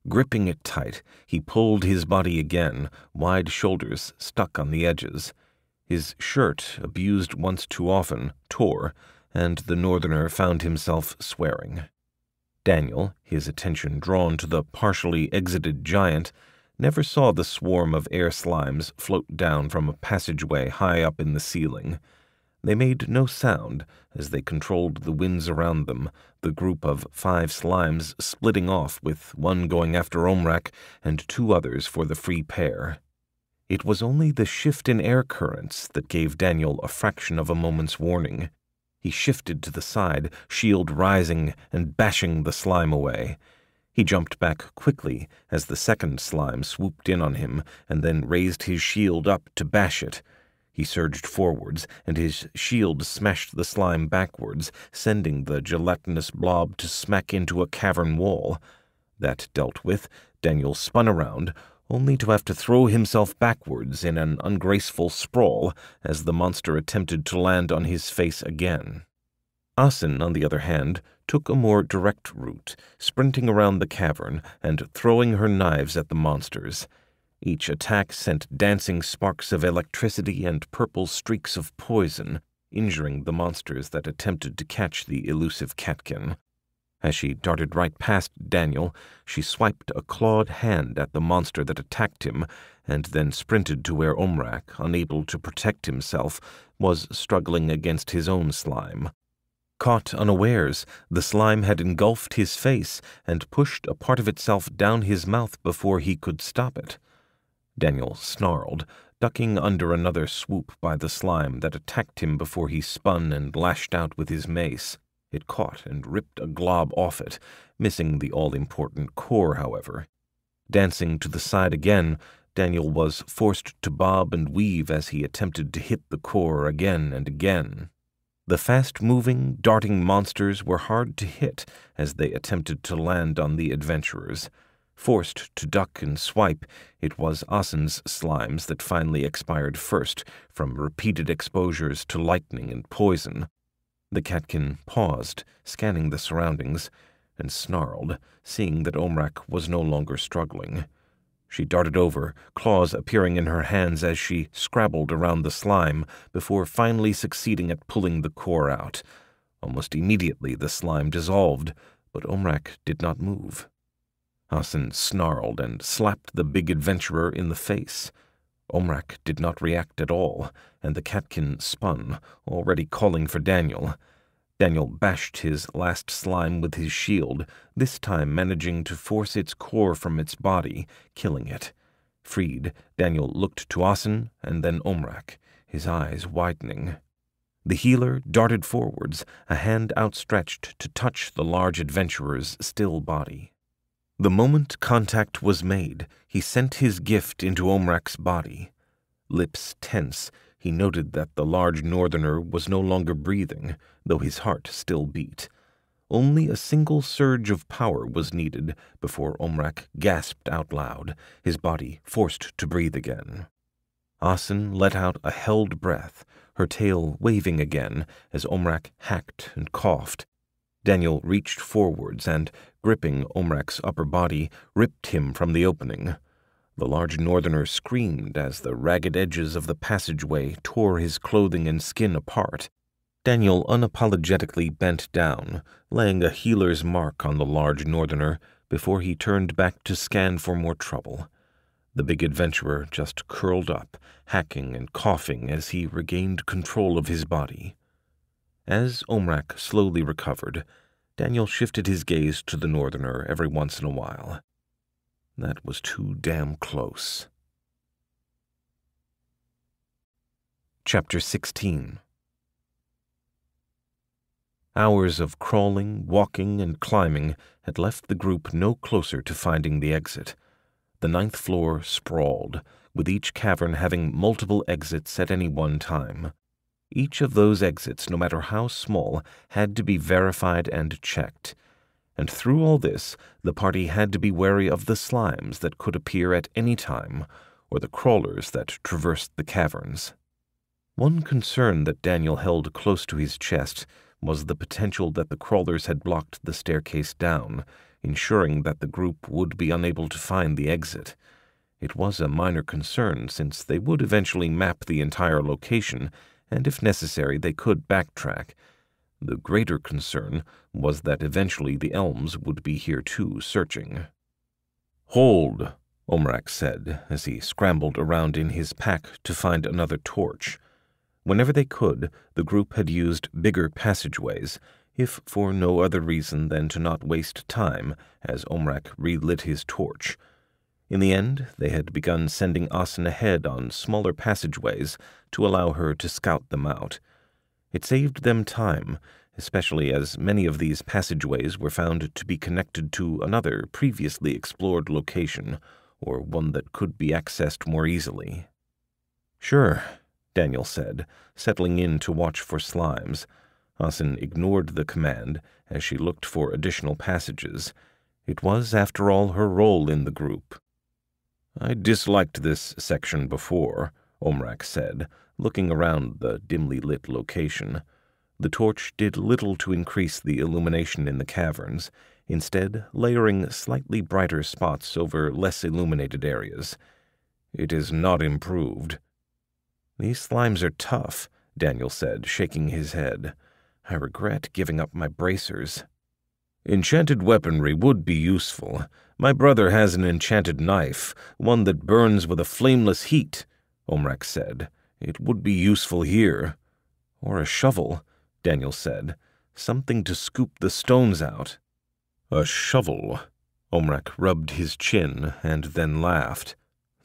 Gripping it tight, he pulled his body again, wide shoulders stuck on the edges. His shirt, abused once too often, tore, and the northerner found himself swearing. Daniel, his attention drawn to the partially exited giant, never saw the swarm of air slimes float down from a passageway high up in the ceiling. They made no sound as they controlled the winds around them, the group of 5 slimes splitting off, with one going after Omrak and 2 others for the free pair. It was only the shift in air currents that gave Daniel a fraction of a moment's warning. He shifted to the side, shield rising and bashing the slime away. He jumped back quickly as the 2nd slime swooped in on him and then raised his shield up to bash it. He surged forwards, and his shield smashed the slime backwards, sending the gelatinous blob to smack into a cavern wall. That dealt with, Daniel spun around, only to have to throw himself backwards in an ungraceful sprawl as the monster attempted to land on his face again. Asin, on the other hand, took a more direct route, sprinting around the cavern and throwing her knives at the monsters. Each attack sent dancing sparks of electricity and purple streaks of poison, injuring the monsters that attempted to catch the elusive catkin. As she darted right past Daniel, she swiped a clawed hand at the monster that attacked him, and then sprinted to where Omrak, unable to protect himself, was struggling against his own slime. Caught unawares, the slime had engulfed his face and pushed a part of itself down his mouth before he could stop it. Daniel snarled, ducking under another swoop by the slime that attacked him before he spun and lashed out with his mace. It caught and ripped a glob off it, missing the all-important core, however. Dancing to the side again, Daniel was forced to bob and weave as he attempted to hit the core again and again. The fast-moving, darting monsters were hard to hit as they attempted to land on the adventurers. Forced to duck and swipe, it was Asin's slimes that finally expired first, from repeated exposures to lightning and poison. The catkin paused, scanning the surroundings, and snarled, seeing that Omrak was no longer struggling. She darted over, claws appearing in her hands as she scrabbled around the slime, before finally succeeding at pulling the core out. Almost immediately the slime dissolved, but Omrak did not move. Asin snarled and slapped the big adventurer in the face. Omrak did not react at all, and the catkin spun, already calling for Daniel. Daniel bashed his last slime with his shield, this time managing to force its core from its body, killing it. Freed, Daniel looked to Asin and then Omrak, his eyes widening. The healer darted forwards, a hand outstretched to touch the large adventurer's still body. The moment contact was made, he sent his gift into Omrak's body. Lips tense, he noted that the large northerner was no longer breathing, though his heart still beat. Only a single surge of power was needed before Omrak gasped out loud, his body forced to breathe again. Asin let out a held breath, her tail waving again as Omrak hacked and coughed. Daniel reached forwards and, gripping Omrak's upper body, ripped him from the opening. The large northerner screamed as the ragged edges of the passageway tore his clothing and skin apart. Daniel unapologetically bent down, laying a healer's mark on the large northerner before he turned back to scan for more trouble. The big adventurer just curled up, hacking and coughing as he regained control of his body. As Omrak slowly recovered, Daniel shifted his gaze to the northerner every once in a while. That was too damn close. Chapter 16. Hours of crawling, walking, and climbing had left the group no closer to finding the exit. The 9th floor sprawled, with each cavern having multiple exits at any one time. Each of those exits, no matter how small, had to be verified and checked. And through all this, the party had to be wary of the slimes that could appear at any time, or the crawlers that traversed the caverns. One concern that Daniel held close to his chest was the potential that the crawlers had blocked the staircase down, ensuring that the group would be unable to find the exit. It was a minor concern, since they would eventually map the entire location, and if necessary they could backtrack. The greater concern was that eventually the elms would be here too, searching. "Hold," Omrak said, as he scrambled around in his pack to find another torch. Whenever they could, the group had used bigger passageways, if for no other reason than to not waste time, as Omrak relit his torch. In the end, they had begun sending Asin ahead on smaller passageways to allow her to scout them out. It saved them time, especially as many of these passageways were found to be connected to another previously explored location, or one that could be accessed more easily. "Sure," Daniel said, settling in to watch for slimes. Asin ignored the command as she looked for additional passages. It was, after all, her role in the group. "I disliked this section before," Omrak said, looking around the dimly lit location. The torch did little to increase the illumination in the caverns, instead layering slightly brighter spots over less illuminated areas. "It is not improved." "These slimes are tough," Daniel said, shaking his head. "I regret giving up my bracers." Enchanted weaponry would be useful. My brother has an enchanted knife, one that burns with a flameless heat, Omrak said. It would be useful here. Or a shovel, Daniel said. Something to scoop the stones out. A shovel? Omrak rubbed his chin and then laughed.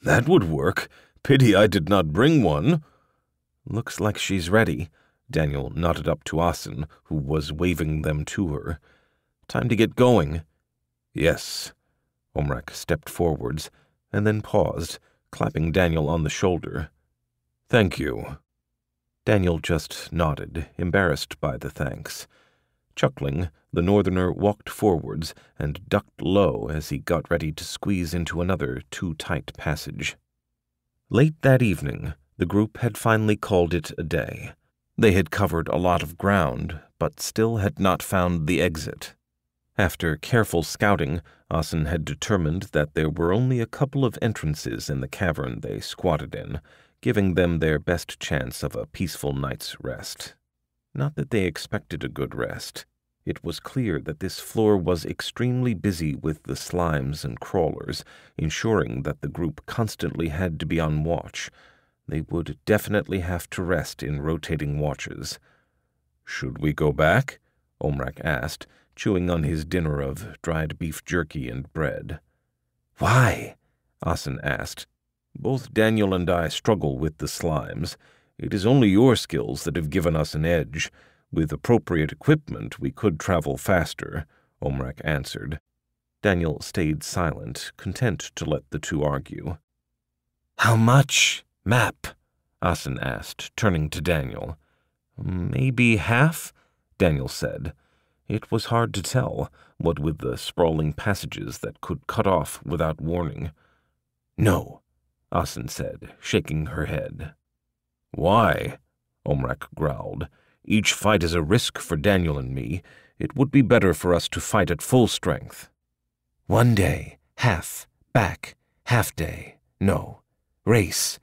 That would work. Pity I did not bring one. Looks like she's ready. Daniel nodded up to Asin, who was waving them to her. Time to get going. Yes. Omrak stepped forwards, and then paused, clapping Daniel on the shoulder. Thank you. Daniel just nodded, embarrassed by the thanks. Chuckling, the northerner walked forwards and ducked low as he got ready to squeeze into another too-tight passage. Late that evening, the group had finally called it a day. They had covered a lot of ground, but still had not found the exit. After careful scouting, Asin had determined that there were only a couple of entrances in the cavern they squatted in, giving them their best chance of a peaceful night's rest. Not that they expected a good rest. It was clear that this floor was extremely busy with the slimes and crawlers, ensuring that the group constantly had to be on watch. They would definitely have to rest in rotating watches. "Should we go back?" Omrak asked, chewing on his dinner of dried beef jerky and bread. "Why?" Asin asked. "Both Daniel and I struggle with the slimes. It is only your skills that have given us an edge. With appropriate equipment, we could travel faster," Omrak answered. Daniel stayed silent, content to let the two argue. "How much map?" Asin asked, turning to Daniel. "Maybe half," Daniel said. It was hard to tell, what with the sprawling passages that could cut off without warning. "No," Asin said, shaking her head. "Why?" Omrak growled. "Each fight is a risk for Daniel and me. It would be better for us to fight at full strength." "One day, half, back, half day, no, race,"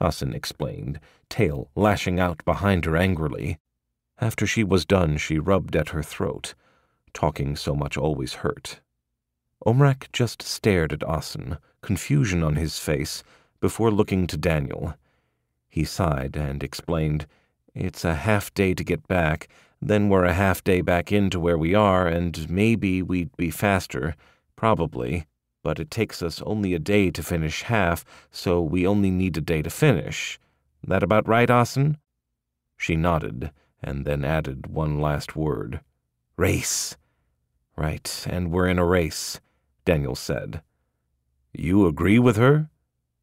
Asin explained, tail lashing out behind her angrily. After she was done, she rubbed at her throat. Talking so much always hurt. Omrak just stared at Asin, confusion on his face, before looking to Daniel. He sighed and explained, "It's a half day to get back, then we're a half day back into where we are, and maybe we'd be faster, probably, but it takes us only a day to finish half, so we only need a day to finish. That about right, Asin?" She nodded, and then added one last word. "Race." "Right, and we're in a race," Daniel said. "You agree with her?"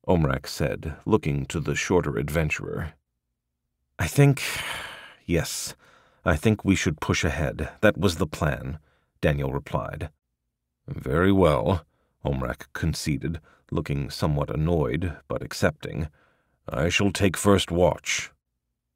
Omrak said, looking to the shorter adventurer. Yes, I think we should push ahead. That was the plan," Daniel replied. "Very well," Omrak conceded, looking somewhat annoyed, but accepting. "I shall take first watch."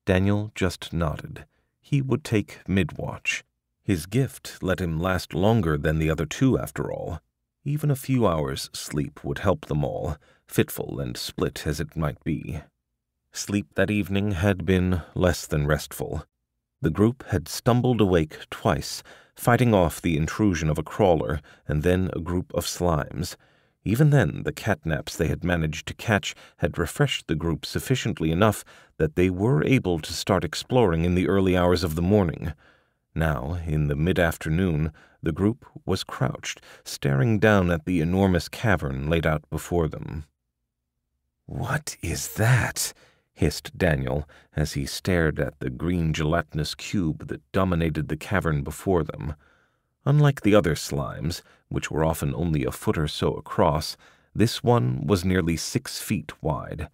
Daniel just nodded. He would take mid-watch. His gift let him last longer than the other two, after all. Even a few hours' sleep would help them all, fitful and split as it might be. Sleep that evening had been less than restful. The group had stumbled awake twice, fighting off the intrusion of a crawler and then a group of slimes. Even then, the catnaps they had managed to catch had refreshed the group sufficiently enough that they were able to start exploring in the early hours of the morning. Now, in the mid-afternoon, the group was crouched, staring down at the enormous cavern laid out before them. "What is that?" hissed Daniel as he stared at the green gelatinous cube that dominated the cavern before them. Unlike the other slimes, which were often only a foot or so across, this one was nearly 6 feet wide.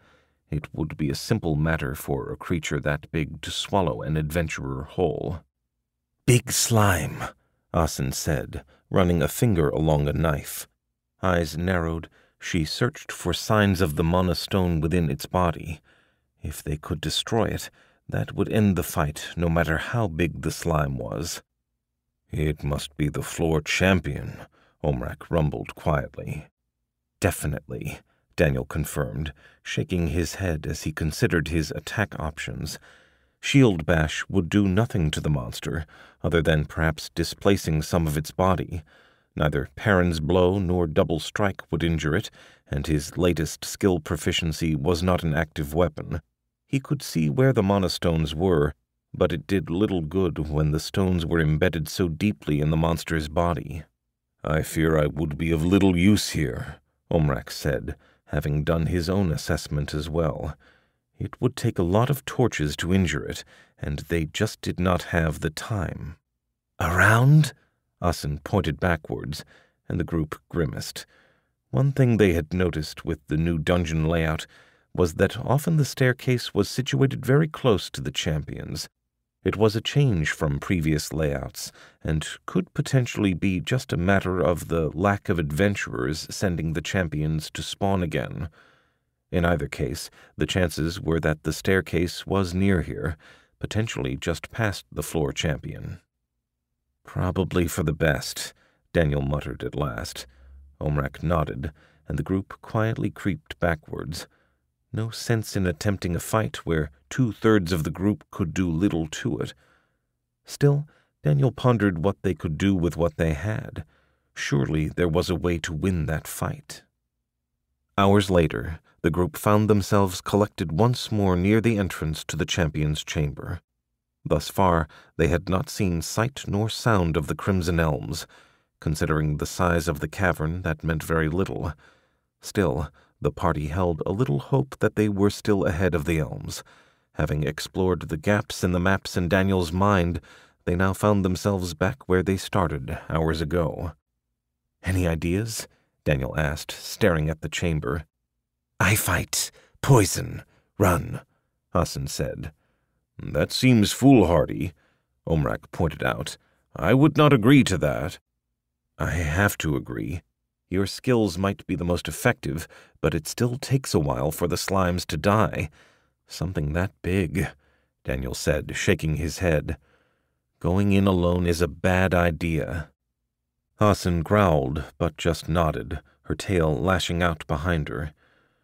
It would be a simple matter for a creature that big to swallow an adventurer whole. "Big slime," Asin said, running a finger along a knife. Eyes narrowed, she searched for signs of the mana stone within its body. If they could destroy it, that would end the fight, no matter how big the slime was. "It must be the floor champion," Omrak rumbled quietly. "Definitely," Daniel confirmed, shaking his head as he considered his attack options. 𝗕𝗿𝗄𝗃 would do nothing to the monster, other than perhaps displacing some of its body. Neither Perrin's blow nor double strike would injure it, and his latest skill proficiency was not an active weapon. He could see where the monostones were, but it did little good when the stones were embedded so deeply in the monster's body. "I fear I would be of little use here," Omrak said, having done his own assessment as well. It would take a lot of torches to injure it, and they just did not have the time. "Around?" Asin pointed backwards, and the group grimaced. One thing they had noticed with the new dungeon layout was that often the staircase was situated very close to the champions. It was a change from previous layouts, and could potentially be just a matter of the lack of adventurers sending the champions to spawn again. In either case, the chances were that the staircase was near here, potentially just past the floor champion. "Probably for the best," Daniel muttered at last. Omrak nodded, and the group quietly creeped backwards. No sense in attempting a fight where 2/3 of the group could do little to it. Still, Daniel pondered what they could do with what they had. Surely there was a way to win that fight. Hours later, the group found themselves collected once more near the entrance to the champion's chamber. Thus far, they had not seen sight nor sound of the Crimson Elms. Considering the size of the cavern, that meant very little. Still, the party held a little hope that they were still ahead of the elms. Having explored the gaps in the maps in Daniel's mind, they now found themselves back where they started hours ago. "Any ideas?" Daniel asked, staring at the chamber. "I fight. Poison. Run," Asin said. "That seems foolhardy," Omrak pointed out. "I would not agree to that." "I have to agree. Your skills might be the most effective, but it still takes a while for the slimes to die. Something that big," Daniel said, shaking his head. "Going in alone is a bad idea." Asin growled, but just nodded, her tail lashing out behind her.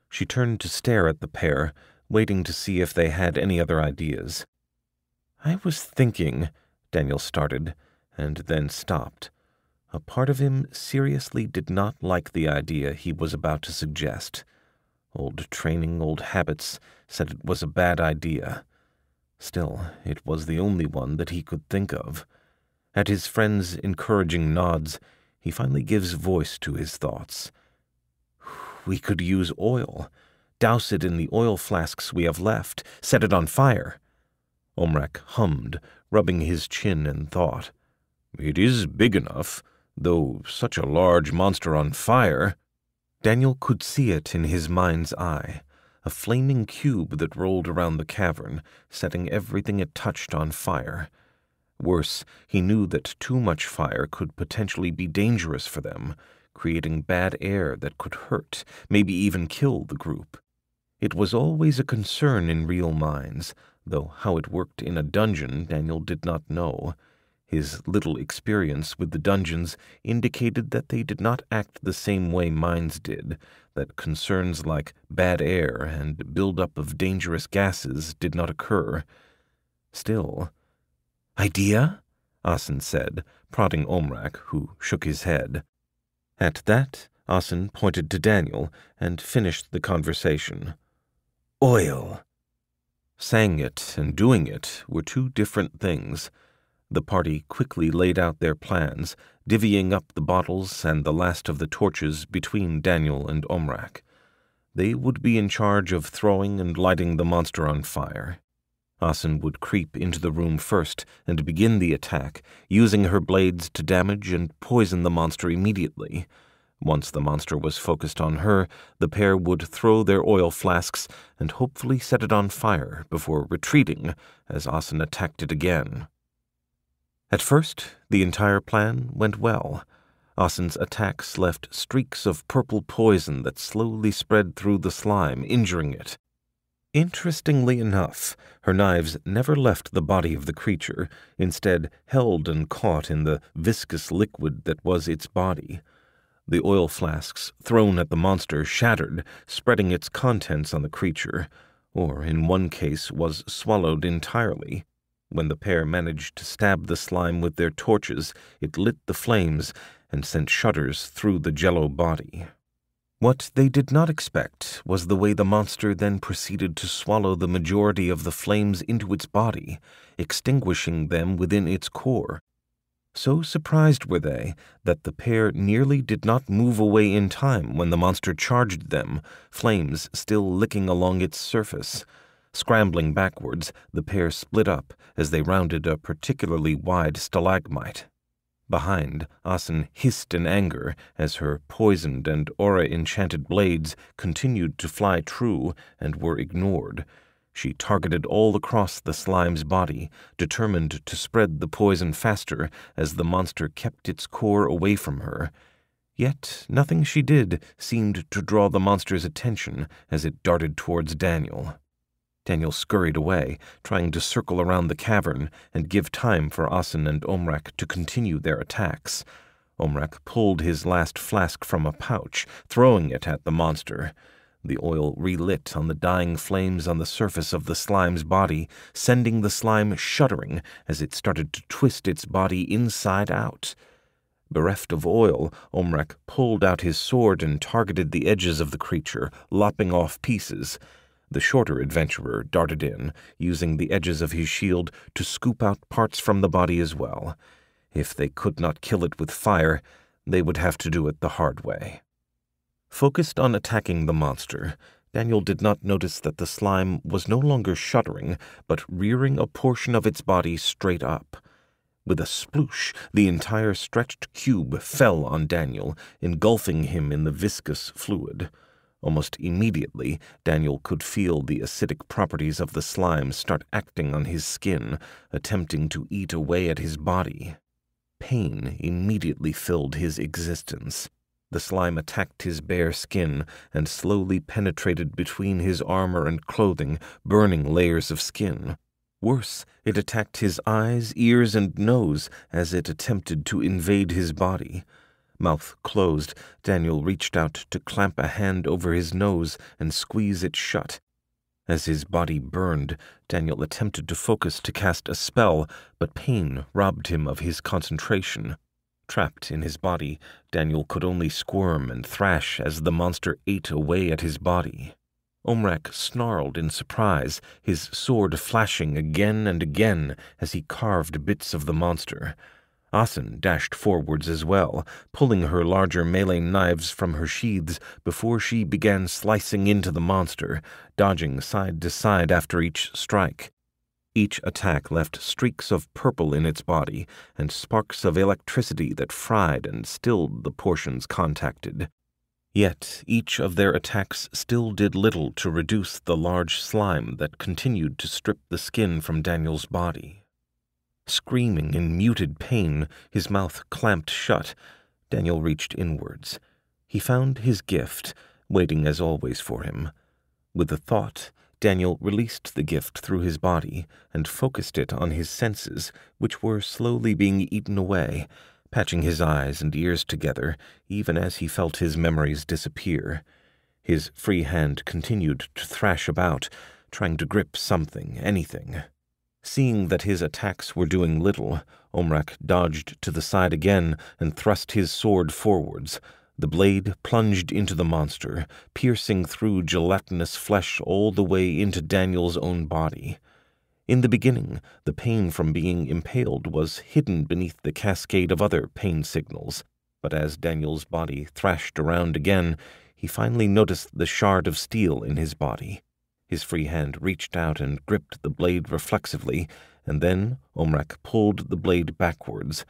She turned to stare at the pair, waiting to see if they had any other ideas. "I was thinking," Daniel started, and then stopped. A part of him seriously did not like the idea he was about to suggest. Old training, old habits said it was a bad idea. Still, it was the only one that he could think of. At his friend's encouraging nods, he finally gives voice to his thoughts. "We could use oil. Douse it in the oil flasks we have left. Set it on fire." Omrak hummed, rubbing his chin in thought. "It is big enough, though such a large monster on fire." Daniel could see it in his mind's eye, a flaming cube that rolled around the cavern, setting everything it touched on fire. Worse, he knew that too much fire could potentially be dangerous for them, creating bad air that could hurt, maybe even kill the group. It was always a concern in real mines, though how it worked in a dungeon Daniel did not know. His little experience with the dungeons indicated that they did not act the same way mines did, that concerns like bad air and buildup of dangerous gases did not occur. Still, "Idea?" Asin said, prodding Omrak, who shook his head. At that, Asin pointed to Daniel and finished the conversation. "Oil." Saying it and doing it were two different things. The party quickly laid out their plans, divvying up the bottles and the last of the torches between Daniel and Omrak. They would be in charge of throwing and lighting the monster on fire. Asin would creep into the room first and begin the attack, using her blades to damage and poison the monster immediately. Once the monster was focused on her, the pair would throw their oil flasks and hopefully set it on fire before retreating as Asin attacked it again. At first, the entire plan went well. Asin's attacks left streaks of purple poison that slowly spread through the slime, injuring it. Interestingly enough, her knives never left the body of the creature, instead held and caught in the viscous liquid that was its body. The oil flasks thrown at the monster shattered, spreading its contents on the creature. or in one case was swallowed entirely. When the pair managed to stab the slime with their torches, it lit the flames and sent shudders through the jello body. What they did not expect was the way the monster then proceeded to swallow the majority of the flames into its body, extinguishing them within its core. So surprised were they that the pair nearly did not move away in time when the monster charged them, flames still licking along its surface. Scrambling backwards, the pair split up as they rounded a particularly wide stalagmite. Behind, Asin hissed in anger as her poisoned and aura-enchanted blades continued to fly true and were ignored. She targeted all across the slime's body, determined to spread the poison faster as the monster kept its core away from her. Yet nothing she did seemed to draw the monster's attention as it darted towards Daniel. Daniel scurried away, trying to circle around the cavern and give time for Asin and Omrak to continue their attacks. Omrak pulled his last flask from a pouch, throwing it at the monster. The oil relit on the dying flames on the surface of the slime's body, sending the slime shuddering as it started to twist its body inside out. Bereft of oil, Omrak pulled out his sword and targeted the edges of the creature, lopping off pieces. The shorter adventurer darted in, using the edges of his shield to scoop out parts from the body as well. If they could not kill it with fire, they would have to do it the hard way. Focused on attacking the monster, Daniel did not notice that the slime was no longer shuddering, but rearing a portion of its body straight up. With a sploosh, the entire stretched cube fell on Daniel, engulfing him in the viscous fluid. Almost immediately, Daniel could feel the acidic properties of the slime start acting on his skin, attempting to eat away at his body. Pain immediately filled his existence. The slime attacked his bare skin and slowly penetrated between his armor and clothing, burning layers of skin. Worse, it attacked his eyes, ears, and nose as it attempted to invade his body. Mouth closed, Daniel reached out to clamp a hand over his nose and squeeze it shut. As his body burned, Daniel attempted to focus to cast a spell, but pain robbed him of his concentration. Trapped in his body, Daniel could only squirm and thrash as the monster ate away at his body. Omrak snarled in surprise, his sword flashing again and again as he carved bits of the monster. Asin dashed forwards as well, pulling her larger melee knives from her sheaths before she began slicing into the monster, dodging side to side after each strike. Each attack left streaks of purple in its body and sparks of electricity that fried and stilled the portions contacted. Yet each of their attacks still did little to reduce the large slime that continued to strip the skin from Daniel's body. Screaming in muted pain, his mouth clamped shut, Daniel reached inwards. He found his gift, waiting as always for him. With a thought, Daniel released the gift through his body and focused it on his senses, which were slowly being eaten away, patching his eyes and ears together, even as he felt his memories disappear. His free hand continued to thrash about, trying to grip something, anything. Seeing that his attacks were doing little, Omrak dodged to the side again and thrust his sword forwards. The blade plunged into the monster, piercing through gelatinous flesh all the way into Daniel's own body. In the beginning, the pain from being impaled was hidden beneath the cascade of other pain signals, but as Daniel's body thrashed around again, he finally noticed the shard of steel in his body. His free hand reached out and gripped the blade reflexively, and then Omrak pulled the blade backwards.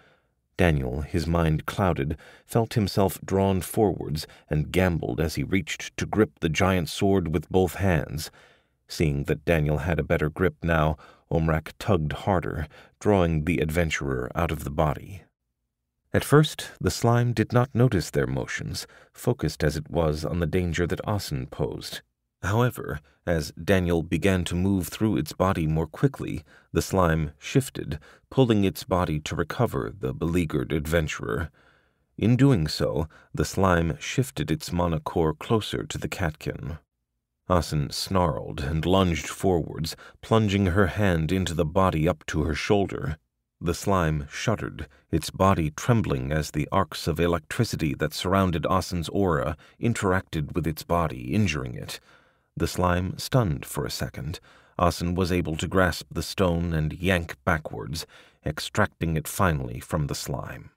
Daniel, his mind clouded, felt himself drawn forwards and gambled as he reached to grip the giant sword with both hands. Seeing that Daniel had a better grip now, Omrak tugged harder, drawing the adventurer out of the body. At first, the slime did not notice their motions, focused as it was on the danger that Asin posed. However, as Daniel began to move through its body more quickly, the slime shifted, pulling its body to recover the beleaguered adventurer. In doing so, the slime shifted its monocore closer to the catkin. Asin snarled and lunged forwards, plunging her hand into the body up to her shoulder. The slime shuddered, its body trembling as the arcs of electricity that surrounded Asin's aura interacted with its body, injuring it. The slime stunned for a second. Asin was able to grasp the stone and yank backwards, extracting it finally from the slime.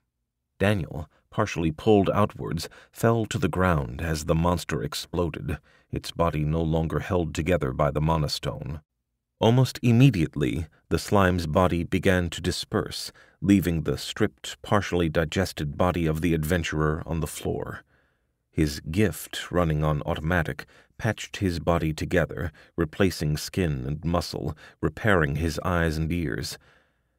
Daniel, partially pulled outwards, fell to the ground as the monster exploded, its body no longer held together by the monostone. Almost immediately, the slime's body began to disperse, leaving the stripped, partially digested body of the adventurer on the floor. His gift, running on automatic, patched his body together, replacing skin and muscle, repairing his eyes and ears.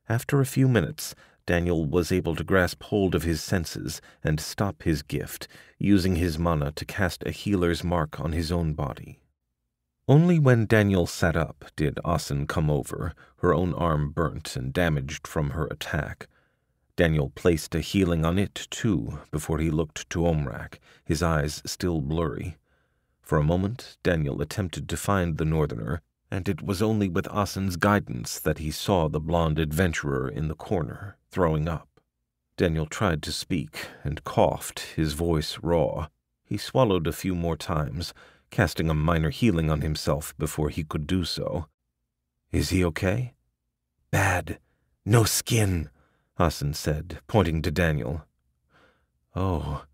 After a few minutes, Daniel was able to grasp hold of his senses and stop his gift, using his mana to cast a healer's mark on his own body. Only when Daniel sat up did Asin come over, her own arm burnt and damaged from her attack. Daniel placed a healing on it, too, before he looked to Omrak, his eyes still blurry. For a moment, Daniel attempted to find the northerner, and it was only with Asin's guidance that he saw the blonde adventurer in the corner, throwing up. Daniel tried to speak and coughed, his voice raw. He swallowed a few more times, casting a minor healing on himself before he could do so. "Is he okay?" "Bad. No skin," Asin said, pointing to Daniel. "Oh,"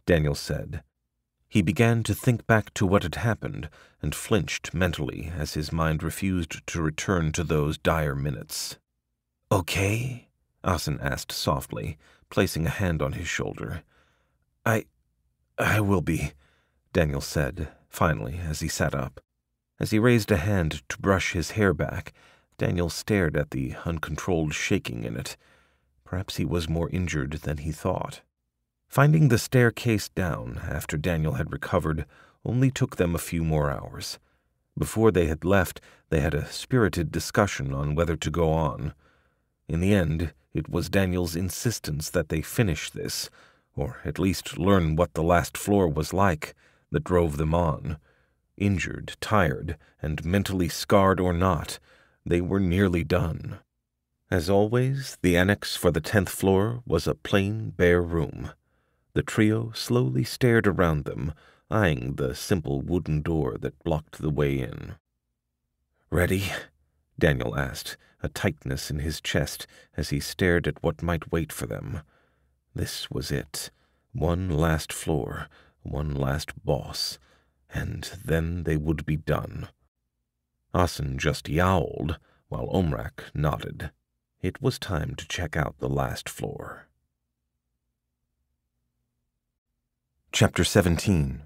Daniel said. He began to think back to what had happened and flinched mentally as his mind refused to return to those dire minutes. "Okay?" Asin asked softly, placing a hand on his shoulder. I will be," Daniel said, finally, as he sat up. As he raised a hand to brush his hair back, Daniel stared at the uncontrolled shaking in it. Perhaps he was more injured than he thought. Finding the staircase down after Daniel had recovered only took them a few more hours. Before they had left, they had a spirited discussion on whether to go on. In the end, it was Daniel's insistence that they finish this, or at least learn what the last floor was like, that drove them on. Injured, tired, and mentally scarred or not, they were nearly done. As always, the annex for the 10th floor was a plain, bare room. The trio slowly stared around them, eyeing the simple wooden door that blocked the way in. "Ready?" Daniel asked, a tightness in his chest as he stared at what might wait for them. This was it. One last floor, one last boss, and then they would be done. Asin just yowled, while Omrak nodded. It was time to check out the last floor. Chapter 17.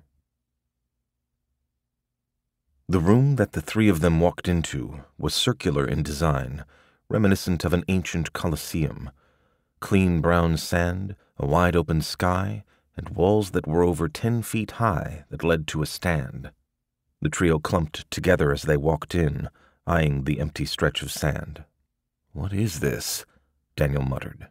The room that the three of them walked into was circular in design, reminiscent of an ancient Colosseum. Clean brown sand, a wide-open sky, and walls that were over 10 feet high that led to a stand. The trio clumped together as they walked in, eyeing the empty stretch of sand. "What is this?" Daniel muttered.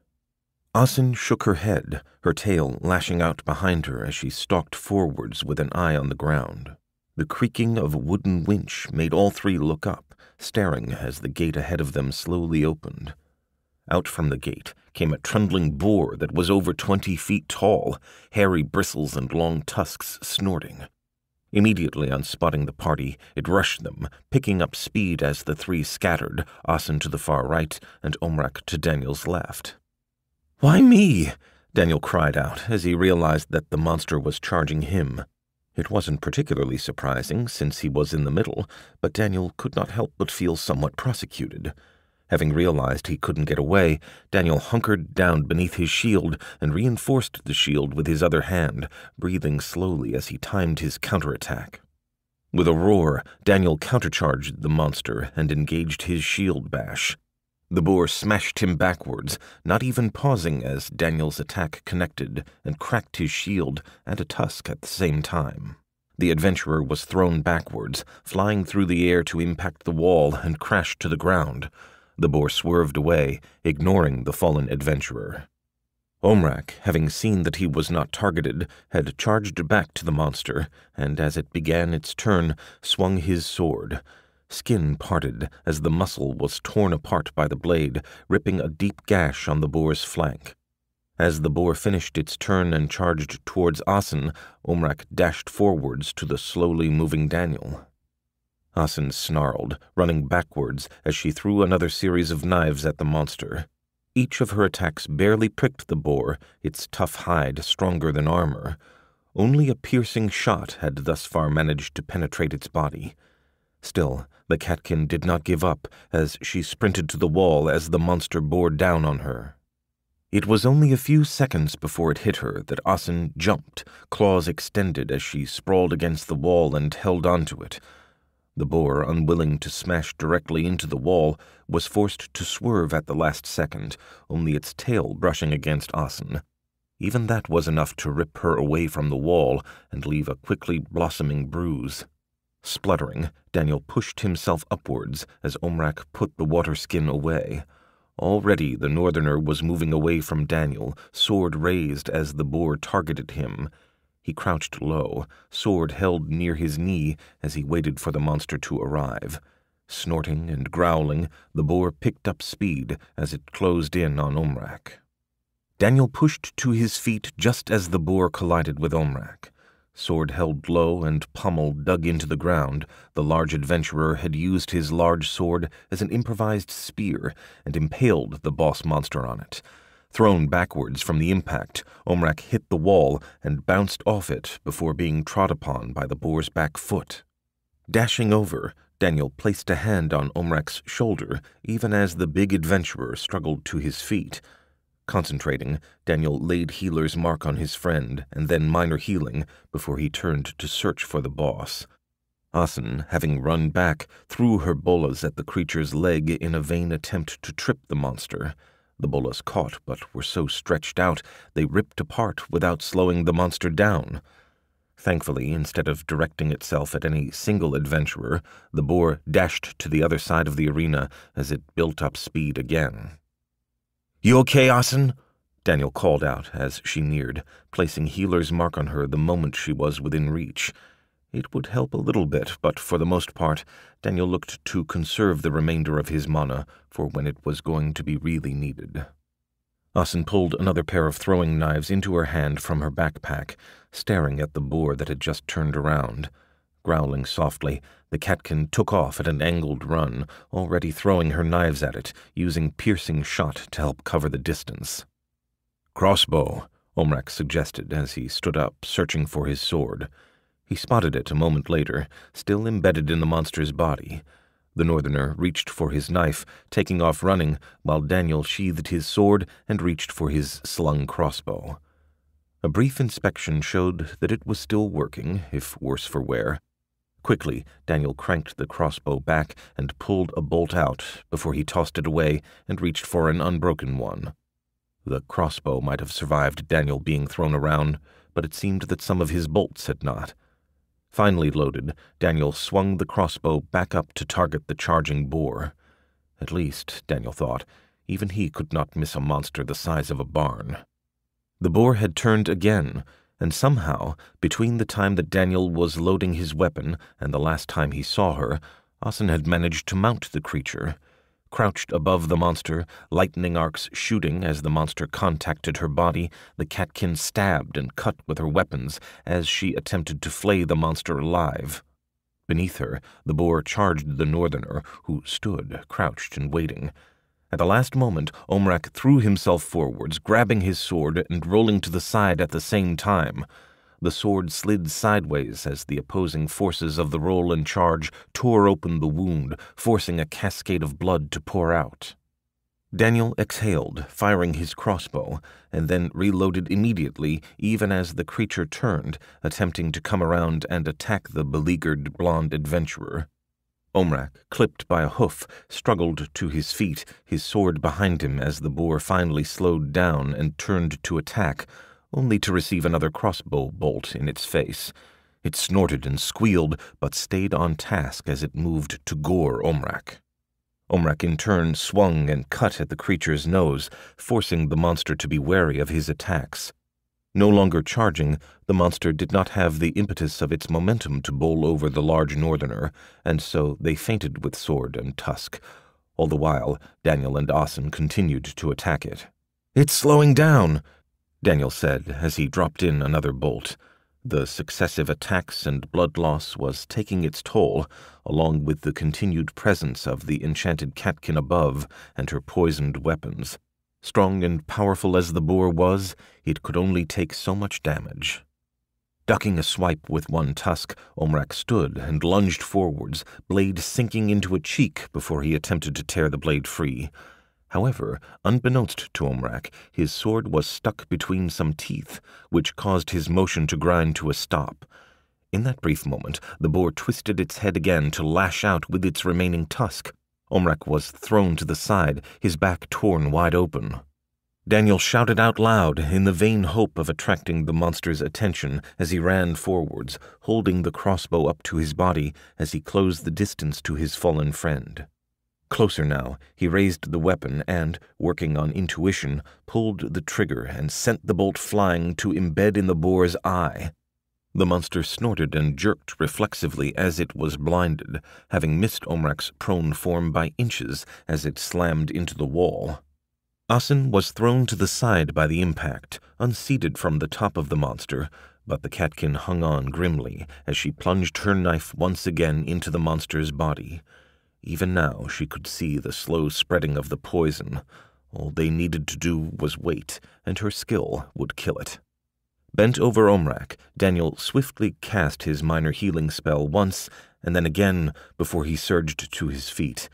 Asin shook her head, her tail lashing out behind her as she stalked forwards with an eye on the ground. The creaking of a wooden winch made all three look up, staring as the gate ahead of them slowly opened. Out from the gate came a trundling boar that was over 20 feet tall, hairy bristles and long tusks snorting. Immediately on spotting the party, it rushed them, picking up speed as the three scattered, Asin to the far right and Omrak to Daniel's left. "Why me?" Daniel cried out as he realized that the monster was charging him. It wasn't particularly surprising, since he was in the middle, but Daniel could not help but feel somewhat prosecuted. Having realized he couldn't get away, Daniel hunkered down beneath his shield and reinforced the shield with his other hand, breathing slowly as he timed his counterattack. With a roar, Daniel countercharged the monster and engaged his shield bash. The boar smashed him backwards, not even pausing as Daniel's attack connected and cracked his shield and a tusk at the same time. The adventurer was thrown backwards, flying through the air to impact the wall and crash to the ground. The boar swerved away, ignoring the fallen adventurer. Omrak, having seen that he was not targeted, had charged back to the monster, and as it began its turn, swung his sword. Skin parted as the muscle was torn apart by the blade, ripping a deep gash on the boar's flank. As the boar finished its turn and charged towards Asin, Omrak dashed forwards to the slowly moving Daniel. Asin snarled, running backwards as she threw another series of knives at the monster. Each of her attacks barely pricked the boar, its tough hide stronger than armor. Only a piercing shot had thus far managed to penetrate its body. Still, the catkin did not give up as she sprinted to the wall as the monster bore down on her. It was only a few seconds before it hit her that Asin jumped, claws extended as she sprawled against the wall and held onto it. The boar, unwilling to smash directly into the wall, was forced to swerve at the last second, only its tail brushing against Asin. Even that was enough to rip her away from the wall and leave a quickly blossoming bruise. Spluttering, Daniel pushed himself upwards as Omrak put the water skin away. Already the northerner was moving away from Daniel, sword raised as the boar targeted him. He crouched low, sword held near his knee as he waited for the monster to arrive. Snorting and growling, the boar picked up speed as it closed in on Omrak. Daniel pushed to his feet just as the boar collided with Omrak. Sword held low and pommel dug into the ground, the large adventurer had used his large sword as an improvised spear and impaled the boss monster on it. Thrown backwards from the impact, Omrak hit the wall and bounced off it before being trod upon by the boar's back foot. Dashing over, Daniel placed a hand on Omrak's shoulder even as the big adventurer struggled to his feet. Concentrating, Daniel laid healer's mark on his friend and then minor healing before he turned to search for the boss. Asin, having run back, threw her bolas at the creature's leg in a vain attempt to trip the monster. The bolas caught but were so stretched out they ripped apart without slowing the monster down. Thankfully, instead of directing itself at any single adventurer, the boar dashed to the other side of the arena as it built up speed again. "You okay, Asin?" Daniel called out as she neared, placing healer's mark on her the moment she was within reach. It would help a little bit, but for the most part, Daniel looked to conserve the remainder of his mana for when it was going to be really needed. Asin pulled another pair of throwing knives into her hand from her backpack, staring at the boar that had just turned around. Growling softly, the catkin took off at an angled run, already throwing her knives at it, using piercing shot to help cover the distance. "Crossbow," Omrak suggested as he stood up, searching for his sword. He spotted it a moment later, still embedded in the monster's body. The northerner reached for his knife, taking off running, while Daniel sheathed his sword and reached for his slung crossbow. A brief inspection showed that it was still working, if worse for wear. Quickly, Daniel cranked the crossbow back and pulled a bolt out before he tossed it away and reached for an unbroken one. The crossbow might have survived Daniel being thrown around, but it seemed that some of his bolts had not. Finally loaded, Daniel swung the crossbow back up to target the charging boar. At least, Daniel thought, even he could not miss a monster the size of a barn. The boar had turned again, and somehow, between the time that Daniel was loading his weapon and the last time he saw her, Asin had managed to mount the creature. Crouched above the monster, lightning arcs shooting as the monster contacted her body, the catkin stabbed and cut with her weapons as she attempted to flay the monster alive. Beneath her, the boar charged the northerner, who stood, crouched and waiting. At the last moment, Omrak threw himself forwards, grabbing his sword and rolling to the side at the same time. The sword slid sideways as the opposing forces of the roll and charge tore open the wound, forcing a cascade of blood to pour out. Daniel exhaled, firing his crossbow, and then reloaded immediately even as the creature turned, attempting to come around and attack the beleaguered blonde adventurer. Omrak, clipped by a hoof, struggled to his feet, his sword behind him as the boar finally slowed down and turned to attack, only to receive another crossbow bolt in its face. It snorted and squealed, but stayed on task as it moved to gore Omrak. Omrak in turn swung and cut at the creature's nose, forcing the monster to be wary of his attacks. No longer charging, the monster did not have the impetus of its momentum to bowl over the large northerner, and so they feinted with sword and tusk. All the while, Daniel and Asin continued to attack it. "It's slowing down," Daniel said as he dropped in another bolt. The successive attacks and blood loss was taking its toll, along with the continued presence of the enchanted catkin above and her poisoned weapons. Strong and powerful as the boar was, it could only take so much damage. Ducking a swipe with one tusk, Omrak stood and lunged forwards, blade sinking into a cheek before he attempted to tear the blade free. However, unbeknownst to Omrak, his sword was stuck between some teeth, which caused his motion to grind to a stop. In that brief moment, the boar twisted its head again to lash out with its remaining tusk. Omrak was thrown to the side, his back torn wide open. Daniel shouted out loud in the vain hope of attracting the monster's attention as he ran forwards, holding the crossbow up to his body as he closed the distance to his fallen friend. Closer now, he raised the weapon and, working on intuition, pulled the trigger and sent the bolt flying to embed in the boar's eye. The monster snorted and jerked reflexively as it was blinded, having missed Omrak's prone form by inches as it slammed into the wall. Asin was thrown to the side by the impact, unseated from the top of the monster, but the catkin hung on grimly as she plunged her knife once again into the monster's body. Even now she could see the slow spreading of the poison. All they needed to do was wait, and her skill would kill it. Bent over Omrak, Daniel swiftly cast his minor healing spell once, and then again before he surged to his feet.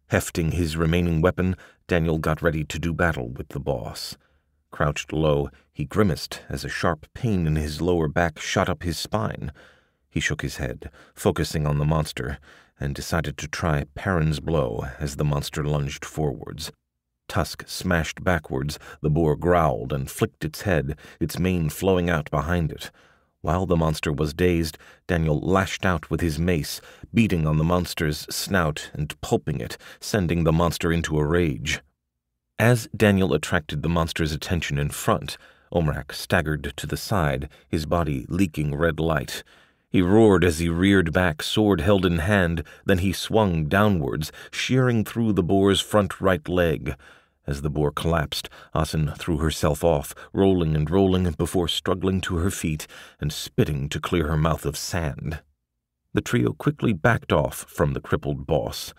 Hefting his remaining weapon, Daniel got ready to do battle with the boss. Crouched low, he grimaced as a sharp pain in his lower back shot up his spine. He shook his head, focusing on the monster, and decided to try Perrin's blow as the monster lunged forwards. Tusk smashed backwards, the boar growled and flicked its head, its mane flowing out behind it. While the monster was dazed, Daniel lashed out with his mace, beating on the monster's snout and pulping it, sending the monster into a rage. As Daniel attracted the monster's attention in front, Omrak staggered to the side, his body leaking red light. He roared as he reared back, sword held in hand, then he swung downwards, shearing through the boar's front right leg. As the boar collapsed, Asin threw herself off, rolling and rolling before struggling to her feet and spitting to clear her mouth of sand. The trio quickly backed off from the crippled boss.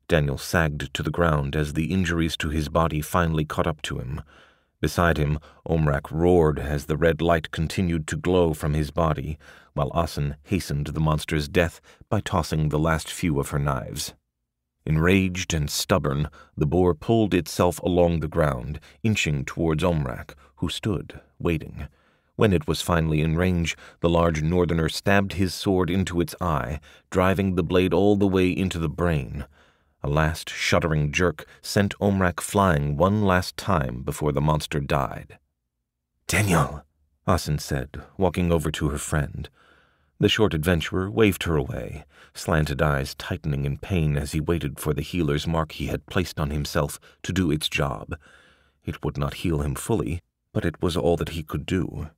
Daniel sagged to the ground as the injuries to his body finally caught up to him. Beside him, Omrak roared as the red light continued to glow from his body, while Asin hastened the monster's death by tossing the last few of her knives. Enraged and stubborn, the boar pulled itself along the ground, inching towards Omrak, who stood, waiting. When it was finally in range, the large northerner stabbed his sword into its eye, driving the blade all the way into the brain. A last shuddering jerk sent Omrak flying one last time before the monster died. "Daniel," Asin said, walking over to her friend. The short adventurer waved her away, slanted eyes tightening in pain as he waited for the healer's mark he had placed on himself to do its job. It would not heal him fully, but it was all that he could do.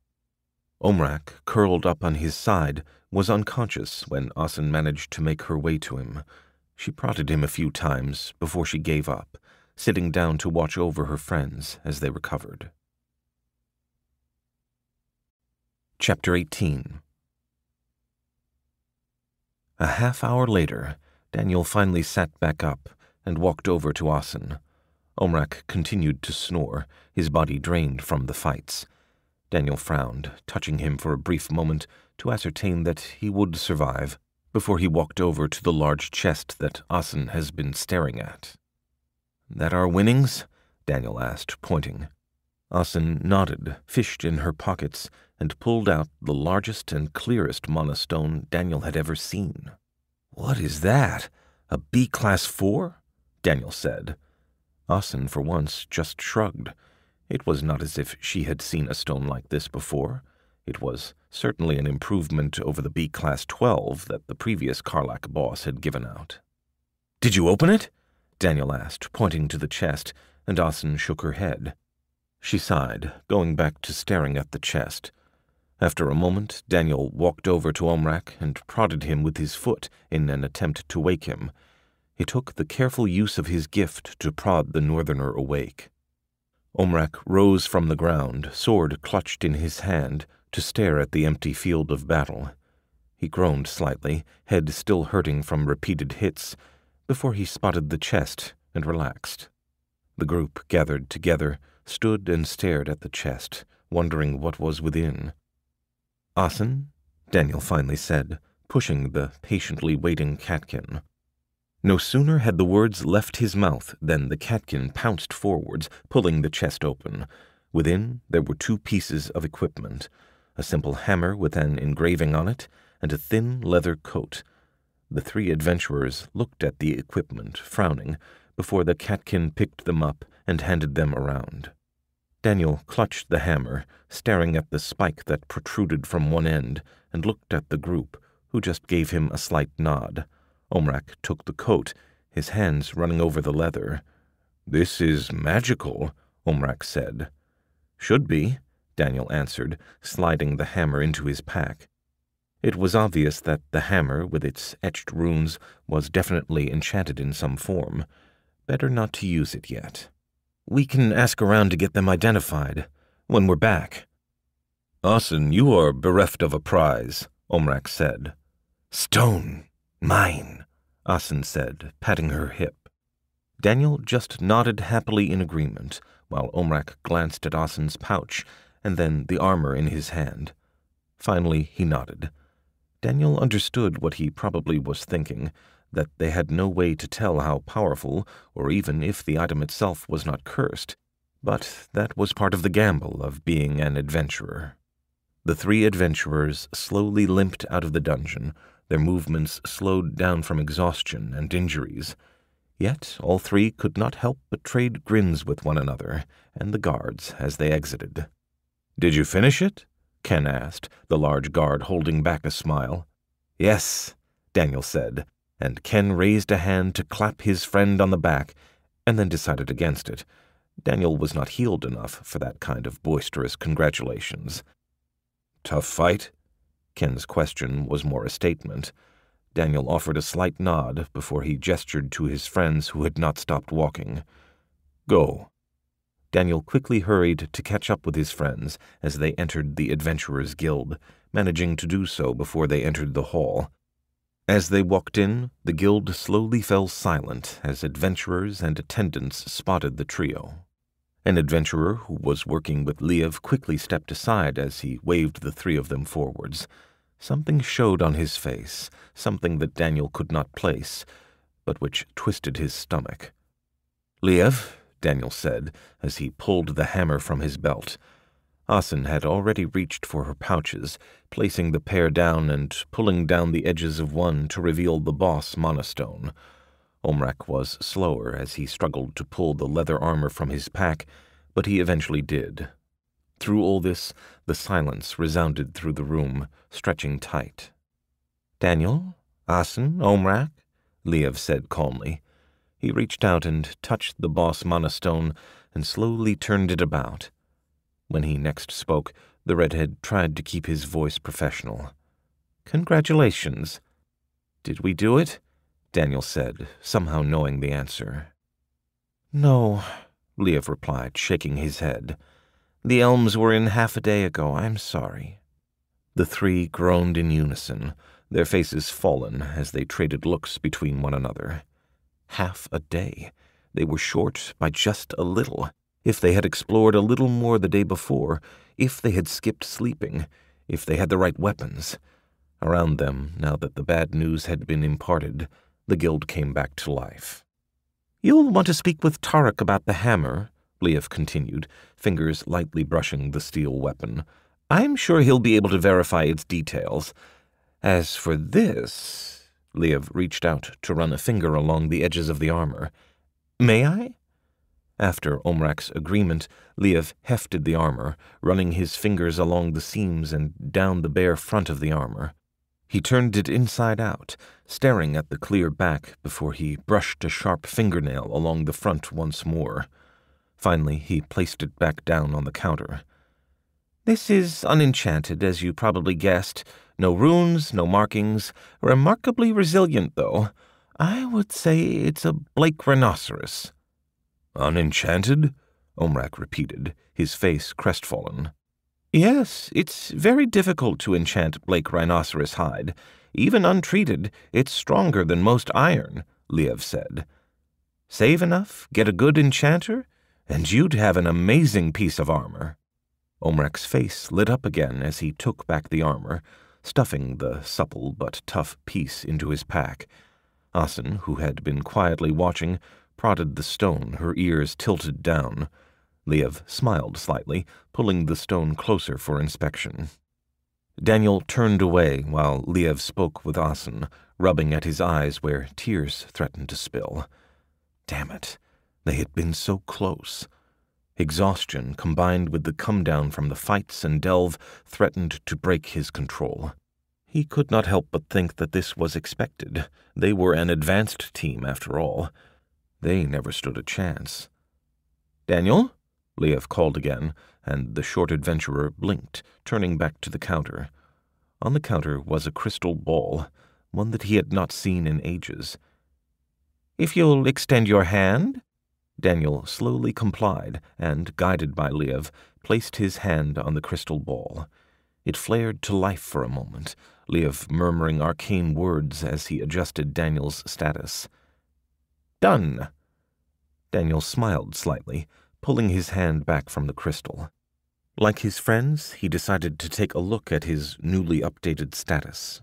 Omrak, curled up on his side, was unconscious when Asin managed to make her way to him. She prodded him a few times before she gave up, sitting down to watch over her friends as they recovered. Chapter 18. A half-hour later, Daniel finally sat back up and walked over to Asin. Omrak continued to snore, his body drained from the fights. Daniel frowned, touching him for a brief moment to ascertain that he would survive, before he walked over to the large chest that Asin has been staring at. "That our winnings?" Daniel asked, pointing. Asin nodded, fished in her pockets, and pulled out the largest and clearest mana stone Daniel had ever seen. "What is that? A B-Class 4? Daniel said. Asin, for once, just shrugged. It was not as if she had seen a stone like this before. It was certainly an improvement over the B-Class 12 that the previous Karlak boss had given out. "Did you open it?" Daniel asked, pointing to the chest, and Asin shook her head. She sighed, going back to staring at the chest. After a moment, Daniel walked over to Omrak and prodded him with his foot in an attempt to wake him. He took the careful use of his gift to prod the northerner awake. Omrak rose from the ground, sword clutched in his hand, to stare at the empty field of battle. He groaned slightly, head still hurting from repeated hits, before he spotted the chest and relaxed. The group gathered together, stood and stared at the chest, wondering what was within. "Asin?" Daniel finally said, pushing the patiently waiting catkin. No sooner had the words left his mouth than the catkin pounced forwards, pulling the chest open. Within, there were 2 pieces of equipment, a simple hammer with an engraving on it, and a thin leather coat. The 3 adventurers looked at the equipment, frowning, before the catkin picked them up and handed them around. Daniel clutched the hammer, staring at the spike that protruded from one end, and looked at the group, who just gave him a slight nod. Omrak took the coat, his hands running over the leather. "This is magical," Omrak said. "Should be," Daniel answered, sliding the hammer into his pack. It was obvious that the hammer, with its etched runes, was definitely enchanted in some form. Better not to use it yet. "We can ask around to get them identified, when we're back." "Asin, you are bereft of a prize," Omrak said. "Stone. Mine," Asin said, patting her hip. Daniel just nodded happily in agreement, while Omrak glanced at Asin's pouch, and then the armor in his hand. Finally, he nodded. Daniel understood what he probably was thinking, that they had no way to tell how powerful, or even if the item itself was not cursed, but that was part of the gamble of being an adventurer. The 3 adventurers slowly limped out of the dungeon, their movements slowed down from exhaustion and injuries. Yet all 3 could not help but trade grins with one another and the guards as they exited. "Did you finish it?" Ken asked, the large guard holding back a smile. "Yes," Daniel said, and Ken raised a hand to clap his friend on the back, and then decided against it. Daniel was not healed enough for that kind of boisterous congratulations. "Tough fight?" Ken's question was more a statement. Daniel offered a slight nod before he gestured to his friends who had not stopped walking. "Go." Daniel quickly hurried to catch up with his friends as they entered the Adventurers' Guild, managing to do so before they entered the hall. As they walked in, the guild slowly fell silent as adventurers and attendants spotted the trio. An adventurer who was working with 𝗬𝗪 quickly stepped aside as he waved the 3 of them forwards. Something showed on his face, something that Daniel could not place, but which twisted his stomach. "𝗬𝗪," Daniel said, as he pulled the hammer from his belt. Asin had already reached for her pouches, placing the pair down and pulling down the edges of one to reveal the boss monostone. Omrak was slower as he struggled to pull the leather armor from his pack, but he eventually did. Through all this, the silence resounded through the room, stretching tight. "Daniel? Asin? Omrak?" 𝗬𝗪 said calmly. He reached out and touched the boss monostone and slowly turned it about. When he next spoke, the redhead tried to keep his voice professional. "Congratulations." "Did we do it?" Daniel said, somehow knowing the answer. "No," 𝗬𝗪 replied, shaking his head. "The elms were in half a day ago. I'm sorry." The 3 groaned in unison, their faces fallen as they traded looks between one another. Half a day. They were short by just a little. If they had explored a little more the day before, if they had skipped sleeping, if they had the right weapons. Around them, now that the bad news had been imparted, the guild came back to life. "You'll want to speak with Tarek about the hammer," 𝗬𝗪 continued, fingers lightly brushing the steel weapon. "I'm sure he'll be able to verify its details. As for this," 𝗬𝗪 reached out to run a finger along the edges of the armor. "May I?" After Omrak's agreement, 𝗬𝗪 hefted the armor, running his fingers along the seams and down the bare front of the armor. He turned it inside out, staring at the clear back before he brushed a sharp fingernail along the front once more. Finally, he placed it back down on the counter. "This is unenchanted, as you probably guessed. No runes, no markings. Remarkably resilient, though. I would say it's a Blake rhinoceros." "Unenchanted?" Omrak repeated, his face crestfallen. "Yes, it's very difficult to enchant Blake rhinoceros hide. Even untreated, it's stronger than most iron," 𝗬𝗂 said. "Save enough, get a good enchanter, and you'd have an amazing piece of armor." Omrak's face lit up again as he took back the armor, stuffing the supple but tough piece into his pack. Asin, who had been quietly watching, prodded the stone, her ears tilted down. 𝗬𝗂 smiled slightly, pulling the stone closer for inspection. Daniel turned away while 𝗬𝗂 spoke with Asin, rubbing at his eyes where tears threatened to spill. Damn it, they had been so close. Exhaustion, combined with the come-down from the fights and delve, threatened to break his control. He could not help but think that this was expected. They were an advanced team, after all. They never stood a chance. "Daniel?" 𝗬𝗂 called again, and the short adventurer blinked, turning back to the counter. On the counter was a crystal ball, one that he had not seen in ages. "If you'll extend your hand?" Daniel slowly complied and, guided by 𝗬𝗂, placed his hand on the crystal ball. It flared to life for a moment, 𝗬𝗂 murmuring arcane words as he adjusted Daniel's status. "Done." Daniel smiled slightly, pulling his hand back from the crystal. Like his friends, he decided to take a look at his newly updated status.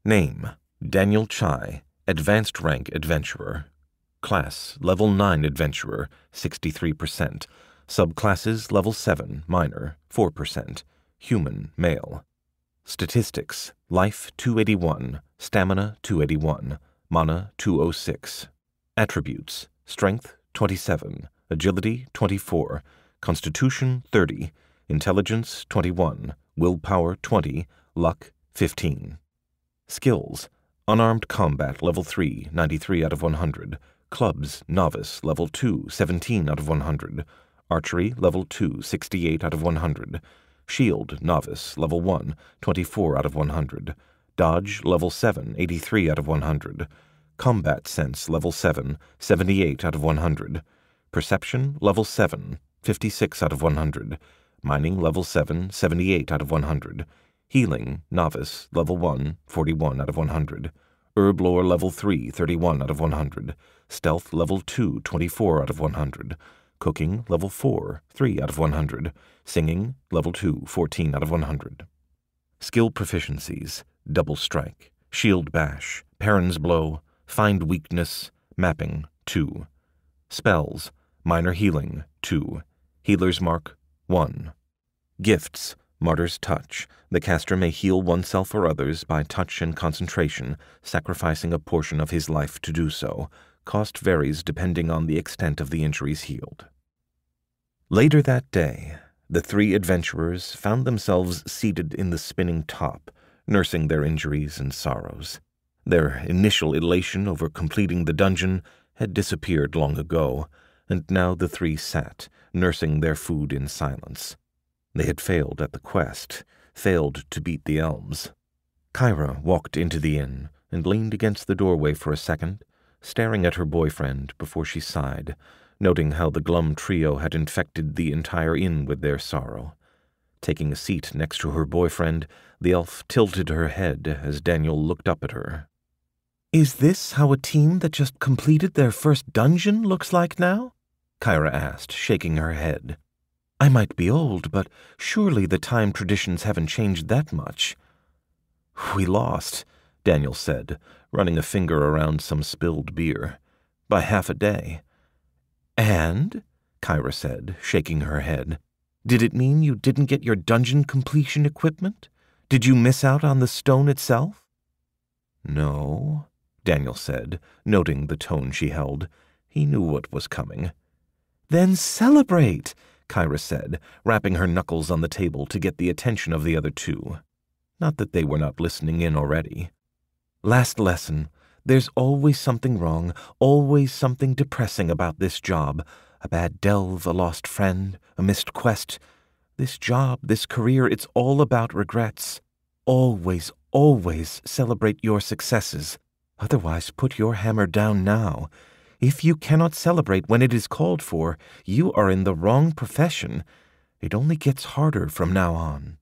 Name: Daniel 𝗂𝐴, Advanced Rank Adventurer. Class: Level 9 Adventurer, 63%. Subclasses: Level 7, Minor, 4%. Human, Male. Statistics: Life 281, Stamina 281, Mana 206. Attributes: Strength 27, Agility 24, Constitution 30, Intelligence 21, Willpower 20, Luck 15. Skills: Unarmed Combat Level 3, 93 out of 100. Clubs, Novice Level 2, 17 out of 100. Archery Level 2, 68 out of 100. Shield, Novice Level 1, 24 out of 100. Dodge Level 7, 83 out of 100. Combat Sense Level 7, 78 out of 100. Perception Level 7, 56 out of 100. Mining Level 7, 78 out of 100. Healing, Novice Level 1, 41 out of 100. Herb Lore Level 3, 31 out of 100. Stealth Level 2, 24 out of 100. Cooking Level 4, 3 out of 100. Singing Level 2, 14 out of 100. Skill Proficiencies: Double Strike, Shield Bash, Perrin's Blow, Find Weakness, Mapping 2. Spells: Minor Healing 2. Healer's Mark 1. Gifts: Martyr's Touch. The caster may heal oneself or others by touch and concentration, sacrificing a portion of his life to do so. Cost varies depending on the extent of the injuries healed. Later that day, the three adventurers found themselves seated in the spinning top, nursing their injuries and sorrows. Their initial elation over completing the dungeon had disappeared long ago, and now the three sat, nursing their food in silence. They had failed at the quest, failed to beat the elms. Kyra walked into the inn and leaned against the doorway for a second, staring at her boyfriend before she sighed, noting how the glum trio had infected the entire inn with their sorrow. Taking a seat next to her boyfriend, the elf tilted her head as Daniel looked up at her. "Is this how a team that just completed their first dungeon looks like now?" Kyra asked, shaking her head. "I might be old, but surely the time traditions haven't changed that much." "We lost," Daniel said, running a finger around some spilled beer, "by half a day." "And?" Kyra said, shaking her head. "Did it mean you didn't get your dungeon completion equipment? Did you miss out on the stone itself?" "No," Daniel said, noting the tone she held. He knew what was coming. "Then celebrate!" Kyra said, rapping her knuckles on the table to get the attention of the other two. Not that they were not listening in already. "Last lesson. There's always something wrong, always something depressing about this job. A bad delve, a lost friend, a missed quest. This job, this career, it's all about regrets. Always, always celebrate your successes. Otherwise, put your hammer down now. If you cannot celebrate when it is called for, you are in the wrong profession. It only gets harder from now on."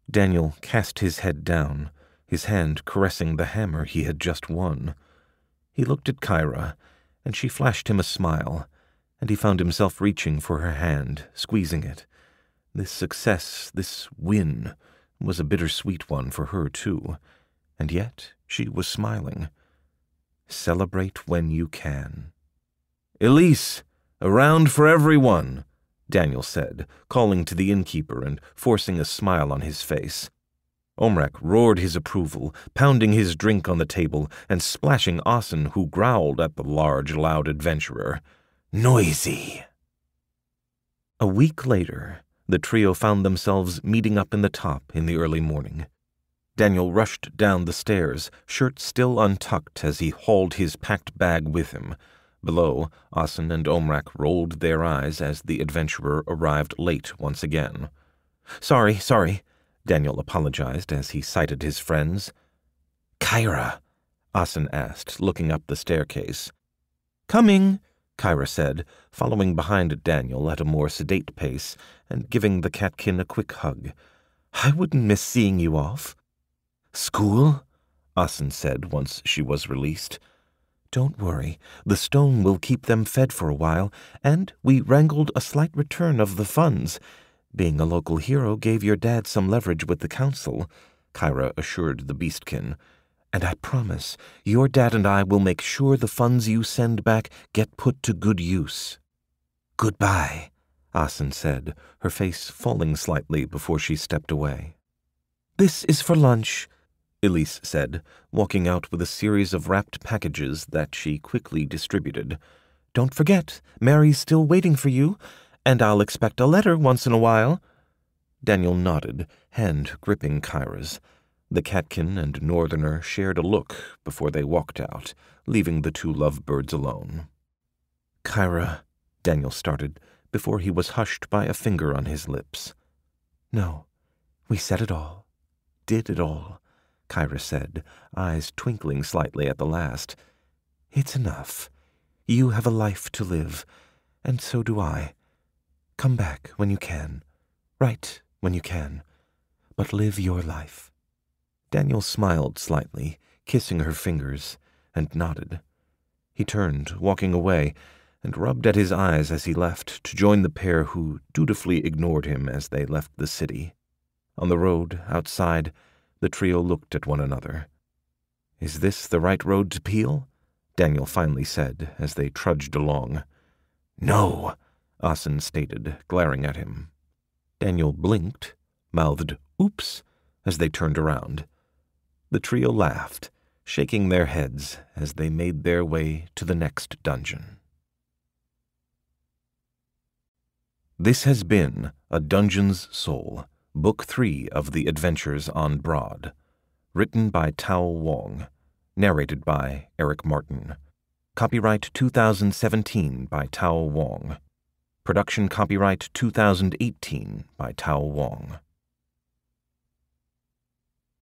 Daniel cast his head down, his hand caressing the hammer he had just won. He looked at 𝗂𝗄, and she flashed him a smile, and he found himself reaching for her hand, squeezing it. This success, this win, was a bittersweet one for her, too, and yet she was smiling. Celebrate when you can. "Elyse, a round for everyone," Daniel said, calling to the innkeeper and forcing a smile on his face. Omrak roared his approval, pounding his drink on the table and splashing Asin, who growled at the large, loud adventurer. "Noisy." A week later, the trio found themselves meeting up in the top in the early morning. Daniel rushed down the stairs, shirt still untucked as he hauled his packed bag with him. Below, Asin and Omrak rolled their eyes as the adventurer arrived late once again. Sorry, Daniel apologized as he sighted his friends. "𝗂𝗄𝗄?" Asin asked, looking up the staircase. "Coming," 𝗂𝗄𝗄 said, following behind Daniel at a more sedate pace and giving the catkin a quick hug. "I wouldn't miss seeing you off." "School?" Asin said once she was released. "Don't worry, the stone will keep them fed for a while, and we wrangled a slight return of the funds. Being a local hero gave your dad some leverage with the council," 𝗂𝗄𝗄 assured the beastkin. "And I promise, your dad and I will make sure the funds you send back get put to good use." "Goodbye," Asin said, her face falling slightly before she stepped away. "This is for lunch," Elyse said, walking out with a series of wrapped packages that she quickly distributed. "Don't forget, Mary's still waiting for you, and I'll expect a letter once in a while." Daniel nodded, hand gripping 𝗂𝗄𝗄's. The catkin and northerner shared a look before they walked out, leaving the two lovebirds alone. "𝗂𝗄𝗄," Daniel started, before he was hushed by a finger on his lips. "No, we said it all, did it all," 𝗂𝗄𝗄 said, eyes twinkling slightly at the last. "It's enough. You have a life to live, and so do I. Come back when you can. Write when you can. But live your life." Daniel smiled slightly, kissing her fingers, and nodded. He turned, walking away, and rubbed at his eyes as he left to join the pair who dutifully ignored him as they left the city. On the road, outside, the trio looked at one another. "Is this the right road to Peel?" Daniel finally said as they trudged along. "No," Asin stated, glaring at him. Daniel blinked, mouthed "oops," as they turned around. The trio laughed, shaking their heads as they made their way to the next dungeon. This has been A Dungeon's Soul, Book 3 of The Adventures on Broad, written by 𝗕𝗏, narrated by Eric Martin. Copyright 2017 by 𝗕𝗏. Production copyright 2018 by 𝗕𝗏.